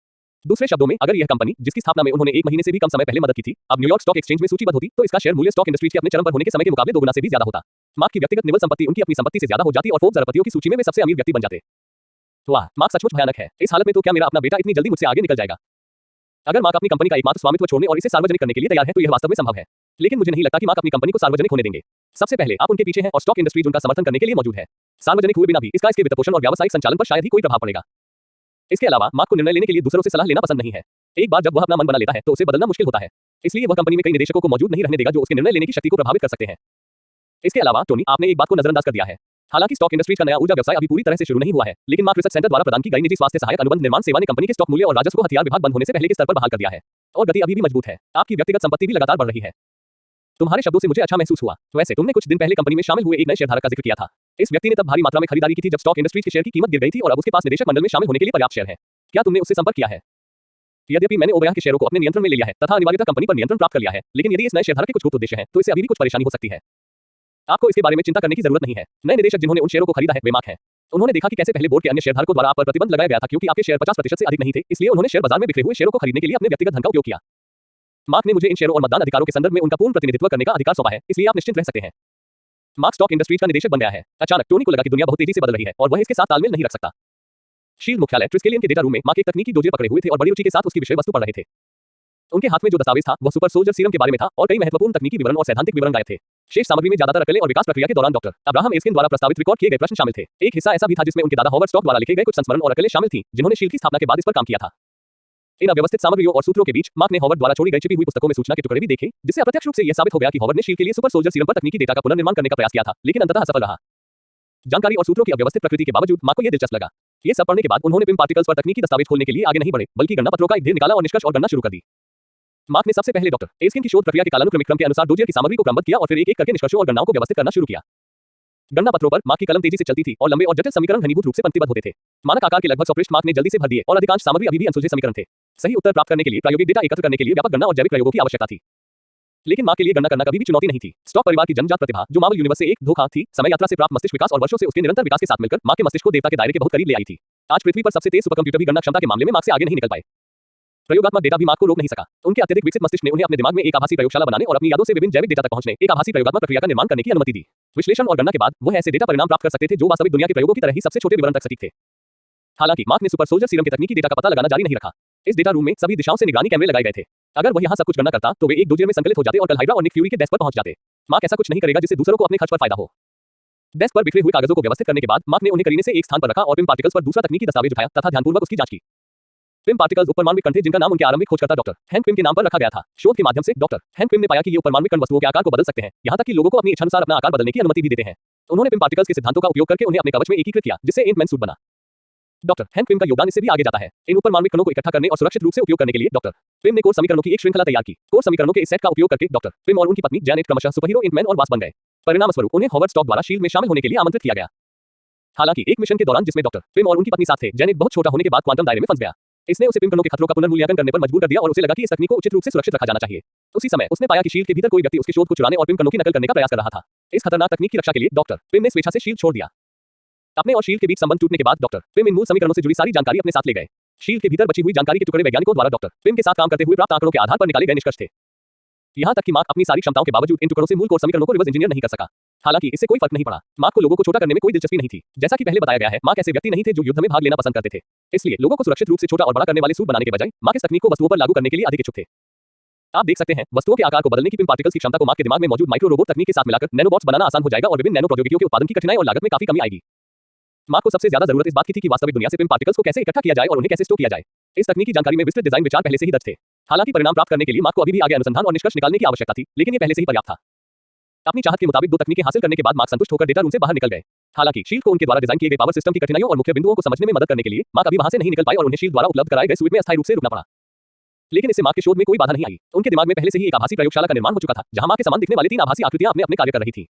दूसरे शब्दों में, अगर यह कंपनी, जिसकी स्थापना में उन्होंने 1 महीने से भी कम समय पहले मदद की थी, अब न्यूयॉर्क स्टॉक एक्सचेंज में सूचीबद्ध होती, तो इसका शेयर मूल्य स्टॉक इंडस्ट्रीज के अपने चरम पर होने के समय के मुकाबले 2 गुना से भी ज्यादा होता। मार्क की व्यक्तिगत निवल संपत्ति उनकी अपनी संपत्ति से ज्यादा हो जाती और फोर्ब्स अरबपतियों की सूची में वे सबसे अमीर व्यक्ति बन जाते। वाह, मार्क सचमुच भयानक है। इस हालत में तो क्या मेरा अपना बेटा इतनी जल्दी मुझसे आगे निकल जाएगा? अगर मार्क अपनी कंपनी का एकमात्र स्वामित्व छोड़ने और इसे सार्वजनिक करने के लिए तैयार है तो यह वास्तव में संभव है। लेकिन मुझे नहीं लगता कि मार्क अपनी कंपनी को सार्वजनिक होने देंगे। सबसे पहले आप उनके पीछे हैं और स्टॉक इंडस्ट्रीज उनका समर्थन करने के लिए मौजूद है। सार्वजनिक हुए बिना भी इसका इसके वित्तपोषण और व्यावसायिक संचालन पर शायद ही कोई प्रभाव पड़ेगा। इसके अलावा मार्क को निर्णय लेने के लिए दूसरों से सलाह लेना पसंद नहीं है। एक बार जब वह अपना मन बना लेता है तो उसे बदलना मुश्किल होता है। इसलिए वह कंपनी में कई निदेशकों को मौजूद नहीं रहने देगा जो उसके निर्णय लेने की शक्ति को प्रभावित कर सकते हैं। इसके अलावा टोनी, आपने एक बात को नजरअंदाज कर दिया है। हालांकि स्टॉक इंडस्ट्रीज का नया ऊर्जा व्यवसाय अभी पूरी तरह से शुरू नहीं हुआ है, लेकिन मार्क रिसर्च सेंटर द्वारा प्रदान की गई निजी स्वास्थ्य सहायक अनुबंध निर्माण सेवा ने कंपनी के स्टॉक मूल्य और राजस्व को हथियार विभाग बंद होने से पहले के स्तर पर बहाल कर दिया है। और गति अभी भी मजबूत है। आपकी व्यक्तिगत संपत्ति भी लगातार बढ़ रही है। तुम्हारे शब्दों से मुझे अच्छा महसूस हुआ। वैसे तुमने कुछ दिन पहले कंपनी में शामिल हुए एक नए शेयरधारक का जिक्र किया था। इस व्यक्ति ने तब भारी मात्रा में खरीदारी की थी जब स्टॉक इंडस्ट्रीज के शेयर की कीमत गिर गई थी और अब उसके पास निदेशक मंडल में शामिल होने के लिए पर्याप्त शेयर है। क्या तुमने उससे संपर्क किया है? यद्यपि मैंने ओबेया के शेयरों को अपने नियंत्रण में ले लिया है तथा अनिवार्यतः कंपनी पर नियंत्रण प्राप्त कर लिया है, लेकिन यदि इस नए शेयरधारक के कुछ गुप्त उद्देश्य हैं तो इससे अभी भी कुछ परेशानी हो सकती है। आपको इसके बारे में चिंता करने की जरूरत नहीं है। नए निदेशक जिन्होंने उन शेयरों को खरीदा है वे मार्क हैं। उन्होंने देखा कि कैसे पहले बोर्ड के अन्य शेयरधारकों द्वारा आप पर प्रतिबंध लगाया गया था क्योंकि आपके शेयर 50% से अधिक नहीं थे, इसलिए उन्होंने शेयर बाजार में बिखरे हुए शेयरों को खरीदने के लिए अपने व्यक्तिगत धन का उपयोग किया। मार्क ने मुझे इन शेयरों और मतदान अधिकारों के संदर्भ में उनका पूर्ण प्रतिनिधित्व करने का अधिकार सौंपा है, इसलिए आप निश्चिंत रह सकते हैं। मार्क स्टॉक इंडस्ट्रीज का निदेशक बन गया है। अचानक टोनी को लगा कि दुनिया बहुत तेजी से बदल रही है और वह इसके साथ तालमेल नहीं रख सकता। शील्ड मुख्यालय ट्रिस्केलियन के डेटा रूम में मार्क एक तकनीकी डोजियर पकड़े हुए थे और बड़ी रुचि के साथ उसकी विषय वस्तु पढ़ रहे थे। उनके हाथ में जो दस्तावेज था वह सुपर सोल्जर सीरम के बारे में था और कई महत्वपूर्ण तकनीकी विवरण और सैद्धांतिक विवरण गायब थे। शेष सामग्री में ज्यादातर अकेले और विकास प्रक्रिया के दौरान डॉक्टर अब्राहम एस्किन द्वारा प्रस्तावित रिकॉर्ड किए गए प्रश्न शामिल थे। एक हिस्सा ऐसा भी था जिसमें उनके दादा हॉवर्ड स्टॉक द्वारा लिखे गए कुछ संस्मरण और अकेले शामिल थी जिन्होंने शील्ड की स्थापना के बाद इस पर काम किया था। इन अव्यवस्थित सामग्रियों और सूत्रों के बीच मार्क ने हॉवर्ड द्वारा छोड़ी गई छिपी हुई पुस्तकों में सूचना के टुकड़े भी देखे, जिससे अप्रत्यक्ष रूप से यह साबित हो गया कि हॉवर्ड ने शील्ड के लिए सुपर सोल्जर सीरम पर तकनीकी डेटा का पुनर्निर्माण करने का प्रयास किया था, लेकिन अंततः असफल रहा। जानकारी और सूत्रों की अव्यवस्थित प्रकृति के बावजूद मार्क को यह दिलचस्प लगा। ये सब पढ़ने के बाद उन्होंने पिम पार्टिकल्स पर तकनीकी दस्तावेज खोलने के लिए आगे नहीं बढ़े, बल्कि गणना पत्रों का एक ढेर निकाला और निष्कर्ष और गणना शुरू कर दी। मार्क ने सबसे पहले डॉक्टर एस्किन की शोध प्रक्रिया के कालानुक्रमिक क्रम के अनुसार डोजियर की सामग्री को क्रमबद्ध किया और फिर एक-एक करके निष्कर्षों और गणनाओं को व्यवस्थित करना शुरू किया। गणना पत्रों पर मार्क की कलम तेजी से चलती थी और लंबे और जटिल समीकरण घनीभूत रूप से पंक्तिबद्ध होते थे। मानक आकार के लगभग 100 पृष्ठ मार्क ने जल्दी से भर दिए और अधिकांश सामग्री अभी भी अनसुलझे समीकरण थे। सही उत्तर प्राप्त करने के लिए प्रायोगिक डेटा एकत्र करने के लिए व्यापक गणना और जैविक प्रयोगों की आवश्यकता थी। लेकिन मार्क के लिए गणना करना कभी भी चुनौती नहीं थी। स्टॉक परिवार की जन्मजात प्रतिभा, जो मार्वल यूनिवर्स से एक धोखा थी, समय यात्रा से प्राप्त मस्तिष्क विकास और वर्षों से उसके निरंतर विकास के साथ मिलकर मार्क के मस्तिष्क को देवता के दायरे के बहुत करीब ले आई थी। आज पृथ्वी पर सबसे तेज सुपरकंप्यूटर भी गणना क्षमता के मामले में मार्क से आगे नहीं निकल पाए। प्रयोगात्मक डेटा भी मार्क को रोक नहीं सका। उनके अत्यधिक विकसित मस्तिष्क ने उन्हें अपने दिमाग में एक आभासी प्रयोगशाला बनाने और अपनी यादों से विभिन्न जैविक डेटा तक पहुंचने, एक आभासी प्रयोगात्मक प्रक्रिया का निर्माण करने की अनुमति दी। विश्लेषण और गणना के बाद वह ऐसे डेटा परिणाम प्राप्त कर सकते थे जो वास्तविक दुनिया के प्रयोगों की तरह ही सबसे छोटे विवरण तक सटीक थे। हालांकि मार्क ने सुपर सोल्जर सीरम के तकनीकी डेटा का पता लगाना जारी नहीं रखा। इस डेटा रूम में सभी दिशाओं से निगरानी कैमरे लगाए गए थे। अगर वह यहां सब कुछ गणना करता तो वे एक डोजियर में संकलित हो जाते और कल हाइड्रा और निक फ्यूरी के डेस्क पर पहुंच जाते। मार्क ऐसा कुछ नहीं करेगा जिससे दूसरों को अपने खर्च पर फायदा हो। डेस्क पर बिखरे हुए कागजों को व्यवस्थित करने के बाद मार्क ने उन्हें करीने से एक स्थान पर रखा और पिम पार्टिकल्स पर दूसरा तकनीकी दस्तावेज उठाया तथा ध्यानपूर्वक उसकी जांच की। पिम पार्टिकल्स उपपरमाणविक कण थे जिनका नाम उनके आरंभिक खोजकर्ता डॉक्टर हैंक पिम के नाम पर रखा गया था। शोध के माध्यम से डॉक्टर हैंक पिम ने पाया कि ये उपपरमाणविक कण वस्तुओं के आकार को बदल सकते हैं, यहां तक कि लोगों को अपनी इच्छानुसार अपना आकार बदलने की अनुमति भी देते हैं। उन्होंने पिम पार्टिकल्स के सिद्धांतों का उपयोग करके उन्हें अपने कवच में एकीकृत किया, जिससे एंटमैन सूट बना। डॉक्टर हैंक पिम का योगदान इससे भी आगे जाता है। इन उपपरमाणविक कणों को इकट्ठा करने और सुरक्षित रूप से उपयोग करने के लिए डॉक्टर पिम ने कोर समीकरणों की एक श्रृंखला तैयार की। कोर समीकरणों के इस सेट का उपयोग करके डॉक्टर पिम और उनकी पत्नी जैनेट क्रमशः सुपरहीरो एंटमैन और वास्प बन गए। परिणामस्वरूप उन्हें हॉवर्ड स्टॉक द्वारा शील्ड में शामिल होने के लिए आमंत्रित किया गया। हालांकि एक मिशन के दौरान जिसमें डॉक्टर पिम और उनकी पत्नी साथ थे, जैनेट बहुत छोटा होने के बाद क्वांटम दायरे में फंस गया। इसने उसे पिम कणों के खतरों का पुनर्मूल्यांकन करने पर मजबूर कर दिया और उसे लगा कि इस तकनीक को उचित रूप से सुरक्षित रखा जाना चाहिए। उसी समय उसने पाया कि शील्ड के भीतर कोई व्यक्ति उसके शोध को चुराने और पिम कणों की नकल करने का प्रयास कर रहा था। इस खतरनाक तकनीक की रक्षा के लिए डॉक्टर पिम ने स्वेच्छा से शील्ड छोड़ दिया। अपने और शील्ड के बीच संबंध टूटने के बाद डॉक्टर पिम इन मूल समीकरणों से जुड़ी सारी जानकारी अपने साथ ले गए। शील्ड के भीतर बची हुई जानकारी के टुकड़े वैज्ञानिकों द्वारा डॉक्टर पिम के साथ काम करते हुए प्राप्त आंकड़ों के आधार पर निकाले गए निष्कर्ष थे। यहां तक कि मार्क अपनी सारी क्षमताओं के बावजूद इन टुकड़ों से मूल कोर समीकरणों को रिवर्स इंजीनियर नहीं कर सका। हालांकि इससे कोई फर्क नहीं पड़ा। मार्क को लोगों को छोटा करने में कोई दिलचस्पी नहीं थी। जैसा कि पहले बताया गया है, मार्क ऐसे व्यक्ति नहीं थे जो युद्ध में भाग लेना पसंद करते थे। इसलिए लोगों को सुरक्षित रूप से छोटा और बड़ा करने वाले सूट बनाने के बजाय मार्क इस तकनीक को वस्तुओं पर लागू करने के लिए अधिक इच्छुक थे। आप देख सकते हैं, वस्तुओं के आकार को बदलने की पिम पार्टिकल्स की क्षमता को मार्क के दिमाग में मौजूद माइक्रो रोबोट तकनीक के साथ मिलाकर नैनोबॉट्स बनाना आसान हो जाएगा और विभिन्न नैनो प्रौद्योगिकियों के उत्पादन की कठिनाई और लागत में काफी कमी आएगी। मार्क को सबसे ज्यादा जरूरत इस बात की थी कि वास्तविक दुनिया से पिम पार्टिकल्स को कैसे इकट्ठा किया जाए और उन्हें कैसे स्टोर किया जाए। इस तकनीकी जानकारी में विस्तृत डिजाइन विचार पहले से ही दर्ज थे। हालांकि परिणाम प्राप्त करने के लिए मार्क को अभी भी आगे अनुसंधान और निष्कर्ष निकालने की आवश्यकता थी, लेकिन ये पहले से ही पर्याप्त था। अपनी चाहत के मुताबिक दो तकनीकें हासिल करने के बाद मार्क संतुष्ट होकर डेटा रूम से बाहर निकल गए। हालांकि शील्ड को उनके द्वारा डिजाइन किए गए पावर सिस्टम की कठिनाइयों और मुख्य बिंदुओं को समझने में मदद करने के लिए मार्क अभी वहां से नहीं निकल पाए और उन्हें शील्ड द्वारा उपलब्ध कराए गए सूट में अस्थायी रूप से रुकना पड़ा। लेकिन इससे मार्क के शोध में कोई बाधा नहीं आई। उनके दिमाग में पहले से ही एक आभासी प्रयोगशाला का निर्माण हो चुका था, जहां मार्क के समान दिखने वाले 3 आभासी आकृतियां अपने कार्य कर रही थी।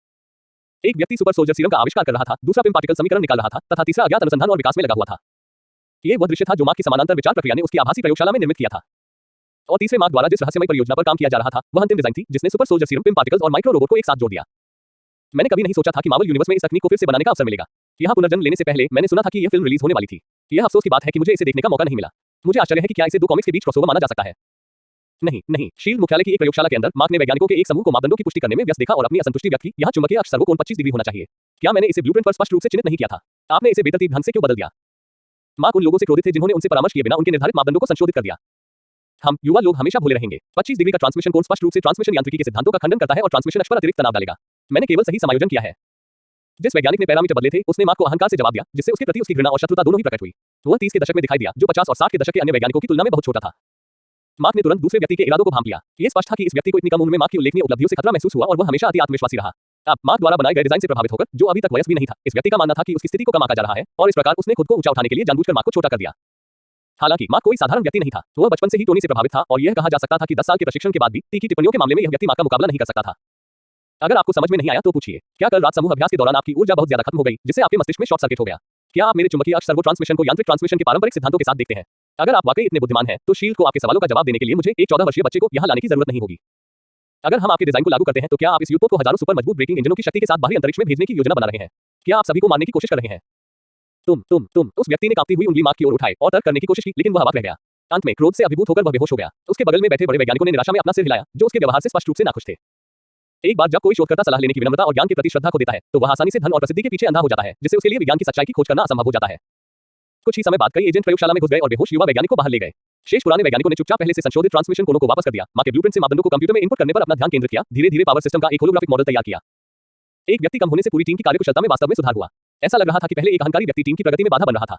एक व्यक्ति सुपर सोल्जर सीरम का आविष्कार कर रहा था, दूसरा पिम पार्टिकल समीकरण निकाल रहा था तथा तीसरा अज्ञात अनुसंधान और विकास में लगा हुआ था। ये वह दृश्य था जो मार्क की समानांतर विचार प्रक्रिया ने उसकी आभासी प्रयोगशाला में निर्मित किया था। और तीसरे मार्क द्वारा जिस रहस्यमय परियोजना पर काम किया जा रहा था वह अंतिम डिजाइन थी जिसने super soldier serum, Pym particles और माइक्रो रोबोट को एक साथ जोड़ दिया। मैंने कभी नहीं सोचा था कि मार्वल यूनिवर्स में इस तकनीक को फिर से बनाने का अवसर मिलेगा। यहाँ पुनर्जन्म लेने से पहले मैंने सुना था कि यह फिल्म रिलीज होने वाली थी। यह अफसोस की बात है कि मुझे इसे देखने का मौका नहीं मिला। मुझे आश्चर्य है कि क्या इसे दो कॉमिक्स के बीच क्रॉसओवर माना जा सकता है। नहीं, शील्ड मुख्यालय की एक प्रयोगशाला के अंदर मार्क ने वैज्ञानिकों के एक समूह को मापदंडों की पुष्टि करने में व्यस्त देखा और अपनी असंतुष्टि व्यक्त की। यहाँ चुंबकीय अक्ष सर्वकोण 25 डिग्री होना चाहिए। क्या मैंने इसे ब्लूप्रिंट पर स्पष्ट रूप से चिन्हित नहीं किया था? आपने इसे बेतरतीब ढंग से क्यों बदल दिया? मार्क उन लोगों से क्रोधित थे जिन्होंने उनसे परामर्श किए बिना उनके निर्धारित मापदंडों को संशोधित कर दिया। हम युवा लोग हमेशा भूले रहेंगे। 25 डिग्री का ट्रांसमिशन कोण स्पष्ट रूप से ट्रांसमिशन यांत्रिकी के सिद्धांतों का खंडन करता है और ट्रांसमिशन अक्ष पर अतिरिक्त तनाव डालेगा। मैंने केवल सही समायोजन किया है। जिस वैज्ञानिक ने पैरामीटर बदले थे उसने मार्क को अहंकार से जवाब दिया जिससे उसके प्रति उसकी घृणा और शत्रुता दोनों ही प्रकट हुई। वह 30 के दशक में दिखाई दिया जो 50 और 60 के दशक के अन्य वैज्ञानिकों की तुलना में बहुत छोटा था। मार्क ने तुरंत दूसरे व्यक्ति के इरादों को भांप लिया। यह स्पष्ट था कि इस व्यक्ति को इतनी कम उम्र में मार्क की उल्लेखनीय उपलब्धियों से खतरा महसूस हुआ और वह हमेशा अति आत्मविश्वासी रहा। अब मार्क द्वारा बनाए गए डिजाइन से प्रभावित होकर जो अभी तक वयस्क भी नहीं था, इस व्यक्ति का मानना था कि उसकी स्थिति को कम आंका जा रहा है और इस प्रकार उसने खुद को ऊंचा उठाने के लिए जानबूझकर मार्क को छोटा कर दिया। हालांकि मार्क कोई साधारण व्यक्ति नहीं था। वह बचपन से ही टोनी से प्रभावित था और यह कहा जा सकता था कि 10 साल के प्रशिक्षण के बाद भी तीखी टिप्पणियों के मामले में यह व्यक्ति मार्क का मुकाबला नहीं कर सकता था। अगर आपको समझ में नहीं आया तो पूछिए। क्या कल रात समूह अभ्यास के दौरान आपकी ऊर्जा बहुत ज्यादा खत्म हो गई जिससे आपके मस्तिष्क में शॉर्ट सर्किट हो गया? क्या आप मेरे चुंबकीय अक्ष सर्वो ट्रांसमिशन को यांत्रिक ट्रांसमिशन के पारंपरिक सिद्धांतों के साथ देखते हैं? अगर आप वाकई इतने बुद्धिमान हैं तो शील्ड को आपके सवालों का जवाब देने के लिए मुझे एक 14 वर्षीय बच्चे को यहां लाने की जरूरत नहीं होगी। अगर हम आपके डिजाइन को लागू करते हैं तो क्या आप इस यूपोप को हजारों सुपर मजबूत ब्रेकिंग इंजनों की शक्ति के साथ बाहरी अंतरिक्ष में भेजने की योजना बना रहे हैं? क्या आप सभी को मारने की कोशिश कर रहे हैं? तुम उस व्यक्ति ने कांपती हुई उंगली मार्क की ओर उठाई और तर्क करने की कोशिश की, लेकिन वह अवाक रह गया। अंत में क्रोध से अभिभूत होकर वह बेहोश हो गया। उसके बगल में बैठे बड़े वैज्ञानिकों ने निराशा में अपना सिर हिलाया जो उसके व्यवहार से स्पष्ट रूप से नाखुश थे। एक बार जब कोई शोधकर्ता सलाह लेने की विनम्रता और ज्ञान के प्रति श्रद्धा खो देता है तो वह आसानी से धन और प्रसिद्धि के पीछे अंधा हो जाता है जिससे उसके लिए विज्ञान की सच्चाई की खोज करना असंभव हो जाता है। कुछ ही समय बाद कई एजेंट प्रयोगशाला में घुस गए और बेहोश युवा वैज्ञानिक को बाहर ले गए। शेष पुराने वैज्ञानिकों ने चुपचाप पहले से संशोधित ट्रांसमिशन कोणों को वापस कर दिया। मार्क के ब्लूप्रिंट से मापदंडों को कंप्यूटर में इनपुट करने पर अपना ध्यान केंद्रित किया। धीरे-धीरे पावर सिस्टम का एक होलोग्राफिक मॉडल तैयार किया। एक व्यक्ति कम होने से पूरी टीम की कार्यकुशलता में वास्तव में सुधार हुआ। ऐसा लग रहा था कि पहले एक अहंकारी व्यक्ति टीम की प्रगति में बाधा बन रहा था।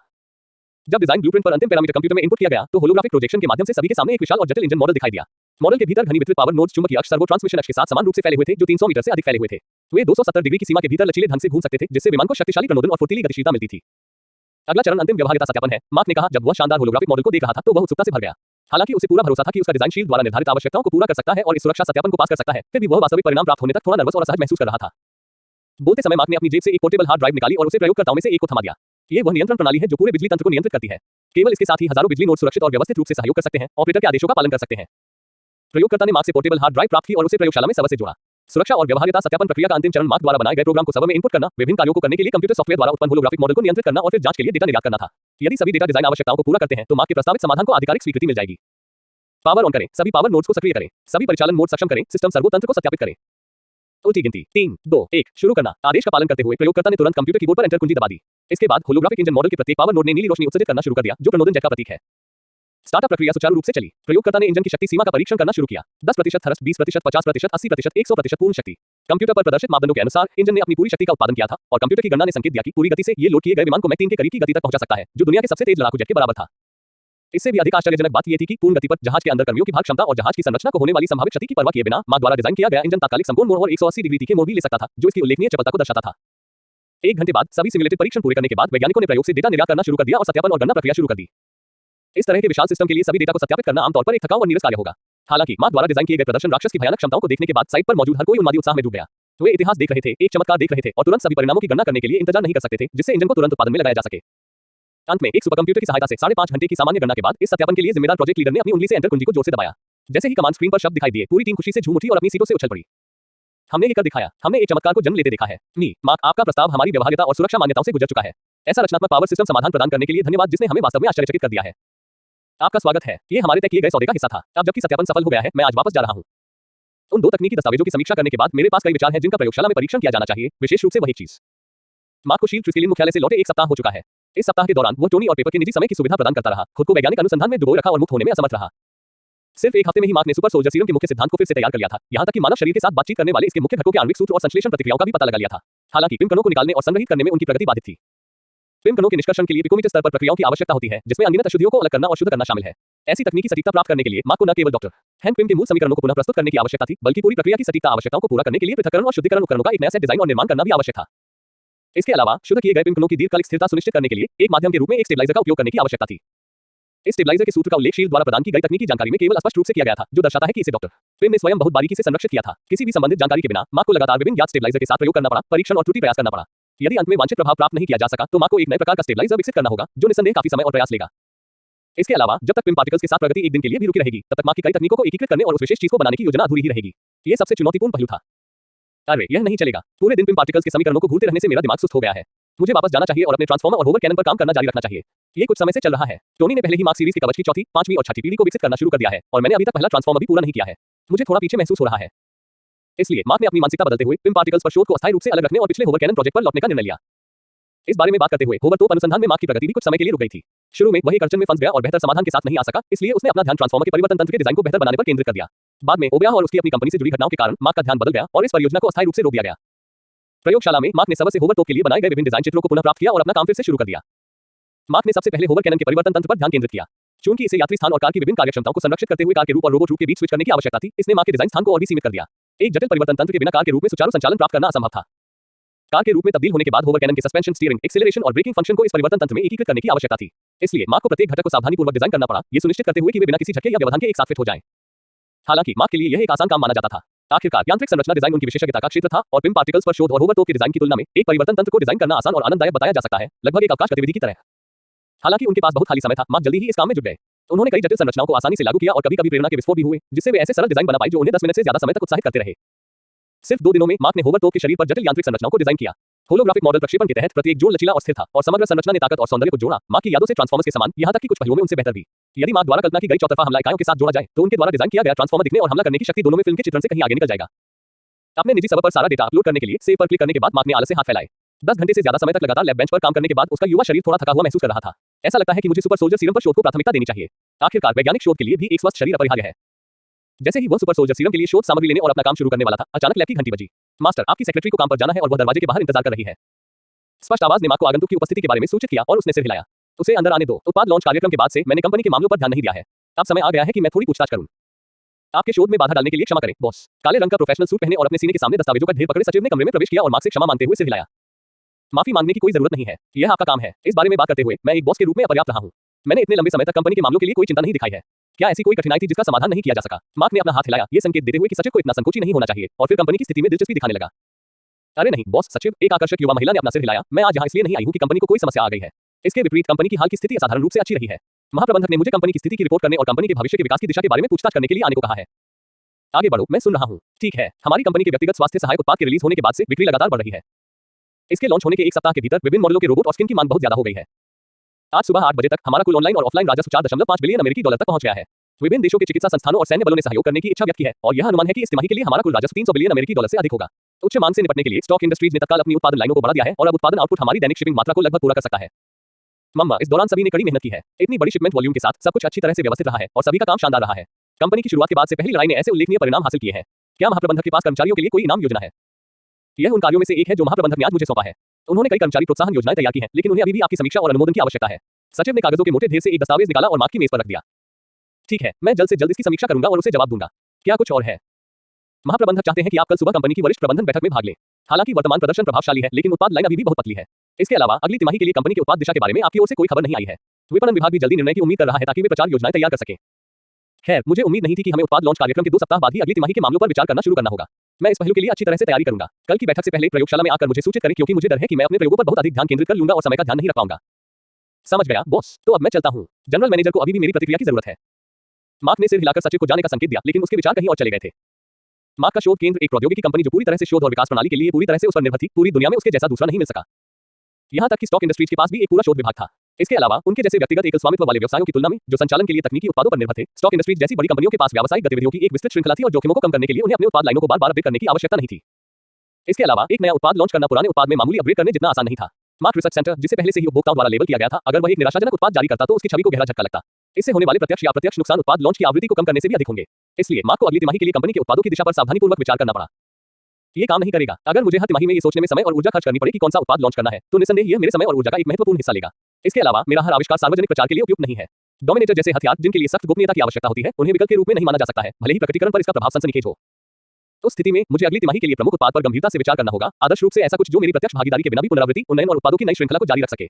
जब डिजाइन ब्लूप्रिंट पर अंतिम पैरामीटर कंप्यूटर में इनपुट किया गया तो होलोग्राफिक प्रोजेक्शन के माध्यम से सभी के सामने एक विशाल और जटिल इंजन मॉडल दिखाई दिया। मॉडल के भीतर घनी वितरित पावर नोड्स चुंबकीय अक्ष सर्वो ट्रांसमिशन अक्ष के साथ समान रूप से फैले हुए थे जो 300 मीटर से अधिक फैले हुए थे। वे 270 डिग्री की सीमा के भीतर लचीले ढंग से घूम सकते थे जिससे विमान को शक्तिशाली प्रणोदन और फुर्तीली गतिशीलता मिलती थी। अगला चरण अंतिम व्यवहार्यता सत्यापन है, मार्क ने कहा। जब वह शानदार होलोग्राफिक मॉडल को देख रहा था तो वह उत्सुकता से भर गया। हालांकि उसे पूरा भरोसा था कि उसका डिजाइन शील्ड द्वारा निर्धारित आवश्यकताओं को पूरा कर सकता है और इस सुरक्षा सत्यापन को पास कर सकता है, फिर भी वह वास्तविक परिणाम प्राप्त होने तक थोड़ा नर्वस और असहज महसूस कर रहा था। बोलते समय मार्क ने अपनी जेब से एक पोर्टेबल हार्ड ड्राइव निकाली और उसे प्रयोगकर्ताओं में से एक को थमा दिया। ये वह नियंत्रण प्रणाली है जो पूरे बिजली तंत्र को नियंत्रित करती है। केवल इसके साथ ही हजारों बिजली नोड सुरक्षित और व्यवस्थित रूप से सहयोग कर सकते हैं, ऑपरेटर के आदेशों का पालन कर सकते हैं। प्रयोगकर्ता ने मार्क से पोर्टेबल हार्ड ड्राइव प्राप्त की और उसे प्रयोगशाला में सर्वर से जोड़ा। सुरक्षा और व्यवहार्यता सत्यापन प्रक्रिया का अंतिम चरण मार्क द्वारा बनाए गए प्रोग्राम को सर्वर में इनपुट करना, विभिन्न कार्यों को करने के लिए कंप्यूटर सॉफ्टवेयर द्वारा उत्पन्न होलोग्राफिक मॉडल को नियंत्रित करना और फिर जांच के लिए डेटा निर्यात करना था। यदि सभी डेटा डिजाइन आवश्यकताओं को पूरा करते हैं तो मार्क के प्रस्तावित समाधान को आधिकारिक स्वीकृति मिल जाएगी। पावर ऑन करें, सभी पावर नोड्स को सक्रिय करें, सभी परिचालन मोड सक्षम करें, सिस्टम सर्वो तंत्र को सत्यापित करें। उल्टी गिनती 3, 2, 1 शुरू करना। आदेश का पालन करते हुए प्रयोगकर्ता ने तुरंत कंप्यूटर कीबोर्ड पर एंटर कुंजी दबा दी। इसके बाद होलोग्राफिक इंजन मॉडल के प्रत्येक पावर नोड ने नीली रोशनी उत्सर्जित करना शुरू कर दिया जो प्रणोदन जेट का प्रतीक है। स्टार्टअप प्रक्रिया सुचारू रूप से चली। प्रयोगकर्ता ने इंजन की शक्ति सीमा का परीक्षण करना शुरू किया। 10% थ्रस्ट, 20%, 50%, 80%, 100% पूर्ण शक्ति। कंप्यूटर पर प्रदर्शित मापदंडों के अनुसार इंजन ने अपनी पूरी शक्ति का उत्पादन किया था और कंप्यूटर की गणना ने संकेत दिया कि पूरी गति से ये लोड किए गए विमान को मैक 3 के करीब की गति तक पहुंचा सकता है जो दुनिया के सबसे तेज लड़ाकू जेट के बराबर था। इससे भी अधिक आश्चर्यजनक बात यह थी कि पूर्ण गति पर जहाज के अंदर कर्मियों की भार क्षमता और जहाज की संरचना को होने वाली संभावित क्षति की परवाह किए बिना मार्क द्वारा डिजाइन किया गया इंजन तात्कालिक संपूर्ण मोड़ और 180 डिग्री तीखे मोड़ भी ले सकता था जो इसकी उल्लेखनीय चपलता को दर्शाता था। 1 घंटे बाद सभी सिमुलेटेड परीक्षण पूरे करने के बाद वैज्ञानिकों ने प्रयोग से डेटा निर्यात करना शुरू कर दिया और सत्यापन और गणना प्रक्रिया शुरू कर दी। इस तरह के विशाल सिस्टम के लिए सभी डेटा को सत्यापित करना आमतौर पर एक थकाऊ और नीरस कार्य होगा। हालांकि मार्क द्वारा डिजाइन किए गए प्रदर्शन राक्षस की भयानक क्षमताओं को देखने के बाद साइट पर मौजूद हर कोई उन्मादी उत्साह में डूब गया। वे इतिहास देख रहे थे, एक चमत्कार देख रहे थे और तुरंत सभी परिणामों की गणना करने के लिए इंतजार नहीं कर सकते थे जिससे इंजन को तुरंत उत्पादन में लगाया जा सके। अंत में एक सुपरकंप्यूटर की सहायता से 5.5 घंटे की सामान्य गणना के बाद इस सत्यापन के लिए जिम्मेदार प्रोजेक्ट लीडर ने अपनी उंगली से एंटर कुंजी को जोर से दबाया। जैसे ही कमांड स्क्रीन पर शब्द दिखाई दिए पूरी टीम खुशी से झूम उठी और अपनी सीटों से उछल पड़ी। हमने ये कर दिखाया, हमने एक चमत्कार को जन्म लेते देखा है। मार्क, आपका प्रस्ताव हमारी व्यवहार्यता और सुरक्षा मान्यताओं से गुजर चुका है। ऐसा रचनात्मक पावर सिस्टम समाधान प्रदान करने के लिए धन्यवाद जिसने हमें वास्तव में आश्चर्यचकित कर दिया है। आपका स्वागत है। ये हमारे तय किए गए सौदे का हिस्सा था। अब जबकि सत्यापन सफल हो गया है मैं आज वापस जा रहा हूँ। उन 2 तकनीकी दस्तावेजों की समीक्षा करने के बाद मेरे पास कई विचार हैं जिनका प्रयोगशाला में परीक्षण किया जाना चाहिए, विशेष रूप से वही चीज। मार्क को शील्ड ट्रिस्केलिन मुख्यालय से लौटे 1 सप्ताह हो चुका है। इस सप्ताह के दौरान वो टोनी और पेपर के निजी समय की सुविधा प्रदान करता रहा, खुद को वैज्ञानिक अनुसंधान में डुबोए रखा और मुक्त होने में असमर्थ रहा। सिर्फ 1 हफ्ते में ही मार्क ने सुपर सोल्जर सीरम के मुख्य सिद्धांत को फिर से तैयार कर लिया था, यहाँ तक कि मानव शरीर के साथ बातचीत करने वाले इसके मुख्य घटकों के आणविक सूत्र और संश्लेषण प्रतिक्रियाओं का भी पता लगा लिया था। हालांकि पिम कणों को निकालने और संग्रहित करने में उनकी प्रगति बाधित थी। पिम कणों के निष्कर्षण के लिए पिकोमीटर स्तर पर प्रक्रियाओं की आवश्यकता होती है जिसमें अनगिनत अशुद्धियों को अलग करना और शुद्ध करना शामिल है। ऐसी तकनीकी सटीकता प्राप्त करने के लिए मार्क को न केवल डॉक्टर हैंक पिम के मूल समीकरणों को पुनः प्रस्तुत करने की आवश्यकता थी बल्कि पूरी प्रक्रिया की सटीकता आवश्यकताओं को पूरा करने के लिए पृथक्करण और शुद्धिकरण उपकरणों का एक नया सेट डिजाइन और निर्माण करना भी आवश्यक था। इसके अलावा शुद्ध किए गए पिम कणों की दीर्घकालिक स्थिरता सुनिश्चित करने के लिए एक माध्यम के रूप में एक स्टेबलाइजर का उपयोग करने की आवश्यकता थी। इस स्टेबलाइजर के सूत्र का उल्लेख शील्ड द्वारा प्रदान की गई तकनीकी जानकारी में केवल स्पष्ट रूप से किया गया था जो दर्शाता है कि इसे डॉक्टर पिम ने स्वयं बहुत बारीकी से संरक्षित किया था। किसी भी संबंधित जानकारी के बिना मार्क को लगातार विभिन्न ज्ञात स्टेबलाइजर के साथ प्रयोग करना पड़ा, परीक्षण और त्रुटि प्रयास करना पड़ा। यदि अंत में वांछित प्रभाव प्राप्त नहीं किया जा सका तो मार्क को एक नए प्रकार का स्टेबलाइजर विकसित करना होगा जो निस्संदेह काफी समय और प्रयास लेगा। इसके अलावा जब तक पिम पार्टिकल्स के साथ प्रगति एक दिन के लिए भी रुकी रहेगी, तब तक मार्क की कई तकनीकों को एकीकृत करने और उस विशेष चीज को बनाने की योजना अधूरी ही रहेगी। ये सबसे चुनौतीपूर्ण पहलू था। अरे यह नहीं चलेगा, पूरे दिन पिम पार्टिकल्स के समीकरणों को घूरते रहने से मेरा दिमाग सुस्त हो गया है। मुझे वापस जाना चाहिए और अपने ट्रांसफॉर्मर और होवर कैनन पर काम करना जारी रखना चाहिए। ये कुछ समय से चल रहा है। टोनी ने पहले ही मार्क सीरीज के कवच की चौथी, पांचवीं और छठी पीढ़ी को विकसित करना शुरू कर दिया है और मैंने अभी तक पहला ट्रांसफॉर्मर भी पूरा नहीं किया है। मुझे थोड़ा पीछे महसूस हो रहा है। इसलिए मार्क ने अपनी मानसिकता बदलते हुए पिम पार्टिकल्स पर शोध को अस्थायी रूप से अलग रखने और पिछले होवर कैनन प्रोजेक्ट पर लौटने का निर्णय लिया। इस बारे में बात करते हुए होवर टॉप अनुसंधान में मार्क की प्रगति भी कुछ समय के लिए रुक गई थी। शुरू में वह एक अड़चन में फंस गया और बेहतर समाधान के साथ नहीं आ सका, इसलिए उसने अपना ध्यान ट्रांसफॉर्मर के परिवर्तन तंत्र के डिजाइन को बेहतर बनाने पर केंद्रित कर दिया। बाद में ओबयाह और उसकी अपनी कंपनी से जुड़ी घटनाओं के कारण मार्क का ध्यान बदल गया और इस परियोजना को अस्थायी रूप से रोक दिया गया। प्रयोगशाला में मार्क ने सबसे होवर टॉप के लिए बनाए गए विभिन्न डिजाइन चित्रों को पुनः प्राप्त किया और अपना काम फिर से शुरू कर दिया। मार्क ने सबसे पहले होवर कैनन के परिवर्तन तंत्र पर ध्यान केंद्रित किया। चूंकि इसे यात्री स्थान और कार की विभिन्न कार्यक्षमताओं को संरक्षित करते हुए कार के रूप और रोबोट रूप के बीच स्विच करने की आवश्यकता थी, इसने मार्क के डिजाइन स्थान को और भी सीमित कर दिया। एक जटिल परिवर्तन तंत्र के बिना कार के रूप में सुचारू संचालन प्राप्त करना असंभव था। कार के रूप में तब्दील होने के बाद होवर कैनन के सस्पेंशन, स्टीयरिंग, एक्सेलरेशन और ब्रेकिंग फंक्शन को इस परिवर्तन तंत्र में एकीकृत करने की आवश्यकता थी। इसलिए मार्क को प्रत्येक घटक को सावधानीपूर्वक डिजाइन करना पड़ा, ये सुनिश्चित करते हुए कि वे बिना किसी झटके या व्यवधान के एक साथ फिट हो जाएं। हालांकि मार्क के लिए यह एक आसान काम माना जाता था। आखिरकार यांत्रिक संरचना डिजाइन उनकी विशेषज्ञता का क्षेत्र था और पिम पार्टिकल्स पर शोध और होवर टॉप के डिजाइन की तुलना में एक परिवर्तन तंत्र को डिजाइन करना आसान और आनंददायक बताया जा सकता है, लगभग एक अवकाश गतिविधि की तरह। हालांकि उनके पास बहुत खाली समय था, मार्क जल्दी ही इस काम में जुट गए। उन्होंने कई जटिल संरचनाओं को आसानी से लागू किया और कभी-कभी प्रेरणा के विस्फोट भी हुए, जिससे वे ऐसे सरल डिजाइन बना पाए जो उन्हें 10 मिनट से ज्यादा समय तक उत्साहित करते रहे। सिर्फ 2 दिनों में मार्क ने होवर टॉप के शरीर पर जटिल यांत्रिक संरचनाओं को डिजाइन किया। होलोग्राफिक मॉडल प्रक्षेपण के तहत प्रत्येक जोड़ लचीला और स्थिर था और समग्र संरचना ने ताकत और सौंदर्य को जोड़ा। मार्क की यादों से ट्रांसफॉर्मर्स के समान, यहां तक कि कुछ पहलुओं में उनसे बेहतर भी। यदि मार्क द्वारा कल्पना की गई चौतरफा हमला इकाइयों के साथ जोड़ा जाए, तो उनके द्वारा डिजाइन किया गया ट्रांसफॉर्मर दिखने और हमला करने की शक्ति दोनों में फिल्म के चित्रण से कहीं आगे निकल जाएगा। अपने निजी सर्वर पर सारा डेटा अपलोड करने के लिए सेव पर क्लिक करने के बाद मार्क ने आलस से हाथ फैलाए। 10 घंटे से ज्यादा समय तक लगातार लैब बेंच पर काम करने के बाद उसका युवा शरीर थोड़ा थका हुआ महसूस कर रहा था। ऐसा लगता है कि मुझे सुपर सोल्जर सीरम पर शोध को प्राथमिकता देनी चाहिए। आखिरकार वैज्ञानिक शोध के लिए भी एक स्वस्थ शरीर अपरिहार्य है। जैसे ही वह सुपर सोल्जर सीरम के लिए शोध सामग्री लेने और अपना काम शुरू करने वाला था, अचानक लैब की घंटी बजी। मास्टर, आपकी सेक्रेटरी को काम पर जाना है और वह दरवाजे के बाहर इंतजार कर रही है। स्पष्ट आवाज ने मार्क को आगंतुक की उपस्थिति के बारे में सूचित किया और उसने सिर हिलाया। उसे अंदर आने दो। उत्पाद लॉन्च कार्यक्रम के बाद से मैंने कंपनी के मामलों पर ध्यान नहीं दिया है। अब समय आ गया है कि मैं थोड़ी पूछताछ करूं। आपके शोध में बाधा डालने के लिए क्षमा करें, बॉस। काले रंग का प्रोफेशनल सूट पहने और अपने सीने के सामने दस्तावेजों का ढेर पकड़े सचिव ने कमरे में प्रवेश किया और मार्क से क्षमा मांगते हुए सिर हिलाया। माफी मांगने की कोई जरूरत नहीं है, यह आपका काम है। इस बारे में बात करते हुए मैं एक बॉस के रूप में अपर्याप्त रहा हूं। मैंने इतने लंबे समय तक कंपनी के मामलों के लिए कोई चिंता नहीं दिखाई है। क्या ऐसी कोई कठिनाई थी जिसका समाधान नहीं किया जा सका? मार्क ने अपना हाथ हिलाया, ये संकेत देते हुए कि सचिव को इतना संकोची नहीं होना चाहिए, और फिर कंपनी की स्थिति में दिलचस्पी दिखाने लगा। अरे नहीं बॉस, सचिव, एक आकर्षक युवा महिला ने अपना सिर हिलाया। मैं आज यहाँ इसलिए नहीं आई हूँ कि कंपनी को कोई समस्या आ गई है। इसके विपरीत कंपनी की हाल की स्थिति असाधारण रूप से अच्छी रही है। महाप्रबंधक ने मुझे कंपनी की स्थिति की रिपोर्ट करने और कंपनी के भविष्य के विकास की दिशा के बारे में पूछताछ करने के लिए आने को कहा है। आगे बढ़ो, मैं सुन रहा हूँ। ठीक है, हमारी कंपनी के व्यक्तिगत स्वास्थ्य सहायक उत्पाद के रिलीज होने के बाद से बिक्री लगातार बढ़ रही है। इसके लॉन्च होने के एक सप्ताह के भीतर विभिन्न मॉडलों के रोबोट और स्किन की मांग बहुत ज्यादा हो गई है। आज सुबह 8 बजे तक हमारा कुल ऑनलाइन और ऑफलाइन राजस्व 4.5 बिलियन अमेरिकी डॉलर तक पहुंच गया है। विभिन्न देशों के चिकित्सा संस्थानों और सैन्य बलों ने सहयोग करने की इच्छा व्यक्त की है और यह अनुमान है कि इस तिमाही के लिए हमारा कुल राजस्व 300 बिलियन अमेरिकी डॉलर से अधिक होगा। उच्च मांग से निपटने के लिए स्टॉक इंडस्ट्रीज ने तत्काल अपनी उत्पादन लाइनों को बढ़ा दिया है और अब उत्पादन आउटपुट हमारी दैनिक शिपिंग मात्रा को लगभग पूरा कर सकता है। मम्मा, इस दौरान सभी ने कड़ी मेहनत की है। इतनी बड़ी शिपमेंट वॉल्यूम के साथ सब कुछ अच्छी तरह से व्यवस्थित रहा है और सभी का काम शानदार रहा है। कंपनी की शुरुआत के बाद से पहली लड़ाई ने ऐसे उल्लेखनीय परिणाम हासिल किए हैं। क्या महाप्रबंधक के पास कर्मचारियों के लिए कोई इनाम योजना है? यह उन कार्यों में से एक है जो महाप्रबंधक ने आज मुझे सौंपा है। उन्होंने कई कर्मचारी प्रोत्साहन योजनाएं तैयार की हैं, लेकिन उन्हें अभी भी आपकी समीक्षा और अनुमोदन की आवश्यकता है। सचिव ने कागजों के मोटे ढेर से एक दस्तावेज निकाला और मार्क की मेज पर रख दिया। ठीक है, मैं जल्द से जल्द इसकी समीक्षा करूंगा और उसे जवाब दूंगा। क्या कुछ और है? महाप्रबंधक चाहते हैं कि आप कल सुबह कंपनी की वरिष्ठ प्रबंधन बैठक में भाग लें। हालांकि वर्तमान प्रदर्शन प्रभावशाली है, लेकिन उत्पाद लाइन अभी भी बहुत पतली है। इसके अलावा अगली तिमाही के लिए कंपनी के उत्पाद दिशा के बारे में आपकी ओर से कोई खबर नहीं आई है। विपणन विभाग भी जल्दी निर्णय की उम्मीद कर रहा है ताकि वे प्रचार योजनाएं तैयार कर सकें। खैर, मुझे उम्मीद नहीं थी कि हमें उत्पाद लॉन्च कार्यक्रम के 2 सप्ताह बाद ही अगली तिमाही के मामलों पर विचार करना शुरू करना होगा। मैं इस पहलू के लिए अच्छी तरह से तैयारी करूंगा। कल की बैठक से पहले प्रयोगशाला में आकर मुझे सूचित करें, क्योंकि मुझे डर है कि मैं अपने प्रयोगों पर बहुत अधिक ध्यान केंद्रित कर लूंगा और समय का ध्यान नहीं रख पाऊंगा। समझ गया बॉस, तो अब मैं चलता हूँ। जनरल मैनेजर को अभी भी मेरी प्रतिक्रिया की जरूरत है। मार्क ने सिर हिलाकर सचिव को जाने का संकेत दिया, लेकिन उसके विचार कहीं और चले गए थे। मार्क का शोध केंद्र एक प्रौद्योगिकी कंपनी जो पूरी तरह से शोध और विकास प्रणाली के लिए पूरी तरह से उस पर निर्भर थी, पूरी दुनिया में उसके जैसा दूसरा नहीं मिल सका। यहां तक कि स्टॉक इंडस्ट्रीज के पास भी एक पूरा शोध विभाग था। इसके अलावा उनके जैसे व्यक्तिगत एकल स्वामित्व वाले व्यवसायों की तुलना में जो संचालन के लिए तकनीकी उत्पादों पर निर्भर थे, स्टॉक इंडस्ट्रीज जैसी बड़ी कंपनियों के पास व्यावसायिक गतिविधियों की एक विस्तृत श्रृंखला थी और जोखिमों को कम करने के लिए उन्हें अपने उत्पाद लाइनों को बार-बार अपडेट करने की आवश्यकता नहीं थी। इसके अलावा एक नया उत्पाद लॉन्च करना पुराने उत्पाद में मामूली अपग्रेड करने जितना आसान नहीं था। मार्क रिसर्च सेंटर, जिसे पहले से ही उपभोक्ताओं द्वारा लेबल किया गया था, अगर वह एक निराशाजनक उत्पाद जारी करता तो उसकी छवि को गहरा झटका लगता। इससे होने वाले प्रत्यक्ष या अप्रत्यक्ष नुकसान उत्पाद लॉन्च की आवृत्ति को कम करने से भी अधिक होंगे। इसलिए मार्क को अगली तिमाही के लिए कंपनी के उत्पादों की दिशा पर सावधानीपूर्वक विचार करना पड़ा। ये काम नहीं करेगा। अगर मुझे हर तिमाही में ये सोचने में समय और ऊर्जा खर्च करनी पड़े कि कौन सा उत्पाद लॉन्च करना है, तो निसंदेह यह मेरे समय और ऊर्जा का एक महत्वपूर्ण हिस्सा लेगा। इसके अलावा मेरा हर आविष्कार सार्वजनिक प्रचार के लिए उपयुक्त नहीं है। डोमिनेटर जैसे हथियार, जिनके लिए सख्त गोपनीयता की आवश्यकता होती है, उन्हें विकल्प के रूप में नहीं माना जा सकता है, भले ही प्रकटीकरण पर इसका प्रभाव सनसनीखेज हो। उस स्थिति में मुझे अगली तिमाही के लिए प्रमुख उत्पाद पर गंभीरता से विचार करना होगा, आदर्श रूप से ऐसा कुछ जो मेरी प्रत्यक्ष भागीदारी के बिना भी पुनरावृत्ति, उन्नयन और उत्पादों की नई श्रृंखला को जारी रख सके।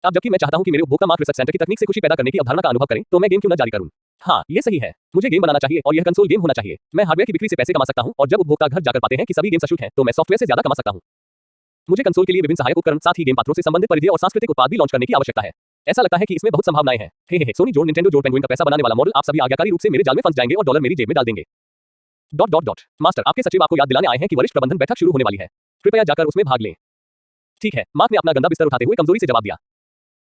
अब जबकि मैं चाहता हूं कि मेरे उपभोक्ता मार्क रिसर्च सेंटर की तकनीक से खुशी पैदा करने की अवधारणा का अनुभव करें, तो मैं गेम क्यों न जारी करूं? हाँ, ये सही है। मुझे गेम बनाना चाहिए और यह कंसोल गेम होना चाहिए। मैं हार्डवेयर की बिक्री से पैसे कमा सकता हूं और जब उपभोक्ता घर जाकर पाते हैं कि सभी गेम सशुल्क हैं, तो मैं सॉफ्टवेयर से ज्यादा कमा सकता हूं। मुझे कंसोल के लिए विभिन्न सहायक उपकरण, साथ ही गेम पात्रों से संबंधित परिधीय और सांस्कृतिक उत्पाद भी लॉन्च करने की आवश्यकता है। ऐसा लगता है कि इसमें बहुत संभावनाएं हैं। हे सोनी जोड़ निंटेंडो जोड़ पेंगुइन का पैसा बनाने वाला मॉडल, आप सभी आज्ञाकारी रूप से मेरे जाल में फंस जाएंगे और डॉलर मेरी जेब में डाल देंगे। मास्टर, आपके सचिव आपको याद दिलाने आए हैं कि वरिष्ठ प्रबंधन बैठक शुरू होने वाली है। कृपया जाकर उसमें भाग लें। ठीक है, मार्क ने अपना गंदा बिस्तर उठाते हुए कमजोरी से जवाब दिया।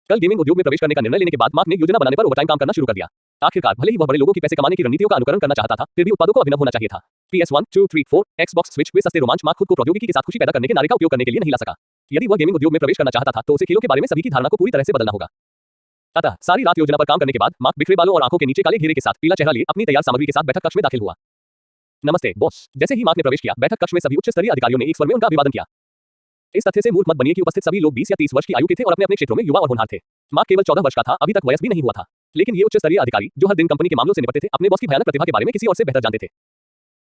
कल गेमिंग उद्योग में प्रवेश करने का निर्णय लेने के बाद मार्क ने योजना बनाने पर ओवरटाइम काम करना शुरू कर दिया। आखिरकार भले ही वह बड़े लोगों की पैसे कमाने की रणनीतियों का अनुकरण करना चाहता था, फिर भी उत्पादों को अभिनव होना चाहिए था। PS1, 2, 3, 4, Xbox, Switch वे सस्ते रोमांच मार्क खुद को प्रौद्योगिकी के साथ खुशी पैदा करने के नारे का उपयोग करने के लिए नहीं ला सका। यदि वह गेमिंग उद्योग में प्रवेश करना चाहता था तो उसे खेलों के बारे में सभी की धारणा को पूरी तरह से बदलना होगा। अतः सारी रात योजना पर काम करने के बाद मार्क बिखरे बालों और आंखों के नीचे काले घेरे के साथ पीला चेहरा लिए अपनी तैयार सामग्री के साथ बैठक कक्ष में दाखिल हुआ। नमस्ते बॉस। जैसे ही मार्क ने प्रवेश किया, बैठक कक्ष में सभी उच्च स्तरीय अधिकारियों ने एक स्वर में उनका अभिवादन किया। इस तथ्य से मूर्ख मत बनिए कि उपस्थित सभी लोग 20 या 30 वर्ष की आयु के थे और अपने अपने क्षेत्रों में युवा और होनहार थे। मार्क केवल 14 वर्ष का था, अभी तक वयस्क भी नहीं हुआ था। लेकिन ये उच्च स्तरीय अधिकारी, जो हर दिन कंपनी के मामलों से निपटते थे, अपने बॉस की भयानक प्रतिभा के बारे में किसी और से बेहतर जानते थे।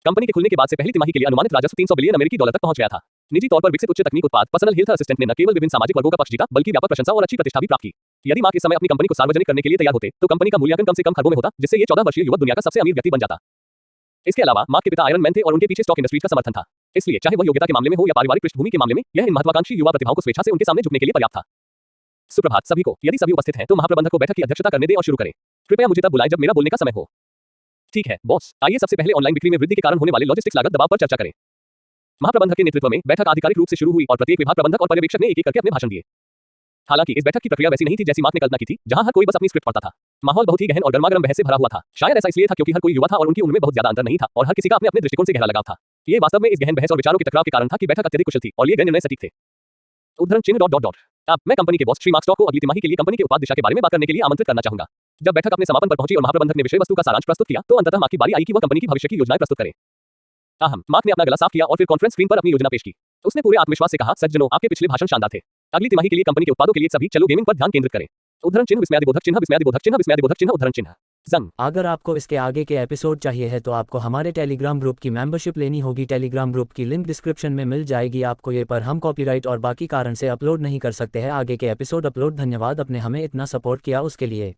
कंपनी के खुलने के बाद से पहली तिमाही के लिए अनुमानित राजस्व 300 बिलियन अमेरिकी डॉलर तक पहुंच गया था। निजी तौर पर विकसित उच्च तकनीक उत्पाद पर्सनल हेल्थ असिस्टेंट ने न केवल विभिन्न सामाजिक वर्गों का पक्ष जीता, बल्कि व्यापक प्रशंसा और अच्छी प्रतिष्ठा भी प्राप्त की। यदि मार्क इस समय अपनी कंपनी को सार्वजनिक करने के लिए तैयार होते, तो कंपनी का मूल्यांकन कम से कम खरबों में होता, जिससे ये 14 वर्षीय युवक दुनिया का सबसे अमीर व्यक्ति बन जाता। इसके अलावा मार्क के पिता आयरन मैन थे और उनके पीछे स्टॉक इंडस्ट्रीज का समर्थन था। इसलिए चाहे वह योग्यता के मामले में हो या पारिवारिक पृष्ठभूमि के मामले में, यह इन महत्वाकांक्षी युवा प्रतिभाओं को स्वेच्छा से उनके सामने झुकने के लिए पर्याप्त था। सुप्रभात सभी को। यदि सभी उपस्थित हैं तो महाप्रबंधक को बैठक की अध्यक्षता करने दें और शुरू करें। कृपया मुझे तब बुलाएं जब मेरा बोलने का समय हो। ठीक है बॉस। आइए सबसे पहले ऑनलाइन बिक्री में वृद्धि के कारण होने वाले लॉजिस्टिक्स लागत दबाव पर चर्चा करें। महाप्रबंधक के नेतृत्व में बैठक आधिकारिक रूप से शुरू हुई और प्रत्येक विभाग प्रबंधक और पर्यवेक्षक ने एक-एक करके अपने भाषण दिए। हालांकि इस बैठक की प्रक्रिया वैसी नहीं थी जैसी मार्क ने कल्पना की थी, जहां हर कोई बस अपनी स्क्रिप्ट पढ़ता था। माहौल बहुत ही गहन और गर्मागर्म बहस से भरा हुआ था। शायद ऐसा इसलिए था क्योंकि हर कोई युवा था और उनकी उम्र में बहुत ज्यादा अंतर नहीं था और हर किसी का अपने अपने दृष्टिकोण से गहरा लगाव था। ये वास्तव में इस गहन बहस और विचारों के टकराव के कारण था कि बैठक अत्यधिक कुशल थी और लिए गए निर्णय सटीक थे। उद्धरण चिन्ह ... अब मैं कंपनी के बॉस श्री मार्क स्टॉक को अगली तिमाही के लिए कंपनी के उत्पाद दिशा के बारे में बात करने के लिए आमंत्रित करना चाहूंगा। जब बैठक अपने समापन पर पहुंची और महाप्रबंधक ने विषय वस्तु का सारांश प्रस्तुत किया, तो अंततः मार्क की बारी आई कि वह कंपनी की भविष्य की योजनाएं प्रस्तुत करे। मार्क ने अपना गला साफ किया और फिर कॉन्फ्रेंस स्क्रीन पर अपनी योजना पेश की। उसने पूरे आत्मविश्वास से कहा, सज्जनों, आपके पिछले भाषण शानदार थे। अगली तिमाही के लिए कंपनी के उत्पादों के लिए सभी चलो गेमिंग पर ध्यान केंद्रित करें। उद्धरण चिन्ह विस्मयादिबोधक चिन्ह विस्मयादिबोधक चिन्ह विस्मयादिबोधक चिन्ह उद्धरण चिन्ह जंग। अगर आपको इसके आगे के एपिसोड चाहिए है तो आपको हमारे टेलीग्राम ग्रुप की मेंबरशिप लेनी होगी। टेलीग्राम ग्रुप की लिंक डिस्क्रिप्शन में मिल जाएगी आपको ये, पर हम कॉपीराइट और बाकी कारण से अपलोड नहीं कर सकते हैं आगे के एपिसोड अपलोड। धन्यवाद अपने हमें इतना सपोर्ट किया उसके लिए।